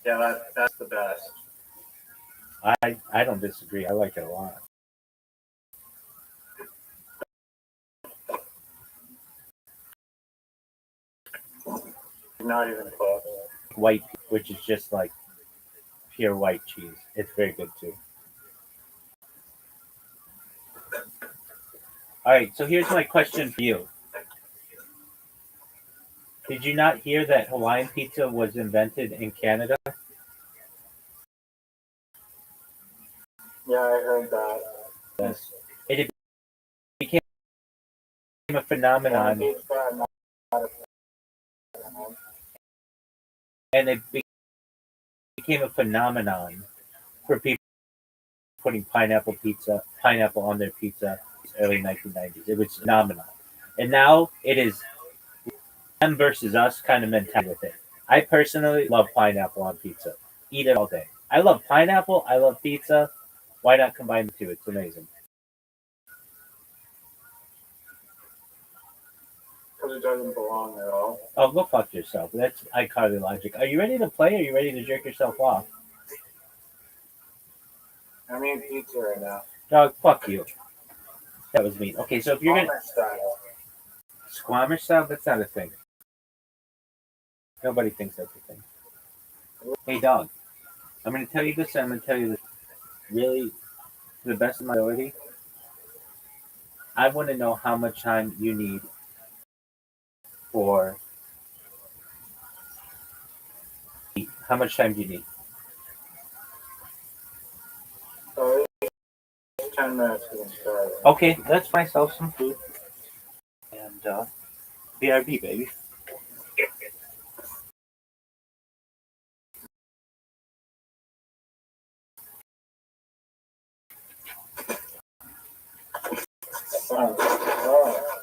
Yeah, that's the best.
I don't disagree. I like it a lot.
Not even close.
White, which is just like pure white cheese. It's very good too. All right, so here's my question for you. Did you not hear that Hawaiian pizza was invented in Canada?
Yeah, I heard that.
Yes. It became a phenomenon, and it became a phenomenon for people putting pineapple on their pizza early 1990s. It was phenomenal. And now it is them versus us kind of mentality with it. I personally love pineapple on pizza. Eat it all day. I love pineapple. I love pizza. Why not combine the two? It's amazing.
Because it doesn't belong at all.
Oh, go fuck yourself. That's iCarly logic. Are you ready to play? Or are you ready to jerk yourself off?
I'm eating pizza right now.
Dog, fuck you. That was mean. Okay, so if you're gonna
Palmer style.
Squamish style, that's not a thing. Nobody thinks that's a thing. Hey, dog. I'm gonna tell you this. And I'm gonna tell you this really to the best of my ability. I want to know how much time you need for. How much time do you need?
So it's 10 minutes to get started.
Okay, let's buy myself some food. And BRB, baby.
Oh.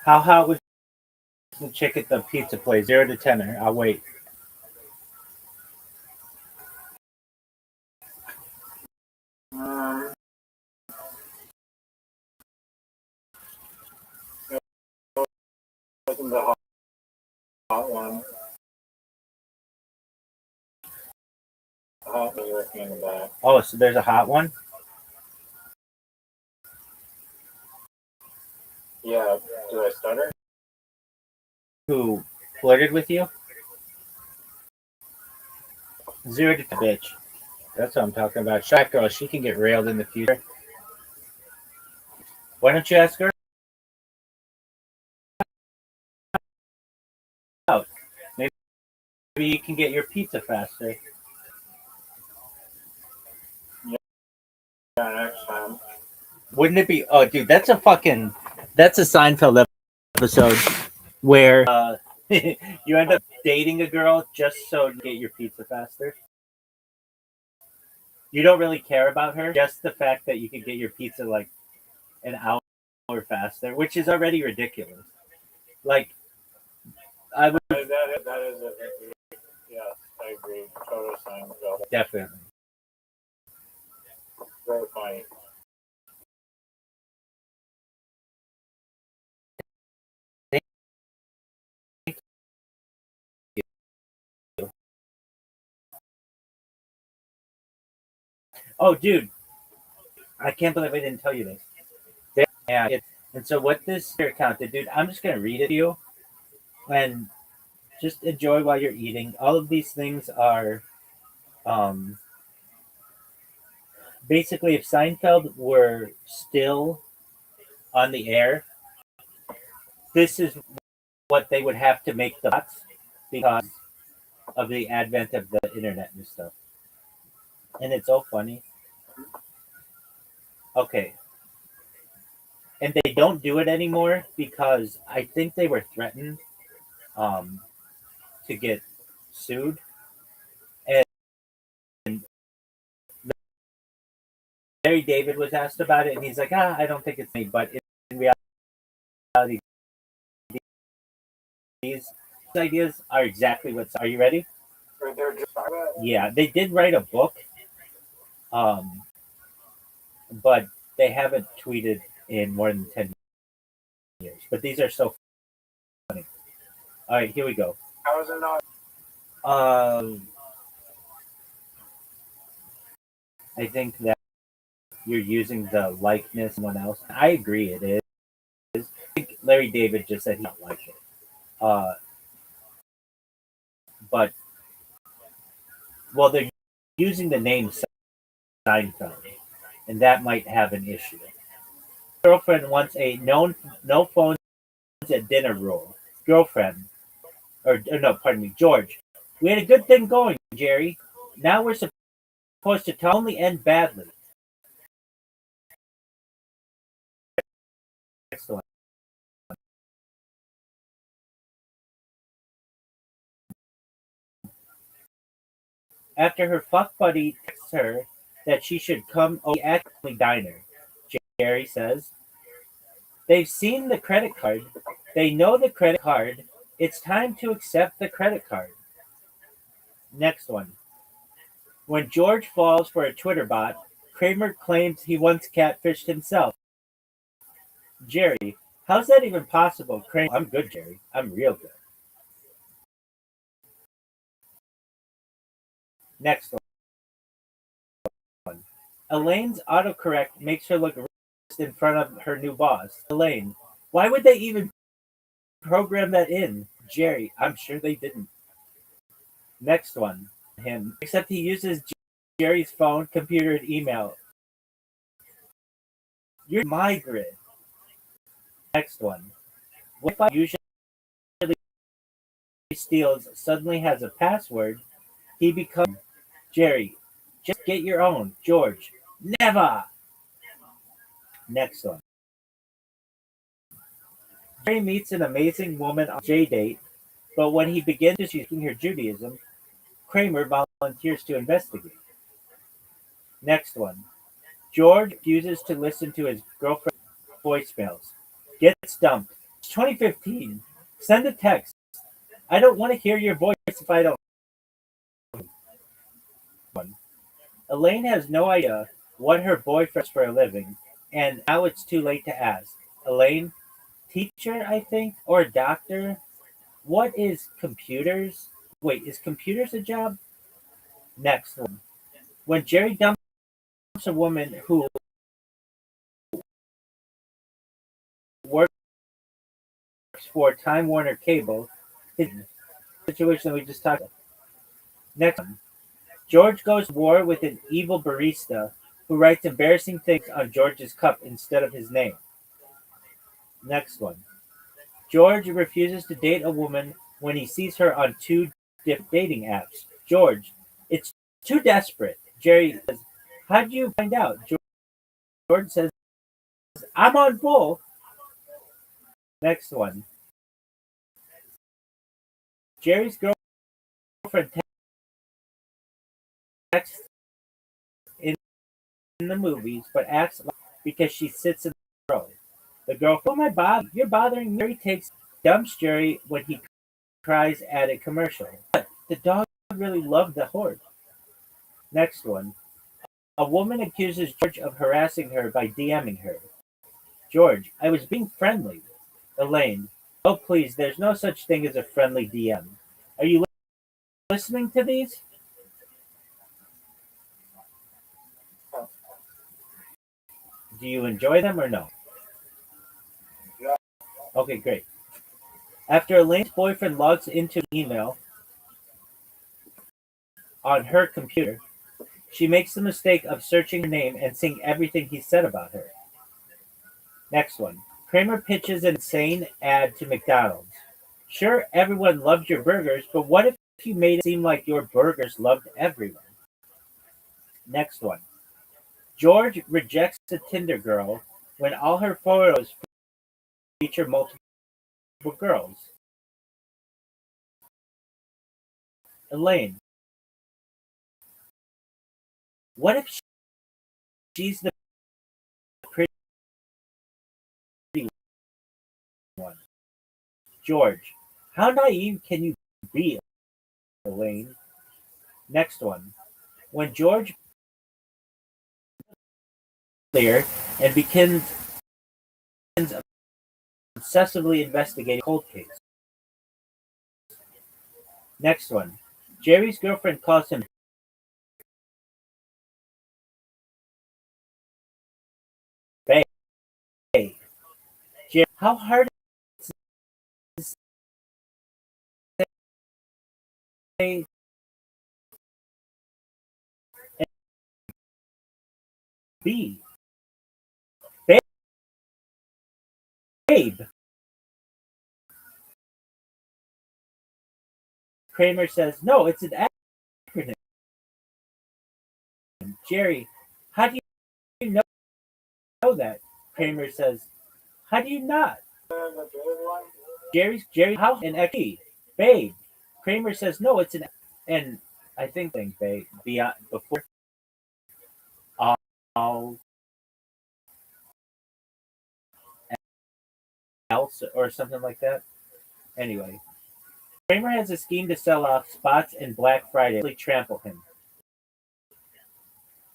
How hot was the chick at the pizza place? 0 to 10. I'll wait.
Wasn't the hot one. The hot was working in the back.
Oh, so there's a hot one?
Yeah, do I stutter?
Who flirted with you? 0 to 10, bitch. That's what I'm talking about. Shot girl, she can get railed in the future. Why don't you ask her out? Maybe you can get your pizza faster.
Yeah, next time.
Wouldn't it be? Oh, dude, that's a Seinfeld episode where you end up dating a girl just so you get your pizza faster. You don't really care about her, just the fact that you can get your pizza like an hour faster, which is already ridiculous. Like, I would
That is a, yes, I agree. Total Seinfeld.
definitely.
Very funny.
Oh, dude, I can't believe I didn't tell you this. And so what this account did, dude, I'm just gonna read it to you, and just enjoy while you're eating. All of these things are, basically, if Seinfeld were still on the air, this is what they would have to make the bots because of the advent of the internet and stuff. And it's so funny. Okay. And they don't do it anymore because I think they were threatened to get sued. And Larry David was asked about it, and he's like, I don't think it's me. But in reality, these ideas are exactly what's. Are you ready?
Right there, just
Yeah, they did write a book, but they haven't tweeted in more than 10 years. But these are so funny. All right, here we go.
how is it not?
I think that you're using the likeness of someone else. I agree, it is. I think Larry David just said he don't like it. But, well, they're using the name Seinfeld, and that might have an issue. Girlfriend wants a no phones at dinner rule. Girlfriend, or no, pardon me, George. We had a good thing going, Jerry. Now we're supposed to only end badly. Excellent. After her fuck buddy texts her that she should come at the diner, Jerry says, they've seen the credit card. They know the credit card. It's time to accept the credit card. Next one. When George falls for a Twitter bot, Kramer claims he once catfished himself. Jerry, how's that even possible? Kramer, I'm good, Jerry. I'm real good. Next one. Elaine's autocorrect makes her look in front of her new boss. Elaine, why would they even program that in? Jerry, I'm sure they didn't. Next one. Him. Except he uses Jerry's phone, computer, and email. You're my grid. Next one. Wi-Fi usually steals suddenly has a password. He becomes Jerry. Just get your own. George. Never. Next one. Jerry meets an amazing woman on a J date, but when he begins discussing her Judaism, Kramer volunteers to investigate. Next one. George refuses to listen to his girlfriend's voicemails. Gets dumped. 2015. Send a text. I don't want to hear your voice if I don't. Elaine has no idea what her boyfriend does for a living, and now it's too late to ask. Elaine, teacher, I think, or doctor? What is computers? Wait, is computers a job? Next one. When Jerry dumps a woman who works for Time Warner Cable, his situation that we just talked about. Next one. George goes to war with an evil barista who writes embarrassing things on George's cup instead of his name. Next one. George refuses to date a woman when he sees her on two different dating apps. George, it's too desperate. Jerry says, how'd you find out? George says, I'm on full. Next one. Jerry's girlfriend texts in the movies, but acts like because she sits in the row. The girl, oh my Bob, you're bothering me. Jerry dumps Jerry when he cries at a commercial. But the dog really loved the horse. Next one. A woman accuses George of harassing her by DMing her. George, I was being friendly. Elaine, oh please, there's no such thing as a friendly DM. Are you listening to these? Do you enjoy them or no?
Yeah.
Okay, great. After Elaine's boyfriend logs into an email on her computer, she makes the mistake of searching her name and seeing everything he said about her. Next one. Kramer pitches an insane ad to McDonald's. Sure, everyone loved your burgers, but what if you made it seem like your burgers loved everyone? Next one. George rejects a Tinder girl when all her photos feature multiple girls. Elaine. What if she's the pretty one? George. How naive can you be, Elaine? Next one. When George there and begins obsessively investigating cold case. Next one. Jerry's girlfriend calls him Babe. Jerry, how hard is it to say B? Babe. Kramer says, no, it's an acronym. Jerry, how do you know that? Kramer says, how do you not? Jerry, how an XP? Babe. Kramer says, no, it's an, and I think babe, beyond, before all else or something like that. Anyway, Kramer has a scheme to sell off Spots and Black Friday. Really trample him.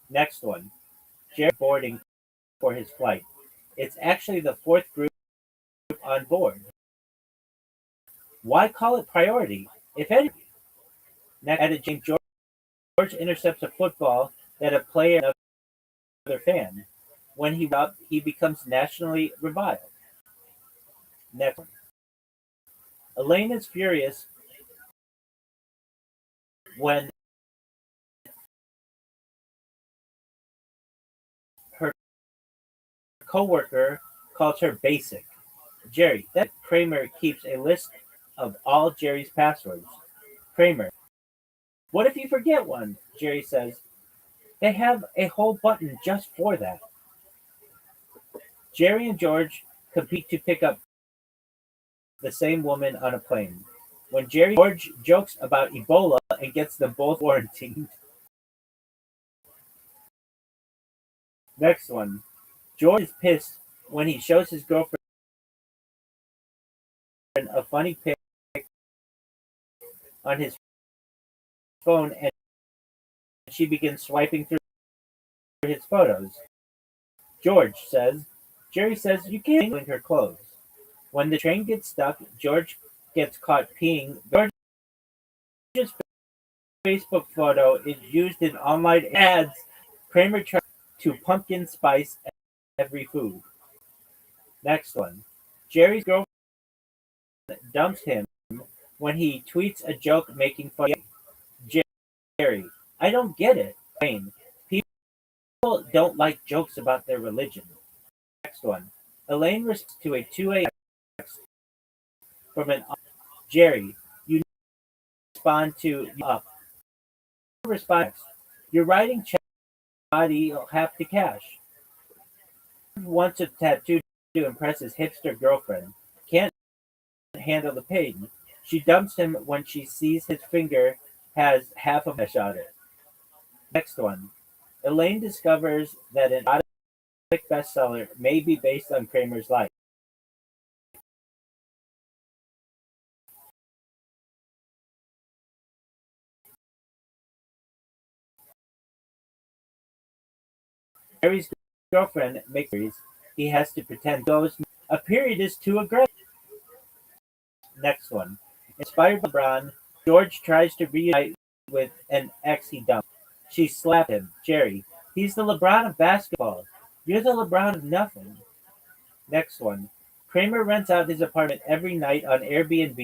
Next one. Jerry boarding for his flight. It's actually the fourth group on board. Why call it priority, if any? Next, at James George intercepts a football that a player and another fan. When he becomes nationally reviled. Next one. Elaine is furious when her coworker calls her basic. Jerry, that Kramer keeps a list of all Jerry's passwords. Kramer, what if you forget one? Jerry says, they have a whole button just for that. Jerry and George compete to pick up the same woman on a plane. When George jokes about Ebola and gets them both quarantined. Next one. George is pissed when he shows his girlfriend
a funny pic on his phone, and she begins swiping through his photos. Jerry says you can't clean her clothes. When the train gets stuck, George gets caught peeing. George's Facebook photo is used in online ads. Kramer tries to pumpkin spice every food. Next one. Jerry's girlfriend dumps him when he tweets a joke making fun of Jerry. I don't get it. People don't like jokes about their religion. Next one. Elaine responds to a 2 a.m. text from an Jerry. You respond to up. Response. You're writing check body you'll have to cash. Wants a tattoo to impress his hipster girlfriend. Can't handle the pain. She dumps him when she sees his finger has half a mesh on it. Next one. Elaine discovers that an erotic bestseller may be based on Kramer's life. Jerry's girlfriend makes he has to pretend goes. A period is too aggressive. Next one. Inspired by LeBron, George tries to reunite with an ex he dumped. She slapped him. Jerry. He's the LeBron of basketball. You're the LeBron of nothing. Next one. Kramer rents out his apartment every night on Airbnb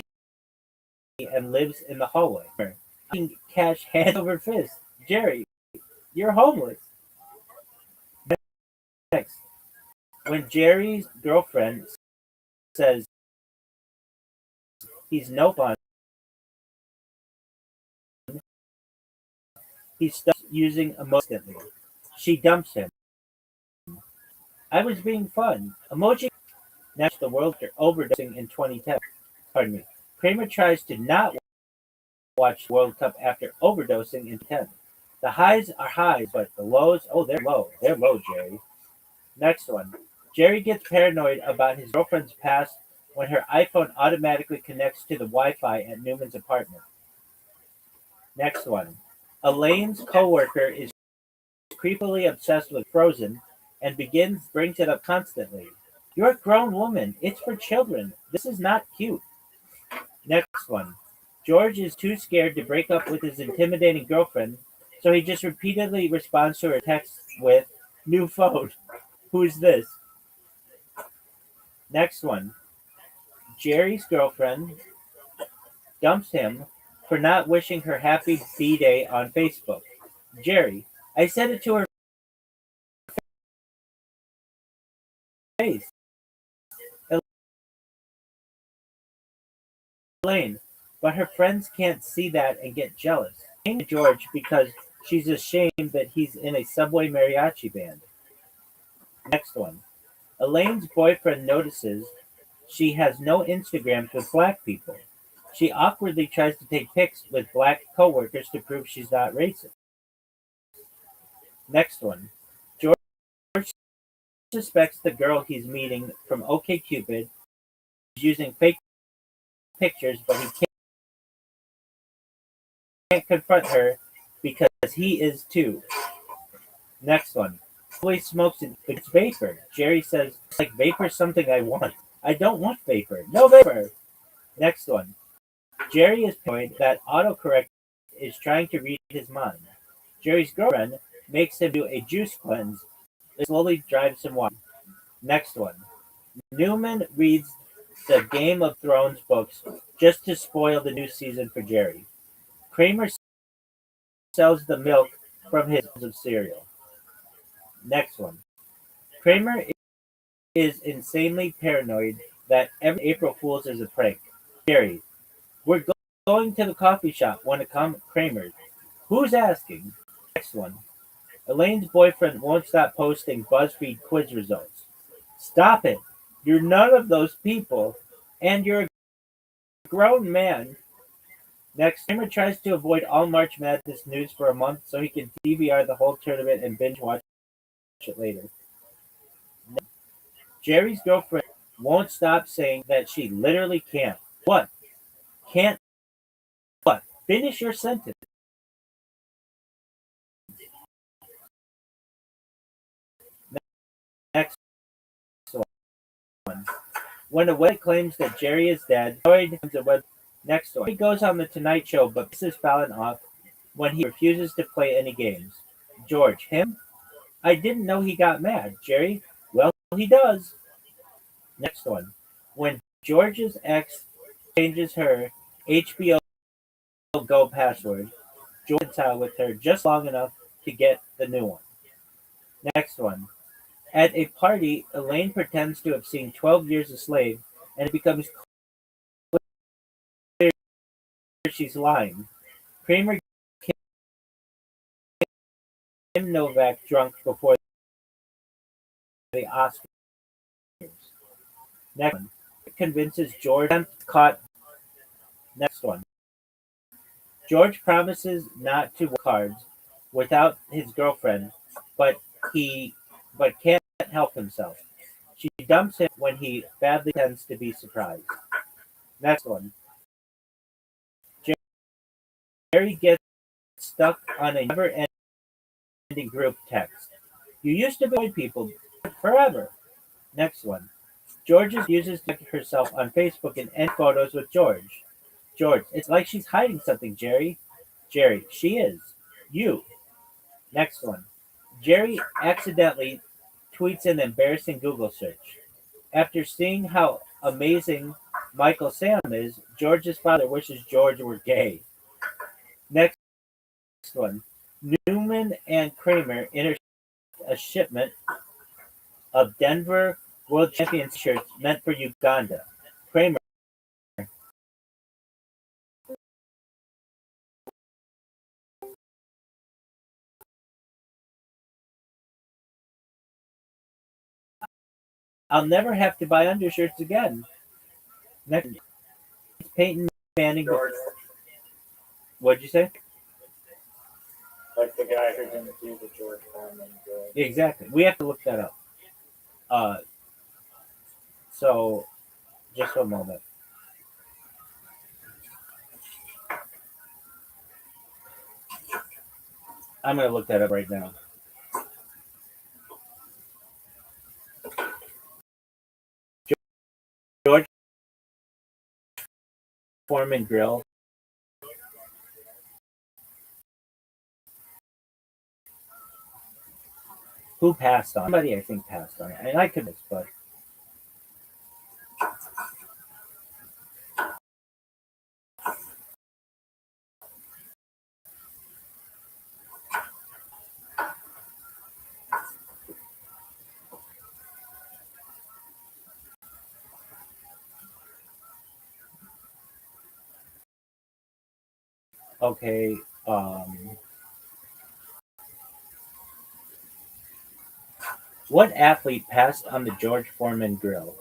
and lives in the hallway. Cash hand over fist. Jerry, you're homeless. Next. When Jerry's girlfriend says he's no fun, he starts using emoji. She dumps him. I was being fun. Emoji. Next, the world after overdosing in 2010. Pardon me. Kramer tries to not watch the World Cup after overdosing in 2010. The highs are highs, but the lows, oh, they're low. They're low, Jerry. Next one. Jerry gets paranoid about his girlfriend's past when her iPhone automatically connects to the Wi-Fi at Newman's apartment. Next one. Elaine's coworker is creepily obsessed with Frozen and brings it up constantly. You're a grown woman. It's for children. This is not cute. Next one. George is too scared to break up with his intimidating girlfriend, so he just repeatedly responds to her texts with, new phone. Who's this? Next one. Jerry's girlfriend dumps him for not wishing her happy B-Day on Facebook. Jerry, I said it to her face. Elaine, but her friends can't see that and get jealous. George because she's ashamed that he's in a Subway mariachi band. Next one. Elaine's boyfriend notices she has no Instagrams with black people. She awkwardly tries to take pics with black coworkers to prove she's not racist. Next one. George suspects the girl he's meeting from OkCupid is using fake pictures, but he can't confront her because he is too. Next one. Always smokes it's vapor. Jerry says, like vapor's something I want. I don't want vapor. No vapor. Next one. Jerry is paranoid that autocorrect is trying to read his mind. Jerry's girlfriend makes him do a juice cleanse. It slowly drives him wild. Next one. Newman reads the Game of Thrones books just to spoil the new season for Jerry. Kramer sells the milk from his of cereal. Next one. Kramer is insanely paranoid that every April Fool's is a prank. Jerry, we're going to the coffee shop. Want to come? Kramer, who's asking? Next one. Elaine's boyfriend won't stop posting BuzzFeed quiz results. Stop it. You're none of those people, and you're a grown man. Next, Kramer tries to avoid all March Madness news for a month so he can DVR the whole tournament and binge watch it later. Jerry's girlfriend
won't stop saying that she literally can't. What? Can't what? Finish your sentence. Next one. When a website claims that Jerry is dead, Lloyd becomes a web. Next one. He goes on the Tonight Show, but pisses Fallon off when he refuses to play any games. George, him? I didn't know he got mad. Jerry? Well, he does. Next one. When George's ex changes her HBO Go password, George reconciles with her just long enough to get the new one. Next one. At a party, Elaine pretends to have seen 12 Years a Slave, and it becomes clear she's lying. Kramer Kim Novak drunk before the Oscars. Next one. Convinces George caught. Next one. George promises not to work cards without his girlfriend, but can't help himself. She dumps him when he badly tends to be surprised. Next one. Jerry gets stuck on a never-ending group text. You used to avoid people forever. Next one. George uses herself on Facebook and end photos with George. George, it's like she's hiding something, Jerry. Jerry, she is. You. Next one. Jerry accidentally tweets an embarrassing Google search. After seeing how amazing Michael Sam is, George's father wishes George were gay. Next one. Newman and Kramer intercept a shipment of Denver World Champions shirts meant for Uganda. Kramer I'll never have to buy undershirts again. Next, Peyton Manning.
George,
What'd you say?
like the guy who didn't do the George Foreman good.
Exactly. We have to look that up. So, just a moment. I'm going to look that up right now. George Foreman Grill. Who passed on? Somebody I think passed on. And I could miss, but okay. What athlete passed on the George Foreman Grill?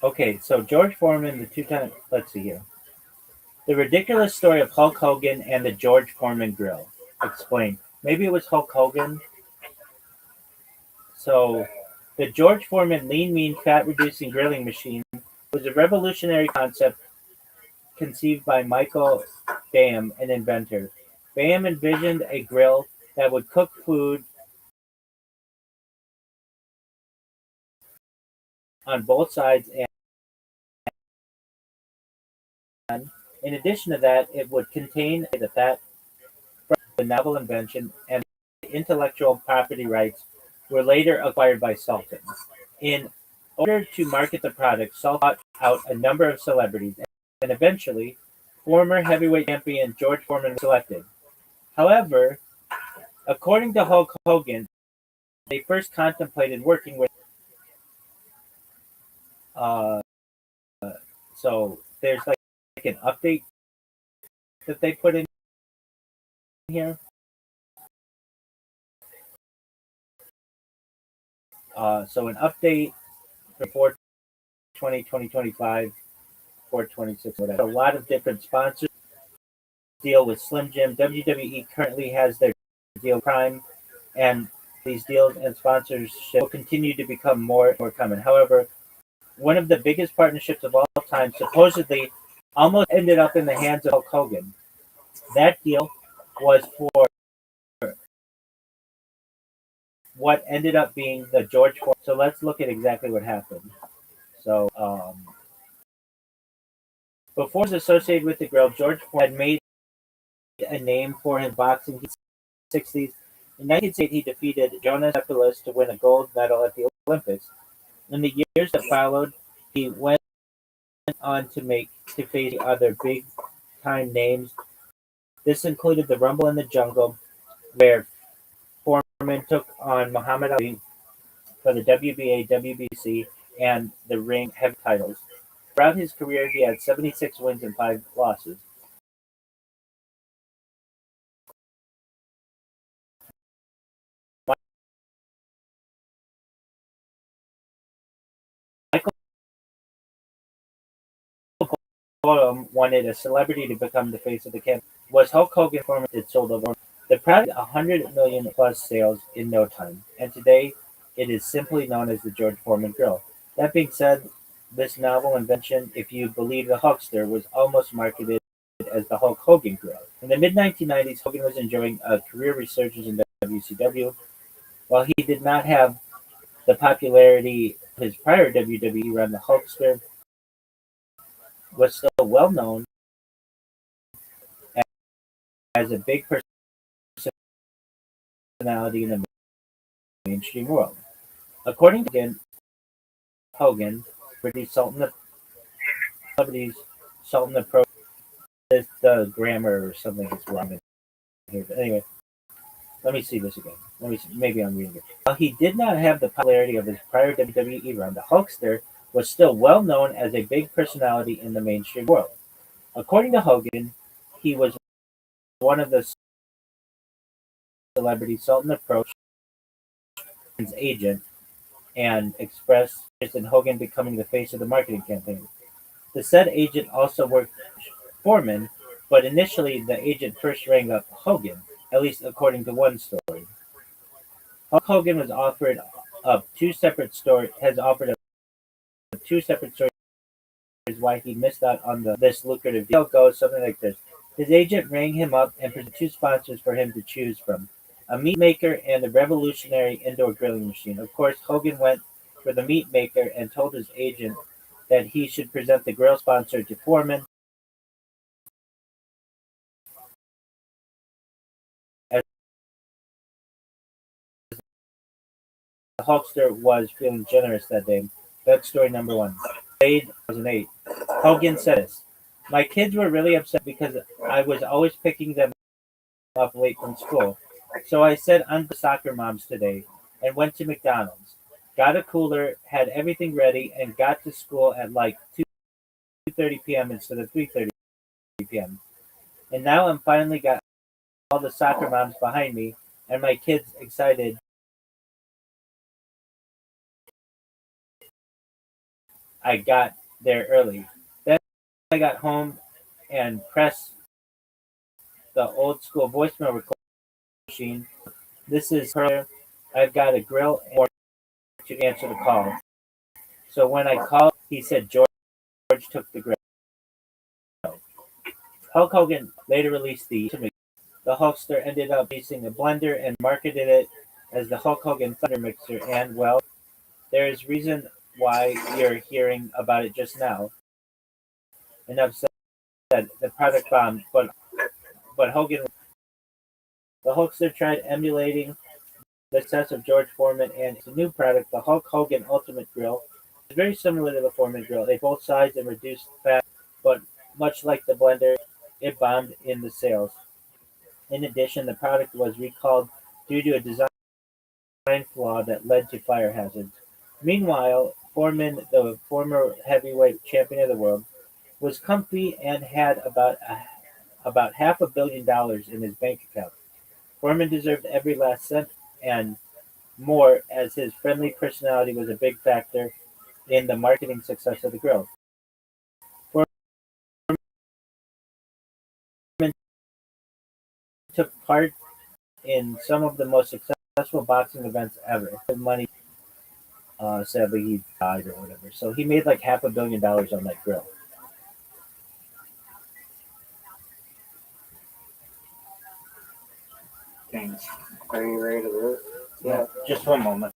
Okay, so George Foreman, the two-time. Let's see here. The ridiculous story of Hulk Hogan and the George Foreman Grill. Explain. Maybe it was Hulk Hogan. So, the George Foreman lean, mean, fat-reducing grilling machine was a revolutionary concept conceived by Michael Bayham, an inventor. Bayham envisioned a grill that would cook food on both sides, and in addition to that, it would contain the fat from the novel invention, and the intellectual property rights were later acquired by Sultan. In order to market the product, Sultan bought out a number of celebrities, and eventually, former heavyweight champion George Foreman was selected. However, according to Hulk Hogan, they first contemplated working with. So there's like an update that they put in here. So an update for 2025, 426, whatever. A lot of different sponsors deal with Slim Jim. WWE currently has their deal Prime, and these deals and sponsorships will continue to become more and more common. However, one of the biggest partnerships of all time supposedly almost ended up in the hands of Hulk Hogan. That deal was for what ended up being the George Foreman. So let's look at exactly what happened. So before he was associated with the grill, George Foreman had made a name for his boxing in the 60s. In 1968, he defeated Jonas Epilus to win a gold medal at the Olympics. In the years that followed, he went on to face other big-time names. This included the Rumble in the Jungle, where Foreman took on Muhammad Ali for the WBA, WBC, and the ring heavy titles. Throughout his career, he had 76 wins and 5 losses. Michael Bottom wanted a celebrity to become the face of the campaign. Was Hulk Hogan Foreman? It sold over. The product 100 million plus sales in no time, and today it is simply known as the George Foreman Grill. That being said, this novel invention, if you believe the Hulkster, was almost marketed as the Hulk Hogan Grill. In the mid 1990s, Hogan was enjoying a career resurgence in WCW. While he did not have the popularity of his prior WWE run, the Hulkster was still well known as a big personality in the mainstream world. According to Hogan, British celebrities Sultan the Pro. The grammar or something is wrong in here. But anyway, let me see this again. Let me see. Maybe I'm reading it. While he did not have the popularity of his prior WWE run, the Hulkster was still well known as a big personality in the mainstream world. According to Hogan, he was one of the celebrities Sultan approached his agent and expressed interest in Hogan becoming the face of the marketing campaign. The said agent also worked Foreman, but initially the agent first rang up Hogan, at least according to one story. Hulk Hogan was offered up two separate stories. Has offered up two separate stories why he missed out on this lucrative deal. Goes something like this: his agent rang him up and presented two sponsors for him to choose from: a meat maker and a revolutionary indoor grilling machine. Of course, Hogan went for the meat maker and told his agent that he should present the grill sponsor to Foreman. As the Hulkster was feeling generous that day. That's story number one. May 2008. Hogan said this: my kids were really upset because I was always picking them up late from school. So I said I'm the soccer moms today and went to McDonald's. Got a cooler, had everything ready, and got to school at like 2:30 p.m. instead of 3:30 p.m. And now I'm finally got all the soccer moms behind me and my kids excited. I got there early. Then I got home and pressed the old school voicemail recording machine. This is her. I've got a grill and to answer the call. So when I called, he said George took the grill. Hulk Hogan later released the Hulkster ended up releasing a blender and marketed it as the Hulk Hogan Thunder Mixer. And well, there is reason why you're hearing about it just now. Enough said. The product bombed, but Hogan. The Hulkster tried emulating the success of George Foreman and its new product, the Hulk Hogan Ultimate Grill, is very similar to the Foreman Grill. They both sized and reduced fat, but much like the blender, it bombed in the sales. In addition, the product was recalled due to a design flaw that led to fire hazards. Meanwhile, Foreman, the former heavyweight champion of the world, was comfy and had about $500 million in his bank account. Foreman deserved every last cent and more, as his friendly personality was a big factor in the marketing success of the grill. Foreman took part in some of the most successful successful boxing events ever. The money, sadly, he died or whatever. So he made like $500 million on that grill.
James, are you ready to root?
Yeah, just one moment.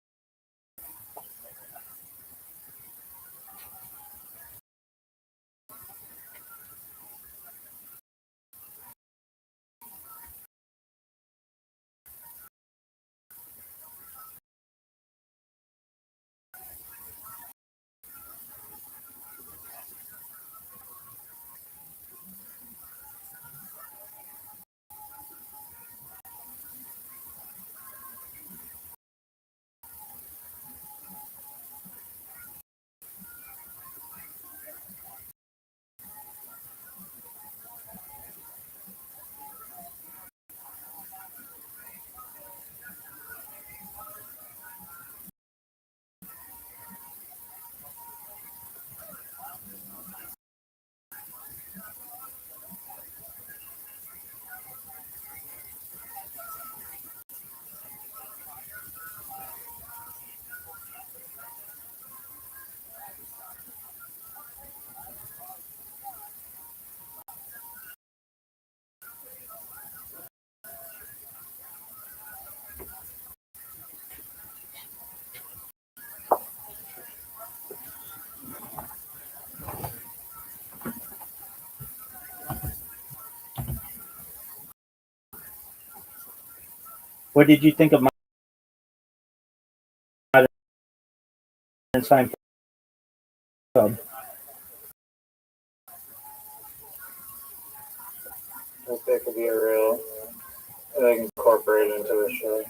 What did you think of Modern Seinfeld?
I think it could be a real, like, incorporated into the show.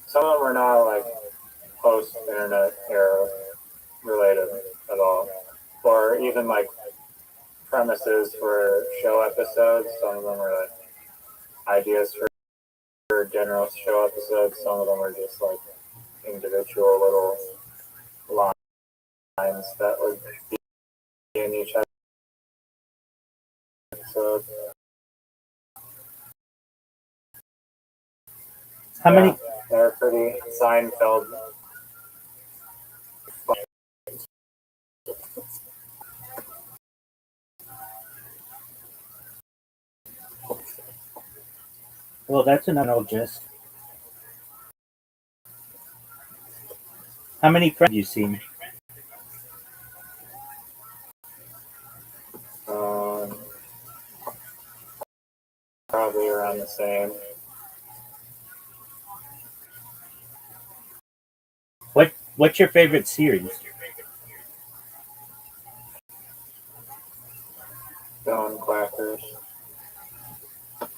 Some of them are not like post-internet era related at all, or even like premises for show episodes. Some of them are like ideas for general show episodes. Some of them are just like individual little lines that would be in each episode.
How many?
They're pretty Seinfeld.
Well, that's an unknown gist. How many friends have you seen?
Probably around the same.
What's your favorite series?
Stone Quackers.
Did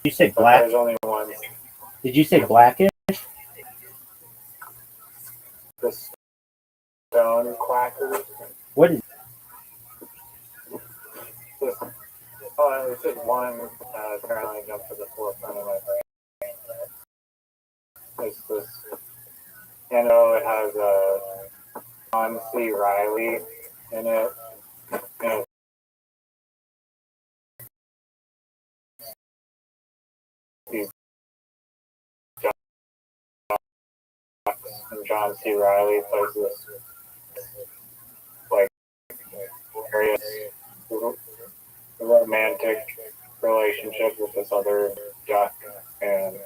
you say
But
black?
there's only one.
Did you say blackish?
The Stone Quackers.
What is?
It's just one apparently jumped to the forefront of my brain. It's this. You know, it has John C. Riley in it. And these and John C. Riley plays this like various romantic relationship with this other duck, and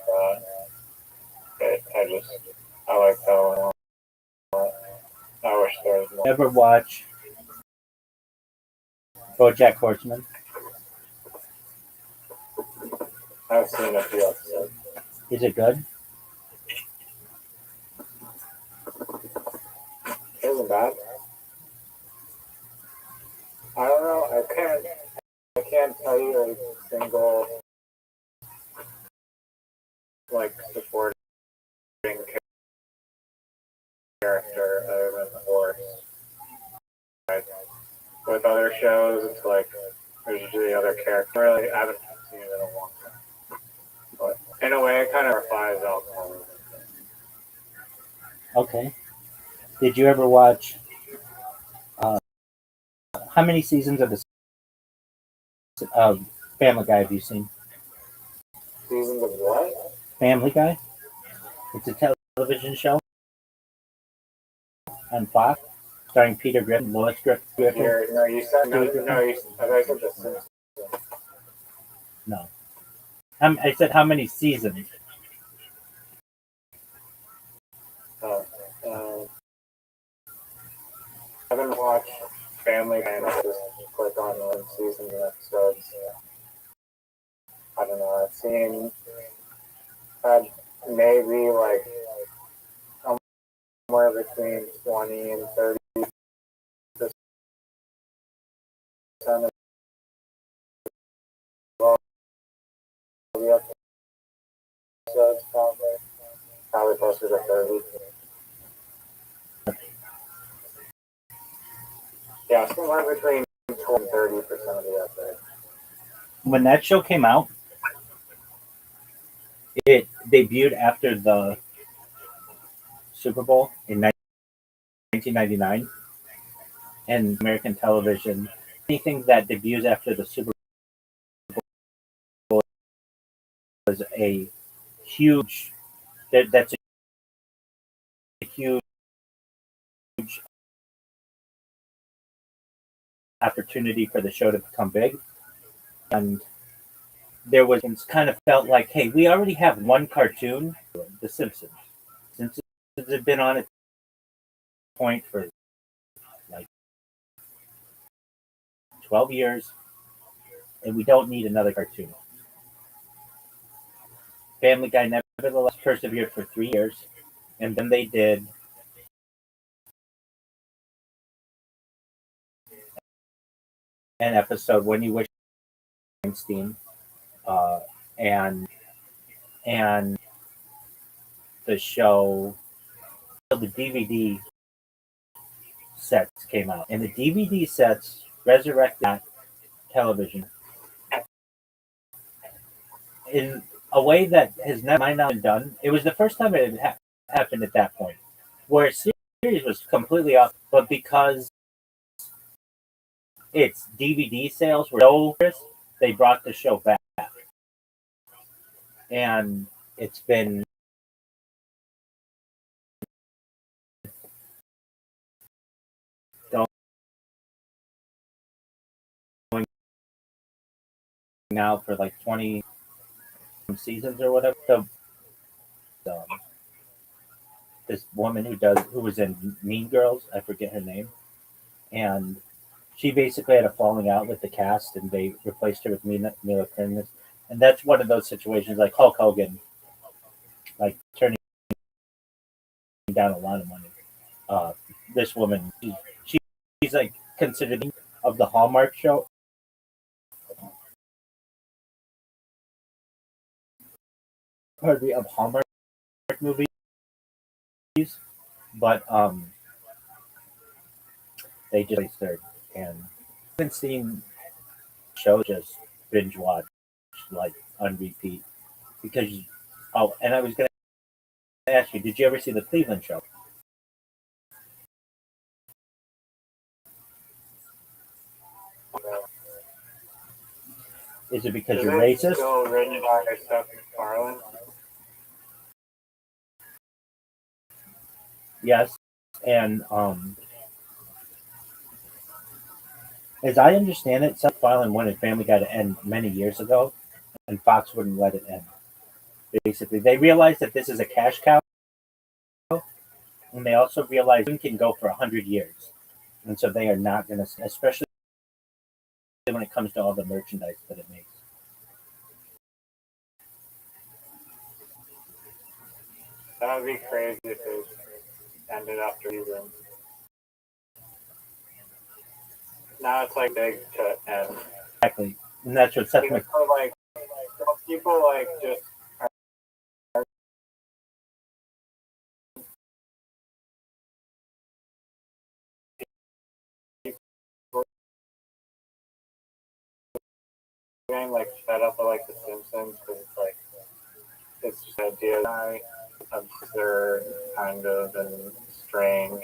I like that one a lot. I wish there was more.
Ever watch BoJack Horseman?
I've seen a few episodes.
Is it good?
Isn't bad. I don't know. I can't tell you a single like supporting character other than the horse. Right? With other shows, it's like there's usually other characters. Really, I haven't seen it in a long time. But in a way, it kind of refines alcoholism.
Okay. Did you ever watch? How many seasons of the Family Guy have you seen?
Seasons of what?
Family Guy. It's a television show on Fox, starring Peter Griffin, Lois Griffin.
No, you said no. I said the Simpsons.
No. I said how many seasons?
Uh, I haven't watched Family Guy. I just click on one season of episodes. I don't know. I've seen maybe like somewhere between 20 and 30% of the episodes, probably closer to 30. Yeah, somewhere between 20 and 30% of the episodes.
When that show came out, it debuted after the Super Bowl in 1999, and American television, anything that debuts after the Super Bowl was a huge. That's a huge opportunity for the show to become big, and there was kind of felt like, hey, we already have one cartoon, The Simpsons. Simpsons have been on its point for like 12 years, and we don't need another cartoon. Family Guy nevertheless persevered for 3 years, and then they did an episode, When You Wish Einstein, and the show, the DVD sets came out, and the DVD sets resurrected that television in a way that has never might not been done. It was the first time it had happened at that point, where a series was completely off, but because its DVD sales were so brisk, they brought the show back, and it's been going now for like 20 seasons or whatever. So, this woman who was in Mean Girls, I forget her name, and she basically had a falling out with the cast, and they replaced her with Mila Kunis, and that's one of those situations like Hulk Hogan, like turning down a lot of money. This woman, she's like considered of the Hallmark show. Pardon me, of Hallmark movies, but they just placed her, and I've been seeing shows just binge watch like on repeat because and I was gonna ask you, did you ever see the Cleveland Show? Is it because you're racist?
Still written by Seth MacFarlane?
Yes, and as I understand it, Seth MacFarlane wanted Family Guy to end many years ago, and Fox wouldn't let it end. Basically, they realized that this is a cash cow, and they also realized it can go for 100 years, and so they are not going to, especially when it comes to all the merchandise that it makes.
That would be crazy if it ended after seasons. Now it's like big to end.
Exactly, and that's what Seth MacFarlane.
Like people like just getting like fed up with like The Simpsons because it's like it's just an idea absurd kind of and strange.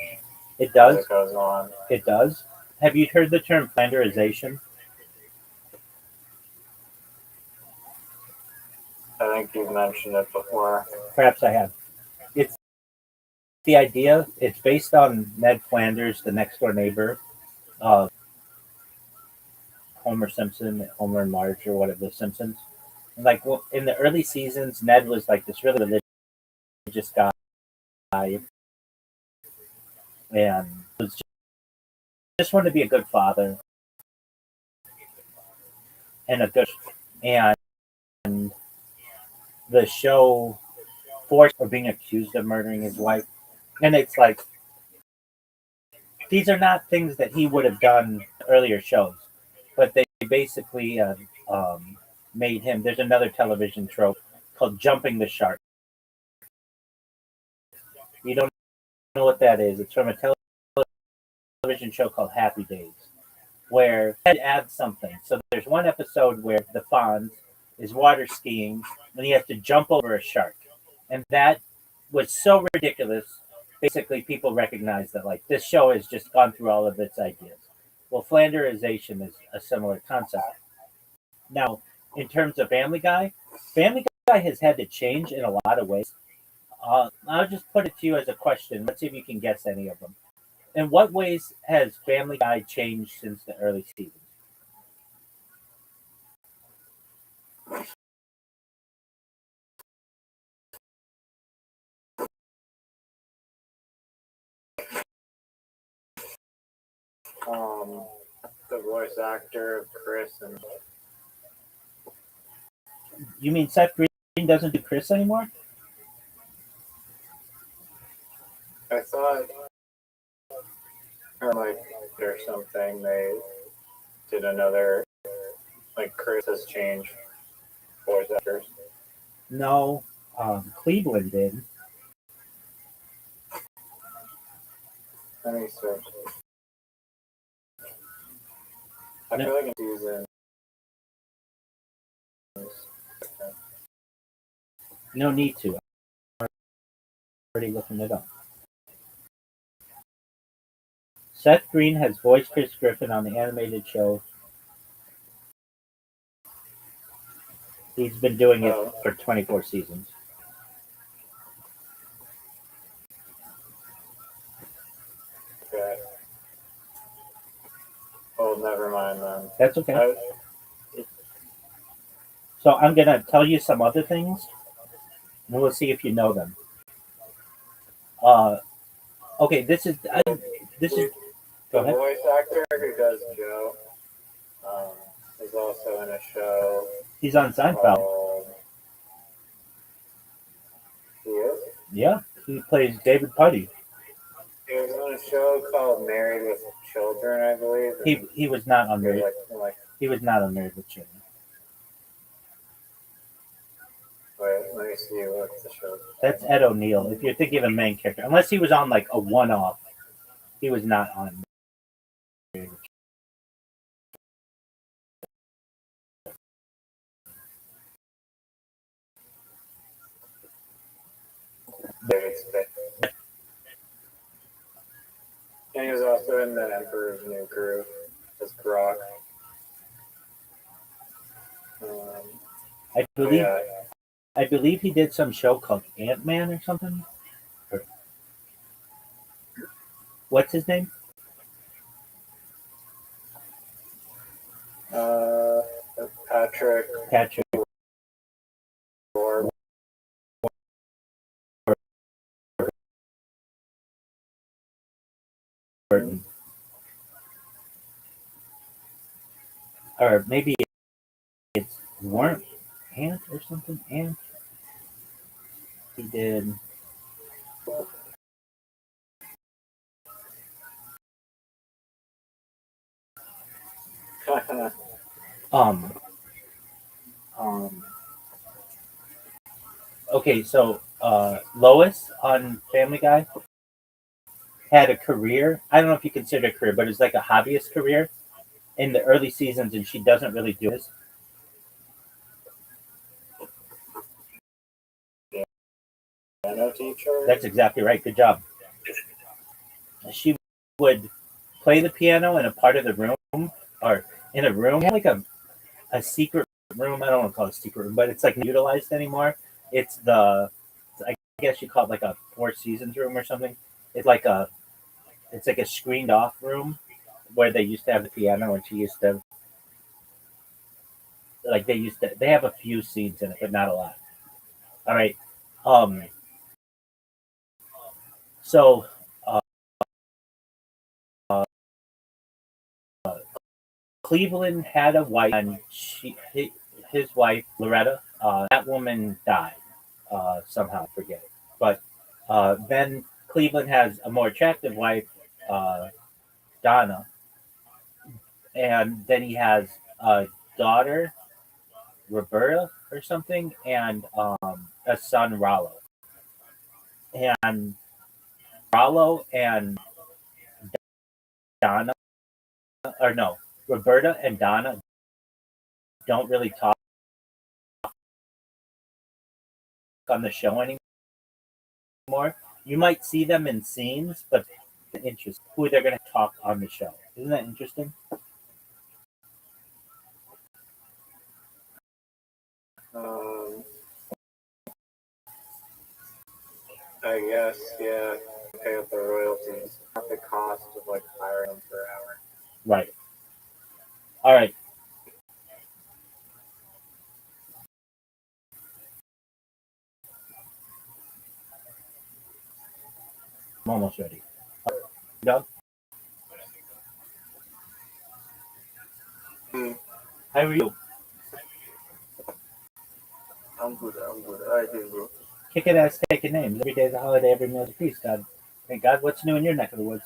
It does.
It goes on.
It does. Have you heard the term flanderization?
And
think you've mentioned it before.
Perhaps I have. It's the idea. It's based on Ned Flanders, the next door neighbor, uh, Homer Simpson, Homer and Marge, or whatever the Simpsons. Like in the early seasons, Ned was like this really religious guy, and was just wanted to be a good father and a good and the show forced or being accused of murdering his wife, and it's like these are not things that he would have done earlier shows, but they basically made him. There's another television trope called jumping the shark. You don't know what that is. It's from a television show called Happy Days, where Ted adds something. So there's one episode where the Fonz is water skiing and he has to jump over a shark. And that was so ridiculous. Basically, people recognize that like this show has just gone through all of its ideas. Well, Flanderization is a similar concept. Now, in terms of Family Guy has had to change in a lot of ways. I'll just put it to you as a question. Let's see if you can guess any of them. In what ways has Family Guy changed since the early seasons?
The voice actor of Chris and
You mean Seth Green doesn't do Chris anymore?
I thought or like or something they did another like Chris has changed voice actors.
No, Cleveland did.
Let me search. I feel like in season.
No need to. I'm already looking it up. Seth Green has voiced Chris Griffin on the animated show. He's been doing it for 24 seasons.
Okay. Oh, never mind then.
That's okay. So I'm going to tell you some other things, and we'll see if you know them. Okay, this is. Go
The
ahead.
voice actor who does Joe is also in a show.
He's on Seinfeld.
called- He is?
Yeah, he plays David Puddy.
He was on a show called Married with Children, I believe.
He was not on Married.
Like,
He was not on Married with Children.
wait, let me see what's the show.
That's Ed O'Neill. If you're thinking of a main character, unless he was on like a one-off, he was not on. Married with
David Spade. And he was also in the Emperor's New Groove as Grok.
I believe.
Yeah,
I believe he did some show called Ant-Man or something. What's his name?
Patrick Ward.
Burton. Or maybe it's Warren Ant or something. Ant. He did. Okay, so Lois on Family Guy had a career. I don't know if you consider it a career, but it's like a hobbyist career in the early seasons, and she doesn't really do this.
Piano teacher.
That's exactly right. Good job. She would play the piano in a part of the room, or in a room, like a secret room. I don't want to call it a secret room, but it's like not utilized anymore. It's the I guess you call it like a Four Seasons room or something. It's like a it's like a screened off room where they used to have the piano and she used to they have a few scenes in it, but not a lot. All right. Um so uh, Cleveland had a wife, and his wife Loretta. That woman died somehow. I forget, but then Cleveland has a more attractive wife, uh, Donna, and then he has a daughter, Roberta or something, and a son, Rollo. And Rollo and Donna, or no, Roberta and Donna don't really talk on the show anymore. You might see them in scenes, but interest who they're going to talk on the show. Isn't that interesting?
Um, I guess, yeah, pay up the royalties at the cost of like hiring them per hour.
Right. All right. I'm almost ready. Doug? How are you?
I'm good. How you doing, bro?
Kicking ass, taking names. Every day is a holiday, every meal is a feast. God, thank God. What's new in your neck of the woods?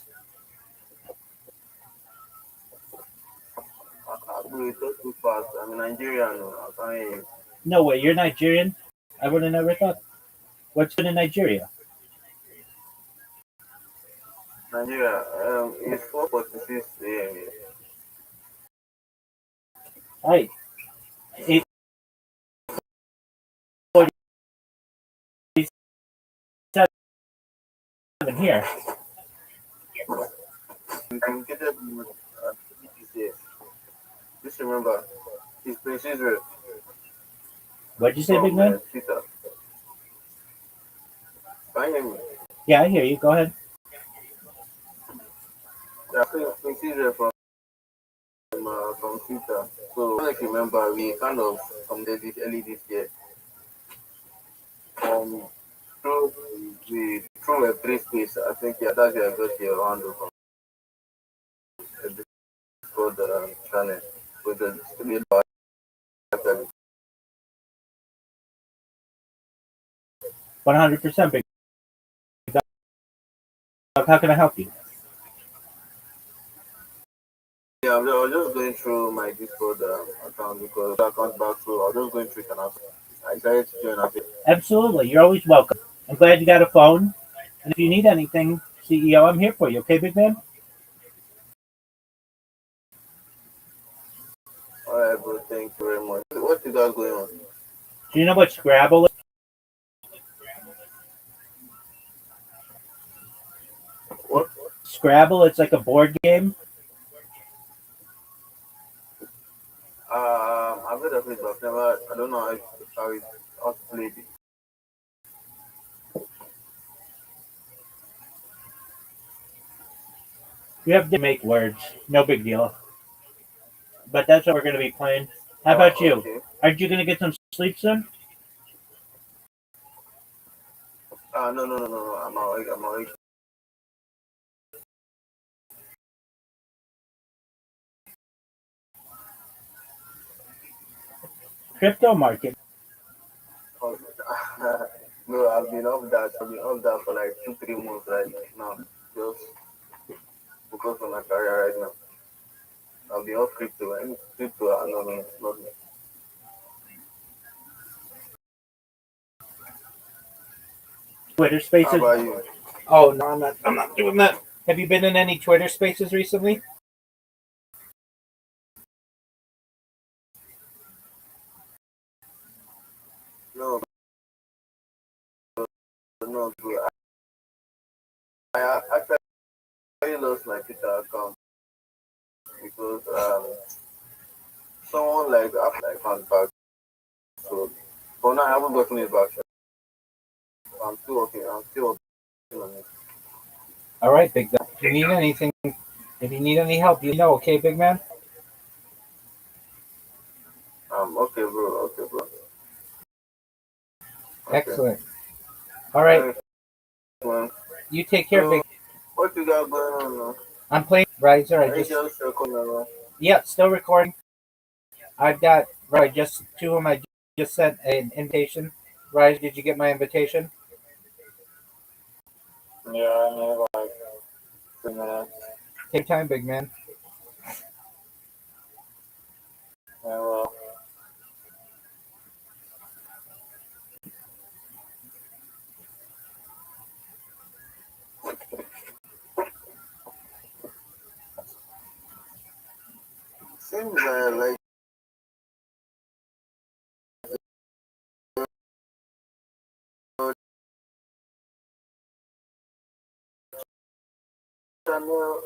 We talk too fast. I'm Nigerian. I can't hear you.
No way. You're Nigerian? I would have never thought. What's good in Nigeria?
Nigeria, it's 4:46 a.m.
Hi. 8:47 here.
I'm getting this. Just remember, it's Prince Israel
What'd you say, big
from
man?
Twitter. Can you hear me?
Yeah, I hear you. Go ahead.
Yeah, Prince Israel from Twitter. So, like remember, we kind of from the early this year, um, through through a free space. I think yeah, that's where I got your handle from the Discord channel with the studio.
100% big dog. How can I help you?
Yeah, I was just going through my Discord account because the account back, so I was just going through it and I decided to join. I think,
Absolutely. You're always welcome. I'm glad you got a phone. And if you need anything, CEO, I'm here for you. Okay, big man?
all right, bro. Thank you very much. What you got going on?
Do you know what Scrabble is?
What?
Scrabble, it's like a board game.
I've heard of it, but I've never. I don't know how to play it.
You have to make words. No big deal. But that's what we're going to be playing. How about you?
Okay.
Aren't you going to get some sleep soon?
No. I'm awake. I'm awake.
Crypto market.
Oh, no, I've been off that. I've been off that for like 2, 3 months right now. Just focus on my career right now. I'll be off crypto. Any crypto, no, not me.
Twitter
How
spaces.
about you?
Oh, no, I'm not doing that. Have you been in any Twitter spaces recently?
No, no, bro. I actually lost my Twitter account because someone like like has back. So for now, I haven't gotten it back. I'm still working. I'm still working on it.
All right, big dog. If you need anything, if you need any help, you know, okay, big man?
Okay, bro. Okay, bro. Okay.
Excellent. All right,
Thanks, man.
you take care,
So,
big.
what you got going on now?
I'm playing Riser.
I just recording now.
Yeah, still recording. I've got, right, just two of them. I just sent an invitation. Riser, did you get my invitation?
Yeah, I need like 2 minutes.
Take time, big man.
Yeah, well. Seems like channel,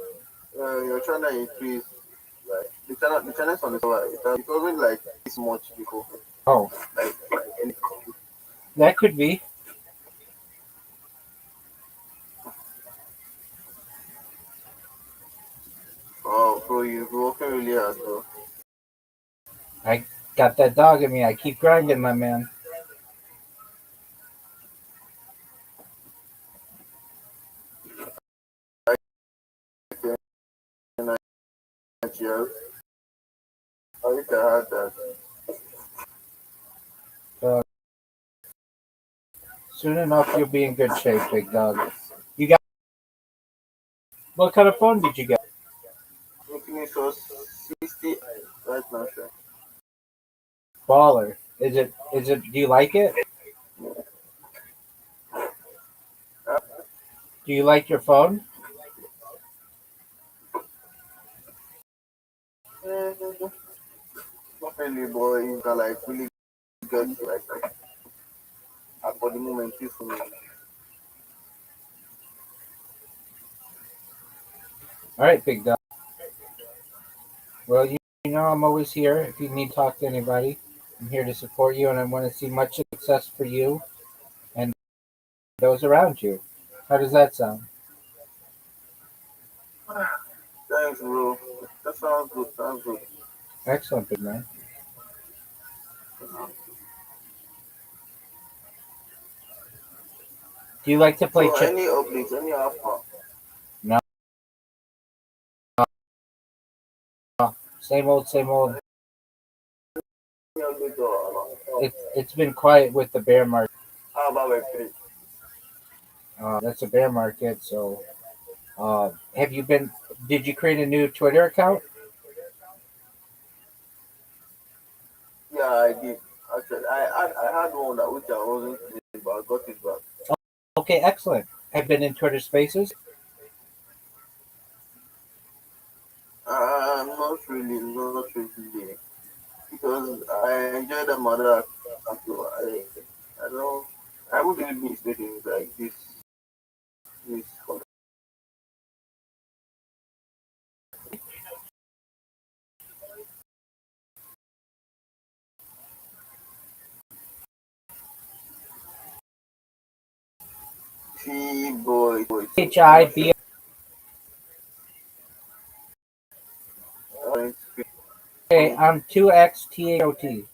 your channel increase. Like the channels on the server, it wasn't like this much before.
Oh,
Like any.
that could be.
Oh, bro, you're working really hard, bro.
I got that dog in me. I keep grinding, my man.
Cheers. I wish I had that.
Uh, soon enough, you'll be in good shape, big dog. You got what kind of phone did you get?
Infinix was 60 right now, sure.
Baller. Is it? Is it? Do you like it? Do you like your phone?
Mm, not really, boy. You can like really get like for the moment, this for me.
All right, big dog. Well, you know I'm always here if you need to talk to anybody. I'm here to support you, and I want to see much success for you and those around you. How does that sound?
Thanks, bro. That sounds good. Sounds good.
Excellent, big man. Do you like to play
So,
chess?
any updates, any alpha?
No. Same old, same old.
Any updates or
It's been quiet with the bear market.
how about Web3?
That's a bear market. So, have you been? Did you create a new Twitter account?
Yeah, I did. Actually, I had one that which I wasn't using, but I got it back.
Okay, excellent. Have been in Twitter Spaces?
Not really, because I enjoy the mother. So I don't, I would really be expecting like this. Boy.
HIB. Okay, I'm 2XTHOT.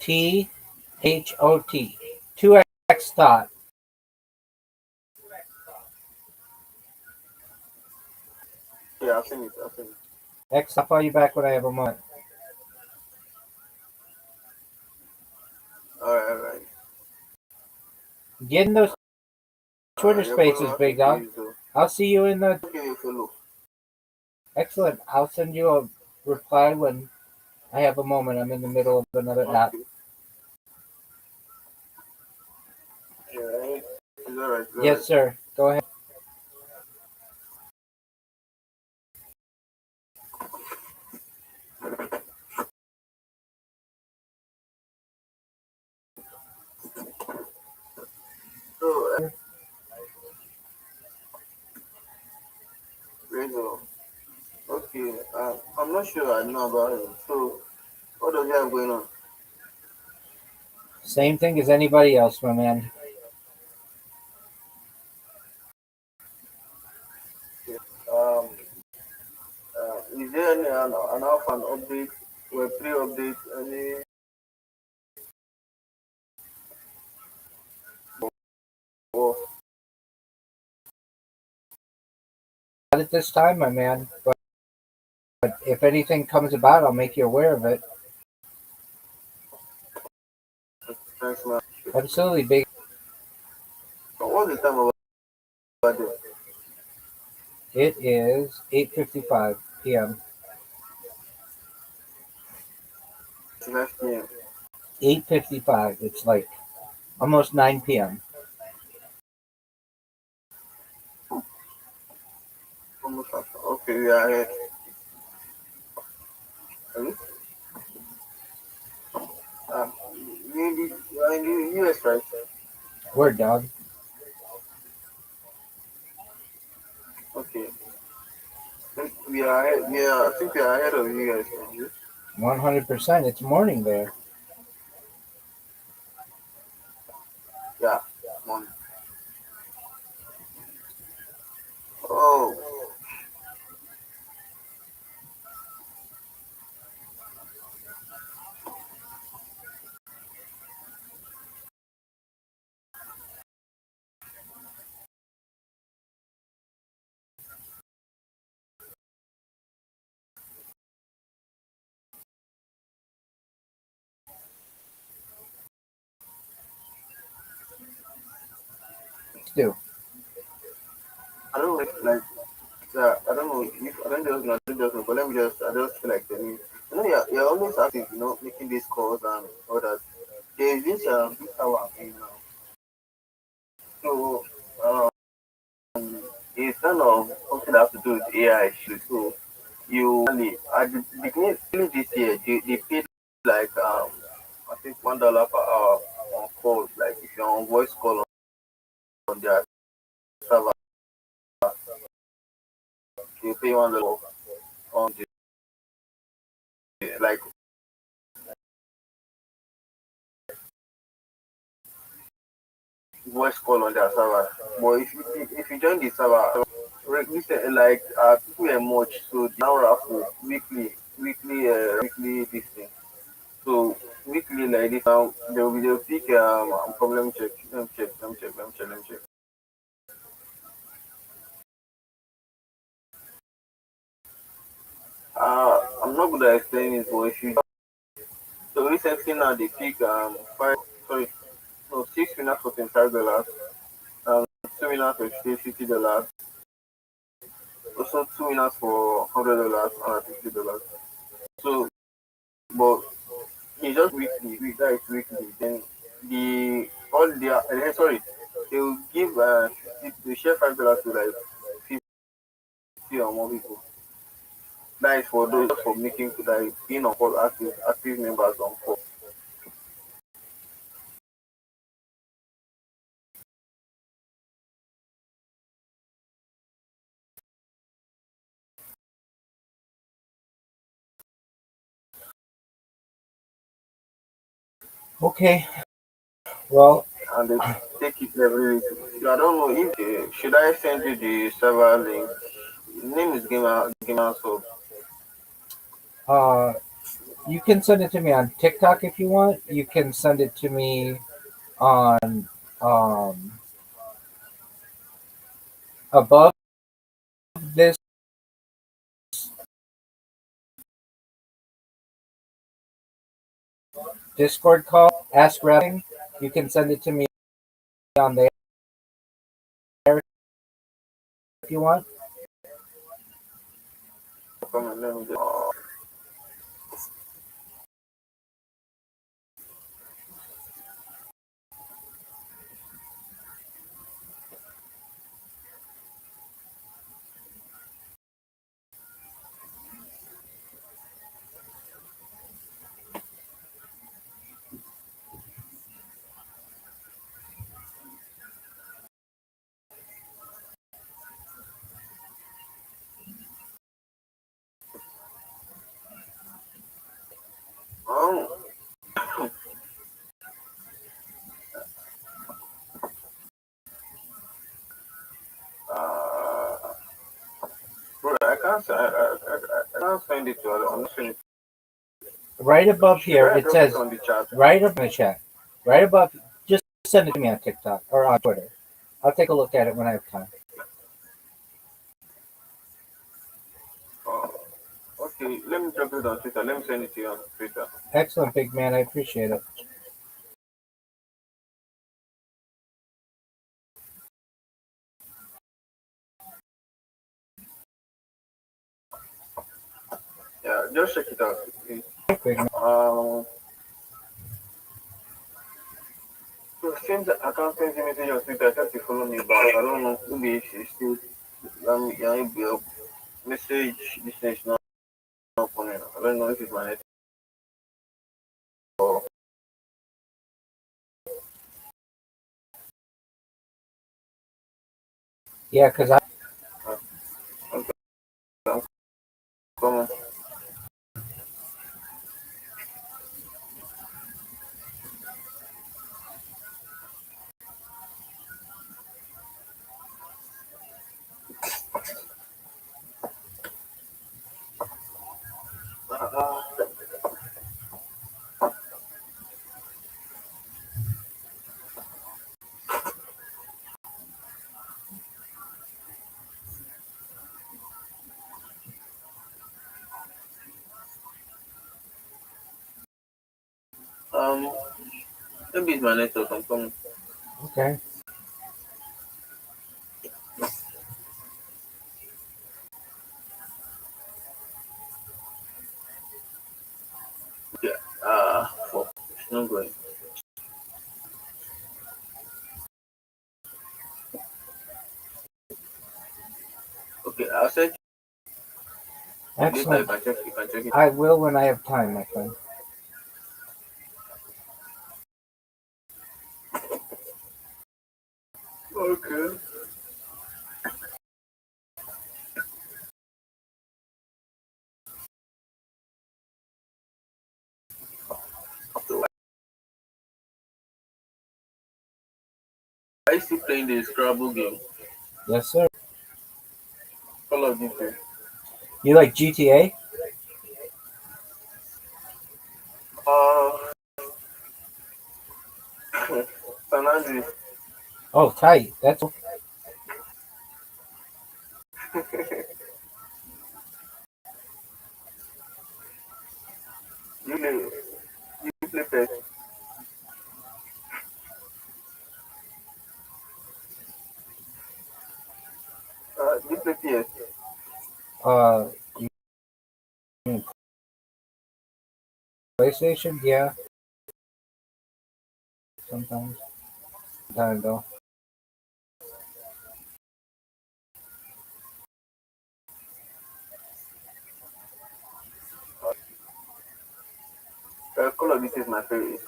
2x.
THOT. 2X dot.
Yeah, I've seen it. I've seen it.
X, I'll call you back when I have a moment.
Alright.
Get in those Twitter Spaces, big dog. I'll see you in the.
Okay, follow.
Excellent. I'll send you a reply when I have a moment. I'm in the middle of another app.
Okay. Yeah, it's alright.
Yes, sir. Go ahead.
So, Rizzo. Okay, I'm not sure I know about him. So, what does he have going on?
Same thing as anybody else, my man.
Okay. Is there any an alpha an update, web 3 update, any? Or
Not at this time, my man. But if anything comes about, I'll make you aware of it.
thanks, man.
Absolutely, big.
What's the time about there?
It is 8:55 p.m.
5 p.m.
8:55. It's like almost 9 p.m.
Almost after. Okay, we are here. Hmm? Um, you are in the US, right?
Word, dog.
Okay. We are ahead. Yeah, I think we are ahead of you guys.
100%. It's morning there.
Yeah, morning. Oh,
Do.
I don't like. I don't know if I don't just know, I don't just know, but let me just. I just feel like telling you. You know, you're always active. You know, making these calls and all that. There is this hour in now. So it's kind of something that has to do with AI issue. So you only at the beginning this year, they paid like I think $1 per hour on calls. Like if you're on voice call on their server, you pay $1 on the like voice call on their server. But if you join the server, recently like people emerge, so they now raffle weekly this thing. So weekly like this now they'll pick problem check. Let me check. I'm not good at explaining it, but if you so recently now they pick five sorry no 6 winners for $25, um 2 winners for $50, also 2 winners for $100 and $50. So but it's just weekly, that is weekly. Then the all their sorry, they will give they share $5 to like 50 or more people. That is for those for making like being on call active members on call.
Okay. Well,
And they take it every week. So I don't know if should I send you the server link. The name is Gamer so
uh, you can send it to me on TikTok if you want. You can send it to me on um, above this Discord call. Ask Rapping. You can send it to me on there if you want.
comment. Let me just I can't. I can't send it to her. I'm not sending it.
Right above here,
I
it
drop
says
it on the chat.
right up in the chat. Right above, just send it to me on TikTok or on Twitter. I'll take a look at it when I have time.
Oh, okay, let me drop it on Twitter. Let me send it to you on Twitter.
Excellent, big man. I appreciate it.
Yeah, just check it out. Please.
Big man.
So since I can't send you message on Twitter, I have to follow me back. I don't know. Maybe she's still. Yeah, message. This is not opening. I don't know if it's my net or.
Yeah, because I.
Okay, I'm coming. Um, maybe it's my network. I'm coming.
Okay.
Yeah. Fuck. It's not going. Okay, I'll send you later.
Excellent.
You can check it.
I will when I have time, my friend.
Okay. So I still playing the Scrabble game.
Yes, sir.
Call of Duty.
You like GTA?
Uh, San Andreas.
Oh, tight. That's
You play. You play PES. You play PS.
you mean PlayStation? Yeah, sometimes. Time though.
Call of Duty is my favorite.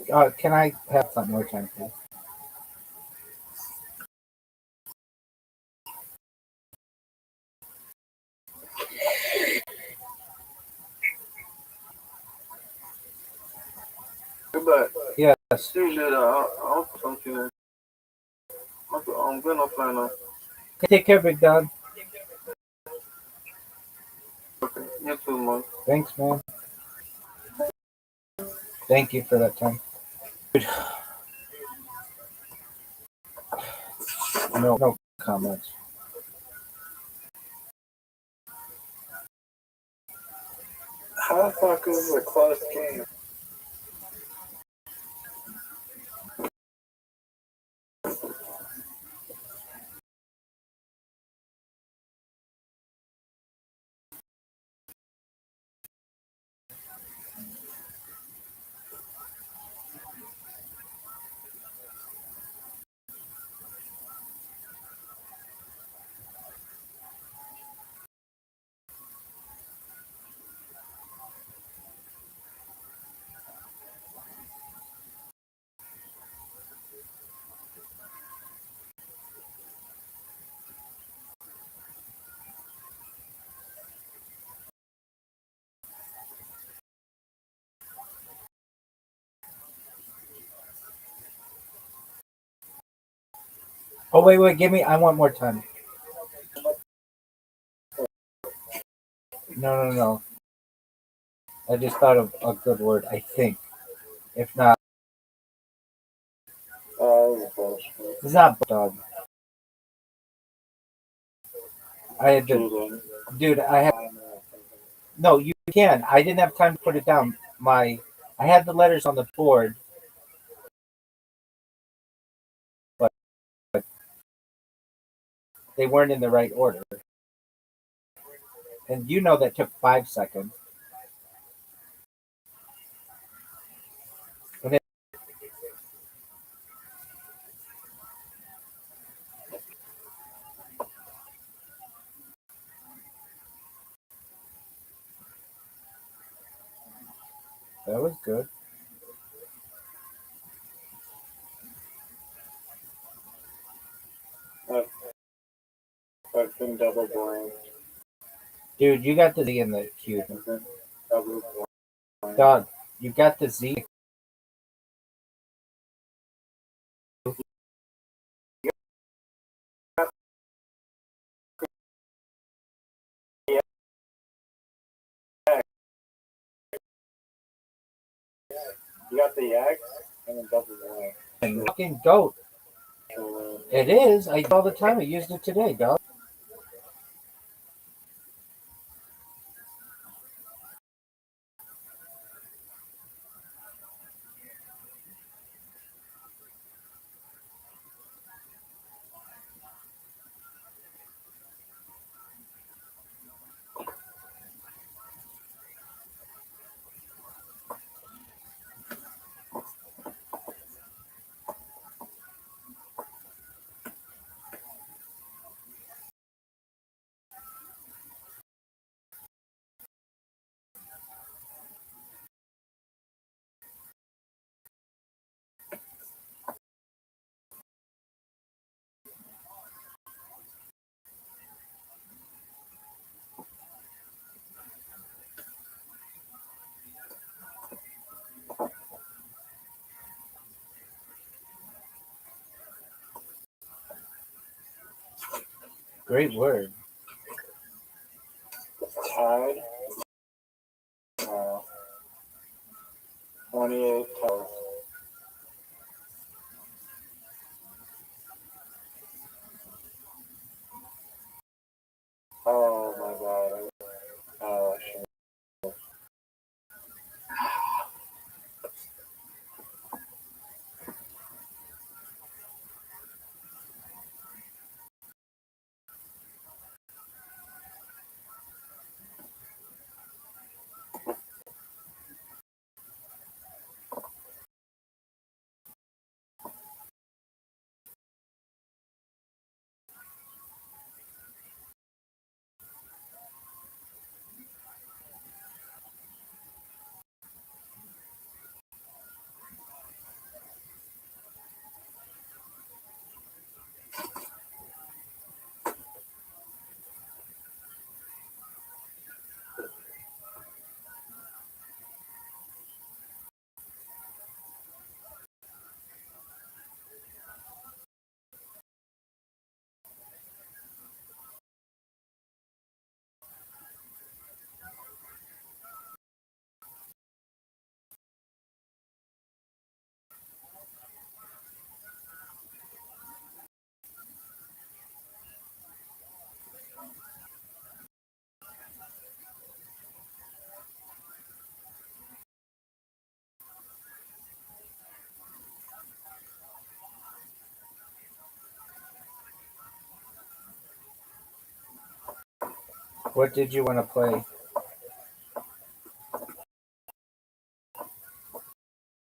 Can I have something more time, please?
But
Yes.
still good. I'll something. I'm gonna find out.
Take care, big dog.
Okay. You too, man.
Thanks, man. Thank you for that time. No comments.
How the fuck is a close game?
Oh wait, give me. I want more time. No. I just thought of a good word. I think. If not, it's not dog. I had to, dude. I had no. You can. I didn't have time to put it down. I had the letters on the board, but they weren't in the right order. And you know that took 5 seconds. And it, that was good.
I've been double blind.
Dude, you got the Z in the Q.
Double blind.
Dog, you got the Z.
You got the X and then double blind.
And fucking goat. It is. I all the time. I used it today, dog. Great word.
Tied. 28 toes. Oh my god. Oh shit.
What did you want to play?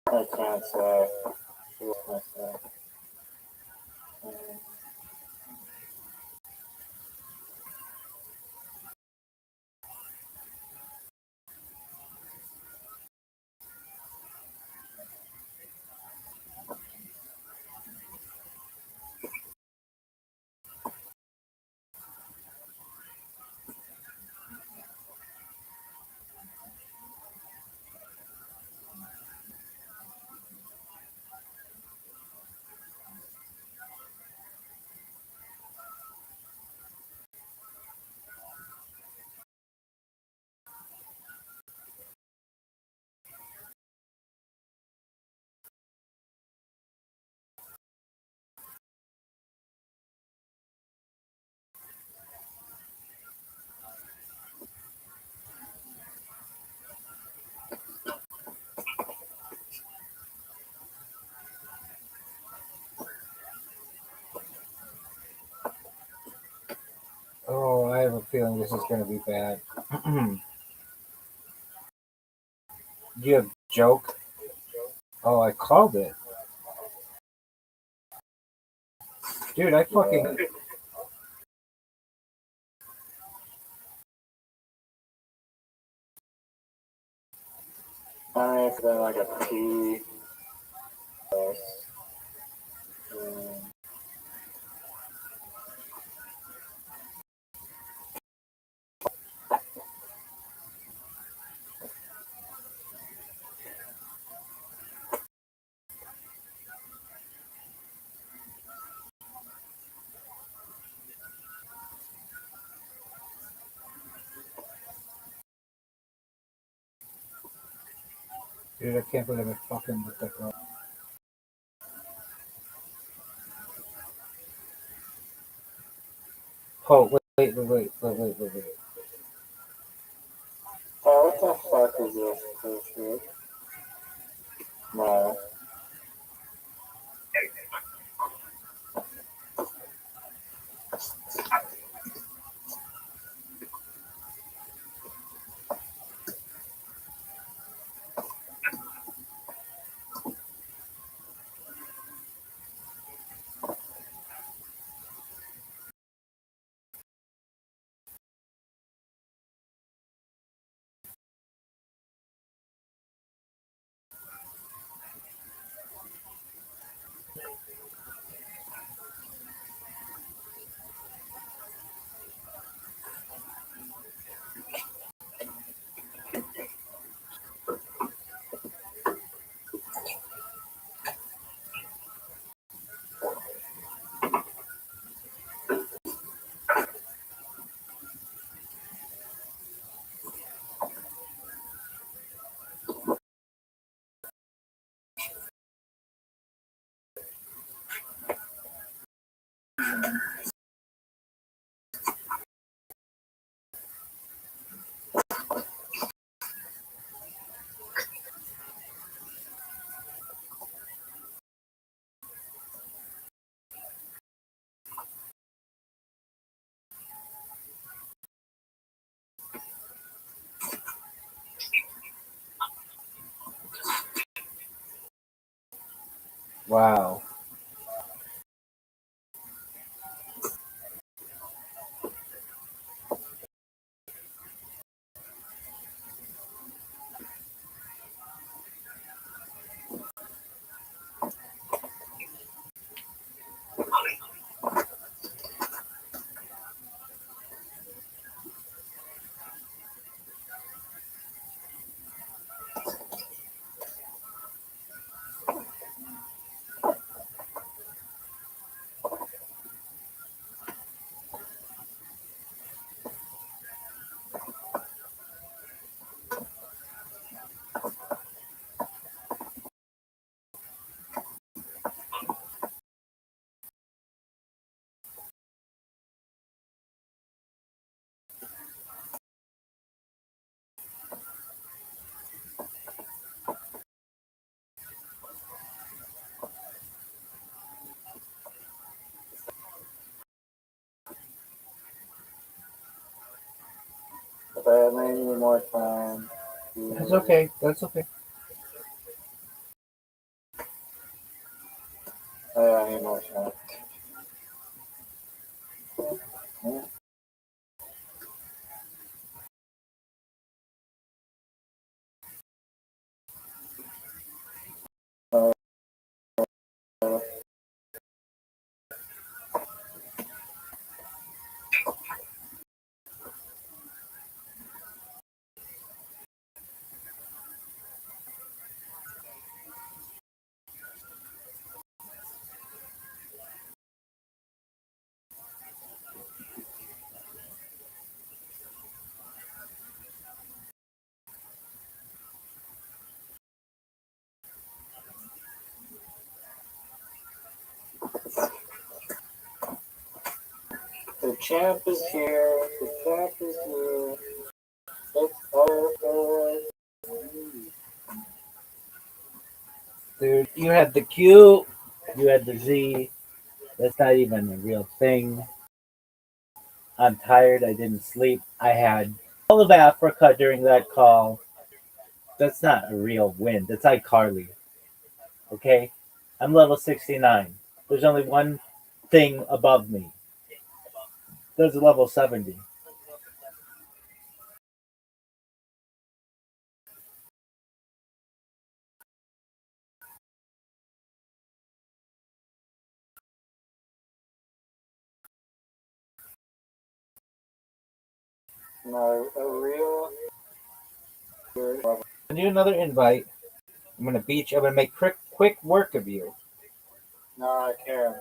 I can't say. What can I say?
Oh, I have a feeling this is going to be bad. Do you have joke? Oh, I called it. Dude, I fucking.
It's been like a P.
Dude, I can't believe I fucking looked that up. Oh, wait.
Oh, what the fuck is this bullshit? No.
Wow.
need more time.
That's okay. That's okay.
I need more time. The champ is here. The champ is here. It's over.
Dude, you had the Q, you had the Z. That's not even a real thing. I'm tired. I didn't sleep. I had all of Africa during that call. That's not a real win. That's iCarly. Okay? I'm level 69. There's only one thing above me. There's a level 70.
No, a real.
I do another invite. I'm gonna beat you. I'm gonna make quick work of you.
No, Karen.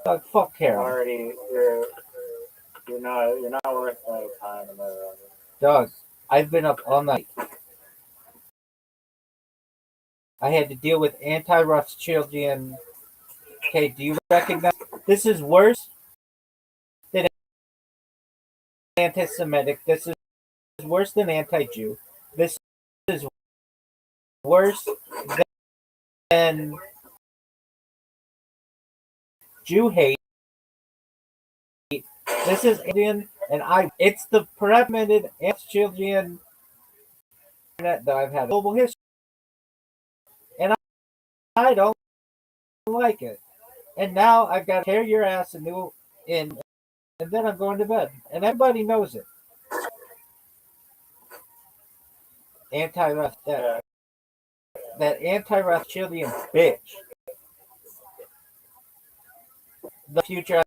Dog, fuck Karen.
Already, you're not worth my time.
Dog, I've been up all night. I had to deal with anti-Rothschildian. Okay, do you recognize? This is worse than anti-Semitic. This is worse than anti-Jew. This is worse than Jew hate. This is Indian, and it's the recommended anti-Children that I've had global history, and I don't like it. And now I've got to tear your ass in, and then I'm going to bed, and everybody knows it. That anti-Rothschildian bitch. The future,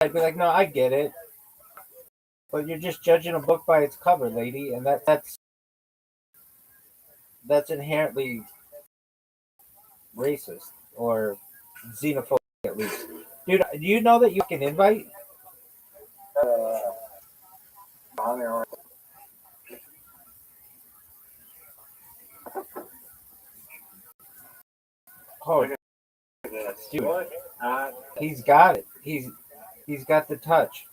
I'd be like, no, I get it, but you're just judging a book by its cover, lady, and that's inherently racist or xenophobic, at least. Dude, do you know that you can invite? Oh, dude, he's got it. He's got the touch.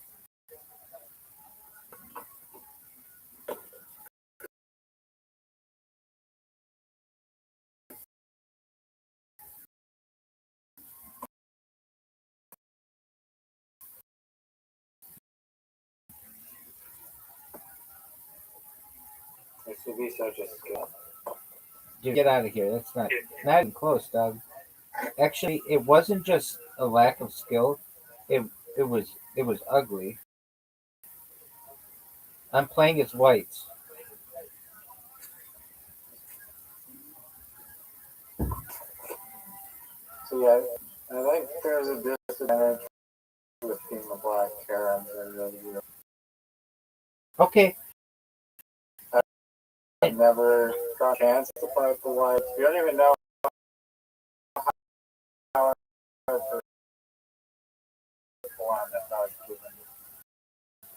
This would be such a skill.
Dude, get out of here. That's not even close, dog. Actually, it wasn't just a lack of skill. It it was ugly. I'm playing as whites.
So yeah, I think there's a disadvantage with being a black Karen.
Okay.
I never got a chance to fight the whites. You don't even know how I performed if I was given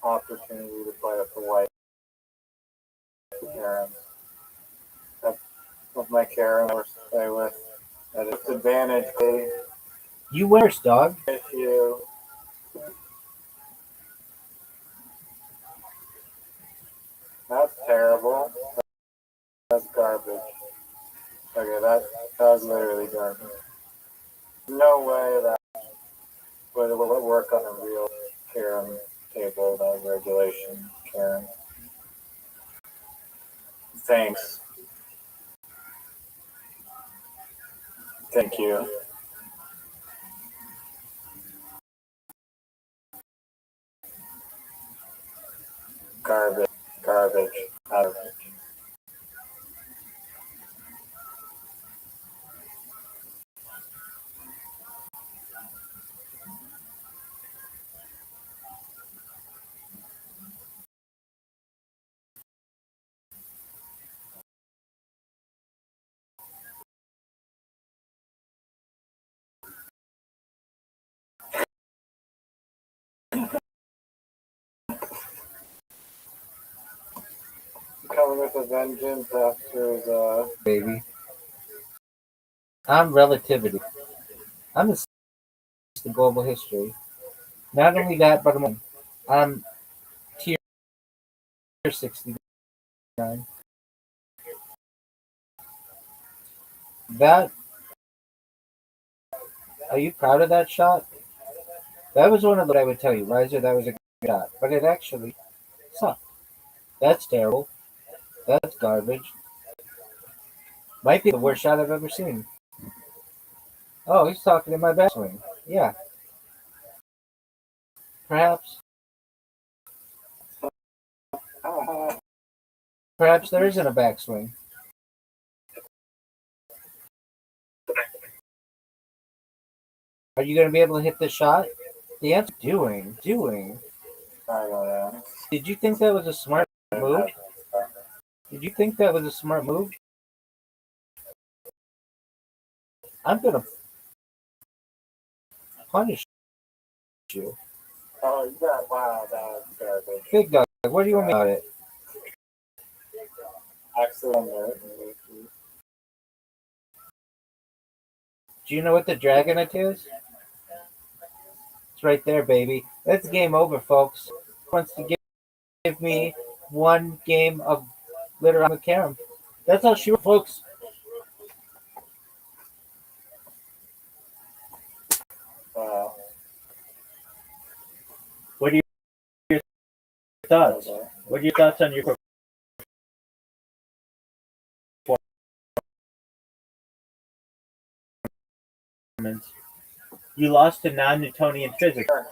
opportunity to fight the white Karen. With my Karen, I play with at a disadvantage.
You worse, dog.
If you that's terrible. That's garbage. Okay, that was literally garbage. No way that would work on a real Karen table, that regulation Karen.
Thanks. Thank you. Garbage. Garbage. Garbage. Coming with a vengeance after the
Baby. I'm relativity. I'm the global history. Not only that, but I'm tier 69. That, are you proud of that shot? That was one of the I would tell you, Riser, that was a good shot. But it actually sucked. That's terrible. That's garbage. Might be the worst shot I've ever seen. Oh, he's talking in my backswing. Yeah, perhaps. Perhaps there isn't a backswing. Are you going to be able to hit the shot? The answer doing.
I don't know.
Did you think that was a smart move? Did you think that was a smart move? I'm going to punish you.
Oh, yeah, wow, that was garbage.
Big dog, what do you want me about it?
Excellent.
Do you know what the Dragonite is? It's right there, baby. That's game over, folks. Who wants to give me one game of Glitter on the Carom? That's all she wrote, folks.
Wow.
What are your thoughts? What are your thoughts on your performance? You lost to non-Newtonian physics.
I've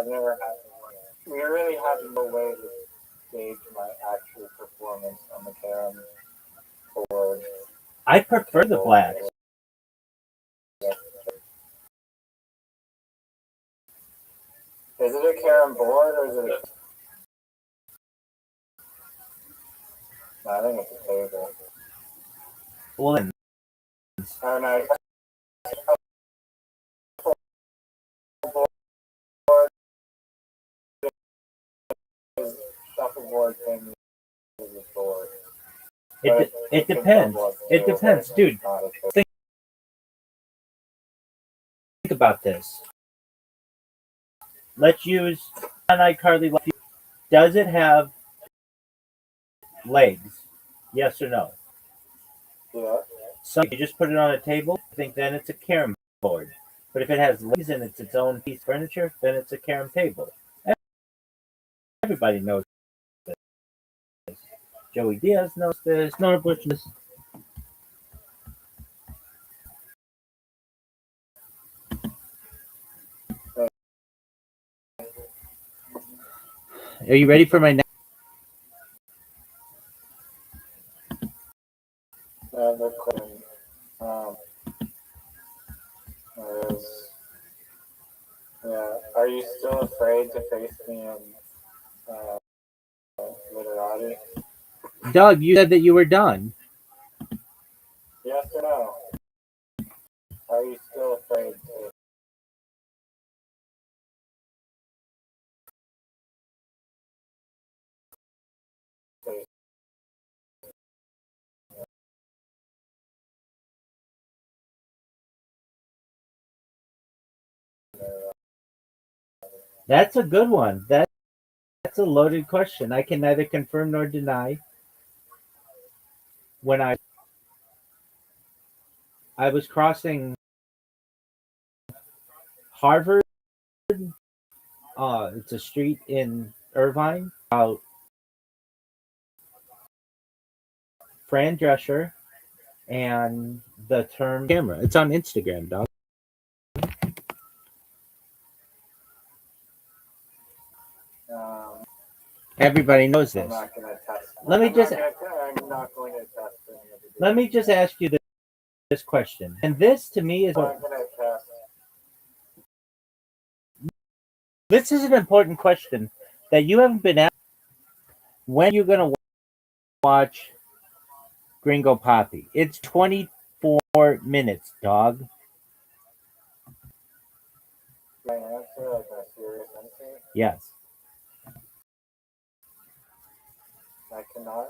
never had one. We really have no way to gauge my actual performance on the Carom board.
I prefer the blacks.
Is it a Carom board or is it a... No, I think it's a table.
Well, then,
Oh no. Shuffleboard thing is a board.
it depends. It depends, dude. Think about this. Let's use iCarly. Does it have legs? Yes or no?
Yeah.
So you just put it on a table. I think then it's a carom board. But if it has legs and it's its own piece of furniture, then it's a carom table. Everybody knows this. Joey Diaz knows this. Nora Bush knows this. Are you ready for my next?
The question is, yeah, are you still afraid to face me in literati?
Doug, you said that you were done.
Yes or no? Are you still afraid to face?
That's a good one. That's a loaded question. I can neither confirm nor deny. When I was crossing Harvard, it's a street in Irvine, about Fran Drescher and the term camera. It's on Instagram, dog. Everybody knows this.
I'm not going to test.
Let me just
I'm not going to test any of the
let me just ask you this question. And this to me is
I'm not going to test.
this is an important question that you haven't been asked. When you're gonna watch Gringo Poppy? It's 24 minutes, dog.
Can I answer like a serious answer?
Yes.
I cannot